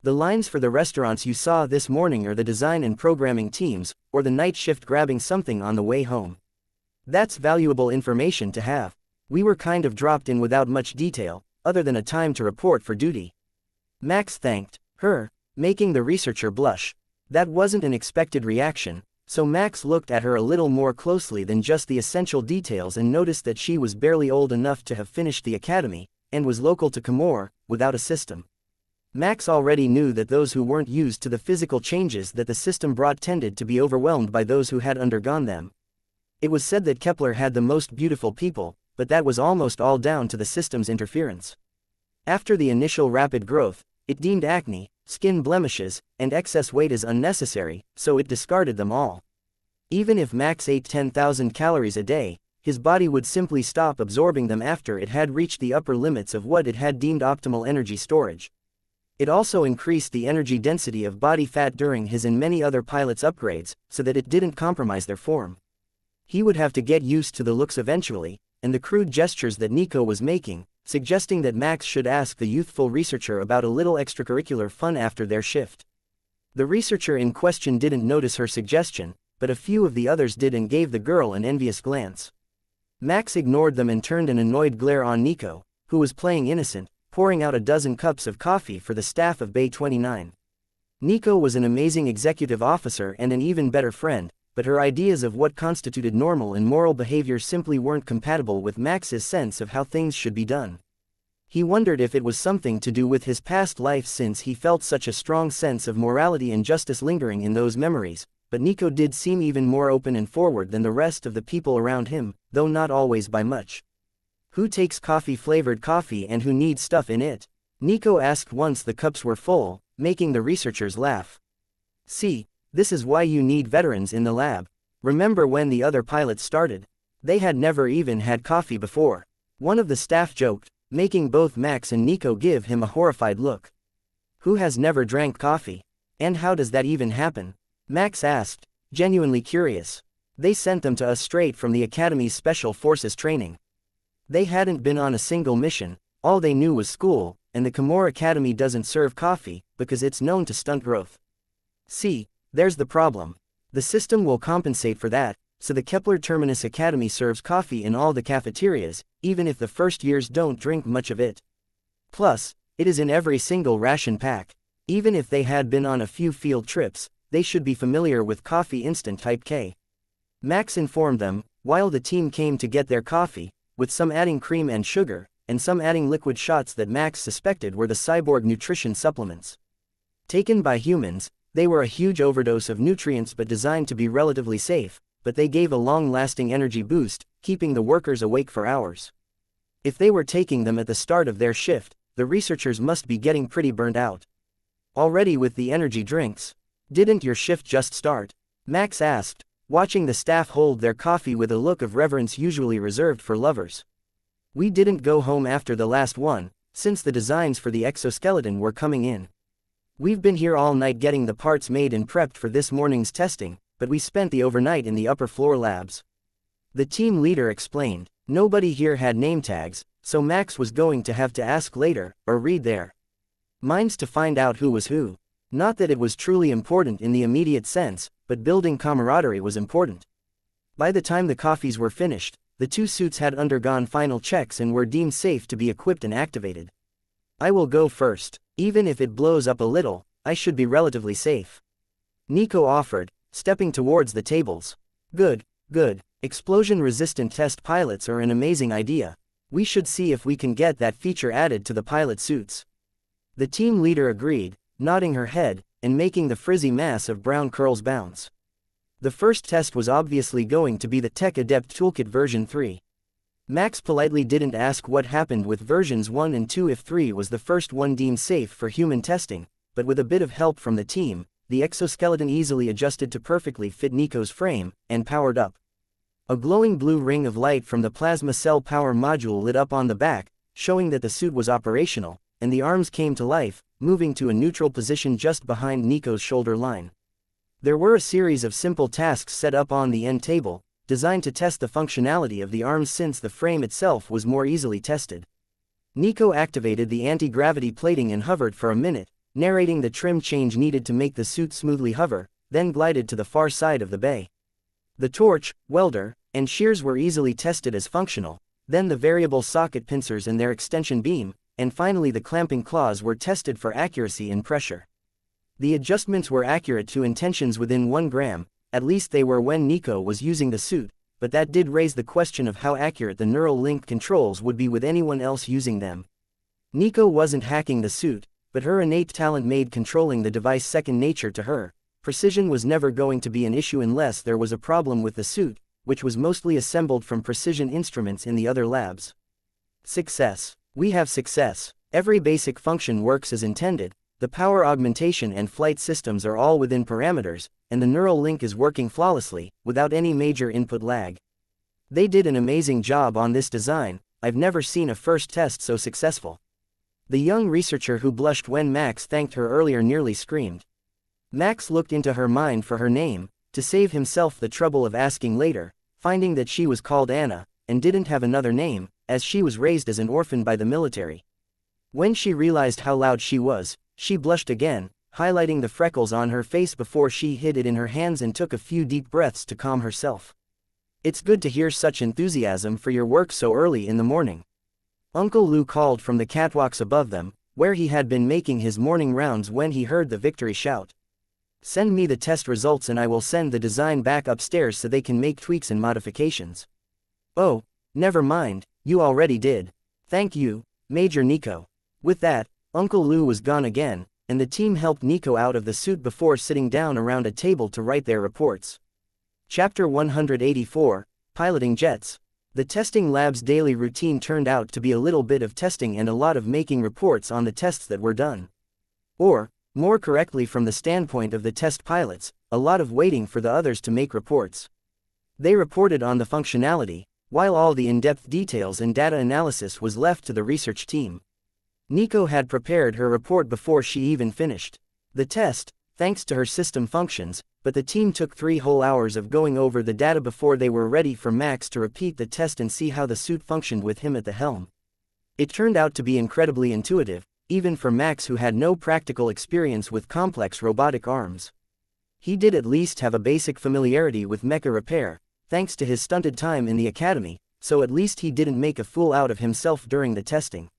The lines for the restaurants you saw this morning are the design and programming teams, or the night shift grabbing something on the way home. That's valuable information to have. We were kind of dropped in without much detail, other than a time to report for duty." Max thanked her, making the researcher blush. That wasn't an expected reaction, so Max looked at her a little more closely than just the essential details and noticed that she was barely old enough to have finished the academy, and was local to Camor, without a system. Max already knew that those who weren't used to the physical changes that the system brought tended to be overwhelmed by those who had undergone them. It was said that Kepler had the most beautiful people, but that was almost all down to the system's interference. After the initial rapid growth, it deemed acne, skin blemishes, and excess weight as unnecessary, so it discarded them all. Even if Max ate 10,000 calories a day, his body would simply stop absorbing them after it had reached the upper limits of what it had deemed optimal energy storage. It also increased the energy density of body fat during his and many other pilots' upgrades, so that it didn't compromise their form. He would have to get used to the looks eventually, and the crude gestures that Nico was making, suggesting that Max should ask the youthful researcher about a little extracurricular fun after their shift. The researcher in question didn't notice her suggestion, but a few of the others did and gave the girl an envious glance. Max ignored them and turned an annoyed glare on Nico, who was playing innocent, pouring out a dozen cups of coffee for the staff of Bay 29. Nico was an amazing executive officer and an even better friend, but her ideas of what constituted normal and moral behavior simply weren't compatible with Max's sense of how things should be done. He wondered if it was something to do with his past life, since he felt such a strong sense of morality and justice lingering in those memories, but Nico did seem even more open and forward than the rest of the people around him, though not always by much. "Who takes coffee-flavored coffee and who needs stuff in it?" Nico asked once the cups were full, making the researchers laugh. "See, this is why you need veterans in the lab. Remember when the other pilots started? They had never even had coffee before," one of the staff joked, making both Max and Nico give him a horrified look. "Who has never drank coffee? And how does that even happen?" Max asked, genuinely curious. "They sent them to us straight from the Academy's Special Forces training. They hadn't been on a single mission, all they knew was school, and the Camor Academy doesn't serve coffee, because it's known to stunt growth. See, there's the problem. The system will compensate for that, so the Kepler Terminus Academy serves coffee in all the cafeterias, even if the first years don't drink much of it. Plus, it is in every single ration pack. Even if they had been on a few field trips, they should be familiar with Coffee Instant Type K." Max informed them, while the team came to get their coffee, with some adding cream and sugar, and some adding liquid shots that Max suspected were the cyborg nutrition supplements. Taken by humans, they were a huge overdose of nutrients but designed to be relatively safe, but they gave a long-lasting energy boost, keeping the workers awake for hours. If they were taking them at the start of their shift, the researchers must be getting pretty burnt out. "Already with the energy drinks? Didn't your shift just start?" Max asked, watching the staff hold their coffee with a look of reverence usually reserved for lovers. We didn't go home after the last one, since the designs for the exoskeleton were coming in. We've been here all night getting the parts made and prepped for this morning's testing, but we spent the overnight in the upper floor labs. The team leader explained. Nobody here had name tags, so Max was going to have to ask later, or read their minds to find out who was who. Not that it was truly important in the immediate sense, but building camaraderie was important. By the time the coffees were finished, the 2 suits had undergone final checks and were deemed safe to be equipped and activated. I will go first. Even if it blows up a little, I should be relatively safe. Nico offered, stepping towards the tables. Good, good. Explosion-resistant test pilots are an amazing idea. We should see if we can get that feature added to the pilot suits. The team leader agreed, nodding her head, and making the frizzy mass of brown curls bounce. The first test was obviously going to be the Tech Adept Toolkit version 3. Max politely didn't ask what happened with versions 1 and 2 if 3 was the first one deemed safe for human testing, but with a bit of help from the team, the exoskeleton easily adjusted to perfectly fit Nico's frame, and powered up. A glowing blue ring of light from the plasma cell power module lit up on the back, showing that the suit was operational, and the arms came to life, moving to a neutral position just behind Nico's shoulder line. There were a series of simple tasks set up on the end table, designed to test the functionality of the arms since the frame itself was more easily tested. Nico activated the anti-gravity plating and hovered for a minute, narrating the trim change needed to make the suit smoothly hover, then glided to the far side of the bay. The torch, welder, and shears were easily tested as functional, then the variable socket pincers and their extension beam, and finally the clamping claws were tested for accuracy and pressure. The adjustments were accurate to intentions within 1 gram, at least they were when Nico was using the suit, but that did raise the question of how accurate the neural link controls would be with anyone else using them. Nico wasn't hacking the suit, but her innate talent made controlling the device second nature to her. Precision was never going to be an issue unless there was a problem with the suit, which was mostly assembled from precision instruments in the other labs. Success. We have success. Every basic function works as intended, the power augmentation and flight systems are all within parameters, and the neural link is working flawlessly, without any major input lag. They did an amazing job on this design. I've never seen a first test so successful. The young researcher who blushed when Max thanked her earlier nearly screamed. Max looked into her mind for her name, to save himself the trouble of asking later, finding that she was called Anna, and didn't have another name, as she was raised as an orphan by the military. When she realized how loud she was, she blushed again, highlighting the freckles on her face before she hid it in her hands and took a few deep breaths to calm herself. It's good to hear such enthusiasm for your work so early in the morning. Uncle Lou called from the catwalks above them, where he had been making his morning rounds when he heard the victory shout. Send me the test results and I will send the design back upstairs so they can make tweaks and modifications. Oh, never mind, you already did. Thank you, Major Nico. With that, Uncle Lou was gone again, and the team helped Nico out of the suit before sitting down around a table to write their reports. Chapter 184, Piloting Jets. The testing lab's daily routine turned out to be a little bit of testing and a lot of making reports on the tests that were done. Or, more correctly from the standpoint of the test pilots, a lot of waiting for the others to make reports. They reported on the functionality, while all the in-depth details and data analysis was left to the research team. Nico had prepared her report before she even finished the test, thanks to her system functions, but the team took 3 whole hours of going over the data before they were ready for Max to repeat the test and see how the suit functioned with him at the helm. It turned out to be incredibly intuitive, even for Max who had no practical experience with complex robotic arms. He did at least have a basic familiarity with mecha repair, thanks to his stunted time in the academy, so at least he didn't make a fool out of himself during the testing.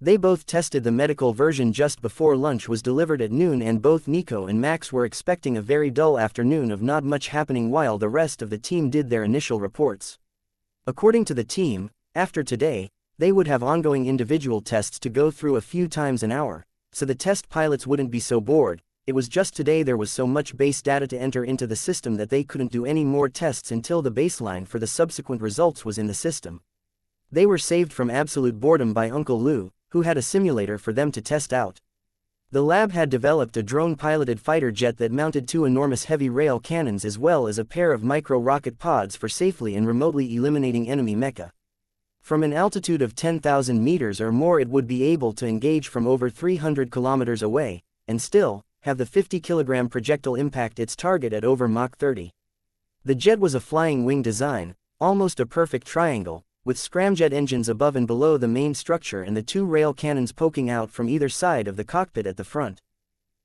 They both tested the medical version just before lunch was delivered at noon, and both Nico and Max were expecting a very dull afternoon of not much happening while the rest of the team did their initial reports. According to the team, after today, they would have ongoing individual tests to go through a few times an hour, so the test pilots wouldn't be so bored. It was just today there was so much base data to enter into the system that they couldn't do any more tests until the baseline for the subsequent results was in the system. They were saved from absolute boredom by Uncle Lou, who had a simulator for them to test out. The lab had developed a drone-piloted fighter jet that mounted 2 enormous heavy rail cannons as well as a pair of micro-rocket pods for safely and remotely eliminating enemy mecha. From an altitude of 10,000 meters or more it would be able to engage from over 300 kilometers away, and still, have the 50-kilogram projectile impact its target at over Mach 30. The jet was a flying wing design, almost a perfect triangle, with scramjet engines above and below the main structure and the 2 rail cannons poking out from either side of the cockpit at the front.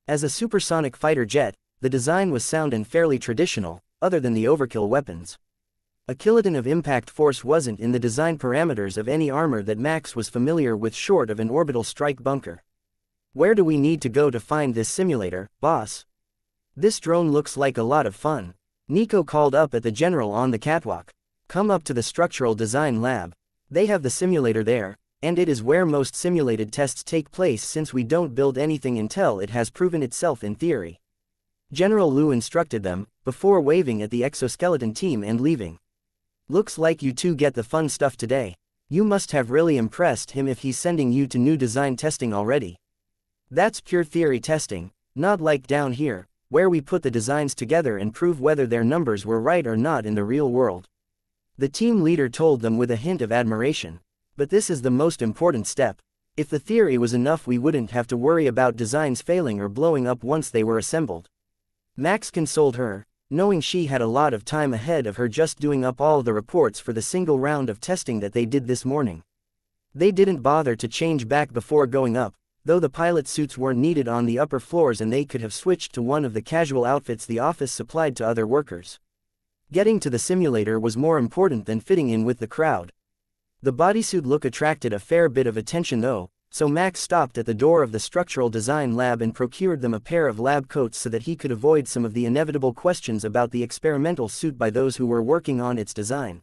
As a supersonic fighter jet, the design was sound and fairly traditional, other than the overkill weapons. A kiloton of impact force wasn't in the design parameters of any armor that Max was familiar with short of an orbital strike bunker. Where do we need to go to find this simulator, boss? This drone looks like a lot of fun. Nico called up at the general on the catwalk. Come up to the structural design lab. They have the simulator there, and it is where most simulated tests take place since we don't build anything until it has proven itself in theory. General Liu instructed them, before waving at the exoskeleton team and leaving. Looks like you two get the fun stuff today. You must have really impressed him if he's sending you to new design testing already. That's pure theory testing, not like down here, where we put the designs together and prove whether their numbers were right or not in the real world. The team leader told them with a hint of admiration. But this is the most important step. If the theory was enough we wouldn't have to worry about designs failing or blowing up once they were assembled. Max consoled her, knowing she had a lot of time ahead of her just doing up all the reports for the single round of testing that they did this morning. They didn't bother to change back before going up, though the pilot suits weren't needed on the upper floors and they could have switched to one of the casual outfits the office supplied to other workers. Getting to the simulator was more important than fitting in with the crowd. The bodysuit look attracted a fair bit of attention though, so Max stopped at the door of the structural design lab and procured them a pair of lab coats so that he could avoid some of the inevitable questions about the experimental suit by those who were working on its design.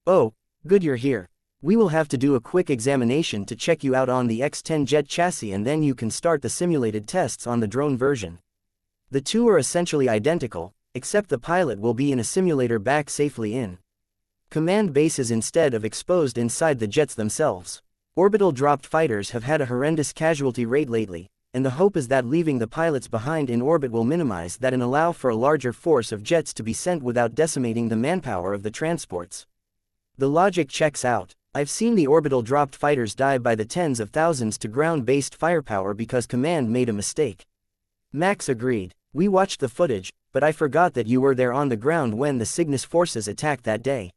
Oh, good you're here. We will have to do a quick examination to check you out on the X-10 jet chassis and then you can start the simulated tests on the drone version. The two are essentially identical, except the pilot will be in a simulator back safely in command bases instead of exposed inside the jets themselves. Orbital dropped fighters have had a horrendous casualty rate lately, and the hope is that leaving the pilots behind in orbit will minimize that and allow for a larger force of jets to be sent without decimating the manpower of the transports. The logic checks out. I've seen the orbital dropped fighters die by the tens of thousands to ground-based firepower because command made a mistake. Max agreed. We watched the footage, but I forgot that you were there on the ground when the Cygnus forces attacked that day.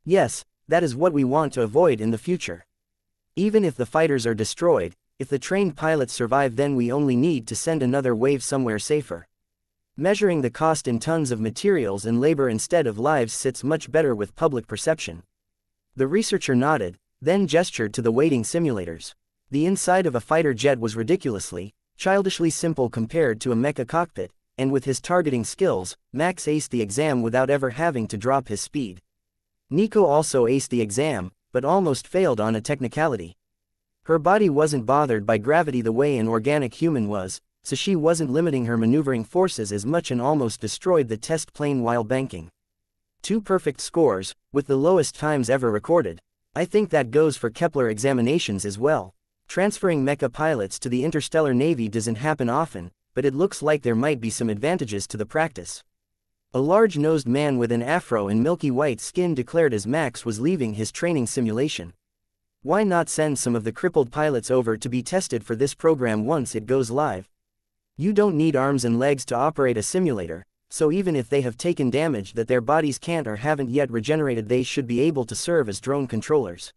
Yes, that is what we want to avoid in the future. Even if the fighters are destroyed, if the trained pilots survive then we only need to send another wave somewhere safer. Measuring the cost in tons of materials and labor instead of lives sits much better with public perception. The researcher nodded, then gestured to the waiting simulators. The inside of a fighter jet was ridiculously, childishly simple compared to a mecha cockpit, and with his targeting skills, Max aced the exam without ever having to drop his speed. Nico also aced the exam, but almost failed on a technicality. Her body wasn't bothered by gravity the way an organic human was, so she wasn't limiting her maneuvering forces as much and almost destroyed the test plane while banking. 2 perfect scores, with the lowest times ever recorded. I think that goes for Kepler examinations as well. Transferring mecha pilots to the interstellar navy doesn't happen often, but it looks like there might be some advantages to the practice. A large-nosed man with an afro and milky white skin declared as Max was leaving his training simulation. Why not send some of the crippled pilots over to be tested for this program once it goes live? You don't need arms and legs to operate a simulator, so even if they have taken damage that their bodies can't or haven't yet regenerated they should be able to serve as drone controllers.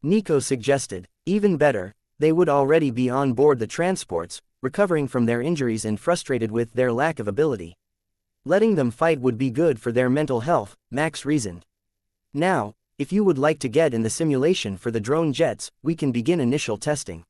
Nico suggested. Even better, they would already be on board the transports, recovering from their injuries and frustrated with their lack of ability. Letting them fight would be good for their mental health, Max reasoned. Now, if you would like to get in the simulation for the drone jets, we can begin initial testing.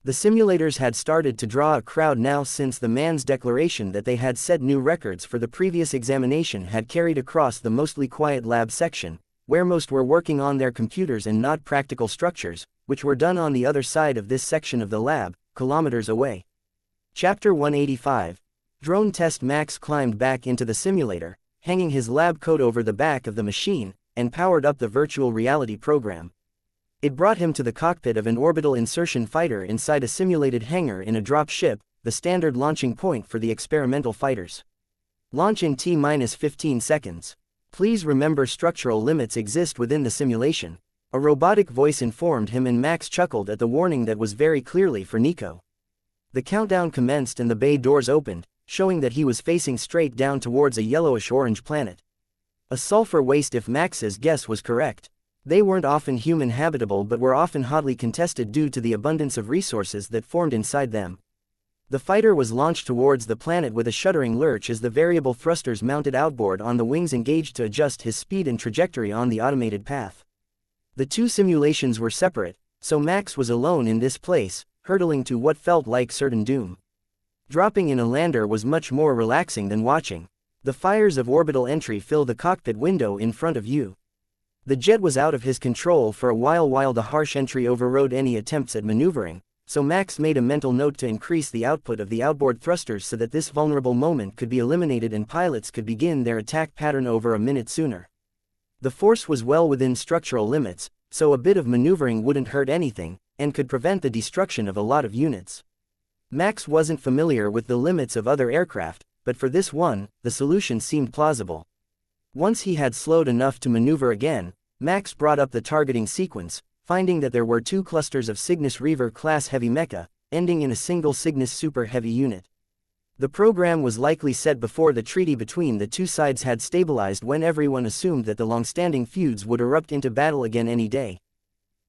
The simulators had started to draw a crowd now since the man's declaration that they had set new records for the previous examination had carried across the mostly quiet lab section, where most were working on their computers and not practical structures, which were done on the other side of this section of the lab, kilometers away. Chapter 185. Drone Test. Max climbed back into the simulator, hanging his lab coat over the back of the machine, and powered up the virtual reality program. It brought him to the cockpit of an orbital insertion fighter inside a simulated hangar in a drop ship, the standard launching point for the experimental fighters. Launch in T-15 seconds. Please remember structural limits exist within the simulation. A robotic voice informed him, and Max chuckled at the warning that was very clearly for Nico. The countdown commenced and the bay doors opened, showing that he was facing straight down towards a yellowish-orange planet. A sulfur waste if Max's guess was correct. They weren't often human habitable but were often hotly contested due to the abundance of resources that formed inside them. The fighter was launched towards the planet with a shuddering lurch as the variable thrusters mounted outboard on the wings engaged to adjust his speed and trajectory on the automated path. The two simulations were separate, so Max was alone in this place, hurtling to what felt like certain doom. Dropping in a lander was much more relaxing than watching. The fires of orbital entry fill the cockpit window in front of you. The jet was out of his control for a while the harsh entry overrode any attempts at maneuvering, so Max made a mental note to increase the output of the outboard thrusters so that this vulnerable moment could be eliminated and pilots could begin their attack pattern over a minute sooner. The force was well within structural limits, so a bit of maneuvering wouldn't hurt anything, and could prevent the destruction of a lot of units. Max wasn't familiar with the limits of other aircraft, but for this one, the solution seemed plausible. Once he had slowed enough to maneuver again, Max brought up the targeting sequence, finding that there were two clusters of Cygnus Reaver-class heavy mecha, ending in a single Cygnus Super Heavy unit. The program was likely set before the treaty between the two sides had stabilized, when everyone assumed that the long-standing feuds would erupt into battle again any day.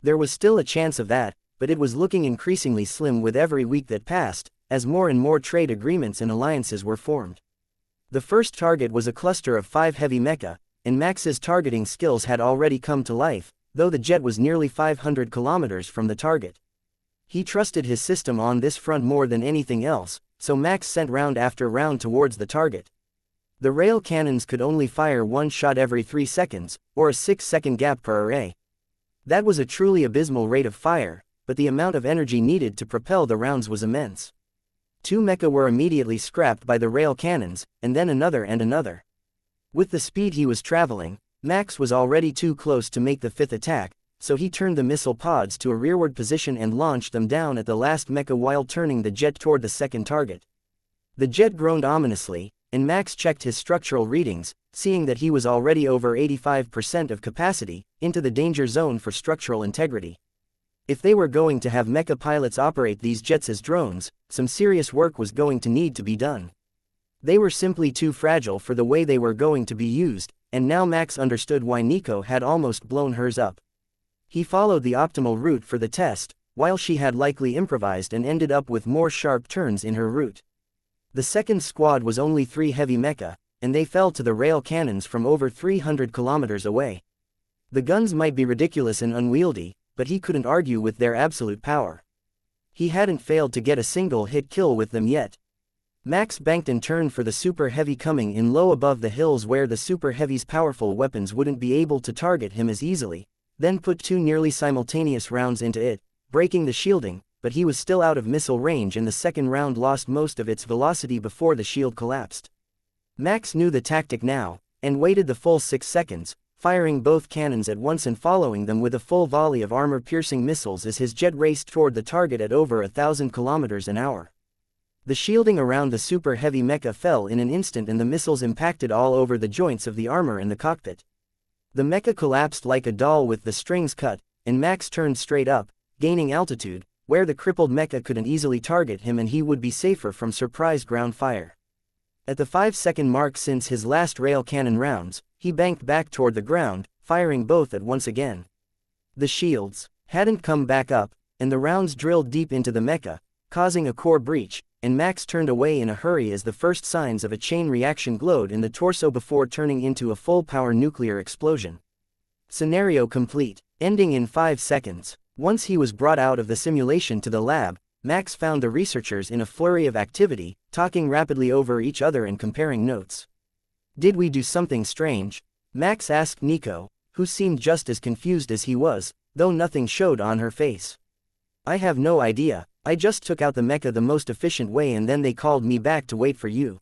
There was still a chance of that, but it was looking increasingly slim with every week that passed, as more and more trade agreements and alliances were formed. The first target was a cluster of 5 heavy mecha, and Max's targeting skills had already come to life, though the jet was nearly 500 kilometers from the target. He trusted his system on this front more than anything else, so Max sent round after round towards the target. The rail cannons could only fire one shot every 3 seconds, or a 6-second gap per array. That was a truly abysmal rate of fire, but the amount of energy needed to propel the rounds was immense. 2 mecha were immediately scrapped by the rail cannons, and then another and another. With the speed he was traveling, Max was already too close to make the 5th attack, so he turned the missile pods to a rearward position and launched them down at the last mecha while turning the jet toward the second target. The jet groaned ominously, and Max checked his structural readings, seeing that he was already over 85% of capacity, into the danger zone for structural integrity. If they were going to have mecha pilots operate these jets as drones, some serious work was going to need to be done. They were simply too fragile for the way they were going to be used, and now Max understood why Nico had almost blown hers up. He followed the optimal route for the test, while she had likely improvised and ended up with more sharp turns in her route. The second squad was only 3 heavy mecha, and they fell to the rail cannons from over 300 kilometers away. The guns might be ridiculous and unwieldy, but he couldn't argue with their absolute power. He hadn't failed to get a single hit kill with them yet. Max banked and turned for the Super Heavy coming in low above the hills where the Super Heavy's powerful weapons wouldn't be able to target him as easily, then put 2 nearly simultaneous rounds into it, breaking the shielding, but he was still out of missile range and the second round lost most of its velocity before the shield collapsed. Max knew the tactic now, and waited the full 6 seconds, firing both cannons at once and following them with a full volley of armor-piercing missiles as his jet raced toward the target at over 1,000 kilometers an hour. The shielding around the Super Heavy mecha fell in an instant and the missiles impacted all over the joints of the armor in the cockpit. The mecha collapsed like a doll with the strings cut, and Max turned straight up, gaining altitude, where the crippled mecha couldn't easily target him and he would be safer from surprise ground fire. At the 5-second mark since his last rail cannon rounds, he banked back toward the ground, firing both at once again. The shields hadn't come back up, and the rounds drilled deep into the mecha, causing a core breach, and Max turned away in a hurry as the first signs of a chain reaction glowed in the torso before turning into a full-power nuclear explosion. Scenario complete, ending in 5 seconds. Once he was brought out of the simulation to the lab, Max found the researchers in a flurry of activity, talking rapidly over each other and comparing notes. "Did we do something strange?" Max asked Nico, who seemed just as confused as he was, though nothing showed on her face. "I have no idea. I just took out the mecha the most efficient way and then they called me back to wait for you.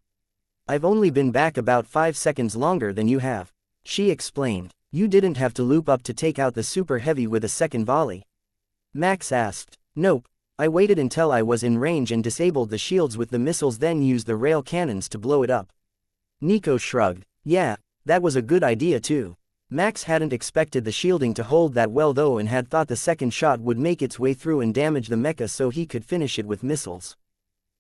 I've only been back about 5 seconds longer than you have," she explained. You didn't have to loop up to take out the super heavy with a second volley? Max asked. Nope. I waited until I was in range and disabled the shields with the missiles, then used the rail cannons to blow it up. Nico shrugged. Yeah, that was a good idea too. Max hadn't expected the shielding to hold that well though, and had thought the second shot would make its way through and damage the mecha so he could finish it with missiles.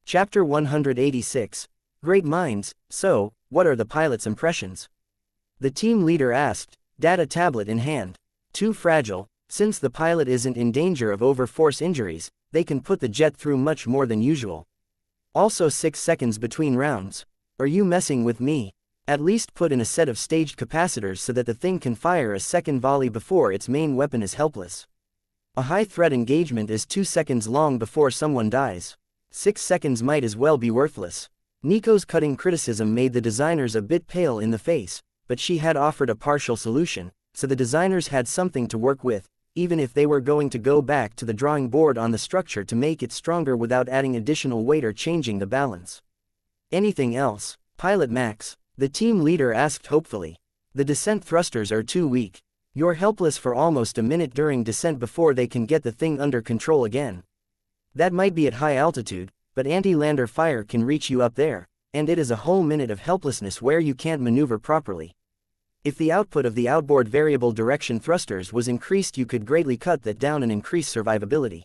Chapter 186. Great minds. So, what are the pilot's impressions? The team leader asked, data tablet in hand. Too fragile. Since the pilot isn't in danger of overforce injuries, they can put the jet through much more than usual. Also 6 seconds between rounds. Are you messing with me? At least put in a set of staged capacitors so that the thing can fire a second volley before its main weapon is helpless. A high threat engagement is 2 seconds long before someone dies. 6 seconds might as well be worthless. Nico's cutting criticism made the designers a bit pale in the face, but she had offered a partial solution, so the designers had something to work with, even if they were going to go back to the drawing board on the structure to make it stronger without adding additional weight or changing the balance. Anything else, Pilot Max? The team leader asked hopefully. The descent thrusters are too weak. You're helpless for almost a minute during descent before they can get the thing under control again. That might be at high altitude, but anti-lander fire can reach you up there, and it is a whole minute of helplessness where you can't maneuver properly. If the output of the outboard variable direction thrusters was increased, you could greatly cut that down and increase survivability.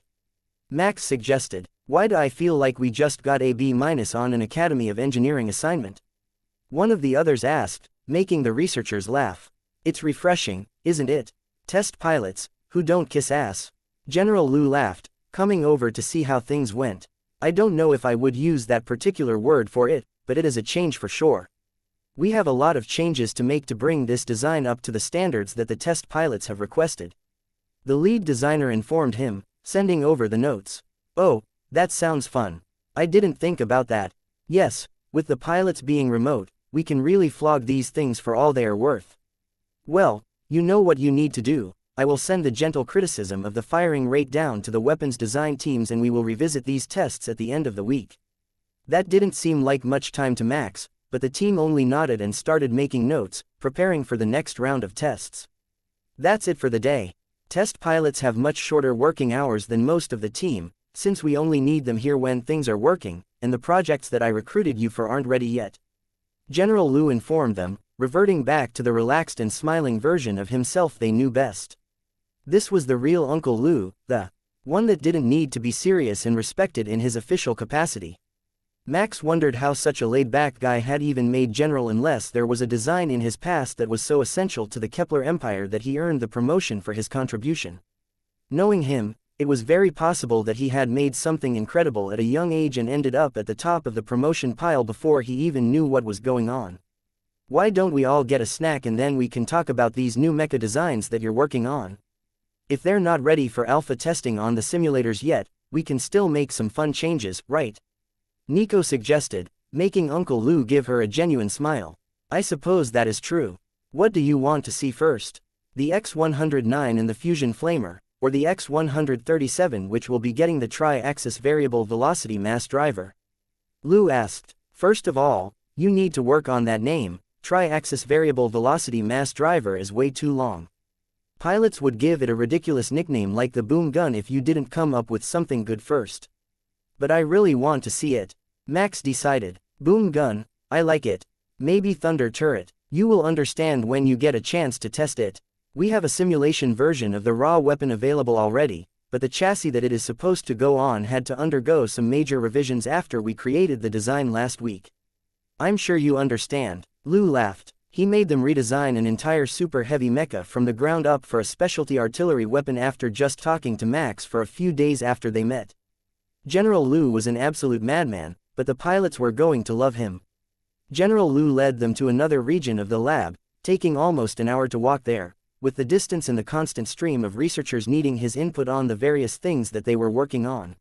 Max suggested, why do I feel like we just got a B- on an Academy of Engineering assignment? One of the others asked, making the researchers laugh. It's refreshing, isn't it? Test pilots, who don't kiss ass. General Lu laughed, coming over to see how things went. I don't know if I would use that particular word for it, but it is a change for sure. We have a lot of changes to make to bring this design up to the standards that the test pilots have requested. The lead designer informed him, sending over the notes. Oh, that sounds fun. I didn't think about that. Yes, with the pilots being remote, we can really flog these things for all they are worth. Well, you know what you need to do. I will send the gentle criticism of the firing rate down to the weapons design teams and we will revisit these tests at the end of the week. That didn't seem like much time to Max, but the team only nodded and started making notes, preparing for the next round of tests. That's it for the day. Test pilots have much shorter working hours than most of the team, since we only need them here when things are working, and the projects that I recruited you for aren't ready yet. General Lu informed them, reverting back to the relaxed and smiling version of himself they knew best. This was the real Uncle Lu, the one that didn't need to be serious and respected in his official capacity. Max wondered how such a laid-back guy had even made general unless there was a design in his past that was so essential to the Kepler Empire that he earned the promotion for his contribution. Knowing him, it was very possible that he had made something incredible at a young age and ended up at the top of the promotion pile before he even knew what was going on. Why don't we all get a snack and then we can talk about these new mecha designs that you're working on? If they're not ready for alpha testing on the simulators yet, we can still make some fun changes, right? Nico suggested, making Uncle Lu give her a genuine smile. I suppose that is true. What do you want to see first? The X-109 and the Fusion Flamer, or the X-137 which will be getting the tri-axis variable velocity mass driver? Lu asked. First of all, you need to work on that name. Tri-axis variable velocity mass driver is way too long. Pilots would give it a ridiculous nickname like the boom gun if you didn't come up with something good first. But I really want to see it. Max decided. Boom gun, I like it. Maybe thunder turret. You will understand when you get a chance to test it. We have a simulation version of the raw weapon available already, but the chassis that it is supposed to go on had to undergo some major revisions after we created the design last week. I'm sure you understand. Lu laughed. He made them redesign an entire super heavy mecha from the ground up for a specialty artillery weapon after just talking to Max for a few days after they met. General Lu was an absolute madman, but the pilots were going to love him. General Lu led them to another region of the lab, taking almost an hour to walk there, with the distance and the constant stream of researchers needing his input on the various things that they were working on.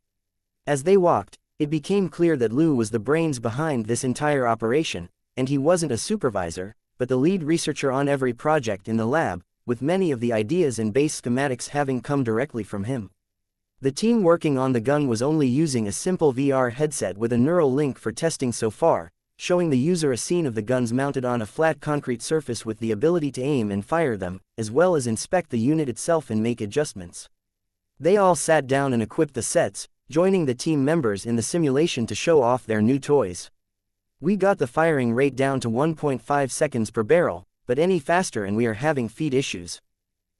As they walked, it became clear that Lu was the brains behind this entire operation, and he wasn't a supervisor, but the lead researcher on every project in the lab, with many of the ideas and base schematics having come directly from him. The team working on the gun was only using a simple VR headset with a neural link for testing so far, showing the user a scene of the guns mounted on a flat concrete surface with the ability to aim and fire them, as well as inspect the unit itself and make adjustments. They all sat down and equipped the sets, joining the team members in the simulation to show off their new toys. We got the firing rate down to 1.5 seconds per barrel, but any faster and we are having feed issues.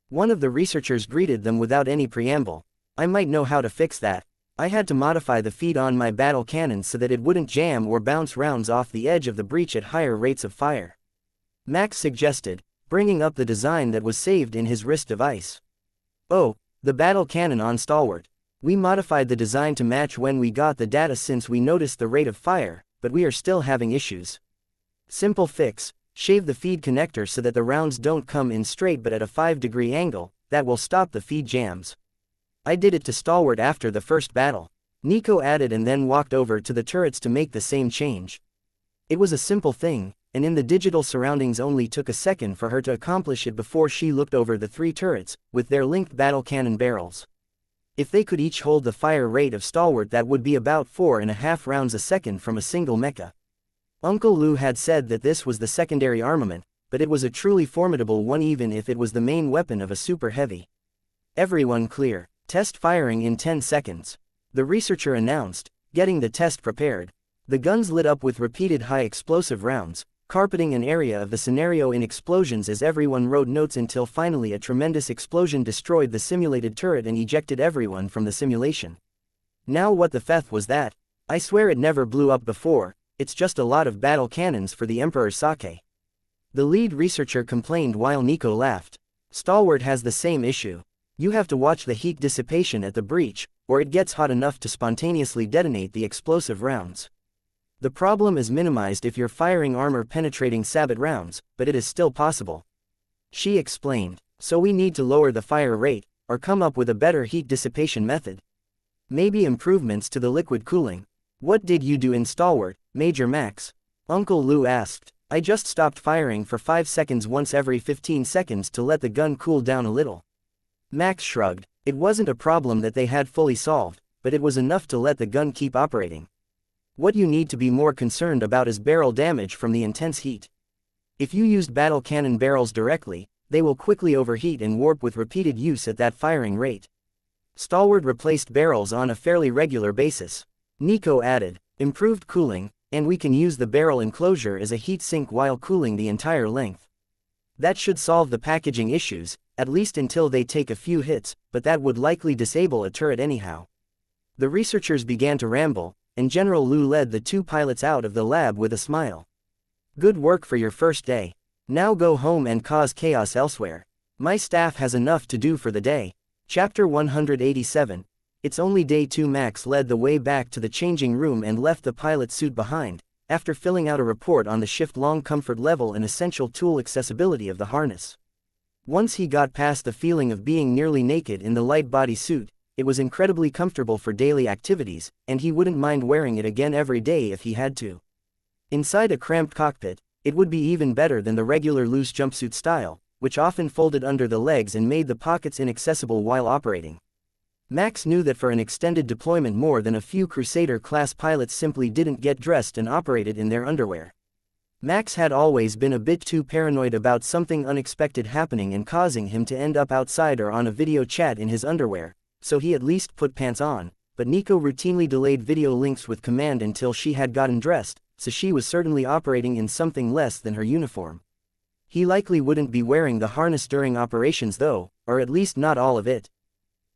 One of the researchers greeted them without any preamble. I might know how to fix that. I had to modify the feed on my battle cannons so that it wouldn't jam or bounce rounds off the edge of the breach at higher rates of fire. Max suggested, bringing up the design that was saved in his wrist device. Oh, the battle cannon on Stalwart. We modified the design to match when we got the data since we noticed the rate of fire, but we are still having issues. Simple fix, shave the feed connector so that the rounds don't come in straight but at a 5-degree angle, that will stop the feed jams. I did it to Stalwart after the first battle. Nico added and then walked over to the turrets to make the same change. It was a simple thing, and in the digital surroundings only took a second for her to accomplish it before she looked over the 3 turrets, with their linked battle cannon barrels. If they could each hold the fire rate of Stalwart, that would be about 4.5 rounds a second from a single mecha. Uncle Lou had said that this was the secondary armament, but it was a truly formidable one even if it was the main weapon of a super heavy. Everyone clear. Test firing in 10 seconds. The researcher announced, getting the test prepared. The guns lit up with repeated high explosive rounds, carpeting an area of the scenario in explosions as everyone wrote notes until finally a tremendous explosion destroyed the simulated turret and ejected everyone from the simulation. Now what the feth was that? I swear it never blew up before, it's just a lot of battle cannons for the Emperor's sake. The lead researcher complained while Nico laughed. Stalwart has the same issue. You have to watch the heat dissipation at the breach, or it gets hot enough to spontaneously detonate the explosive rounds. The problem is minimized if you're firing armor-penetrating sabot rounds, but it is still possible. She explained. So we need to lower the fire rate, or come up with a better heat dissipation method. Maybe improvements to the liquid cooling. What did you do in Stalwart, Major Max? Uncle Lou asked. I just stopped firing for 5 seconds once every 15 seconds to let the gun cool down a little. Max shrugged. It wasn't a problem that they had fully solved, but it was enough to let the gun keep operating. What you need to be more concerned about is barrel damage from the intense heat. If you used battle cannon barrels directly, they will quickly overheat and warp with repeated use at that firing rate. Stalwart replaced barrels on a fairly regular basis. Nico added, improved cooling, and we can use the barrel enclosure as a heat sink while cooling the entire length. That should solve the packaging issues, at least until they take a few hits, but that would likely disable a turret anyhow. The researchers began to ramble, and General Liu led the 2 pilots out of the lab with a smile. Good work for your first day. Now go home and cause chaos elsewhere. My staff has enough to do for the day. Chapter 187. It's only day 2. Max led the way back to the changing room and left the pilot's suit behind, after filling out a report on the shift-long comfort level and essential tool accessibility of the harness. Once he got past the feeling of being nearly naked in the light body suit, it was incredibly comfortable for daily activities, and he wouldn't mind wearing it again every day if he had to. Inside a cramped cockpit, it would be even better than the regular loose jumpsuit style, which often folded under the legs and made the pockets inaccessible while operating. Max knew that for an extended deployment more than a few Crusader-class pilots simply didn't get dressed and operated in their underwear. Max had always been a bit too paranoid about something unexpected happening and causing him to end up outside or on a video chat in his underwear, so he at least put pants on, but Nico routinely delayed video links with Command until she had gotten dressed, so she was certainly operating in something less than her uniform. He likely wouldn't be wearing the harness during operations though, or at least not all of it.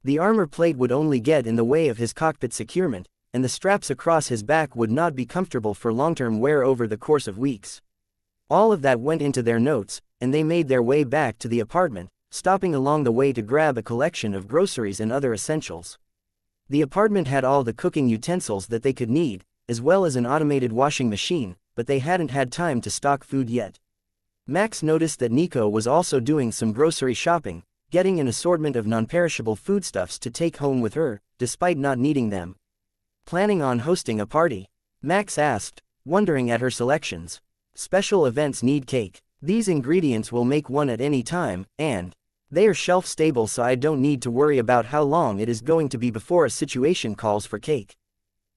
The armor plate would only get in the way of his cockpit securement, and the straps across his back would not be comfortable for long-term wear over the course of weeks. All of that went into their notes, and they made their way back to the apartment, stopping along the way to grab a collection of groceries and other essentials. The apartment had all the cooking utensils that they could need, as well as an automated washing machine, but they hadn't had time to stock food yet. Max noticed that Nico was also doing some grocery shopping, getting an assortment of non-perishable foodstuffs to take home with her, despite not needing them. Planning on hosting a party? Max asked, wondering at her selections. Special events need cake. These ingredients will make one at any time, and they are shelf-stable, so I don't need to worry about how long it is going to be before a situation calls for cake.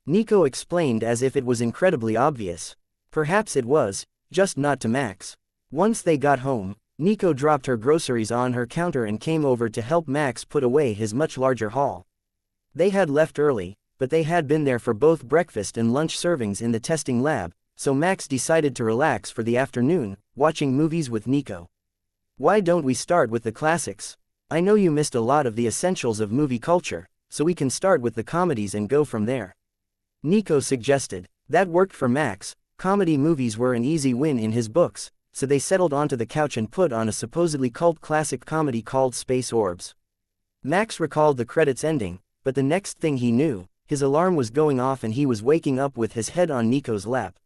Nico explained as if it was incredibly obvious. Perhaps it was, just not to Max. Once they got home, Nico dropped her groceries on her counter and came over to help Max put away his much larger haul. They had left early, but they had been there for both breakfast and lunch servings in the testing lab, so Max decided to relax for the afternoon, watching movies with Nico. Why don't we start with the classics? I know you missed a lot of the essentials of movie culture, so we can start with the comedies and go from there. Nico suggested. That worked for Max. Comedy movies were an easy win in his books, so they settled onto the couch and put on a supposedly cult classic comedy called Space Orbs. Max recalled the credits ending, but the next thing he knew, his alarm was going off and he was waking up with his head on Nico's lap.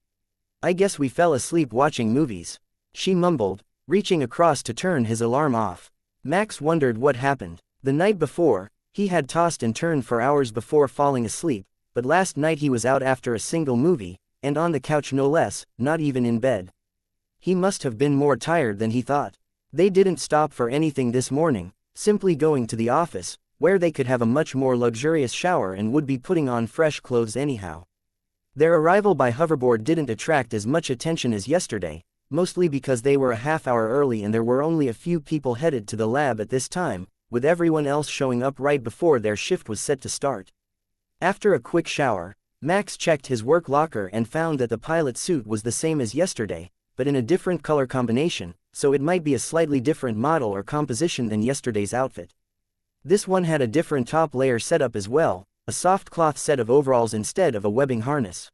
I guess we fell asleep watching movies, she mumbled, reaching across to turn his alarm off. Max wondered what happened. The night before, he had tossed and turned for hours before falling asleep, but last night he was out after a single movie, and on the couch no less, not even in bed. He must have been more tired than he thought. They didn't stop for anything this morning, simply going to the office, where they could have a much more luxurious shower and would be putting on fresh clothes anyhow. Their arrival by hoverboard didn't attract as much attention as yesterday, mostly because they were a half hour early and there were only a few people headed to the lab at this time, with everyone else showing up right before their shift was set to start. After a quick shower, Max checked his work locker and found that the pilot suit was the same as yesterday, but in a different color combination, so it might be a slightly different model or composition than yesterday's outfit. This one had a different top layer setup as well, a soft cloth set of overalls instead of a webbing harness.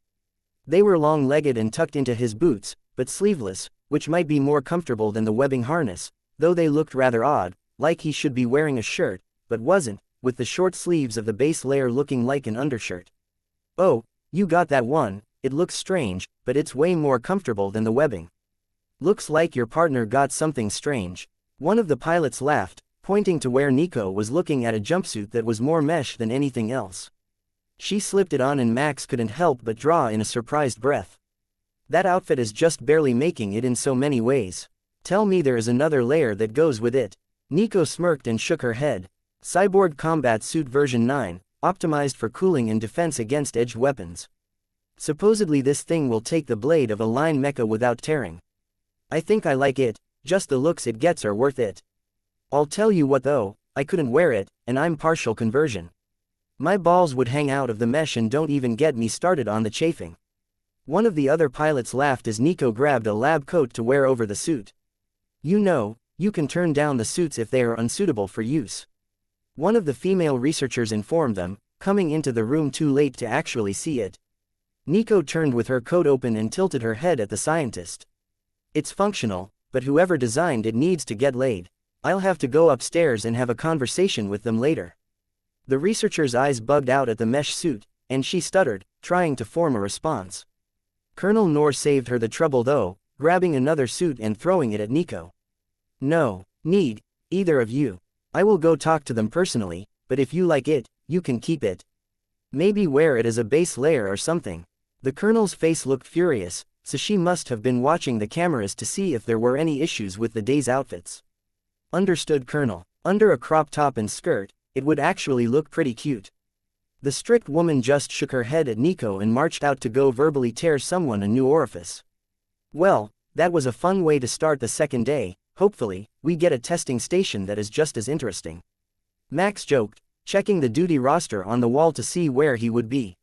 They were long-legged and tucked into his boots, but sleeveless, which might be more comfortable than the webbing harness, though they looked rather odd, like he should be wearing a shirt, but wasn't, with the short sleeves of the base layer looking like an undershirt. Oh, you got that one. It looks strange, but it's way more comfortable than the webbing. Looks like your partner got something strange. One of the pilots laughed, pointing to where Nico was looking at a jumpsuit that was more mesh than anything else. She slipped it on and Max couldn't help but draw in a surprised breath. That outfit is just barely making it in so many ways. Tell me there is another layer that goes with it. Nico smirked and shook her head. Cyborg Combat Suit version 9, optimized for cooling and defense against edged weapons. Supposedly this thing will take the blade of a line mecha without tearing. I think I like it, just the looks it gets are worth it. I'll tell you what though, I couldn't wear it, and I'm partial conversion. My balls would hang out of the mesh and don't even get me started on the chafing. One of the other pilots laughed as Nico grabbed a lab coat to wear over the suit. You know, you can turn down the suits if they are unsuitable for use. One of the female researchers informed them, coming into the room too late to actually see it. Nico turned with her coat open and tilted her head at the scientist. It's functional, but whoever designed it needs to get laid. I'll have to go upstairs and have a conversation with them later. The researcher's eyes bugged out at the mesh suit, and she stuttered, trying to form a response. Colonel Noor saved her the trouble though, grabbing another suit and throwing it at Nico. No need, either of you. I will go talk to them personally, but if you like it, you can keep it. Maybe wear it as a base layer or something. The colonel's face looked furious, so she must have been watching the cameras to see if there were any issues with the day's outfits. Understood, Colonel. Under a crop top and skirt, it would actually look pretty cute. The strict woman just shook her head at Nico and marched out to go verbally tear someone a new orifice. Well, that was a fun way to start the second day. Hopefully, we get a testing station that is just as interesting. Max joked, checking the duty roster on the wall to see where he would be.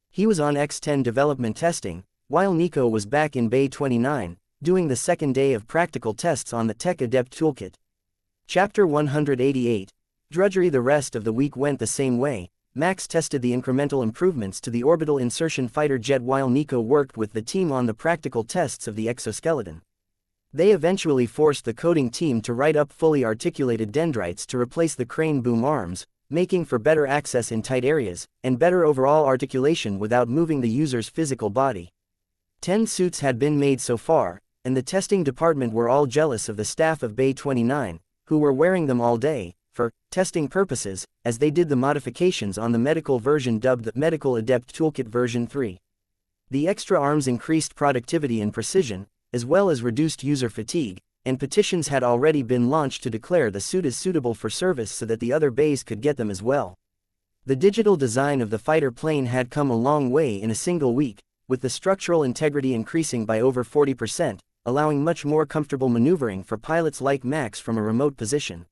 He was on X10 development testing, while Nico was back in Bay 29, doing the second day of practical tests on the Tech Adept Toolkit. Chapter 188. Drudgery. The rest of the week went the same way. Max tested the incremental improvements to the orbital insertion fighter jet while Nico worked with the team on the practical tests of the exoskeleton. They eventually forced the coding team to write up fully articulated dendrites to replace the crane boom arms, making for better access in tight areas, and better overall articulation without moving the user's physical body. 10 suits had been made so far, and the testing department were all jealous of the staff of Bay 29, who were wearing them all day, for testing purposes, as they did the modifications on the medical version dubbed the Medical Adept Toolkit version 3. The extra arms increased productivity and precision, as well as reduced user fatigue, and petitions had already been launched to declare the suit as suitable for service so that the other bays could get them as well. The digital design of the fighter plane had come a long way in a single week, with the structural integrity increasing by over 40%, allowing much more comfortable maneuvering for pilots like Max from a remote position.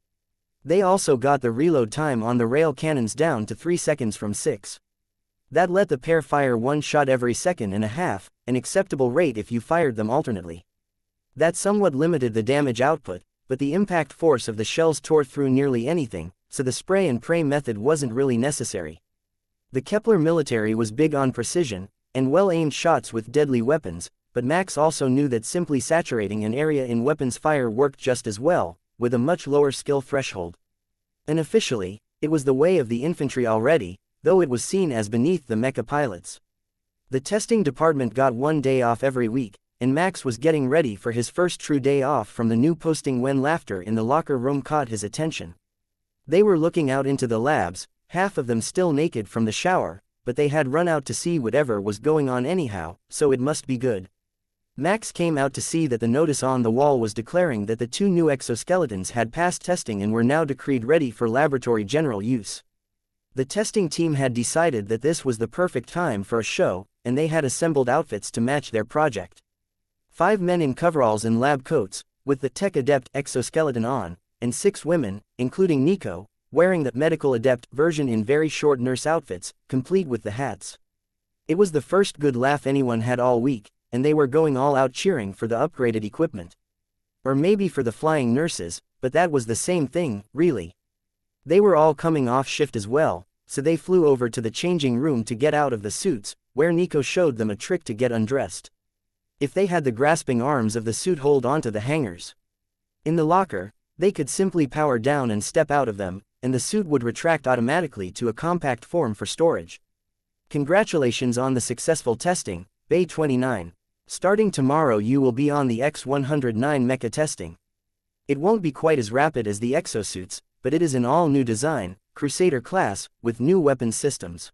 They also got the reload time on the rail cannons down to 3 seconds from 6. That let the pair fire one shot every second and a half, an acceptable rate if you fired them alternately. That somewhat limited the damage output, but the impact force of the shells tore through nearly anything, so the spray and pray method wasn't really necessary. The Kepler military was big on precision, and well-aimed shots with deadly weapons, but Max also knew that simply saturating an area in weapons fire worked just as well, with a much lower skill threshold. Unofficially, it was the way of the infantry already, though it was seen as beneath the mecha pilots. The testing department got 1 day off every week, and Max was getting ready for his first true day off from the new posting when laughter in the locker room caught his attention. They were looking out into the labs, half of them still naked from the shower, but they had run out to see whatever was going on anyhow, so it must be good. Max came out to see that the notice on the wall was declaring that the 2 new exoskeletons had passed testing and were now decreed ready for laboratory general use. The testing team had decided that this was the perfect time for a show, and they had assembled outfits to match their project. 5 men in coveralls and lab coats, with the Tech Adept exoskeleton on, and 6 women, including Nico, wearing the Medical Adept version in very short nurse outfits, complete with the hats. It was the first good laugh anyone had all week, and they were going all out cheering for the upgraded equipment. Or maybe for the flying nurses, but that was the same thing, really. They were all coming off shift as well, so they flew over to the changing room to get out of the suits, where Nico showed them a trick to get undressed. If they had the grasping arms of the suit hold onto the hangers in the locker, they could simply power down and step out of them, and the suit would retract automatically to a compact form for storage. Congratulations on the successful testing, Bay 29. Starting tomorrow you will be on the X-109 Mecha testing. It won't be quite as rapid as the exosuits, but it is an all-new design, Crusader class, with new weapon systems.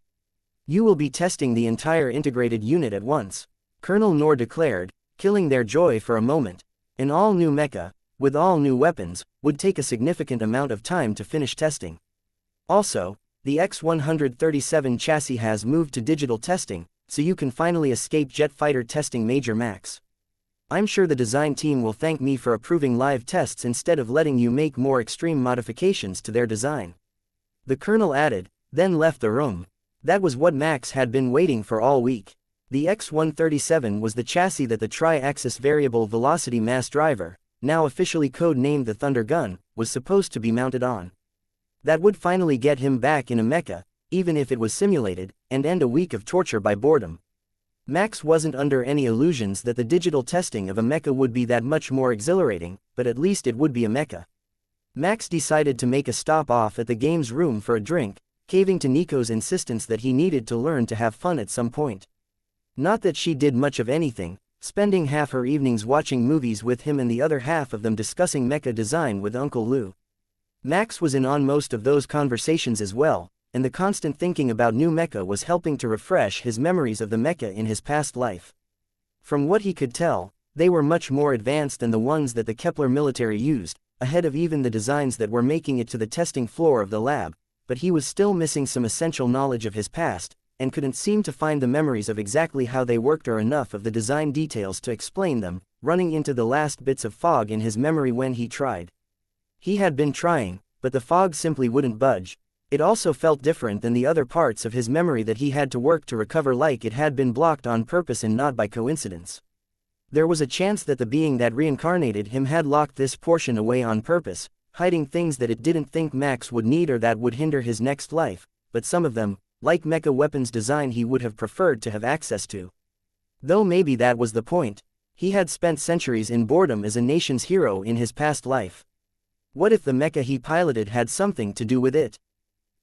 You will be testing the entire integrated unit at once, Colonel Noor declared, killing their joy for a moment. An all-new mecha, with all new weapons, would take a significant amount of time to finish testing. Also, the X-137 chassis has moved to digital testing, so you can finally escape jet fighter testing Major Max. I'm sure the design team will thank me for approving live tests instead of letting you make more extreme modifications to their design. The colonel added, then left the room. That was what Max had been waiting for all week. The X-137 was the chassis that the tri-axis variable velocity mass driver, now officially code-named the Thunder Gun, was supposed to be mounted on. That would finally get him back in a mecha, even if it was simulated, and end a week of torture by boredom. Max wasn't under any illusions that the digital testing of a mecha would be that much more exhilarating, but at least it would be a mecha. Max decided to make a stop off at the games room for a drink, caving to Nico's insistence that he needed to learn to have fun at some point. Not that she did much of anything, spending half her evenings watching movies with him and the other half of them discussing mecha design with Uncle Lou. Max was in on most of those conversations as well, and the constant thinking about new mecha was helping to refresh his memories of the mecha in his past life. From what he could tell, they were much more advanced than the ones that the Kepler military used, ahead of even the designs that were making it to the testing floor of the lab, but he was still missing some essential knowledge of his past, and couldn't seem to find the memories of exactly how they worked or enough of the design details to explain them, running into the last bits of fog in his memory when he tried. He had been trying, but the fog simply wouldn't budge. It also felt different than the other parts of his memory that he had to work to recover, like it had been blocked on purpose and not by coincidence. There was a chance that the being that reincarnated him had locked this portion away on purpose, hiding things that it didn't think Max would need or that would hinder his next life, but some of them, like mecha weapons design, he would have preferred to have access to. Though maybe that was the point. He had spent centuries in boredom as a nation's hero in his past life. What if the mecha he piloted had something to do with it?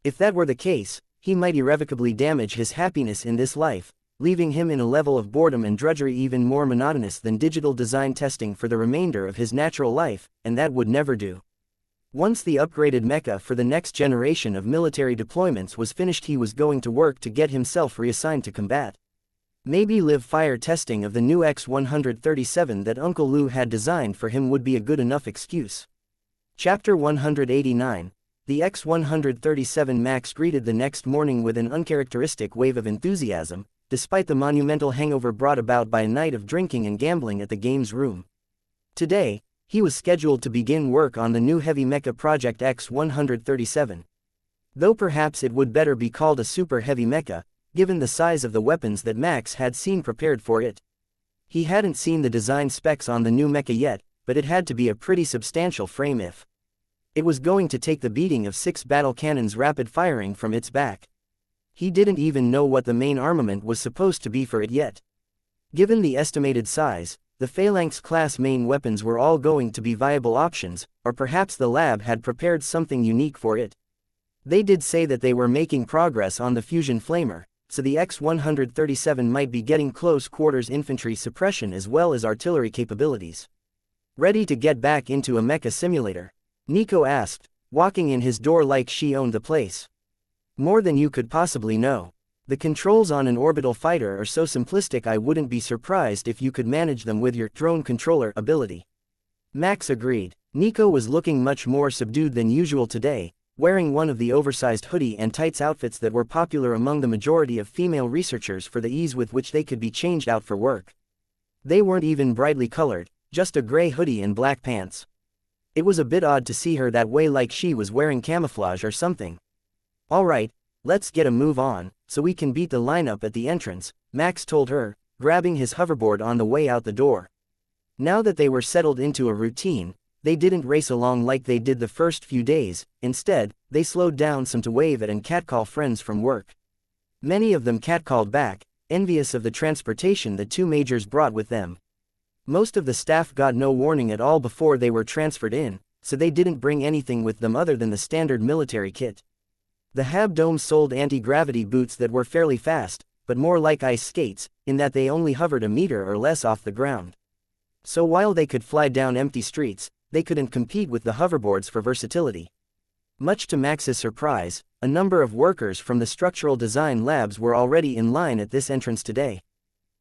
If that were the case, he might irrevocably damage his happiness in this life, leaving him in a level of boredom and drudgery even more monotonous than digital design testing for the remainder of his natural life, and that would never do. Once the upgraded mecha for the next generation of military deployments was finished, he was going to work to get himself reassigned to combat. Maybe live fire testing of the new X-137 that Uncle Lou had designed for him would be a good enough excuse. Chapter 189. The X-137 Max greeted the next morning with an uncharacteristic wave of enthusiasm, despite the monumental hangover brought about by a night of drinking and gambling at the games room. Today, he was scheduled to begin work on the new heavy mecha project X-137. Though perhaps it would better be called a super heavy mecha, given the size of the weapons that Max had seen prepared for it. He hadn't seen the design specs on the new mecha yet, but it had to be a pretty substantial frame if it was going to take the beating of 6 battle cannons rapid firing from its back. He didn't even know what the main armament was supposed to be for it yet. Given the estimated size, the Phalanx-class main weapons were all going to be viable options, or perhaps the lab had prepared something unique for it. They did say that they were making progress on the fusion flamer, so the X-137 might be getting close-quarters infantry suppression as well as artillery capabilities. Ready to get back into a mecha simulator? Nico asked, walking in his door like she owned the place. More than you could possibly know. The controls on an orbital fighter are so simplistic I wouldn't be surprised if you could manage them with your drone controller ability. Max agreed. Nico was looking much more subdued than usual today, wearing one of the oversized hoodie and tights outfits that were popular among the majority of female researchers for the ease with which they could be changed out for work. They weren't even brightly colored, just a gray hoodie and black pants. It was a bit odd to see her that way, like she was wearing camouflage or something. Alright, let's get a move on, so we can beat the lineup at the entrance, Max told her, grabbing his hoverboard on the way out the door. Now that they were settled into a routine, they didn't race along like they did the first few days. Instead, they slowed down some to wave at and catcall friends from work. Many of them catcalled back, envious of the transportation the two majors brought with them. Most of the staff got no warning at all before they were transferred in, so they didn't bring anything with them other than the standard military kit. The Habdome sold anti-gravity boots that were fairly fast, but more like ice skates, in that they only hovered a meter or less off the ground. So while they could fly down empty streets, they couldn't compete with the hoverboards for versatility. Much to Max's surprise, a number of workers from the structural design labs were already in line at this entrance today.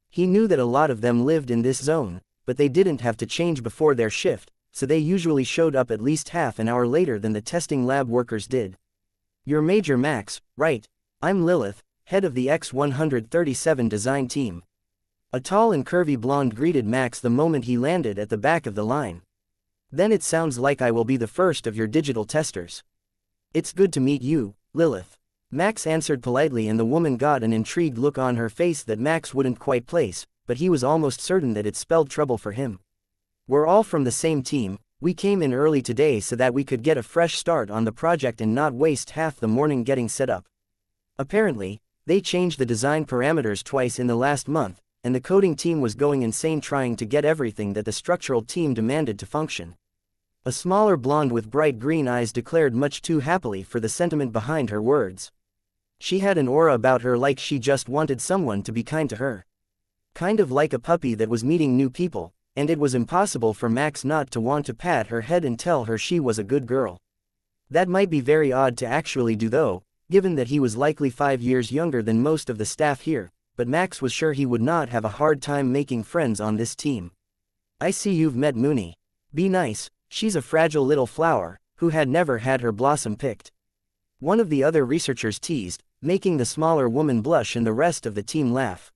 He knew that a lot of them lived in this zone, but they didn't have to change before their shift, so they usually showed up at least half an hour later than the testing lab workers did. "You're Major Max, right? I'm Lilith, head of the X-137 design team." A tall and curvy blonde greeted Max the moment he landed at the back of the line. "Then it sounds like I will be the first of your digital testers." "It's good to meet you, Lilith." Max answered politely, and the woman got an intrigued look on her face that Max wouldn't quite place, but he was almost certain that it spelled trouble for him. "We're all from the same team. We came in early today so that we could get a fresh start on the project and not waste half the morning getting set up. Apparently, they changed the design parameters twice in the last month, and the coding team was going insane trying to get everything that the structural team demanded to function." A smaller blonde with bright green eyes declared much too happily for the sentiment behind her words. She had an aura about her like she just wanted someone to be kind to her. Kind of like a puppy that was meeting new people, and it was impossible for Max not to want to pat her head and tell her she was a good girl. That might be very odd to actually do though, given that he was likely 5 years younger than most of the staff here, but Max was sure he would not have a hard time making friends on this team. "I see you've met Mooney. Be nice, she's a fragile little flower, who had never had her blossom picked." One of the other researchers teased, making the smaller woman blush and the rest of the team laugh.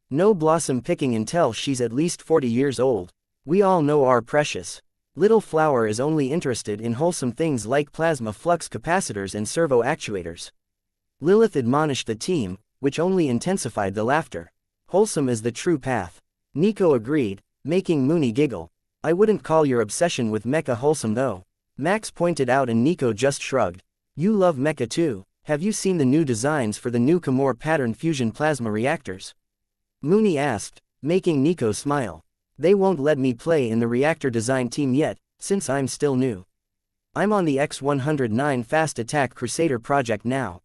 "No blossom picking until she's at least 40 years old. We all know our precious little flower is only interested in wholesome things like plasma flux capacitors and servo actuators." Lilith admonished the team, which only intensified the laughter. "Wholesome is the true path." Nico agreed, making Mooney giggle. "I wouldn't call your obsession with Mecha wholesome though," Max pointed out, and Nico just shrugged. "You love Mecha too. Have you seen the new designs for the new Kimura pattern fusion plasma reactors?" Mooney asked, making Nico smile. "They won't let me play in the reactor design team yet, since I'm still new. I'm on the X-109 Fast Attack Crusader project now."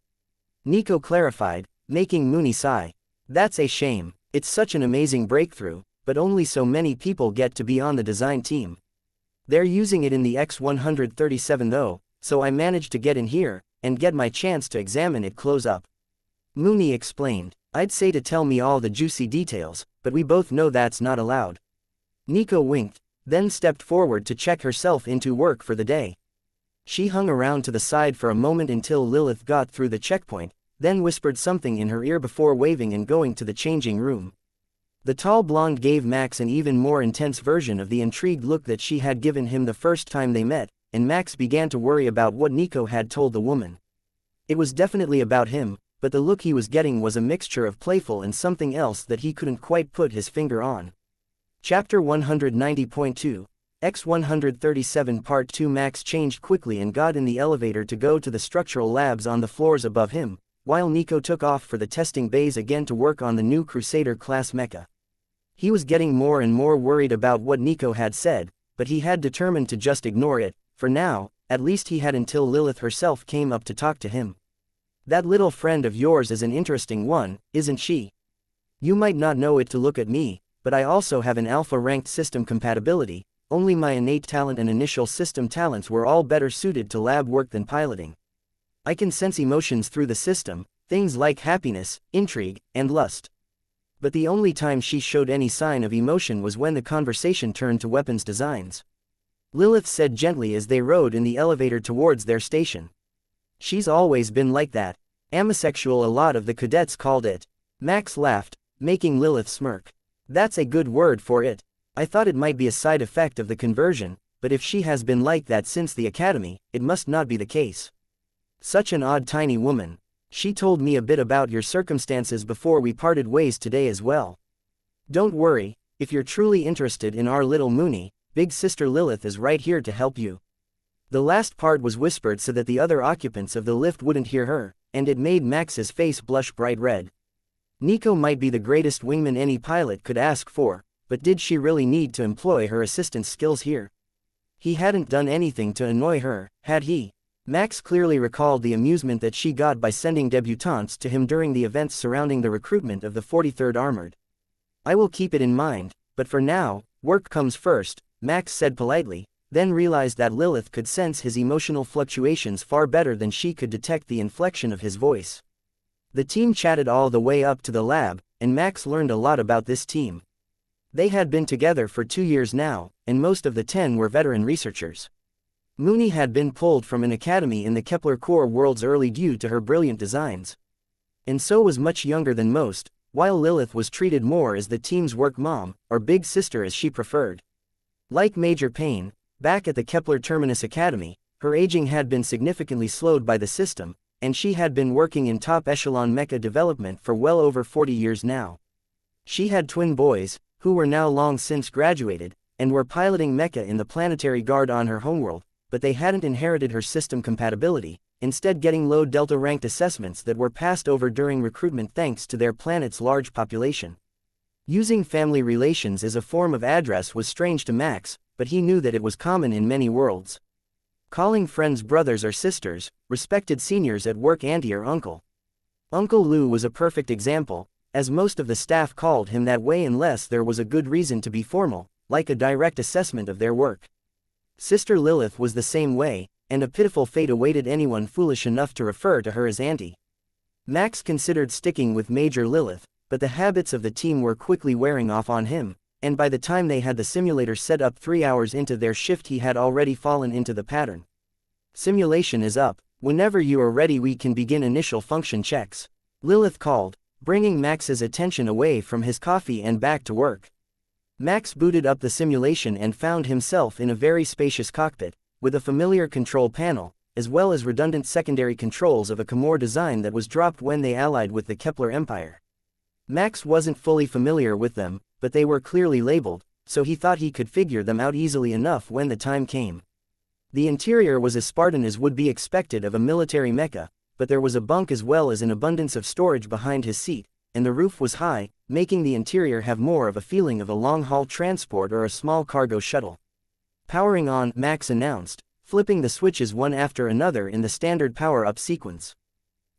Nico clarified, making Mooney sigh. "That's a shame. It's such an amazing breakthrough, but only so many people get to be on the design team. They're using it in the X-137 though, so I managed to get in here, and get my chance to examine it close up." Mooney explained. "I'd say to tell me all the juicy details, but we both know that's not allowed." Nico winked, then stepped forward to check herself into work for the day. She hung around to the side for a moment until Lilith got through the checkpoint, then whispered something in her ear before waving and going to the changing room. The tall blonde gave Max an even more intense version of the intrigued look that she had given him the first time they met, and Max began to worry about what Nico had told the woman. It was definitely about him, but the look he was getting was a mixture of playful and something else that he couldn't quite put his finger on. Chapter 190.2 X137 Part 2 Max changed quickly and got in the elevator to go to the structural labs on the floors above him, while Nico took off for the testing bays again to work on the new Crusader-class mecha. He was getting more and more worried about what Nico had said, but he had determined to just ignore it. For now, at least he had until Lilith herself came up to talk to him. "That little friend of yours is an interesting one, isn't she? You might not know it to look at me, but I also have an alpha-ranked system compatibility. Only my innate talent and initial system talents were all better suited to lab work than piloting. I can sense emotions through the system, things like happiness, intrigue, and lust." But the only time she showed any sign of emotion was when the conversation turned to weapons designs. Lilith said gently as they rode in the elevator towards their station. "She's always been like that. Amosexual, a lot of the cadets called it." Max laughed, making Lilith smirk. "That's a good word for it. I thought it might be a side effect of the conversion, but if she has been like that since the academy, it must not be the case. Such an odd tiny woman. She told me a bit about your circumstances before we parted ways today as well. Don't worry, if you're truly interested in our little Moony, Big Sister Lilith is right here to help you." The last part was whispered so that the other occupants of the lift wouldn't hear her, and it made Max's face blush bright red. Nico might be the greatest wingman any pilot could ask for, but did she really need to employ her assistant's skills here? He hadn't done anything to annoy her, had he? Max clearly recalled the amusement that she got by sending debutantes to him during the events surrounding the recruitment of the 43rd Armored. "I will keep it in mind, but for now, work comes first," Max said politely, then realized that Lilith could sense his emotional fluctuations far better than she could detect the inflection of his voice. The team chatted all the way up to the lab, and Max learned a lot about this team. They had been together for 2 years now, and most of the 10 were veteran researchers. Moony had been pulled from an academy in the Kepler core worlds early due to her brilliant designs. And so was much younger than most, while Lilith was treated more as the team's work mom, or big sister as she preferred. Like Major Payne, back at the Kepler Terminus Academy, her aging had been significantly slowed by the system, and she had been working in top-echelon mecha development for well over 40 years now. She had twin boys, who were now long since graduated, and were piloting mecha in the planetary guard on her homeworld, but they hadn't inherited her system compatibility, instead getting low Delta-ranked assessments that were passed over during recruitment thanks to their planet's large population. Using family relations as a form of address was strange to Max, but he knew that it was common in many worlds. Calling friends brothers or sisters, respected seniors at work auntie or uncle. Uncle Lou was a perfect example, as most of the staff called him that way unless there was a good reason to be formal, like a direct assessment of their work. Sister Lilith was the same way, and a pitiful fate awaited anyone foolish enough to refer to her as auntie. Max considered sticking with Major Lilith, but the habits of the team were quickly wearing off on him, and by the time they had the simulator set up 3 hours into their shift he had already fallen into the pattern. "Simulation is up. Whenever you are ready we can begin initial function checks," Lilith called, bringing Max's attention away from his coffee and back to work. Max booted up the simulation and found himself in a very spacious cockpit, with a familiar control panel, as well as redundant secondary controls of a Khmer design that was dropped when they allied with the Kepler Empire. Max wasn't fully familiar with them, but they were clearly labeled, so he thought he could figure them out easily enough when the time came. The interior was as Spartan as would be expected of a military mecha, but there was a bunk as well as an abundance of storage behind his seat, and the roof was high, making the interior have more of a feeling of a long-haul transport or a small cargo shuttle. "Powering on," Max announced, flipping the switches one after another in the standard power-up sequence.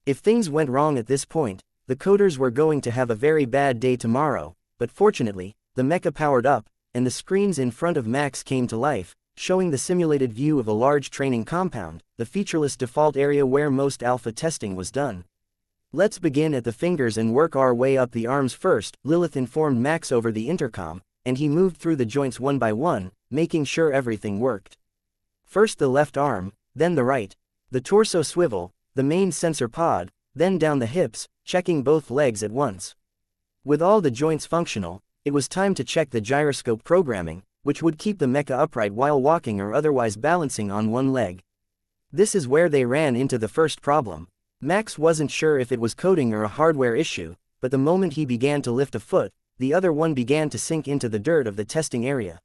If things went wrong at this point, the coders were going to have a very bad day tomorrow, but fortunately, the mecha powered up, and the screens in front of Max came to life, showing the simulated view of a large training compound, the featureless default area where most alpha testing was done. "Let's begin at the fingers and work our way up the arms first," Lilith informed Max over the intercom, and he moved through the joints one by one, making sure everything worked. First the left arm, then the right. The torso swivel, the main sensor pod, then down the hips, checking both legs at once. With all the joints functional, it was time to check the gyroscope programming, which would keep the mecha upright while walking or otherwise balancing on one leg. This is where they ran into the first problem. Max wasn't sure if it was coding or a hardware issue, but the moment he began to lift a foot, the other one began to sink into the dirt of the testing area.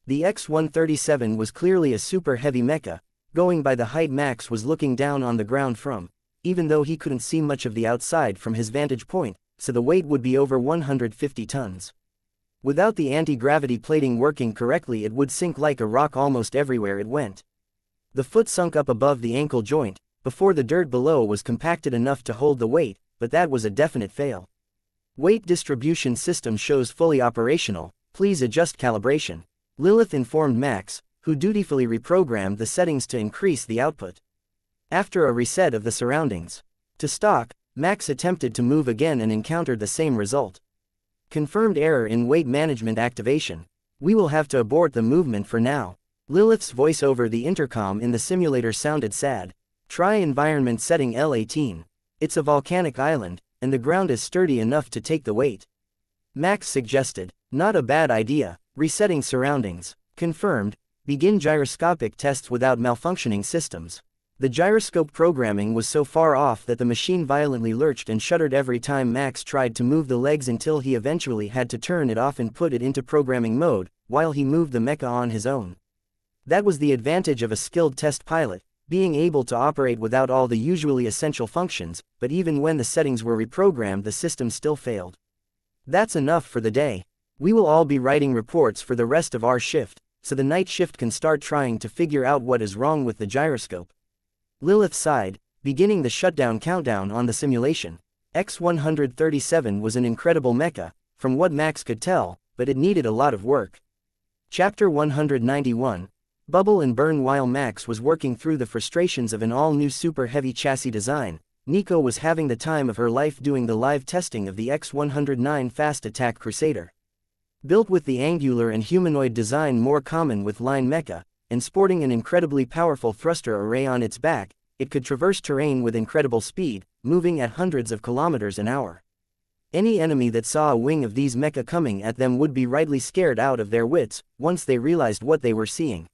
The X-137 was clearly a super heavy mecha, going by the height Max was looking down on the ground from, even though he couldn't see much of the outside from his vantage point, so the weight would be over 150 tons. Without the anti-gravity plating working correctly, it would sink like a rock almost everywhere it went. The foot sunk up above the ankle joint, before the dirt below was compacted enough to hold the weight, but that was a definite fail. Weight distribution system shows fully operational, please adjust calibration. Lilith informed Max, who dutifully reprogrammed the settings to increase the output. After a reset of the surroundings to stock, Max attempted to move again and encountered the same result. Confirmed error in weight management activation. We will have to abort the movement for now. Lilith's voice over the intercom in the simulator sounded sad. Try environment setting L18. It's a volcanic island, and the ground is sturdy enough to take the weight. Max suggested. Not a bad idea. Resetting surroundings. Confirmed. Begin gyroscopic tests without malfunctioning systems. The gyroscope programming was so far off that the machine violently lurched and shuddered every time Max tried to move the legs until he eventually had to turn it off and put it into programming mode, while he moved the mecha on his own. That was the advantage of a skilled test pilot, being able to operate without all the usually essential functions, but even when the settings were reprogrammed the system still failed. That's enough for the day. We will all be writing reports for the rest of our shift, so the night shift can start trying to figure out what is wrong with the gyroscope. Lilith sighed, beginning the shutdown countdown on the simulation. X-137 was an incredible mecha, from what Max could tell, but it needed a lot of work. Chapter 191. Bubble and burn. While Max was working through the frustrations of an all-new super heavy chassis design, Nico was having the time of her life doing the live testing of the X-109 Fast Attack Crusader. Built with the angular and humanoid design more common with line mecha, and sporting an incredibly powerful thruster array on its back, it could traverse terrain with incredible speed, moving at hundreds of kilometers an hour. Any enemy that saw a wing of these mecha coming at them would be rightly scared out of their wits, once they realized what they were seeing.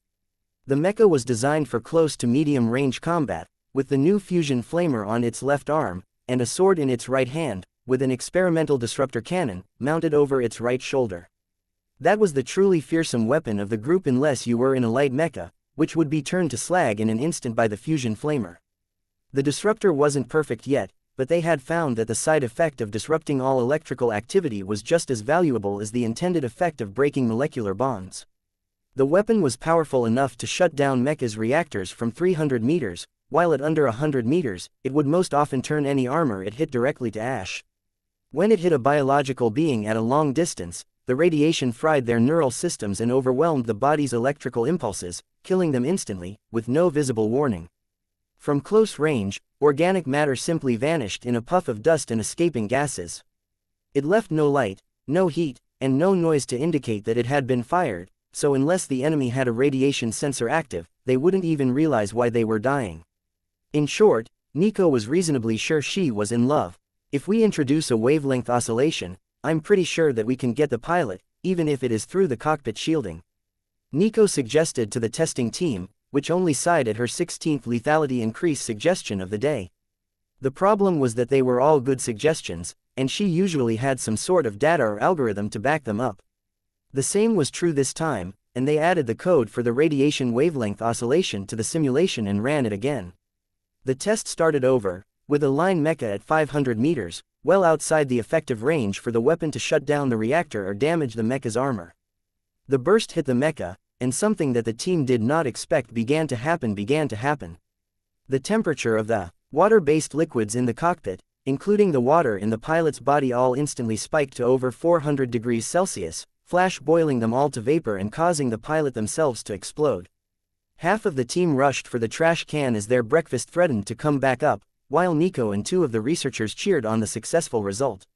The mecha was designed for close to medium-range combat, with the new fusion flamer on its left arm, and a sword in its right hand, with an experimental disruptor cannon, mounted over its right shoulder. That was the truly fearsome weapon of the group unless you were in a light mecha, which would be turned to slag in an instant by the fusion flamer. The disruptor wasn't perfect yet, but they had found that the side effect of disrupting all electrical activity was just as valuable as the intended effect of breaking molecular bonds. The weapon was powerful enough to shut down mecha's reactors from 300 meters, while at under 100 meters, it would most often turn any armor it hit directly to ash. When it hit a biological being at a long distance, the radiation fried their neural systems and overwhelmed the body's electrical impulses, killing them instantly, with no visible warning. From close range, organic matter simply vanished in a puff of dust and escaping gases. It left no light, no heat, and no noise to indicate that it had been fired, so unless the enemy had a radiation sensor active, they wouldn't even realize why they were dying. In short, Nico was reasonably sure she was in love. If we introduce a wavelength oscillation, I'm pretty sure that we can get the pilot, even if it is through the cockpit shielding. Nico suggested to the testing team, which only sighed at her 16th lethality increase suggestion of the day. The problem was that they were all good suggestions, and she usually had some sort of data or algorithm to back them up. The same was true this time, and they added the code for the radiation wavelength oscillation to the simulation and ran it again. The test started over, with a line mecha at 500 meters, well outside the effective range for the weapon to shut down the reactor or damage the mecha's armor. The burst hit the mecha, and something that the team did not expect began to happen. The temperature of the water-based liquids in the cockpit, including the water in the pilot's body, all instantly spiked to over 400 degrees Celsius, flash boiling them all to vapor and causing the pilot themselves to explode. Half of the team rushed for the trash can as their breakfast threatened to come back up, while Nico and two of the researchers cheered on the successful result.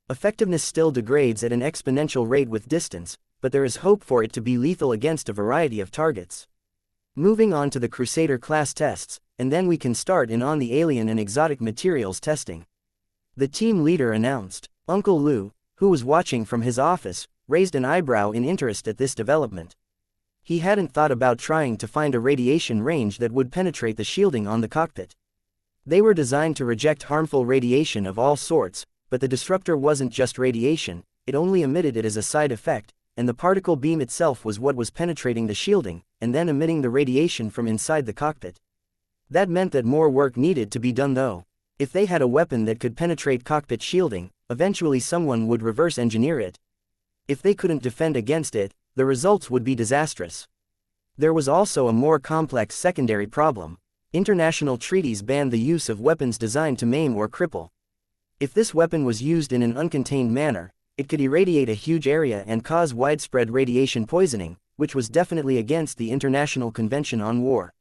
Effectiveness still degrades at an exponential rate with distance, but there is hope for it to be lethal against a variety of targets. Moving on to the Crusader class tests, and then we can start in on the alien and exotic materials testing," the team leader announced. Uncle Lou, who was watching from his office, raised an eyebrow in interest at this development. He hadn't thought about trying to find a radiation range that would penetrate the shielding on the cockpit. They were designed to reject harmful radiation of all sorts, but the disruptor wasn't just radiation, it only emitted it as a side effect, and the particle beam itself was what was penetrating the shielding, and then emitting the radiation from inside the cockpit. That meant that more work needed to be done though. If they had a weapon that could penetrate cockpit shielding, eventually someone would reverse engineer it. If they couldn't defend against it, the results would be disastrous. There was also a more complex secondary problem. International treaties banned the use of weapons designed to maim or cripple. If this weapon was used in an uncontained manner, it could irradiate a huge area and cause widespread radiation poisoning, which was definitely against the International Convention on War.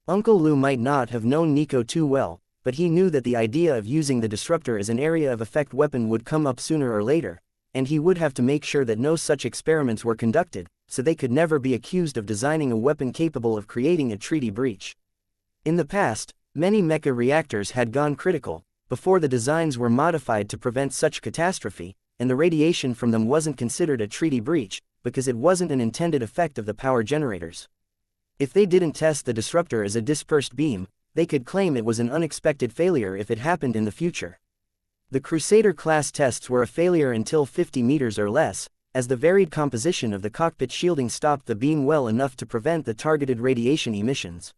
Uncle Lou might not have known Nico too well, but he knew that the idea of using the disruptor as an area of effect weapon would come up sooner or later, and he would have to make sure that no such experiments were conducted, so they could never be accused of designing a weapon capable of creating a treaty breach. In the past, many mecha reactors had gone critical, before the designs were modified to prevent such catastrophe, and the radiation from them wasn't considered a treaty breach, because it wasn't an intended effect of the power generators. If they didn't test the disruptor as a dispersed beam, they could claim it was an unexpected failure if it happened in the future. The Crusader-class tests were a failure until 50 meters or less, as the varied composition of the cockpit shielding stopped the beam well enough to prevent the targeted radiation emissions.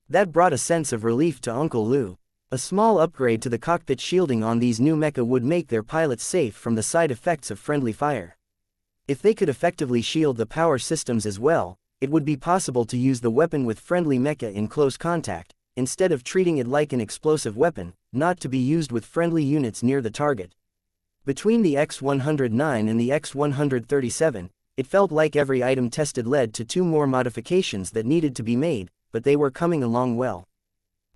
That brought a sense of relief to Uncle Lou. A small upgrade to the cockpit shielding on these new mecha would make their pilots safe from the side effects of friendly fire. If they could effectively shield the power systems as well, it would be possible to use the weapon with friendly mecha in close contact, instead of treating it like an explosive weapon, not to be used with friendly units near the target. Between the X-109 and the X-137, it felt like every item tested led to 2 more modifications that needed to be made, but they were coming along well.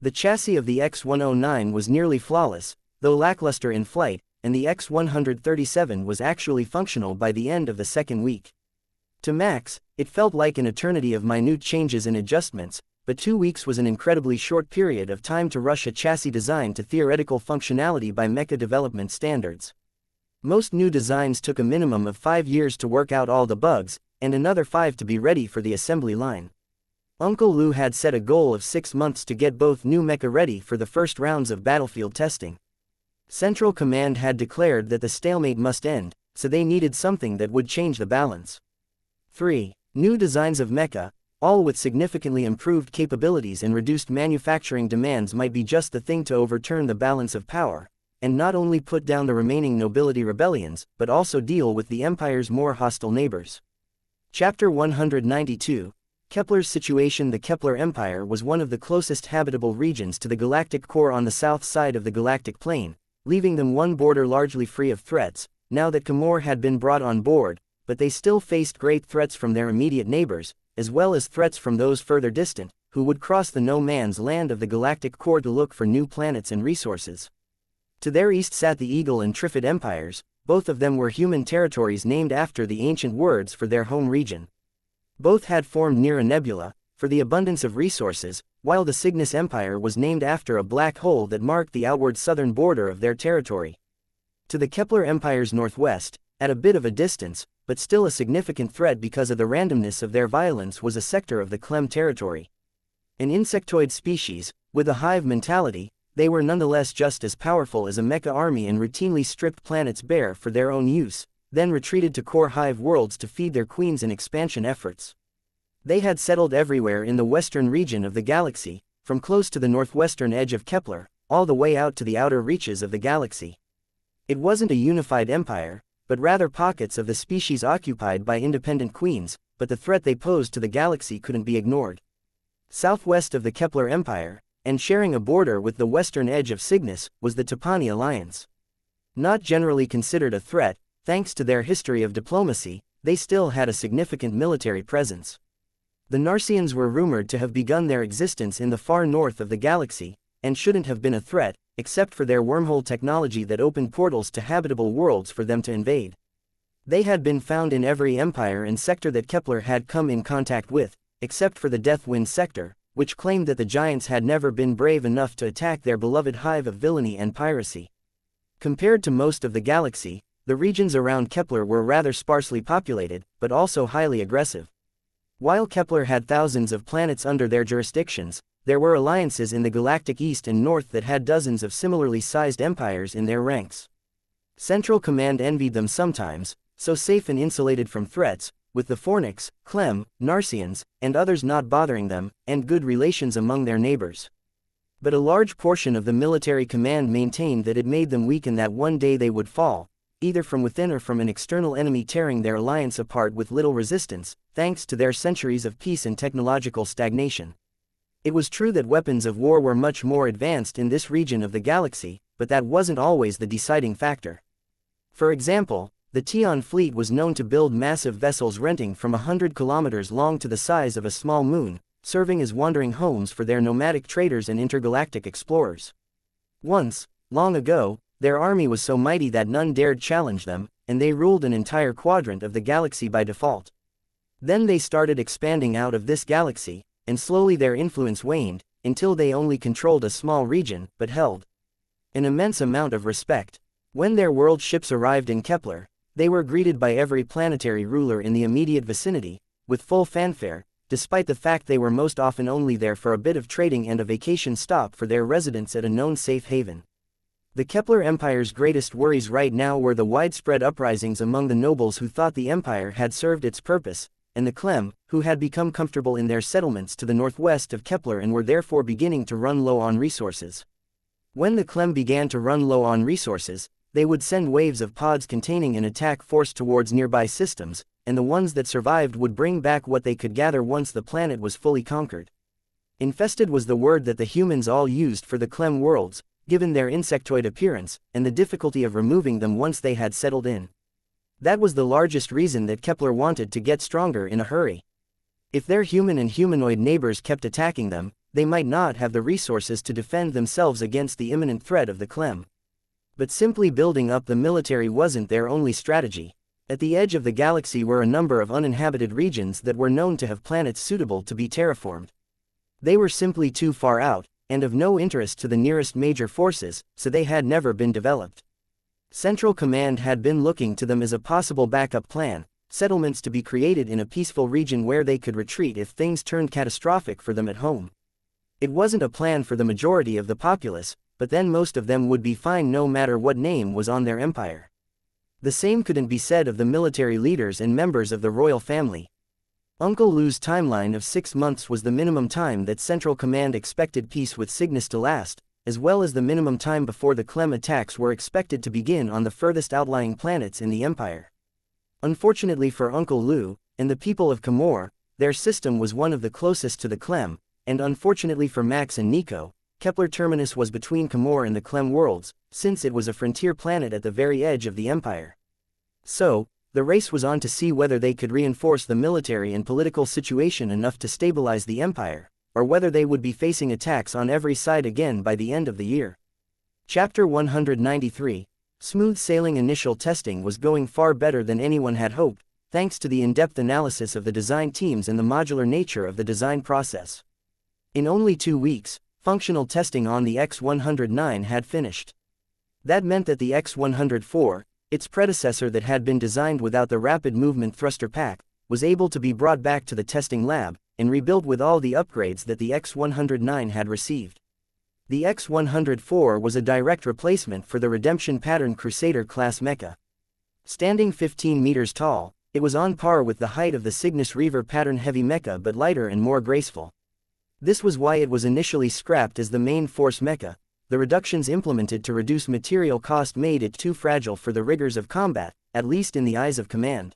The chassis of the X-109 was nearly flawless, though lackluster in flight, and the X-137 was actually functional by the end of the second week. To Max, it felt like an eternity of minute changes and adjustments, but 2 weeks was an incredibly short period of time to rush a chassis design to theoretical functionality by mecha development standards. Most new designs took a minimum of 5 years to work out all the bugs, and another 5 to be ready for the assembly line. Uncle Lou had set a goal of 6 months to get both new mecha ready for the first rounds of battlefield testing. Central Command had declared that the stalemate must end, so they needed something that would change the balance. 3. New designs of mecha, all with significantly improved capabilities and reduced manufacturing demands, might be just the thing to overturn the balance of power, and not only put down the remaining nobility rebellions, but also deal with the Empire's more hostile neighbors. Chapter 192, Kepler's Situation. The Kepler Empire was one of the closest habitable regions to the galactic core on the south side of the galactic plane, leaving them one border largely free of threats. Now that Camor had been brought on board, but they still faced great threats from their immediate neighbors, as well as threats from those further distant, who would cross the no-man's land of the galactic core to look for new planets and resources. To their east sat the Eagle and Trifid empires. Both of them were human territories named after the ancient words for their home region. Both had formed near a nebula, for the abundance of resources, while the Cygnus Empire was named after a black hole that marked the outward southern border of their territory. To the Kepler Empire's northwest, at a bit of a distance, but still a significant threat because of the randomness of their violence, was a sector of the Clem territory. An insectoid species, with a hive mentality, they were nonetheless just as powerful as a mecha army and routinely stripped planets bare for their own use, then retreated to core hive worlds to feed their queens and expansion efforts. They had settled everywhere in the western region of the galaxy, from close to the northwestern edge of Kepler, all the way out to the outer reaches of the galaxy. It wasn't a unified empire, but rather pockets of the species occupied by independent queens, but the threat they posed to the galaxy couldn't be ignored. Southwest of the Kepler Empire, and sharing a border with the western edge of Cygnus, was the Topani Alliance. Not generally considered a threat, thanks to their history of diplomacy, they still had a significant military presence. The Narsians were rumored to have begun their existence in the far north of the galaxy, and shouldn't have been a threat, except for their wormhole technology that opened portals to habitable worlds for them to invade. They had been found in every empire and sector that Kepler had come in contact with, except for the Deathwind sector, which claimed that the giants had never been brave enough to attack their beloved hive of villainy and piracy. Compared to most of the galaxy, the regions around Kepler were rather sparsely populated, but also highly aggressive. While Kepler had thousands of planets under their jurisdictions, there were alliances in the galactic east and north that had dozens of similarly sized empires in their ranks. Central Command envied them sometimes, so safe and insulated from threats, with the Fornix, Clem, Narcians, and others not bothering them, and good relations among their neighbors. But a large portion of the military command maintained that it made them weak and that one day they would fall, either from within or from an external enemy tearing their alliance apart with little resistance, thanks to their centuries of peace and technological stagnation. It was true that weapons of war were much more advanced in this region of the galaxy, but that wasn't always the deciding factor. For example, the Tian fleet was known to build massive vessels ranging from 100 kilometers long to the size of a small moon, serving as wandering homes for their nomadic traders and intergalactic explorers. Once, long ago, their army was so mighty that none dared challenge them, and they ruled an entire quadrant of the galaxy by default. Then they started expanding out of this galaxy, and slowly their influence waned, until they only controlled a small region, but held an immense amount of respect. When their world ships arrived in Kepler, they were greeted by every planetary ruler in the immediate vicinity, with full fanfare, despite the fact they were most often only there for a bit of trading and a vacation stop for their residence at a known safe haven. The Kepler Empire's greatest worries right now were the widespread uprisings among the nobles who thought the empire had served its purpose, and the Clem, who had become comfortable in their settlements to the northwest of Kepler and were therefore beginning to run low on resources. When the Clem began to run low on resources, they would send waves of pods containing an attack force towards nearby systems, and the ones that survived would bring back what they could gather once the planet was fully conquered. Infested was the word that the humans all used for the Clem worlds, given their insectoid appearance, and the difficulty of removing them once they had settled in. That was the largest reason that Kepler wanted to get stronger in a hurry. If their human and humanoid neighbors kept attacking them, they might not have the resources to defend themselves against the imminent threat of the Clem. But simply building up the military wasn't their only strategy. At the edge of the galaxy were a number of uninhabited regions that were known to have planets suitable to be terraformed. They were simply too far out, and of no interest to the nearest major forces, so they had never been developed. Central Command had been looking to them as a possible backup plan, settlements to be created in a peaceful region where they could retreat if things turned catastrophic for them at home. It wasn't a plan for the majority of the populace, but then most of them would be fine no matter what name was on their empire. The same couldn't be said of the military leaders and members of the royal family. Uncle Lou's timeline of 6 months was the minimum time that Central Command expected peace with Cygnus to last, as well as the minimum time before the Clem attacks were expected to begin on the furthest outlying planets in the empire. Unfortunately for Uncle Lou, and the people of Camor, their system was one of the closest to the Clem, and unfortunately for Max and Nico, Kepler Terminus was between Camor and the Clem worlds, since it was a frontier planet at the very edge of the empire. So, the race was on to see whether they could reinforce the military and political situation enough to stabilize the empire, or whether they would be facing attacks on every side again by the end of the year. Chapter 193. Smooth sailing. Initial testing was going far better than anyone had hoped, thanks to the in-depth analysis of the design teams and the modular nature of the design process. In only 2 weeks, functional testing on the X-109 had finished. That meant that the X-104, its predecessor that had been designed without the rapid movement thruster pack, was able to be brought back to the testing lab, and rebuilt with all the upgrades that the X-109 had received. The X-104 was a direct replacement for the Redemption Pattern Crusader-class Mecha. Standing 15 meters tall, it was on par with the height of the Cygnus Reaver Pattern Heavy Mecha but lighter and more graceful. This was why it was initially scrapped as the main force mecha. The reductions implemented to reduce material cost made it too fragile for the rigors of combat, at least in the eyes of command.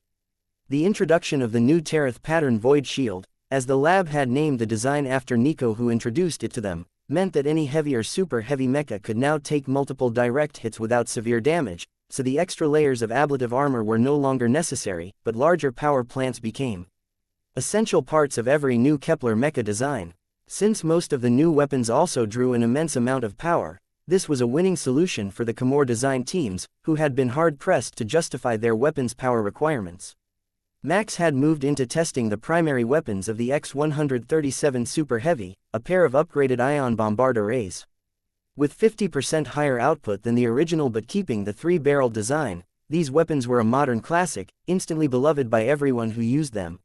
The introduction of the new Tereth pattern Void Shield, as the lab had named the design after Nico who introduced it to them, meant that any heavy or super heavy mecha could now take multiple direct hits without severe damage, so the extra layers of ablative armor were no longer necessary, but larger power plants became essential parts of every new Kepler mecha design. Since most of the new weapons also drew an immense amount of power, this was a winning solution for the Camor design teams, who had been hard-pressed to justify their weapons' power requirements. Max had moved into testing the primary weapons of the X-137 Super Heavy, a pair of upgraded ion bombard arrays. With 50% higher output than the original but keeping the 3-barrel design, these weapons were a modern classic, instantly beloved by everyone who used them.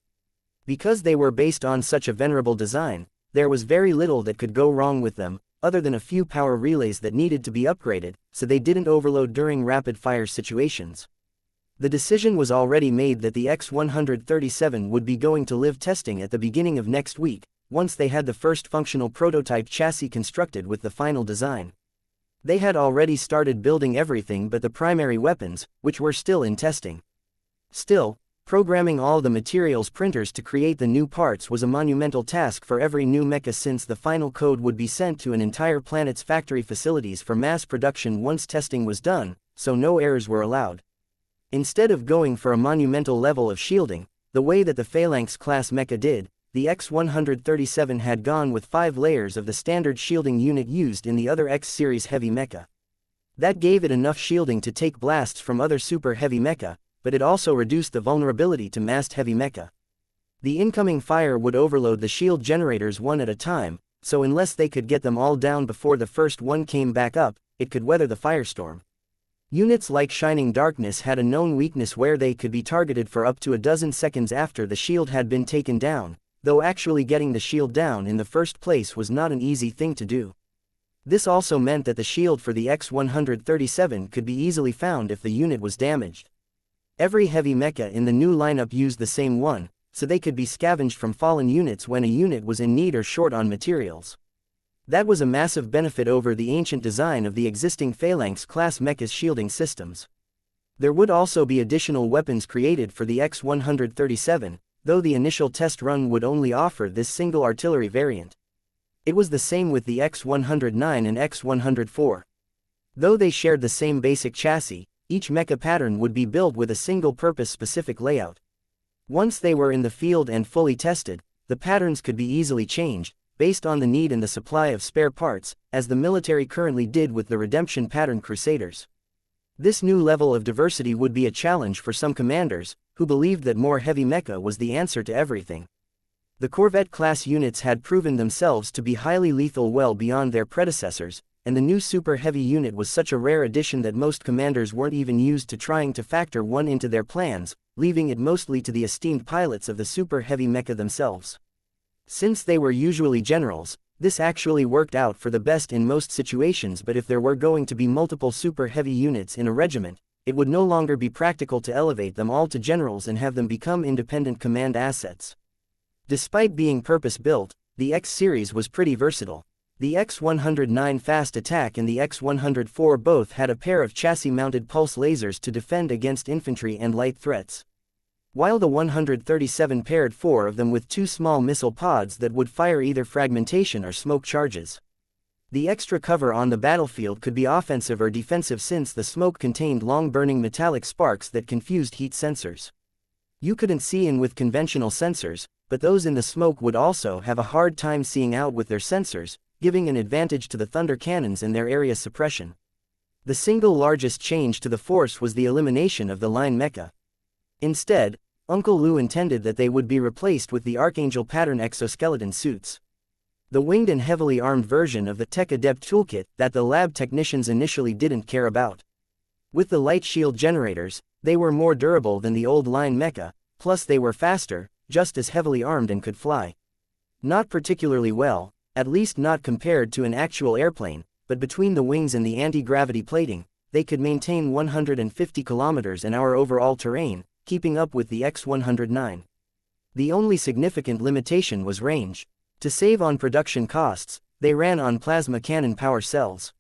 Because they were based on such a venerable design, there was very little that could go wrong with them, other than a few power relays that needed to be upgraded, so they didn't overload during rapid-fire situations. The decision was already made that the X-137 would be going to live testing at the beginning of next week, once they had the first functional prototype chassis constructed with the final design. They had already started building everything but the primary weapons, which were still in testing. Still, programming all the materials printers to create the new parts was a monumental task for every new mecha, since the final code would be sent to an entire planet's factory facilities for mass production once testing was done, so no errors were allowed. Instead of going for a monumental level of shielding, the way that the Phalanx class mecha did, the X-137 had gone with 5 layers of the standard shielding unit used in the other X-series heavy mecha. That gave it enough shielding to take blasts from other super heavy mecha, but it also reduced the vulnerability to massed heavy mecha. The incoming fire would overload the shield generators one at a time, so unless they could get them all down before the first one came back up, it could weather the firestorm. Units like Shining Darkness had a known weakness where they could be targeted for up to a dozen seconds after the shield had been taken down, though actually getting the shield down in the first place was not an easy thing to do. This also meant that the shield for the X-137 could be easily found if the unit was damaged. Every heavy mecha in the new lineup used the same one, so they could be scavenged from fallen units when a unit was in need or short on materials. That was a massive benefit over the ancient design of the existing Phalanx class mecha's shielding systems. There would also be additional weapons created for the X-137, though the initial test run would only offer this single artillery variant. It was the same with the X-109 and X-104. Though they shared the same basic chassis, each mecha pattern would be built with a single-purpose specific layout. Once they were in the field and fully tested, the patterns could be easily changed, based on the need and the supply of spare parts, as the military currently did with the Redemption Pattern Crusaders. This new level of diversity would be a challenge for some commanders, who believed that more heavy mecha was the answer to everything. The Corvette-class units had proven themselves to be highly lethal well beyond their predecessors, and the new super heavy unit was such a rare addition that most commanders weren't even used to trying to factor one into their plans, leaving it mostly to the esteemed pilots of the super heavy mecha themselves. Since they were usually generals, this actually worked out for the best in most situations, but if there were going to be multiple super heavy units in a regiment, it would no longer be practical to elevate them all to generals and have them become independent command assets. Despite being purpose-built, the X-series was pretty versatile. The X-109 Fast Attack and the X-104 both had a pair of chassis-mounted pulse lasers to defend against infantry and light threats, while the 137 paired 4 of them with 2 small missile pods that would fire either fragmentation or smoke charges. The extra cover on the battlefield could be offensive or defensive, since the smoke contained long-burning metallic sparks that confused heat sensors. You couldn't see in with conventional sensors, but those in the smoke would also have a hard time seeing out with their sensors, giving an advantage to the thunder cannons and their area suppression. The single largest change to the force was the elimination of the line mecha. Instead, Uncle Lou intended that they would be replaced with the Archangel pattern exoskeleton suits. The winged and heavily armed version of the Tech Adept toolkit that the lab technicians initially didn't care about. With the light shield generators, they were more durable than the old line mecha, plus they were faster, just as heavily armed, and could fly. Not particularly well, at least not compared to an actual airplane, but between the wings and the anti-gravity plating, they could maintain 150 kilometers an hour over all terrain, keeping up with the X-109. The only significant limitation was range. To save on production costs, they ran on plasma cannon power cells.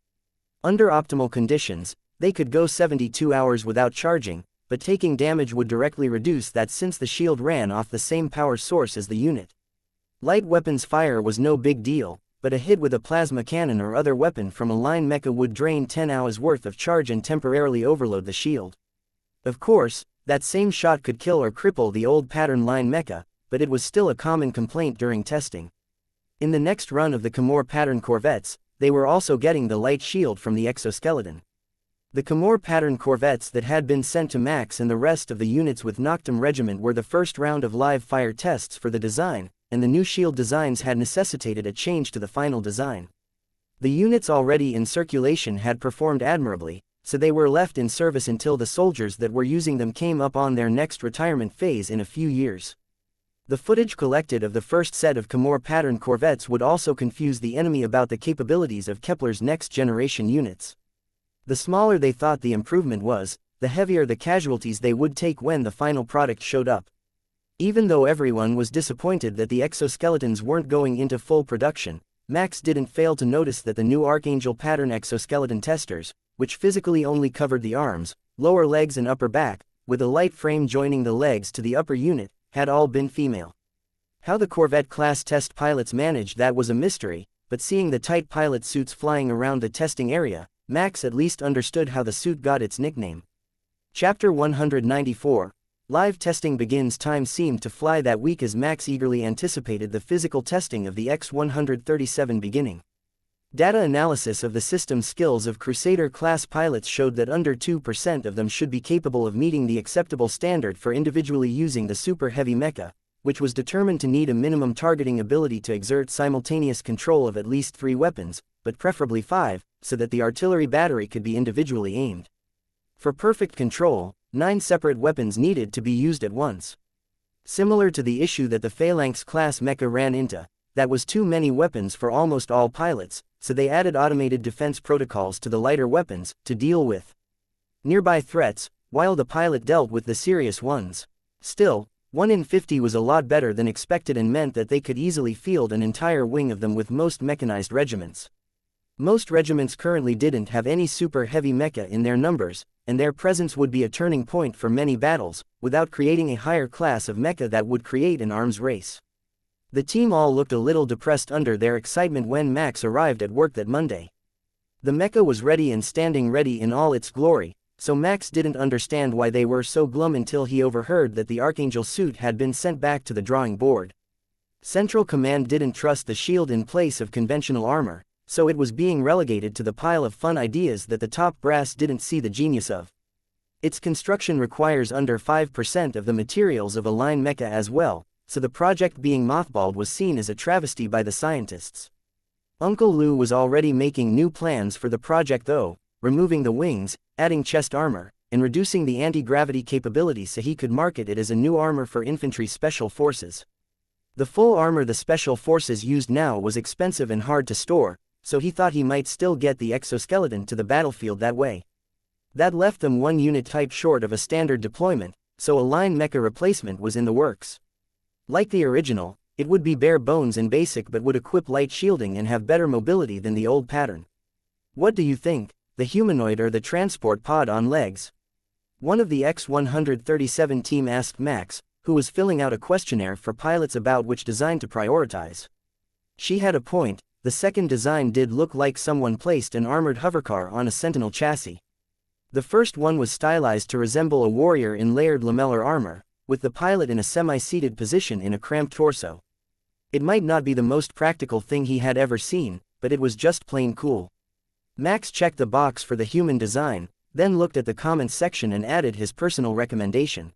Under optimal conditions, they could go 72 hours without charging, but taking damage would directly reduce that, since the shield ran off the same power source as the unit. Light weapons fire was no big deal, but a hit with a plasma cannon or other weapon from a line mecha would drain 10 hours worth of charge and temporarily overload the shield. Of course, that same shot could kill or cripple the old pattern line mecha, but it was still a common complaint during testing. In the next run of the Khmer pattern corvettes, they were also getting the light shield from the exoskeleton. The Khmer pattern corvettes that had been sent to Max and the rest of the units with Noctum Regiment were the first round of live fire tests for the design, and the new shield designs had necessitated a change to the final design. The units already in circulation had performed admirably, so they were left in service until the soldiers that were using them came up on their next retirement phase in a few years. The footage collected of the first set of Khmer pattern corvettes would also confuse the enemy about the capabilities of Kepler's next generation units. The smaller they thought the improvement was, the heavier the casualties they would take when the final product showed up. Even though everyone was disappointed that the exoskeletons weren't going into full production, Max didn't fail to notice that the new Archangel pattern exoskeleton testers, which physically only covered the arms, lower legs and upper back, with a light frame joining the legs to the upper unit, had all been female. How the Corvette-class test pilots managed that was a mystery, but seeing the tight pilot suits flying around the testing area, Max at least understood how the suit got its nickname. Chapter 194. Live testing begins. Time seemed to fly that week as Max eagerly anticipated the physical testing of the X-137 beginning. Data analysis of the system skills of Crusader-class pilots showed that under 2% of them should be capable of meeting the acceptable standard for individually using the super heavy mecha, which was determined to need a minimum targeting ability to exert simultaneous control of at least 3 weapons, but preferably 5, so that the artillery battery could be individually aimed. For perfect control, 9 separate weapons needed to be used at once. Similar to the issue that the Phalanx-class mecha ran into, that was too many weapons for almost all pilots, so they added automated defense protocols to the lighter weapons, to deal with nearby threats, while the pilot dealt with the serious ones. Still, 1 in 50 was a lot better than expected and meant that they could easily field an entire wing of them with most mechanized regiments. Most regiments currently didn't have any super heavy mecha in their numbers, and their presence would be a turning point for many battles, without creating a higher class of mecha that would create an arms race. The team all looked a little depressed under their excitement when Max arrived at work that Monday. The mecha was ready and standing ready in all its glory, so Max didn't understand why they were so glum until he overheard that the Archangel suit had been sent back to the drawing board. Central Command didn't trust the shield in place of conventional armor, so it was being relegated to the pile of fun ideas that the top brass didn't see the genius of. Its construction requires under 5% of the materials of a line mecha as well, so the project being mothballed was seen as a travesty by the scientists. Uncle Lou was already making new plans for the project though, removing the wings, adding chest armor, and reducing the anti-gravity capability so he could market it as a new armor for infantry special forces. The full armor the special forces used now was expensive and hard to store, so he thought he might still get the exoskeleton to the battlefield that way. That left them 1 unit type short of a standard deployment, so a line mecha replacement was in the works. Like the original, it would be bare bones and basic but would equip light shielding and have better mobility than the old pattern. What do you think, the humanoid or the transport pod on legs? One of the X-137 team asked Max, who was filling out a questionnaire for pilots about which design to prioritize. She had a point. The second design did look like someone placed an armored hovercar on a Sentinel chassis. The first one was stylized to resemble a warrior in layered lamellar armor, with the pilot in a semi-seated position in a cramped torso. It might not be the most practical thing he had ever seen, but it was just plain cool. Max checked the box for the human design, then looked at the comments section and added his personal recommendation.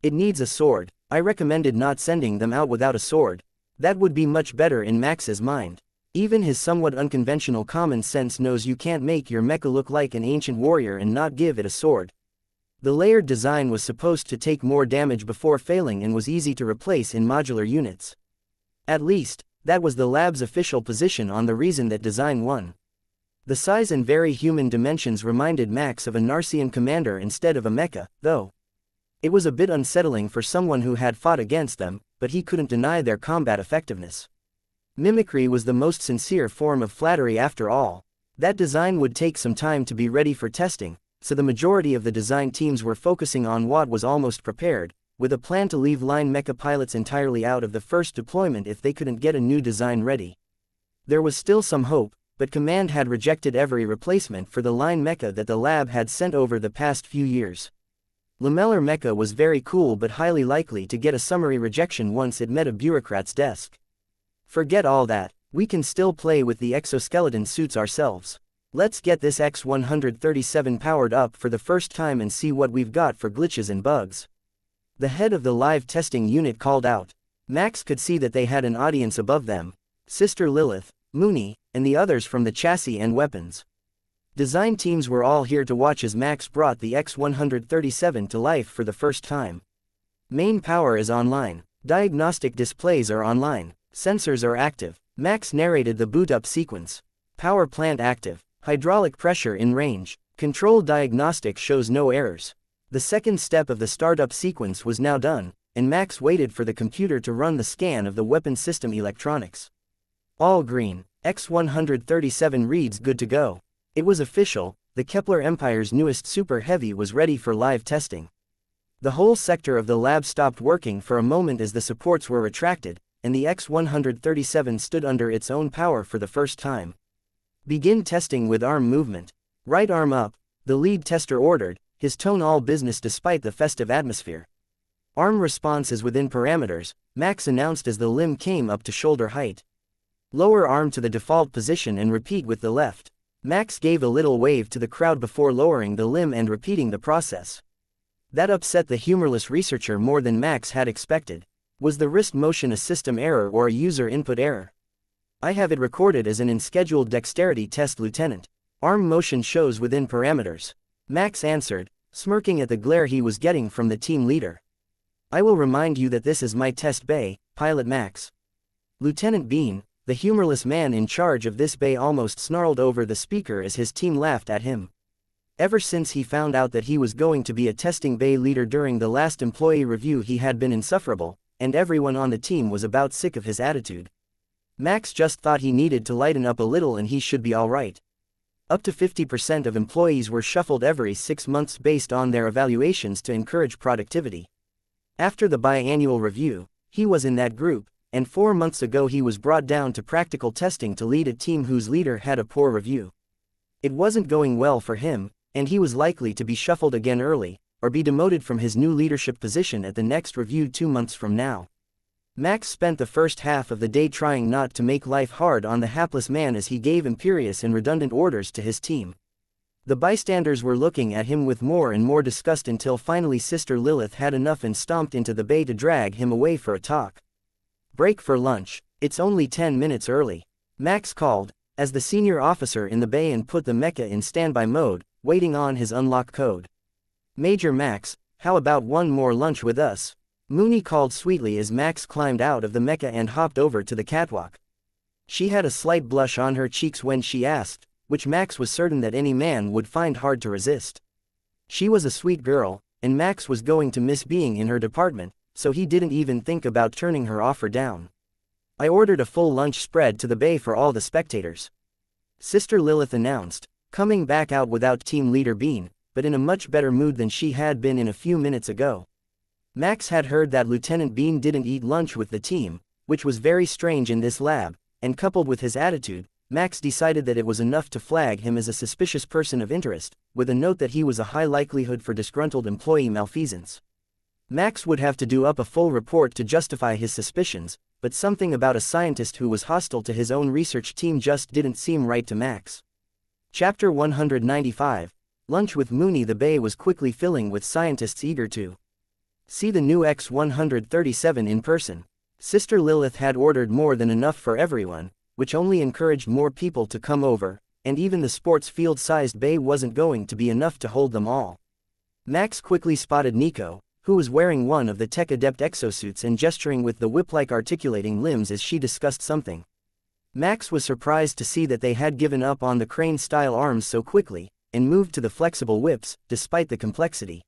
It needs a sword. I recommended not sending them out without a sword. That would be much better in Max's mind. Even his somewhat unconventional common sense knows you can't make your mecha look like an ancient warrior and not give it a sword. The layered design was supposed to take more damage before failing and was easy to replace in modular units. At least, that was the lab's official position on the reason that design won. The size and very human dimensions reminded Max of a Narcian commander instead of a mecha, though. It was a bit unsettling for someone who had fought against them, but he couldn't deny their combat effectiveness. Mimicry was the most sincere form of flattery after all. That design would take some time to be ready for testing, so the majority of the design teams were focusing on what was almost prepared, with a plan to leave line mecha pilots entirely out of the first deployment if they couldn't get a new design ready. There was still some hope, but Command had rejected every replacement for the line mecha that the lab had sent over the past few years. Lamellar mecha was very cool but highly likely to get a summary rejection once it met a bureaucrat's desk. Forget all that, we can still play with the exoskeleton suits ourselves. Let's get this X137 powered up for the first time and see what we've got for glitches and bugs. The head of the live testing unit called out. Max could see that they had an audience above them: Sister Lilith, Mooney, and the others from the chassis and weapons. Design teams were all here to watch as Max brought the X137 to life for the first time. Main power is online. Diagnostic displays are online. Sensors are active. Max narrated the boot-up sequence. Power plant active. Hydraulic pressure in range. Control diagnostic shows no errors. The second step of the startup sequence was now done, and Max waited for the computer to run the scan of the weapon system electronics. All green. X137 reads good to go. It was official, the Kepler Empire's newest Super Heavy was ready for live testing. The whole sector of the lab stopped working for a moment as the supports were retracted, and the X137 stood under its own power for the first time. Begin testing with arm movement. Right arm up, the lead tester ordered, his tone all business despite the festive atmosphere. Arm response is within parameters, Max announced as the limb came up to shoulder height. Lower arm to the default position and repeat with the left. Max gave a little wave to the crowd before lowering the limb and repeating the process. That upset the humorless researcher more than Max had expected. Was the wrist motion a system error or a user input error? I have it recorded as an unscheduled dexterity test, Lieutenant. Arm motion shows within parameters. Max answered, smirking at the glare he was getting from the team leader. I will remind you that this is my test bay, Pilot Max. Lieutenant Bean, the humorless man in charge of this bay, almost snarled over the speaker as his team laughed at him. Ever since he found out that he was going to be a testing bay leader during the last employee review, he had been insufferable, and everyone on the team was about sick of his attitude. Max just thought he needed to lighten up a little and he should be alright. Up to 50% of employees were shuffled every 6 months based on their evaluations to encourage productivity. After the biannual review, he was in that group, and 4 months ago he was brought down to practical testing to lead a team whose leader had a poor review. It wasn't going well for him, and he was likely to be shuffled again early, or be demoted from his new leadership position at the next review 2 months from now. Max spent the first half of the day trying not to make life hard on the hapless man as he gave imperious and redundant orders to his team. The bystanders were looking at him with more and more disgust until finally Sister Lilith had enough and stomped into the bay to drag him away for a talk. Break for lunch. It's only 10 minutes early, Max called, as the senior officer in the bay and put the Mecha in standby mode, waiting on his unlock code. Major Max, how about one more lunch with us? Mooney called sweetly as Max climbed out of the Mecha and hopped over to the catwalk. She had a slight blush on her cheeks when she asked, which Max was certain that any man would find hard to resist. She was a sweet girl, and Max was going to miss being in her department, so he didn't even think about turning her offer down. I ordered a full lunch spread to the bay for all the spectators, Sister Lilith announced, coming back out without team leader Bean, but in a much better mood than she had been in a few minutes ago. Max had heard that Lieutenant Bean didn't eat lunch with the team, which was very strange in this lab, and coupled with his attitude, Max decided that it was enough to flag him as a suspicious person of interest, with a note that he was a high likelihood for disgruntled employee malfeasance. Max would have to do up a full report to justify his suspicions, but something about a scientist who was hostile to his own research team just didn't seem right to Max. Chapter 195. Lunch with Mooney. The bay was quickly filling with scientists eager to see the new X-137 in person. Sister Lilith had ordered more than enough for everyone, which only encouraged more people to come over, and even the sports field-sized bay wasn't going to be enough to hold them all. Max quickly spotted Nico, who was wearing one of the tech adept exosuits and gesturing with the whip-like articulating limbs as she discussed something. Max was surprised to see that they had given up on the crane-style arms so quickly, and moved to the flexible whips, despite the complexity.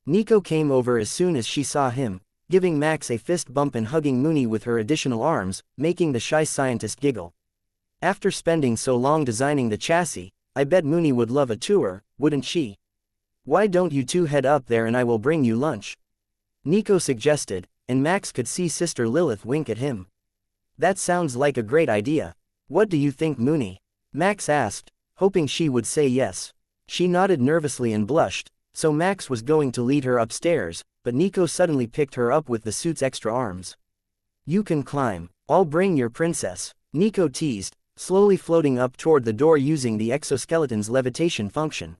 Nico came over as soon as she saw him, giving Max a fist bump and hugging Mooney with her additional arms, making the shy scientist giggle. After spending so long designing the chassis, I bet Mooney would love a tour, wouldn't she? Why don't you two head up there and I will bring you lunch? Nico suggested, and Max could see Sister Lilith wink at him. That sounds like a great idea. What do you think, Mooney? Max asked, hoping she would say yes. She nodded nervously and blushed, so Max was going to lead her upstairs, but Nico suddenly picked her up with the suit's extra arms. You can climb. I'll bring your princess, Nico teased, slowly floating up toward the door using the exoskeleton's levitation function.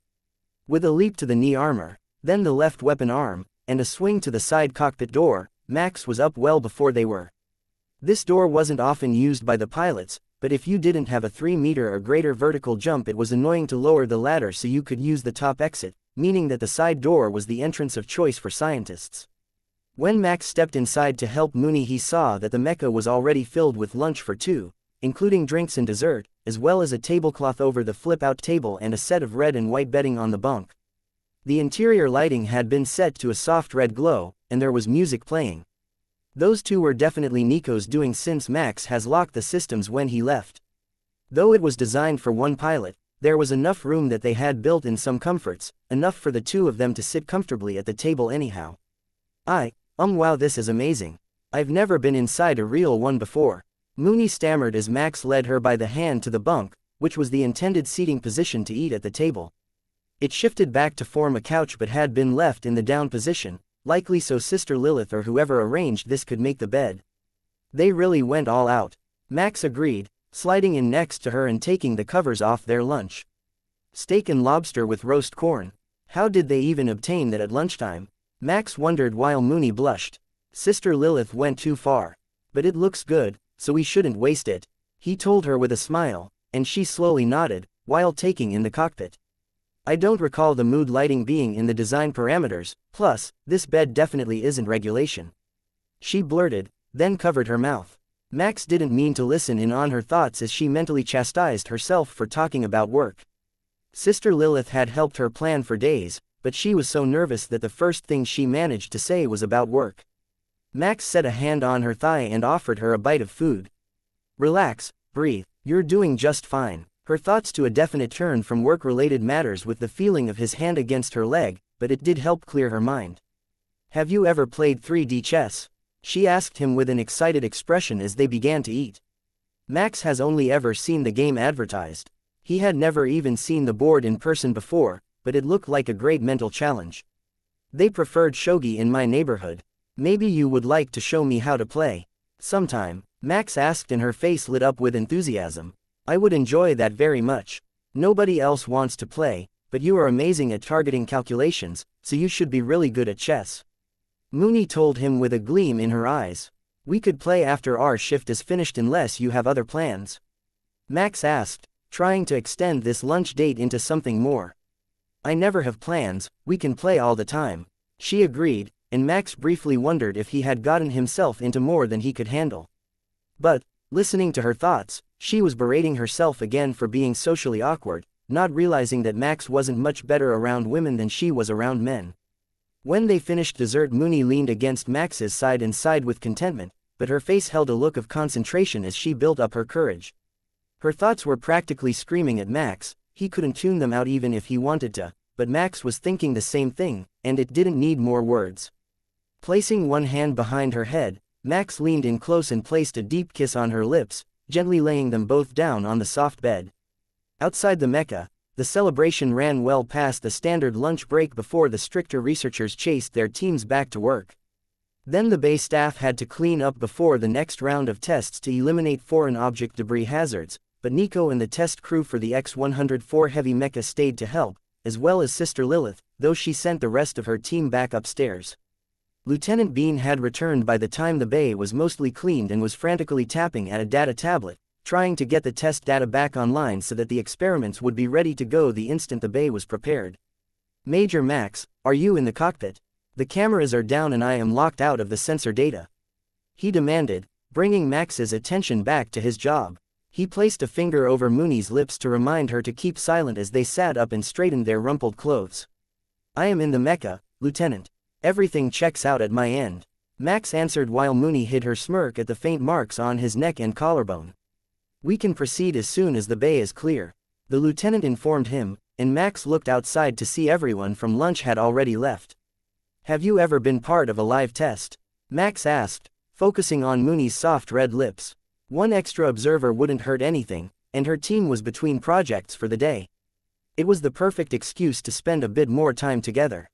With a leap to the knee armor, then the left weapon arm, and a swing to the side cockpit door, Max was up well before they were. This door wasn't often used by the pilots, but if you didn't have a 3-meter or greater vertical jump, it was annoying to lower the ladder so you could use the top exit, meaning that the side door was the entrance of choice for scientists. When Max stepped inside to help Mooney, he saw that the mecha was already filled with lunch for two, including drinks and dessert, as well as a tablecloth over the flip-out table and a set of red and white bedding on the bunk. The interior lighting had been set to a soft red glow, and there was music playing. Those two were definitely Nico's doing since Max has locked the systems when he left. Though it was designed for one pilot, there was enough room that they had built in some comforts, enough for the two of them to sit comfortably at the table anyhow. Wow, this is amazing. I've never been inside a real one before, Mooney stammered as Max led her by the hand to the bunk, which was the intended seating position to eat at the table. It shifted back to form a couch but had been left in the down position, likely so Sister Lilith or whoever arranged this could make the bed. They really went all out, Max agreed, sliding in next to her and taking the covers off their lunch. Steak and lobster with roast corn. How did they even obtain that at lunchtime? Max wondered while Mooney blushed. Sister Lilith went too far. But it looks good, so we shouldn't waste it, he told her with a smile, and she slowly nodded, while taking in the cockpit. I don't recall the mood lighting being in the design parameters, plus, this bed definitely isn't regulation, she blurted, then covered her mouth. Max didn't mean to listen in on her thoughts as she mentally chastised herself for talking about work. Sister Lilith had helped her plan for days, but she was so nervous that the first thing she managed to say was about work. Max set a hand on her thigh and offered her a bite of food. Relax, breathe, you're doing just fine. Her thoughts to a definite turn from work-related matters with the feeling of his hand against her leg, but it did help clear her mind. Have you ever played 3D chess? She asked him with an excited expression as they began to eat. Max has only ever seen the game advertised. He had never even seen the board in person before, but it looked like a great mental challenge. They preferred shogi in my neighborhood. Maybe you would like to show me how to play sometime, Max asked, and her face lit up with enthusiasm. I would enjoy that very much. Nobody else wants to play, but you are amazing at targeting calculations, so you should be really good at chess, Mooney told him with a gleam in her eyes. We could play after our shift is finished unless you have other plans, Max asked, trying to extend this lunch date into something more. I never have plans, we can play all the time, she agreed, and Max briefly wondered if he had gotten himself into more than he could handle. But, listening to her thoughts, she was berating herself again for being socially awkward, not realizing that Max wasn't much better around women than she was around men. When they finished dessert, Mooney leaned against Max's side and sighed with contentment, but her face held a look of concentration as she built up her courage. Her thoughts were practically screaming at Max. He couldn't tune them out even if he wanted to, but Max was thinking the same thing, and it didn't need more words. Placing one hand behind her head, Max leaned in close and placed a deep kiss on her lips, gently laying them both down on the soft bed. Outside the Mecha, the celebration ran well past the standard lunch break before the stricter researchers chased their teams back to work. Then the base staff had to clean up before the next round of tests to eliminate foreign object debris hazards, but Nico and the test crew for the X-104 heavy mecha stayed to help, as well as Sister Lilith, though she sent the rest of her team back upstairs. Lieutenant Bean had returned by the time the bay was mostly cleaned and was frantically tapping at a data tablet, trying to get the test data back online so that the experiments would be ready to go the instant the bay was prepared. Major Max, are you in the cockpit? The cameras are down and I am locked out of the sensor data, he demanded, bringing Max's attention back to his job. He placed a finger over Mooney's lips to remind her to keep silent as they sat up and straightened their rumpled clothes. I am in the Mecha, Lieutenant. Everything checks out at my end, Max answered while Mooney hid her smirk at the faint marks on his neck and collarbone. We can proceed as soon as the bay is clear, the lieutenant informed him, and Max looked outside to see everyone from lunch had already left. Have you ever been part of a live test? Max asked, focusing on Mooney's soft red lips. One extra observer wouldn't hurt anything, and her team was between projects for the day. It was the perfect excuse to spend a bit more time together.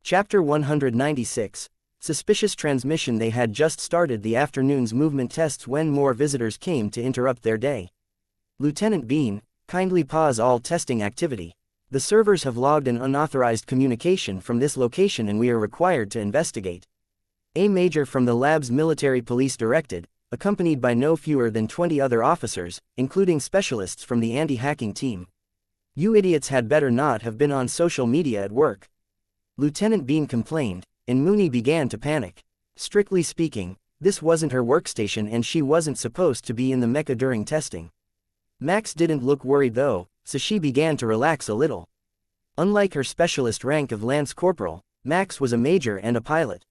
Chapter 196. Suspicious transmission. They had just started the afternoon's movement tests when more visitors came to interrupt their day. Lieutenant Bean, kindly pause all testing activity. The servers have logged an unauthorized communication from this location and we are required to investigate. A major from the lab's military police directed, accompanied by no fewer than 20 other officers, including specialists from the anti-hacking team. You idiots had better not have been on social media at work. Lieutenant Bean complained, and Mooney began to panic. Strictly speaking, this wasn't her workstation and she wasn't supposed to be in the mecha during testing. Max didn't look worried though, so she began to relax a little. Unlike her specialist rank of Lance Corporal, Max was a major and a pilot.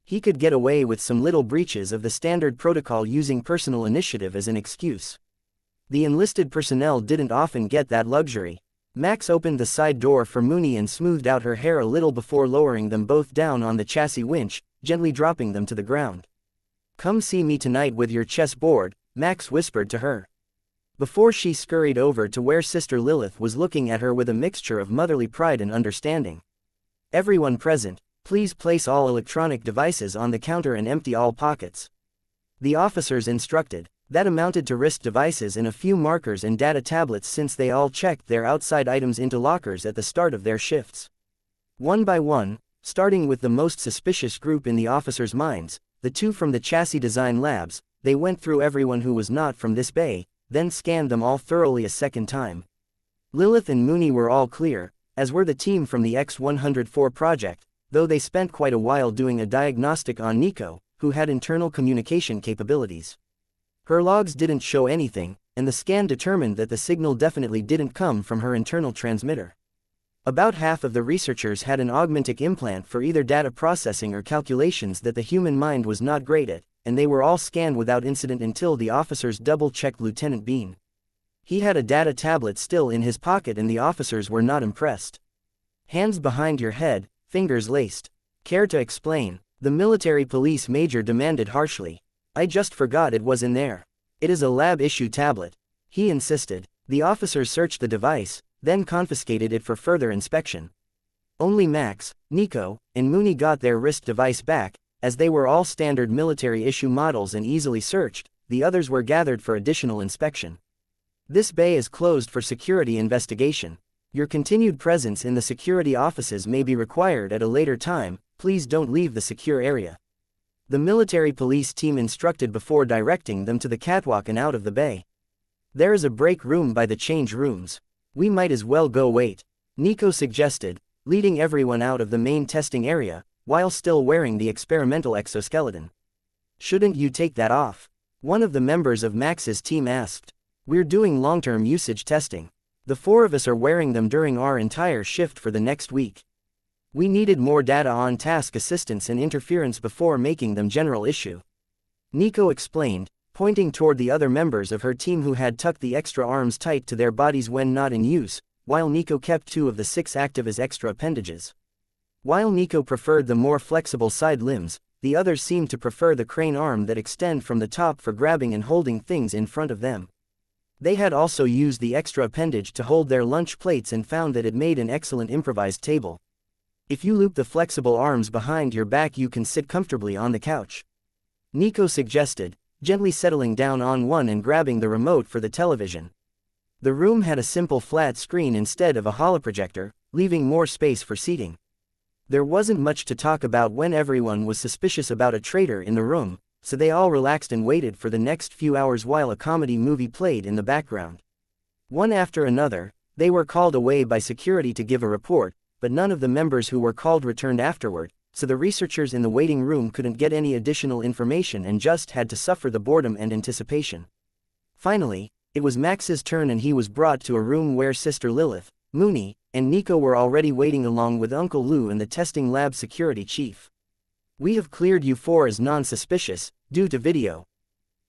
He could get away with some little breaches of the standard protocol using personal initiative as an excuse. The enlisted personnel didn't often get that luxury. Max opened the side door for Mooney and smoothed out her hair a little before lowering them both down on the chassis winch, gently dropping them to the ground. "Come see me tonight with your chessboard," Max whispered to her. Before she scurried over to where Sister Lilith was looking at her with a mixture of motherly pride and understanding. "Everyone present, please place all electronic devices on the counter and empty all pockets." The officers instructed. That amounted to wrist devices and a few markers and data tablets since they all checked their outside items into lockers at the start of their shifts. One by one, starting with the most suspicious group in the officers' minds, the two from the chassis design labs, they went through everyone who was not from this bay, then scanned them all thoroughly a second time. Lilith and Mooney were all clear, as were the team from the X-104 project, though they spent quite a while doing a diagnostic on Nico, who had internal communication capabilities. Her logs didn't show anything, and the scan determined that the signal definitely didn't come from her internal transmitter. About half of the researchers had an augmentic implant for either data processing or calculations that the human mind was not great at, and they were all scanned without incident until the officers double-checked Lieutenant Bean. He had a data tablet still in his pocket and the officers were not impressed. "Hands behind your head, fingers laced. Care to explain?" the military police major demanded harshly. "I just forgot it was in there. It is a lab-issue tablet," he insisted. The officers searched the device, then confiscated it for further inspection. Only Max, Nico, and Mooney got their wrist device back, as they were all standard military-issue models and easily searched. The others were gathered for additional inspection. "This bay is closed for security investigation. Your continued presence in the security offices may be required at a later time. Please don't leave the secure area," the military police team instructed before directing them to the catwalk and out of the bay. "There is a break room by the change rooms. We might as well go wait," Nico suggested, leading everyone out of the main testing area, while still wearing the experimental exoskeleton. "Shouldn't you take that off?" one of the members of Max's team asked. "We're doing long-term usage testing. The four of us are wearing them during our entire shift for the next week. We needed more data on task assistance and interference before making them general issue," Nico explained, pointing toward the other members of her team who had tucked the extra arms tight to their bodies when not in use, while Nico kept 2 of the 6 active as extra appendages. While Nico preferred the more flexible side limbs, the others seemed to prefer the crane arm that extend from the top for grabbing and holding things in front of them. They had also used the extra appendage to hold their lunch plates and found that it made an excellent improvised table. "If you loop the flexible arms behind your back you can sit comfortably on the couch," Nico suggested, gently settling down on one and grabbing the remote for the television. The room had a simple flat screen instead of a holoprojector, leaving more space for seating. There wasn't much to talk about when everyone was suspicious about a traitor in the room, so they all relaxed and waited for the next few hours while a comedy movie played in the background. One after another, they were called away by security to give a report, but none of the members who were called returned afterward, so the researchers in the waiting room couldn't get any additional information and just had to suffer the boredom and anticipation. Finally, it was Max's turn and he was brought to a room where Sister Lilith, Mooney, and Nico were already waiting along with Uncle Lou and the testing lab security chief. "We have cleared you 4 as non-suspicious, due to video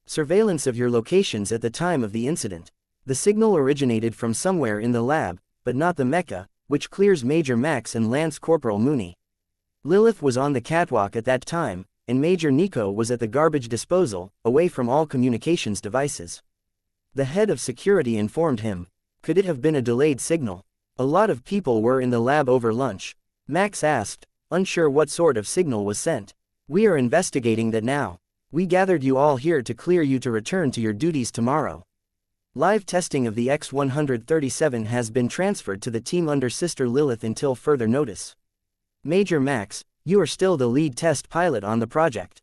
surveillance of your locations at the time of the incident. The signal originated from somewhere in the lab, but not the Mecha, which clears Major Max and Lance Corporal Mooney. Lilith was on the catwalk at that time, and Major Nico was at the garbage disposal, away from all communications devices." The head of security informed him. Could it have been a delayed signal? "A lot of people were in the lab over lunch," Max asked, unsure what sort of signal was sent. "We are investigating that now. We gathered you all here to clear you to return to your duties tomorrow." Live testing of the X-137 has been transferred to the team under Sister Lilith until further notice. Major Max, you are still the lead test pilot on the project.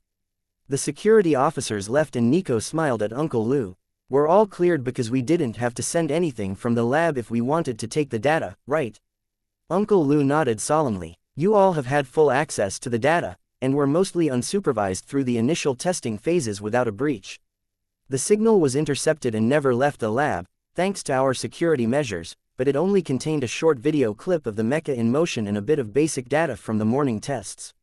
The security officers left and Nico smiled at Uncle Lou. We're all cleared because we didn't have to send anything from the lab if we wanted to take the data, right? Uncle Lou nodded solemnly. You all have had full access to the data, and were mostly unsupervised through the initial testing phases without a breach. The signal was intercepted and never left the lab, thanks to our security measures, but it only contained a short video clip of the mecha in motion and a bit of basic data from the morning tests.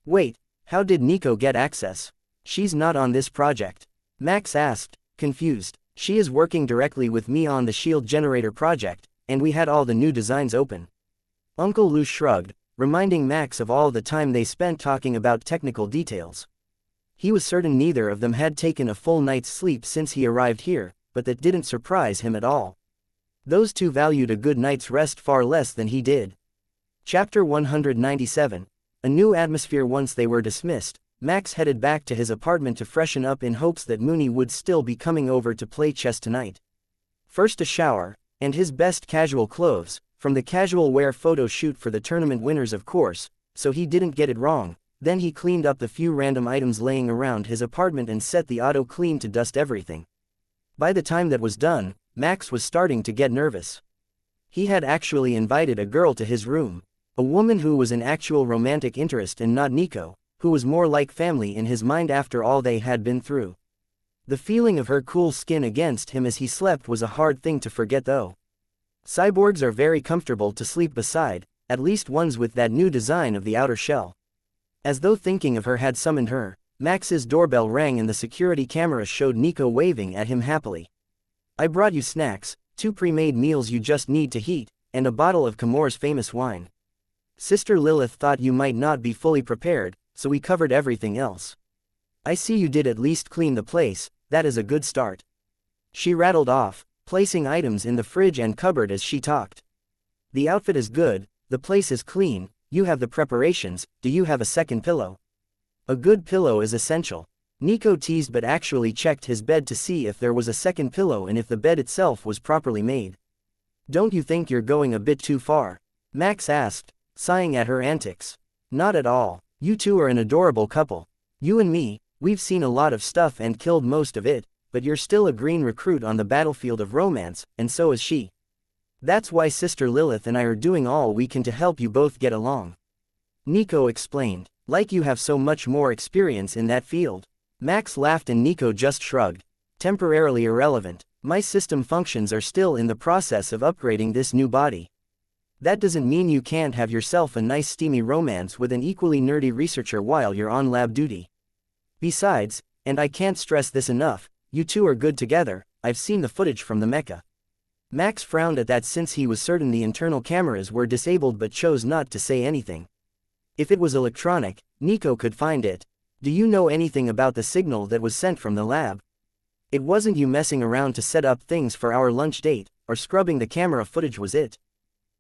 Wait, how did Nico get access? She's not on this project. Max asked, confused. She is working directly with me on the shield generator project, and we had all the new designs open. Uncle Lou shrugged, reminding Max of all the time they spent talking about technical details. He was certain neither of them had taken a full night's sleep since he arrived here, but that didn't surprise him at all. Those two valued a good night's rest far less than he did. Chapter 197. A new atmosphere. Once they were dismissed, Max headed back to his apartment to freshen up in hopes that Mooney would still be coming over to play chess tonight. First a shower, and his best casual clothes, from the casual wear photo shoot for the tournament winners of course, so he didn't get it wrong. Then he cleaned up the few random items laying around his apartment and set the auto clean to dust everything. By the time that was done, Max was starting to get nervous. He had actually invited a girl to his room, a woman who was an actual romantic interest and not Nico, who was more like family in his mind after all they had been through. The feeling of her cool skin against him as he slept was a hard thing to forget though. Cyborgs are very comfortable to sleep beside, at least ones with that new design of the outer shell. As though thinking of her had summoned her, Max's doorbell rang and the security camera showed Nico waving at him happily. I brought you snacks, 2 pre-made meals you just need to heat, and a bottle of Camor's famous wine. Sister Lilith thought you might not be fully prepared, so we covered everything else. I see you did at least clean the place, that is a good start. She rattled off, placing items in the fridge and cupboard as she talked. The outfit is good, the place is clean, you have the preparations, do you have a second pillow? A good pillow is essential. Nico teased but actually checked his bed to see if there was a second pillow and if the bed itself was properly made. Don't you think you're going a bit too far? Max asked, sighing at her antics. Not at all, you two are an adorable couple. You and me, we've seen a lot of stuff and killed most of it, but you're still a green recruit on the battlefield of romance, and so is she. That's why Sister Lilith and I are doing all we can to help you both get along. Nico explained, like you have so much more experience in that field. Max laughed and Nico just shrugged. Temporarily irrelevant. My system functions are still in the process of upgrading this new body. That doesn't mean you can't have yourself a nice steamy romance with an equally nerdy researcher while you're on lab duty. Besides, and I can't stress this enough, you two are good together, I've seen the footage from the mecha. Max frowned at that since he was certain the internal cameras were disabled but chose not to say anything. If it was electronic, Nico could find it. Do you know anything about the signal that was sent from the lab? It wasn't you messing around to set up things for our lunch date, or scrubbing the camera footage, was it?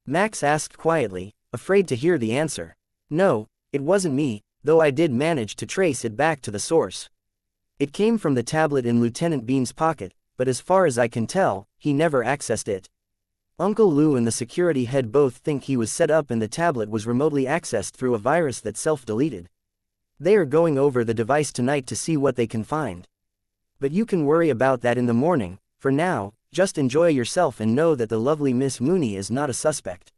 Max asked quietly, afraid to hear the answer. No, it wasn't me, though I did manage to trace it back to the source. It came from the tablet in Lieutenant Bean's pocket, but as far as I can tell, he never accessed it. Uncle Lou and the security head both think he was set up and the tablet was remotely accessed through a virus that self-deleted. They are going over the device tonight to see what they can find. But you can worry about that in the morning. For now, just enjoy yourself and know that the lovely Miss Mooney is not a suspect.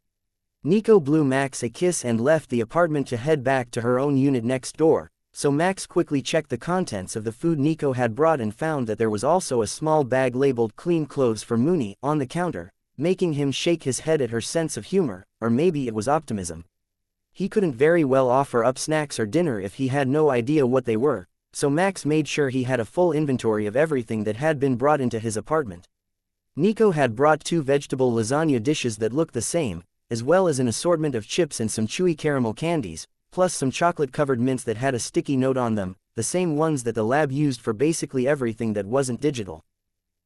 Nico blew Max a kiss and left the apartment to head back to her own unit next door, so Max quickly checked the contents of the food Nico had brought and found that there was also a small bag labeled clean clothes for Mooney on the counter, making him shake his head at her sense of humor, or maybe it was optimism. He couldn't very well offer up snacks or dinner if he had no idea what they were, so Max made sure he had a full inventory of everything that had been brought into his apartment. Nico had brought 2 vegetable lasagna dishes that looked the same, as well as an assortment of chips and some chewy caramel candies, plus some chocolate-covered mints that had a sticky note on them, the same ones that the lab used for basically everything that wasn't digital.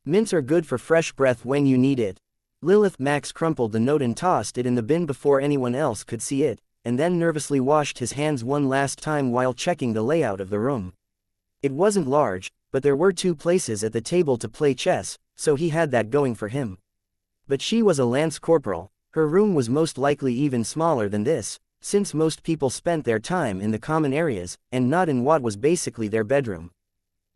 Mints are good for fresh breath when you need it. Lilith. Max crumpled the note and tossed it in the bin before anyone else could see it, and then nervously washed his hands one last time while checking the layout of the room. It wasn't large, but there were 2 places at the table to play chess, so he had that going for him. But she was a lance corporal. Her room was most likely even smaller than this, since most people spent their time in the common areas, and not in what was basically their bedroom.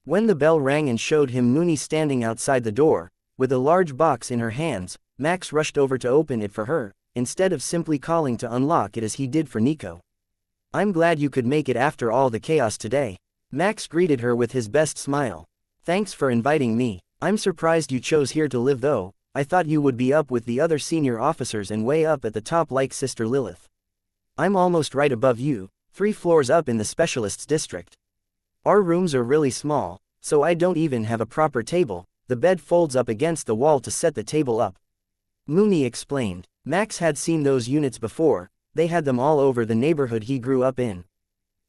When the bell rang and showed him Mooney standing outside the door, with a large box in her hands, Max rushed over to open it for her, instead of simply calling to unlock it as he did for Nico. "I'm glad you could make it after all the chaos today." Max greeted her with his best smile. "Thanks for inviting me. I'm surprised you chose here to live though. I thought you would be up with the other senior officers and way up at the top like Sister Lilith. I'm almost right above you, 3 floors up in the specialists district. Our rooms are really small, so I don't even have a proper table. The bed folds up against the wall to set the table up." Mooney explained. Max had seen those units before. They had them all over the neighborhood he grew up in.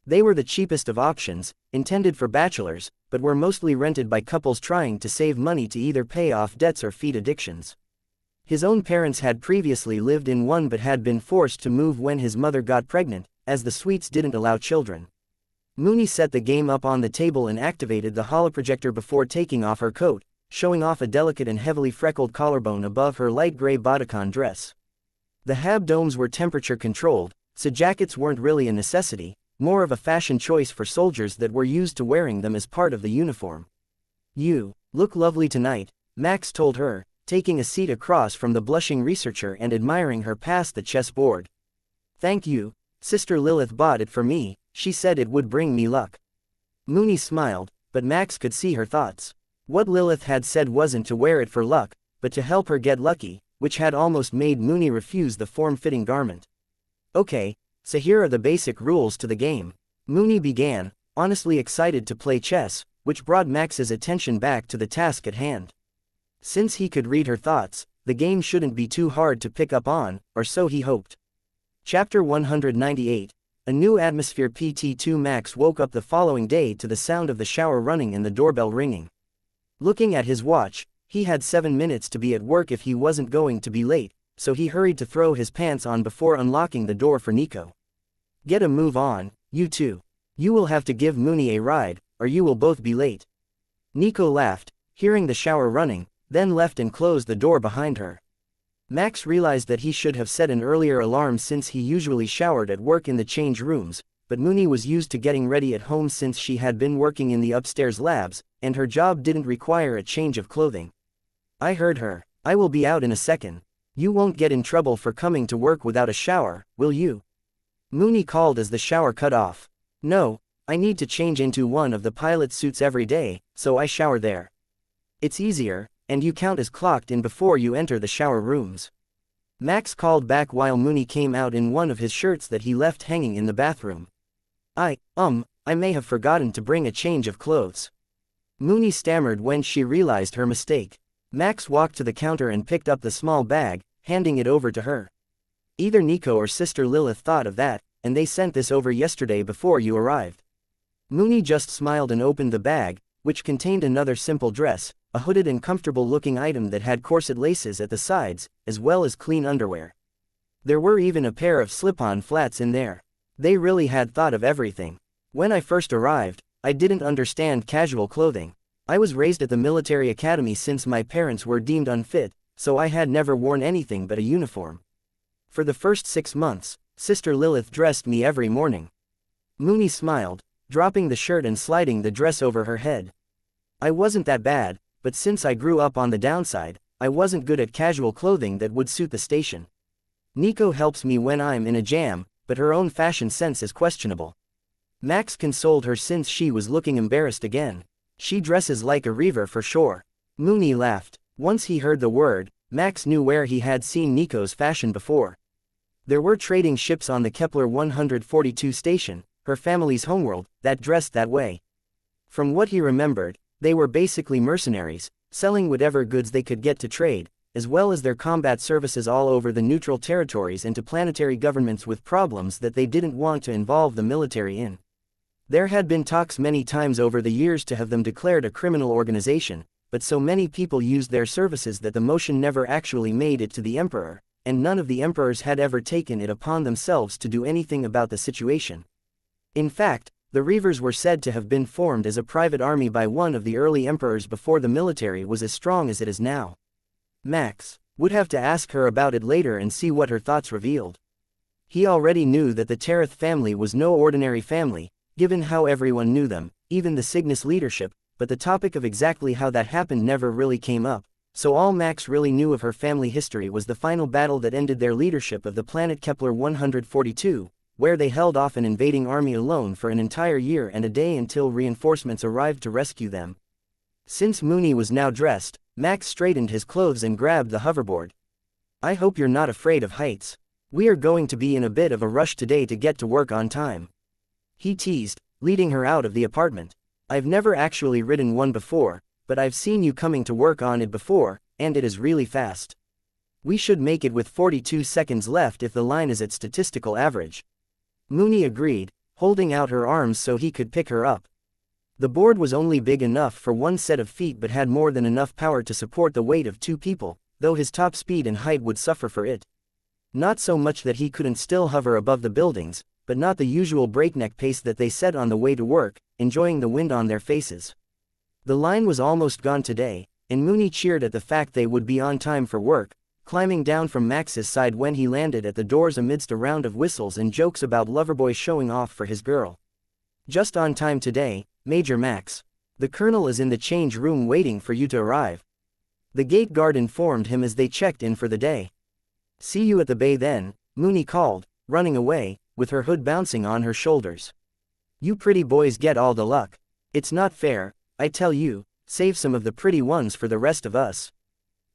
They were the cheapest of options, intended for bachelors, but were mostly rented by couples trying to save money to either pay off debts or feed addictions. His own parents had previously lived in one but had been forced to move when his mother got pregnant, as the suites didn't allow children. Mooney set the game up on the table and activated the holoprojector before taking off her coat, showing off a delicate and heavily freckled collarbone above her light gray bodycon dress. The hab domes were temperature controlled, so jackets weren't really a necessity, more of a fashion choice for soldiers that were used to wearing them as part of the uniform. "You look lovely tonight," Max told her, taking a seat across from the blushing researcher and admiring her past the chessboard. "Thank you. Sister Lilith bought it for me. She said it would bring me luck." Mooney smiled, but Max could see her thoughts. What Lilith had said wasn't to wear it for luck, but to help her get lucky, which had almost made Mooney refuse the form-fitting garment. "Okay, so here are the basic rules to the game," Mooney began, honestly excited to play chess, which brought Max's attention back to the task at hand. Since he could read her thoughts, the game shouldn't be too hard to pick up on, or so he hoped. Chapter 198. A New Atmosphere PT2. Max woke up the following day to the sound of the shower running and the doorbell ringing. Looking at his watch, he had 7 minutes to be at work if he wasn't going to be late, so he hurried to throw his pants on before unlocking the door for Nico. "Get a move on, you two. You will have to give Mooney a ride, or you will both be late." Nico laughed, hearing the shower running, then left and closed the door behind her. Max realized that he should have set an earlier alarm since he usually showered at work in the change rooms, but Mooney was used to getting ready at home since she had been working in the upstairs labs, and her job didn't require a change of clothing. "I heard her. I will be out in a second. You won't get in trouble for coming to work without a shower, will you?" Mooney called as the shower cut off. "No, I need to change into one of the pilot suits every day, so I shower there. It's easier, and you count as clocked in before you enter the shower rooms." Max called back while Mooney came out in one of his shirts that he left hanging in the bathroom. I may have forgotten to bring a change of clothes." Mooney stammered when she realized her mistake. Max walked to the counter and picked up the small bag, handing it over to her. "Either Nico or Sister Lilith thought of that, and they sent this over yesterday before you arrived." Mooney just smiled and opened the bag, which contained another simple dress, a hooded and comfortable-looking item that had corset laces at the sides, as well as clean underwear. There were even a pair of slip-on flats in there. They really had thought of everything. "When I first arrived, I didn't understand casual clothing. I was raised at the military academy since my parents were deemed unfit, so I had never worn anything but a uniform. For the first 6 months, Sister Lilith dressed me every morning." Mooney smiled, dropping the shirt and sliding the dress over her head. "I wasn't that bad, but since I grew up on the downside, I wasn't good at casual clothing that would suit the station. Nico helps me when I'm in a jam, but her own fashion sense is questionable." Max consoled her since she was looking embarrassed again. "She dresses like a reaver for sure." Mooney laughed. Once he heard the word, Max knew where he had seen Nico's fashion before. There were trading ships on the Kepler 142 station, her family's homeworld, that dressed that way. From what he remembered, they were basically mercenaries, selling whatever goods they could get to trade, as well as their combat services all over the neutral territories and to planetary governments with problems that they didn't want to involve the military in. There had been talks many times over the years to have them declared a criminal organization, but so many people used their services that the motion never actually made it to the Emperor, and none of the emperors had ever taken it upon themselves to do anything about the situation. In fact, The Reavers were said to have been formed as a private army by one of the early emperors before the military was as strong as it is now. Max would have to ask her about it later and see what her thoughts revealed. He already knew that the Tereth family was no ordinary family, given how everyone knew them, even the Cygnus leadership, but the topic of exactly how that happened never really came up, so all Max really knew of her family history was the final battle that ended their leadership of the planet Kepler 142, where they held off an invading army alone for an entire year and a day until reinforcements arrived to rescue them. Since Mooney was now dressed, Max straightened his clothes and grabbed the hoverboard. "I hope you're not afraid of heights. We are going to be in a bit of a rush today to get to work on time," he teased, leading her out of the apartment. "I've never actually ridden one before, but I've seen you coming to work on it before, and it is really fast. We should make it with 42 seconds left if the line is at statistical average." Mooney agreed, holding out her arms so he could pick her up. The board was only big enough for one set of feet but had more than enough power to support the weight of two people, though his top speed and height would suffer for it. Not so much that he couldn't still hover above the buildings, but not the usual breakneck pace that they set on the way to work, enjoying the wind on their faces. The line was almost gone today, and Mooney cheered at the fact they would be on time for work, climbing down from Max's side when he landed at the doors amidst a round of whistles and jokes about Loverboy showing off for his girl. "Just on time today, Major Max. The colonel is in the change room waiting for you to arrive," the gate guard informed him as they checked in for the day. "See you at the bay then," Mooney called, running away, with her hood bouncing on her shoulders. "You pretty boys get all the luck. It's not fair, I tell you, save some of the pretty ones for the rest of us,"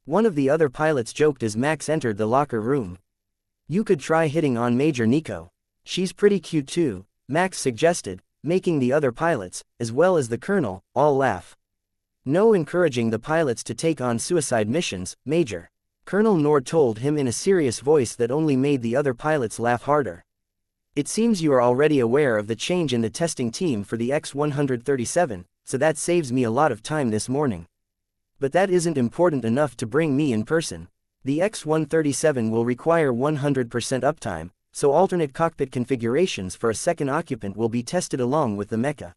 one of the other pilots joked as Max entered the locker room. "You could try hitting on Major Nico. She's pretty cute too," Max suggested, making the other pilots, as well as the colonel, all laugh. "No encouraging the pilots to take on suicide missions, Major," Colonel Nord told him in a serious voice that only made the other pilots laugh harder. "It seems you are already aware of the change in the testing team for the X-137, so that saves me a lot of time this morning. But that isn't important enough to bring me in person. The X-137 will require 100% uptime, so alternate cockpit configurations for a second occupant will be tested along with the Mecha.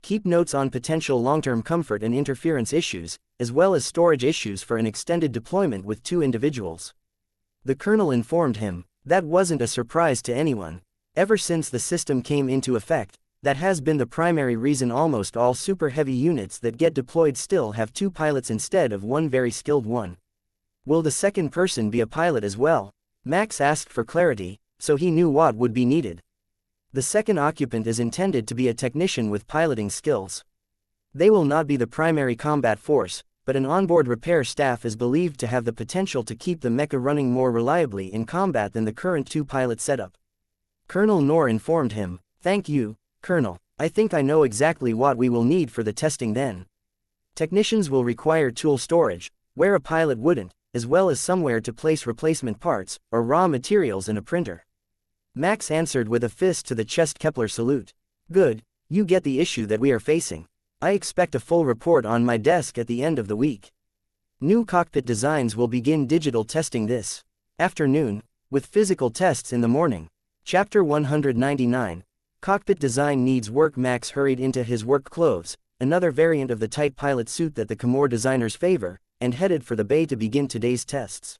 Keep notes on potential long-term comfort and interference issues, as well as storage issues for an extended deployment with two individuals." The colonel informed him. That wasn't a surprise to anyone. Ever since the system came into effect, that has been the primary reason almost all super heavy units that get deployed still have two pilots instead of one very skilled one. "Will the second person be a pilot as well?" Max asked for clarity, so he knew what would be needed. "The second occupant is intended to be a technician with piloting skills. They will not be the primary combat force, but an onboard repair staff is believed to have the potential to keep the Mecha running more reliably in combat than the current two-pilot setup." Colonel Nor informed him. "Thank you, Colonel. I think I know exactly what we will need for the testing then. Technicians will require tool storage, where a pilot wouldn't, as well as somewhere to place replacement parts, or raw materials and a printer." Max answered with a fist to the chest Kepler salute. "Good, you get the issue that we are facing. I expect a full report on my desk at the end of the week. New cockpit designs will begin digital testing this afternoon, with physical tests in the morning." Chapter 199. Cockpit design needs work. Max hurried into his work clothes, another variant of the tight pilot suit that the Comore designers favor, and headed for the bay to begin today's tests.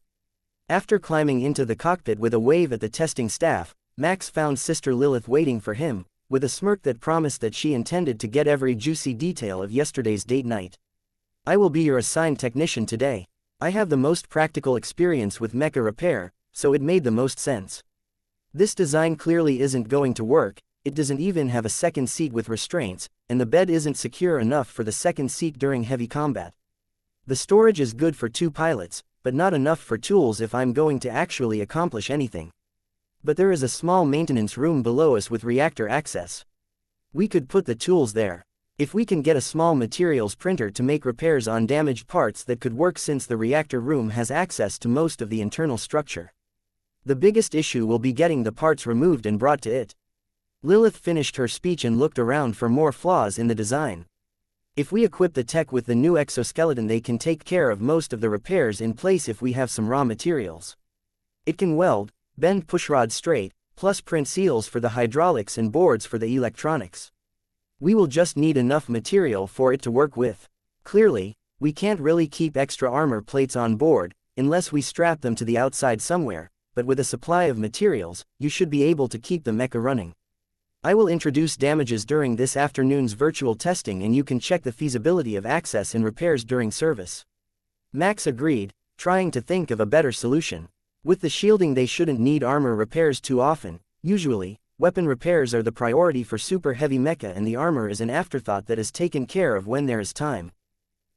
After climbing into the cockpit with a wave at the testing staff, Max found Sister Lilith waiting for him, with a smirk that promised that she intended to get every juicy detail of yesterday's date night. "I will be your assigned technician today. I have the most practical experience with Mecha repair, so it made the most sense. This design clearly isn't going to work. It doesn't even have a second seat with restraints, and the bed isn't secure enough for the second seat during heavy combat. The storage is good for two pilots, but not enough for tools if I'm going to actually accomplish anything. But there is a small maintenance room below us with reactor access. We could put the tools there. If we can get a small materials printer to make repairs on damaged parts, that could work since the reactor room has access to most of the internal structure. The biggest issue will be getting the parts removed and brought to it." Lilith finished her speech and looked around for more flaws in the design. "If we equip the tech with the new exoskeleton, they can take care of most of the repairs in place if we have some raw materials. It can weld, bend pushrod straight, plus print seals for the hydraulics and boards for the electronics. We will just need enough material for it to work with. Clearly, we can't really keep extra armor plates on board, unless we strap them to the outside somewhere, but with a supply of materials, you should be able to keep the mecha running. I will introduce damages during this afternoon's virtual testing and you can check the feasibility of access and repairs during service. Max agreed, trying to think of a better solution. With the shielding they shouldn't need armor repairs too often. Usually, weapon repairs are the priority for super heavy mecha and the armor is an afterthought that is taken care of when there is time.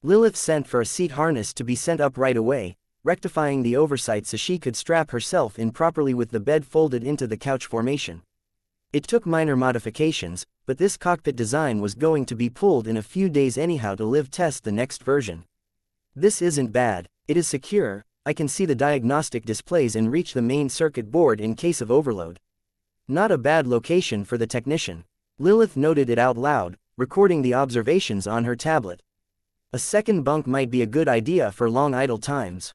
Lilith sent for a seat harness to be sent up right away, rectifying the oversight so she could strap herself in properly with the bed folded into the couch formation. It took minor modifications, but this cockpit design was going to be pulled in a few days anyhow to live test the next version. This isn't bad, it is secure, I can see the diagnostic displays and reach the main circuit board in case of overload. Not a bad location for the technician. Lilith noted it out loud, recording the observations on her tablet. A second bunk might be a good idea for long idle times.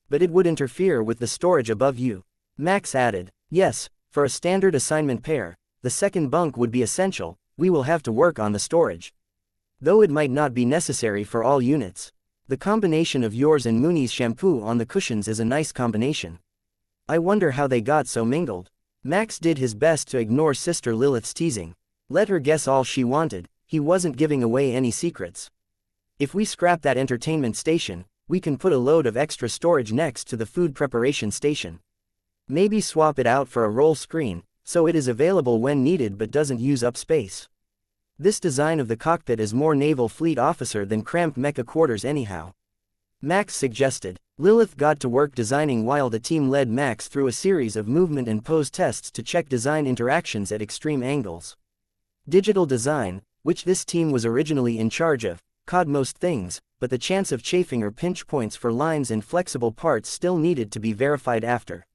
But it would interfere with the storage above you. Max added, yes, for a standard assignment pair, the second bunk would be essential, we will have to work on the storage. Though it might not be necessary for all units. The combination of yours and Mooney's shampoo on the cushions is a nice combination. I wonder how they got so mingled. Max did his best to ignore Sister Lilith's teasing. Let her guess all she wanted, he wasn't giving away any secrets. If we scrap that entertainment station, we can put a load of extra storage next to the food preparation station. Maybe swap it out for a roll screen, so it is available when needed but doesn't use up space. This design of the cockpit is more naval fleet officer than cramped mecha quarters anyhow. Max suggested. Lilith got to work designing while the team led Max through a series of movement and pose tests to check design interactions at extreme angles. Digital design, which this team was originally in charge of, caught most things, but the chance of chafing or pinch points for lines and flexible parts still needed to be verified after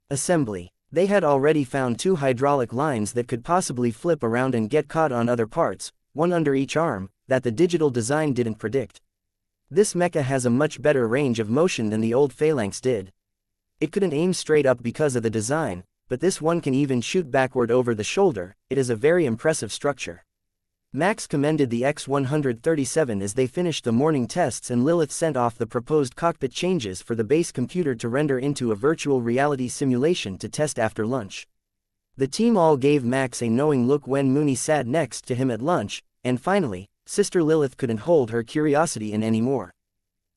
assembly. They had already found 2 hydraulic lines that could possibly flip around and get caught on other parts, one under each arm, that the digital design didn't predict. This mecha has a much better range of motion than the old phalanx did. It couldn't aim straight up because of the design, but this one can even shoot backward over the shoulder. It is a very impressive structure. Max commended the X-137 as they finished the morning tests and Lilith sent off the proposed cockpit changes for the base computer to render into a virtual reality simulation to test after lunch. The team all gave Max a knowing look when Mooney sat next to him at lunch, and finally, Sister Lilith couldn't hold her curiosity in anymore.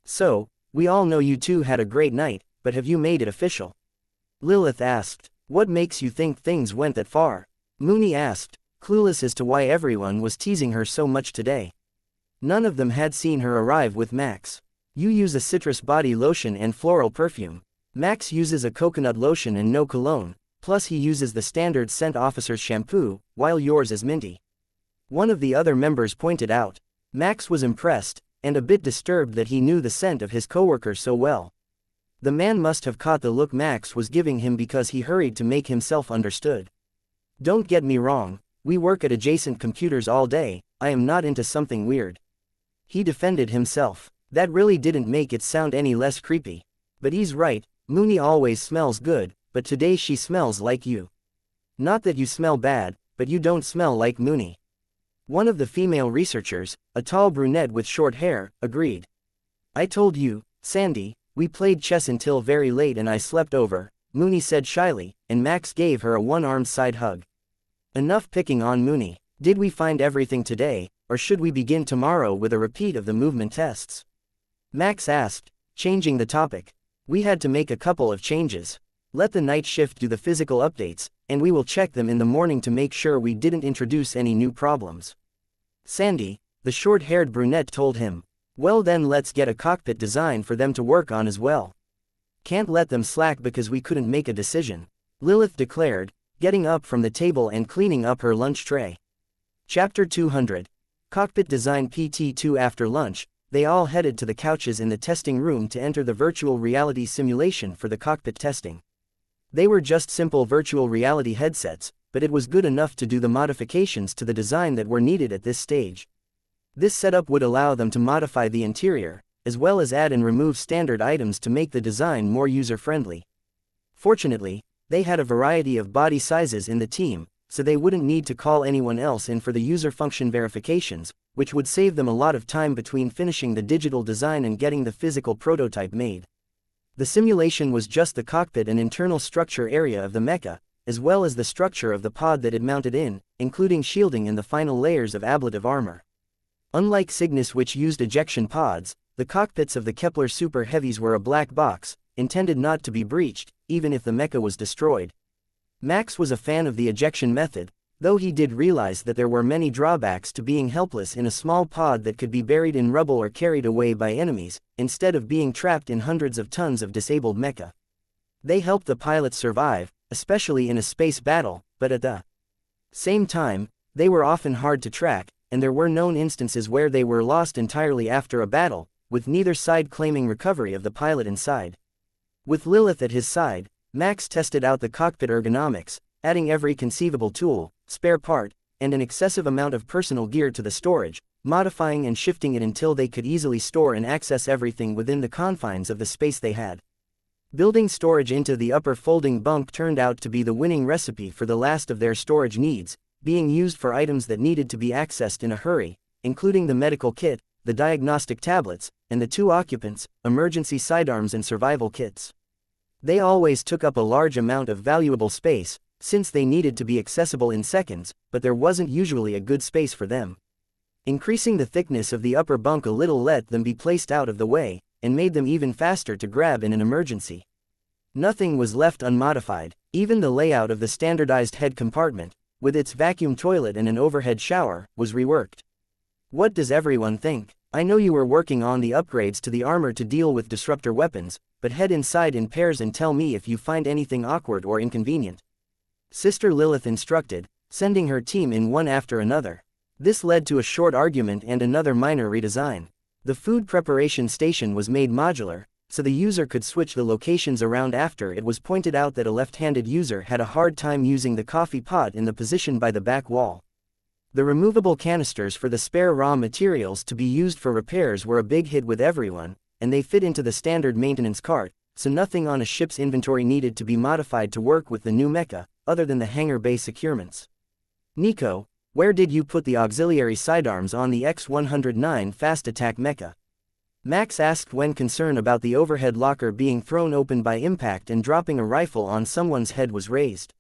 So, we all know you two had a great night, but have you made it official? Lilith asked. What makes you think things went that far? Mooney asked, clueless as to why everyone was teasing her so much today. None of them had seen her arrive with Max. You use a citrus body lotion and floral perfume. Max uses a coconut lotion and no cologne, plus he uses the standard scent officer's shampoo, while yours is minty. One of the other members pointed out. Max was impressed, and a bit disturbed that he knew the scent of his coworker so well. The man must have caught the look Max was giving him because he hurried to make himself understood. Don't get me wrong. We work at adjacent computers all day, I am not into something weird. He defended himself. That really didn't make it sound any less creepy. But he's right, Mooney always smells good, but today she smells like you. Not that you smell bad, but you don't smell like Mooney. One of the female researchers, a tall brunette with short hair, agreed. I told you, Sandy, we played chess until very late and I slept over, Mooney said shyly, and Max gave her a one-armed side hug. Enough picking on Mooney. Did we find everything today, or should we begin tomorrow with a repeat of the movement tests? Max asked, changing the topic. We had to make a couple of changes. Let the night shift do the physical updates, and we will check them in the morning to make sure we didn't introduce any new problems. Sandy, the short-haired brunette told him. Well then let's get a cockpit design for them to work on as well. Can't let them slack because we couldn't make a decision. Lilith declared, getting up from the table and cleaning up her lunch tray. Chapter 200. Cockpit Design PT2. After lunch, they all headed to the couches in the testing room to enter the virtual reality simulation for the cockpit testing. They were just simple virtual reality headsets, but it was good enough to do the modifications to the design that were needed at this stage. This setup would allow them to modify the interior, as well as add and remove standard items to make the design more user-friendly. Fortunately, they had a variety of body sizes in the team, so they wouldn't need to call anyone else in for the user function verifications, which would save them a lot of time between finishing the digital design and getting the physical prototype made. The simulation was just the cockpit and internal structure area of the mecha, as well as the structure of the pod that it mounted in, including shielding and the final layers of ablative armor. Unlike Cygnus, which used ejection pods, the cockpits of the Kepler Super Heavies were a black box, intended not to be breached, even if the mecha was destroyed. Max was a fan of the ejection method, though he did realize that there were many drawbacks to being helpless in a small pod that could be buried in rubble or carried away by enemies, instead of being trapped in hundreds of tons of disabled mecha. They helped the pilots survive, especially in a space battle, but at the same time, they were often hard to track, and there were known instances where they were lost entirely after a battle, with neither side claiming recovery of the pilot inside. With Lilith at his side, Max tested out the cockpit ergonomics, adding every conceivable tool, spare part, and an excessive amount of personal gear to the storage, modifying and shifting it until they could easily store and access everything within the confines of the space they had. Building storage into the upper folding bunk turned out to be the winning recipe for the last of their storage needs, being used for items that needed to be accessed in a hurry, including the medical kit, the diagnostic tablets, and the two occupants, emergency sidearms and survival kits. They always took up a large amount of valuable space, since they needed to be accessible in seconds, but there wasn't usually a good space for them. Increasing the thickness of the upper bunk a little let them be placed out of the way, and made them even faster to grab in an emergency. Nothing was left unmodified, even the layout of the standardized head compartment, with its vacuum toilet and an overhead shower, was reworked. What does everyone think? I know you were working on the upgrades to the armor to deal with disruptor weapons, but head inside in pairs and tell me if you find anything awkward or inconvenient. Sister Lilith instructed, sending her team in one after another. This led to a short argument and another minor redesign. The food preparation station was made modular, so the user could switch the locations around after it was pointed out that a left-handed user had a hard time using the coffee pot in the position by the back wall. The removable canisters for the spare raw materials to be used for repairs were a big hit with everyone, and they fit into the standard maintenance cart, so nothing on a ship's inventory needed to be modified to work with the new mecha, other than the hangar bay securements. Nico, where did you put the auxiliary sidearms on the X-109 fast attack mecha? Max asked when concern about the overhead locker being thrown open by impact and dropping a rifle on someone's head was raised.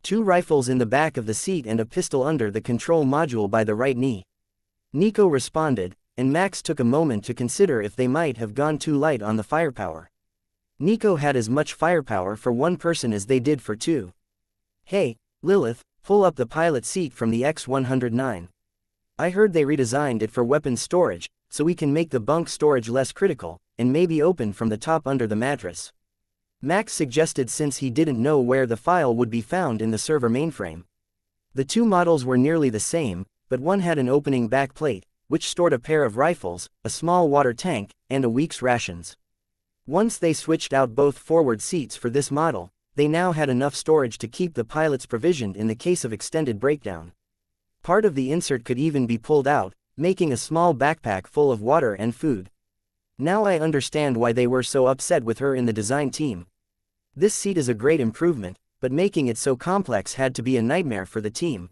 2 rifles in the back of the seat and a pistol under the control module by the right knee. Nico responded, and Max took a moment to consider if they might have gone too light on the firepower. Nico had as much firepower for one person as they did for 2. Hey, Lilith, pull up the pilot seat from the X-109. I heard they redesigned it for weapons storage, so we can make the bunk storage less critical, and maybe open from the top under the mattress. Max suggested since he didn't know where the file would be found in the server mainframe. The 2 models were nearly the same, but one had an opening back plate, which stored a pair of rifles, a small water tank, and a week's rations. Once they switched out both forward seats for this model, they now had enough storage to keep the pilots provisioned in the case of extended breakdown. Part of the insert could even be pulled out, making a small backpack full of water and food. Now I understand why they were so upset with her in the design team. This seat is a great improvement, but making it so complex had to be a nightmare for the team.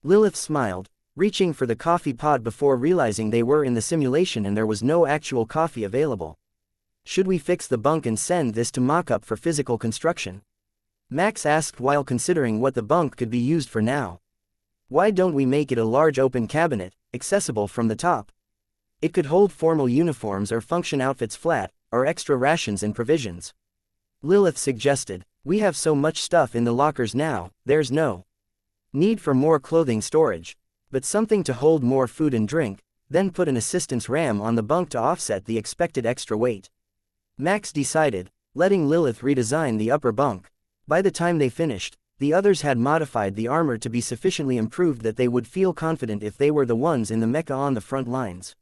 Lilith smiled, reaching for the coffee pod before realizing they were in the simulation and there was no actual coffee available. Should we fix the bunk and send this to mock-up for physical construction? Max asked while considering what the bunk could be used for now. Why don't we make it a large open cabinet, accessible from the top? It could hold formal uniforms or function outfits flat, or extra rations and provisions. Lilith suggested, we have so much stuff in the lockers now, there's no need for more clothing storage. But something to hold more food and drink, then put an assistance RAM on the bunk to offset the expected extra weight. Max decided, letting Lilith redesign the upper bunk. By the time they finished, the others had modified the armor to be sufficiently improved that they would feel confident if they were the ones in the mecha on the front lines.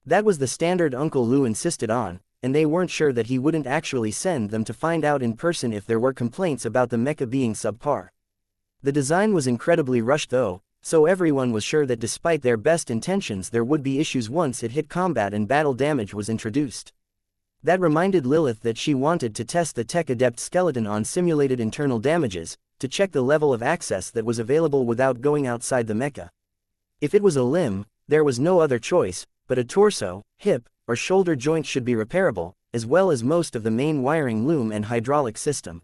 That was the standard Uncle Lou insisted on, and they weren't sure that he wouldn't actually send them to find out in person if there were complaints about the mecha being subpar. The design was incredibly rushed though, so everyone was sure that despite their best intentions there would be issues once it hit combat and battle damage was introduced. That reminded Lilith that she wanted to test the Tech Adept skeleton on simulated internal damages, to check the level of access that was available without going outside the mecha. If it was a limb, there was no other choice, but a torso, hip, or shoulder joint should be repairable, as well as most of the main wiring loom and hydraulic system.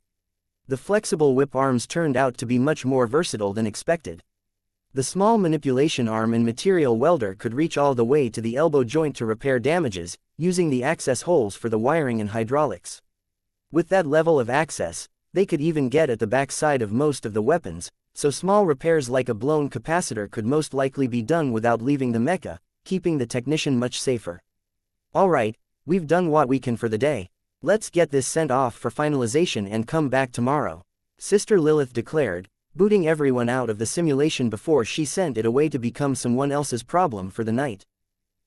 The flexible whip arms turned out to be much more versatile than expected. The small manipulation arm and material welder could reach all the way to the elbow joint to repair damages, using the access holes for the wiring and hydraulics. With that level of access, they could even get at the back side of most of the weapons, so small repairs like a blown capacitor could most likely be done without leaving the mecha, keeping the technician much safer. Alright, we've done what we can for the day. Let's get this sent off for finalization and come back tomorrow, Sister Lilith declared, booting everyone out of the simulation before she sent it away to become someone else's problem for the night.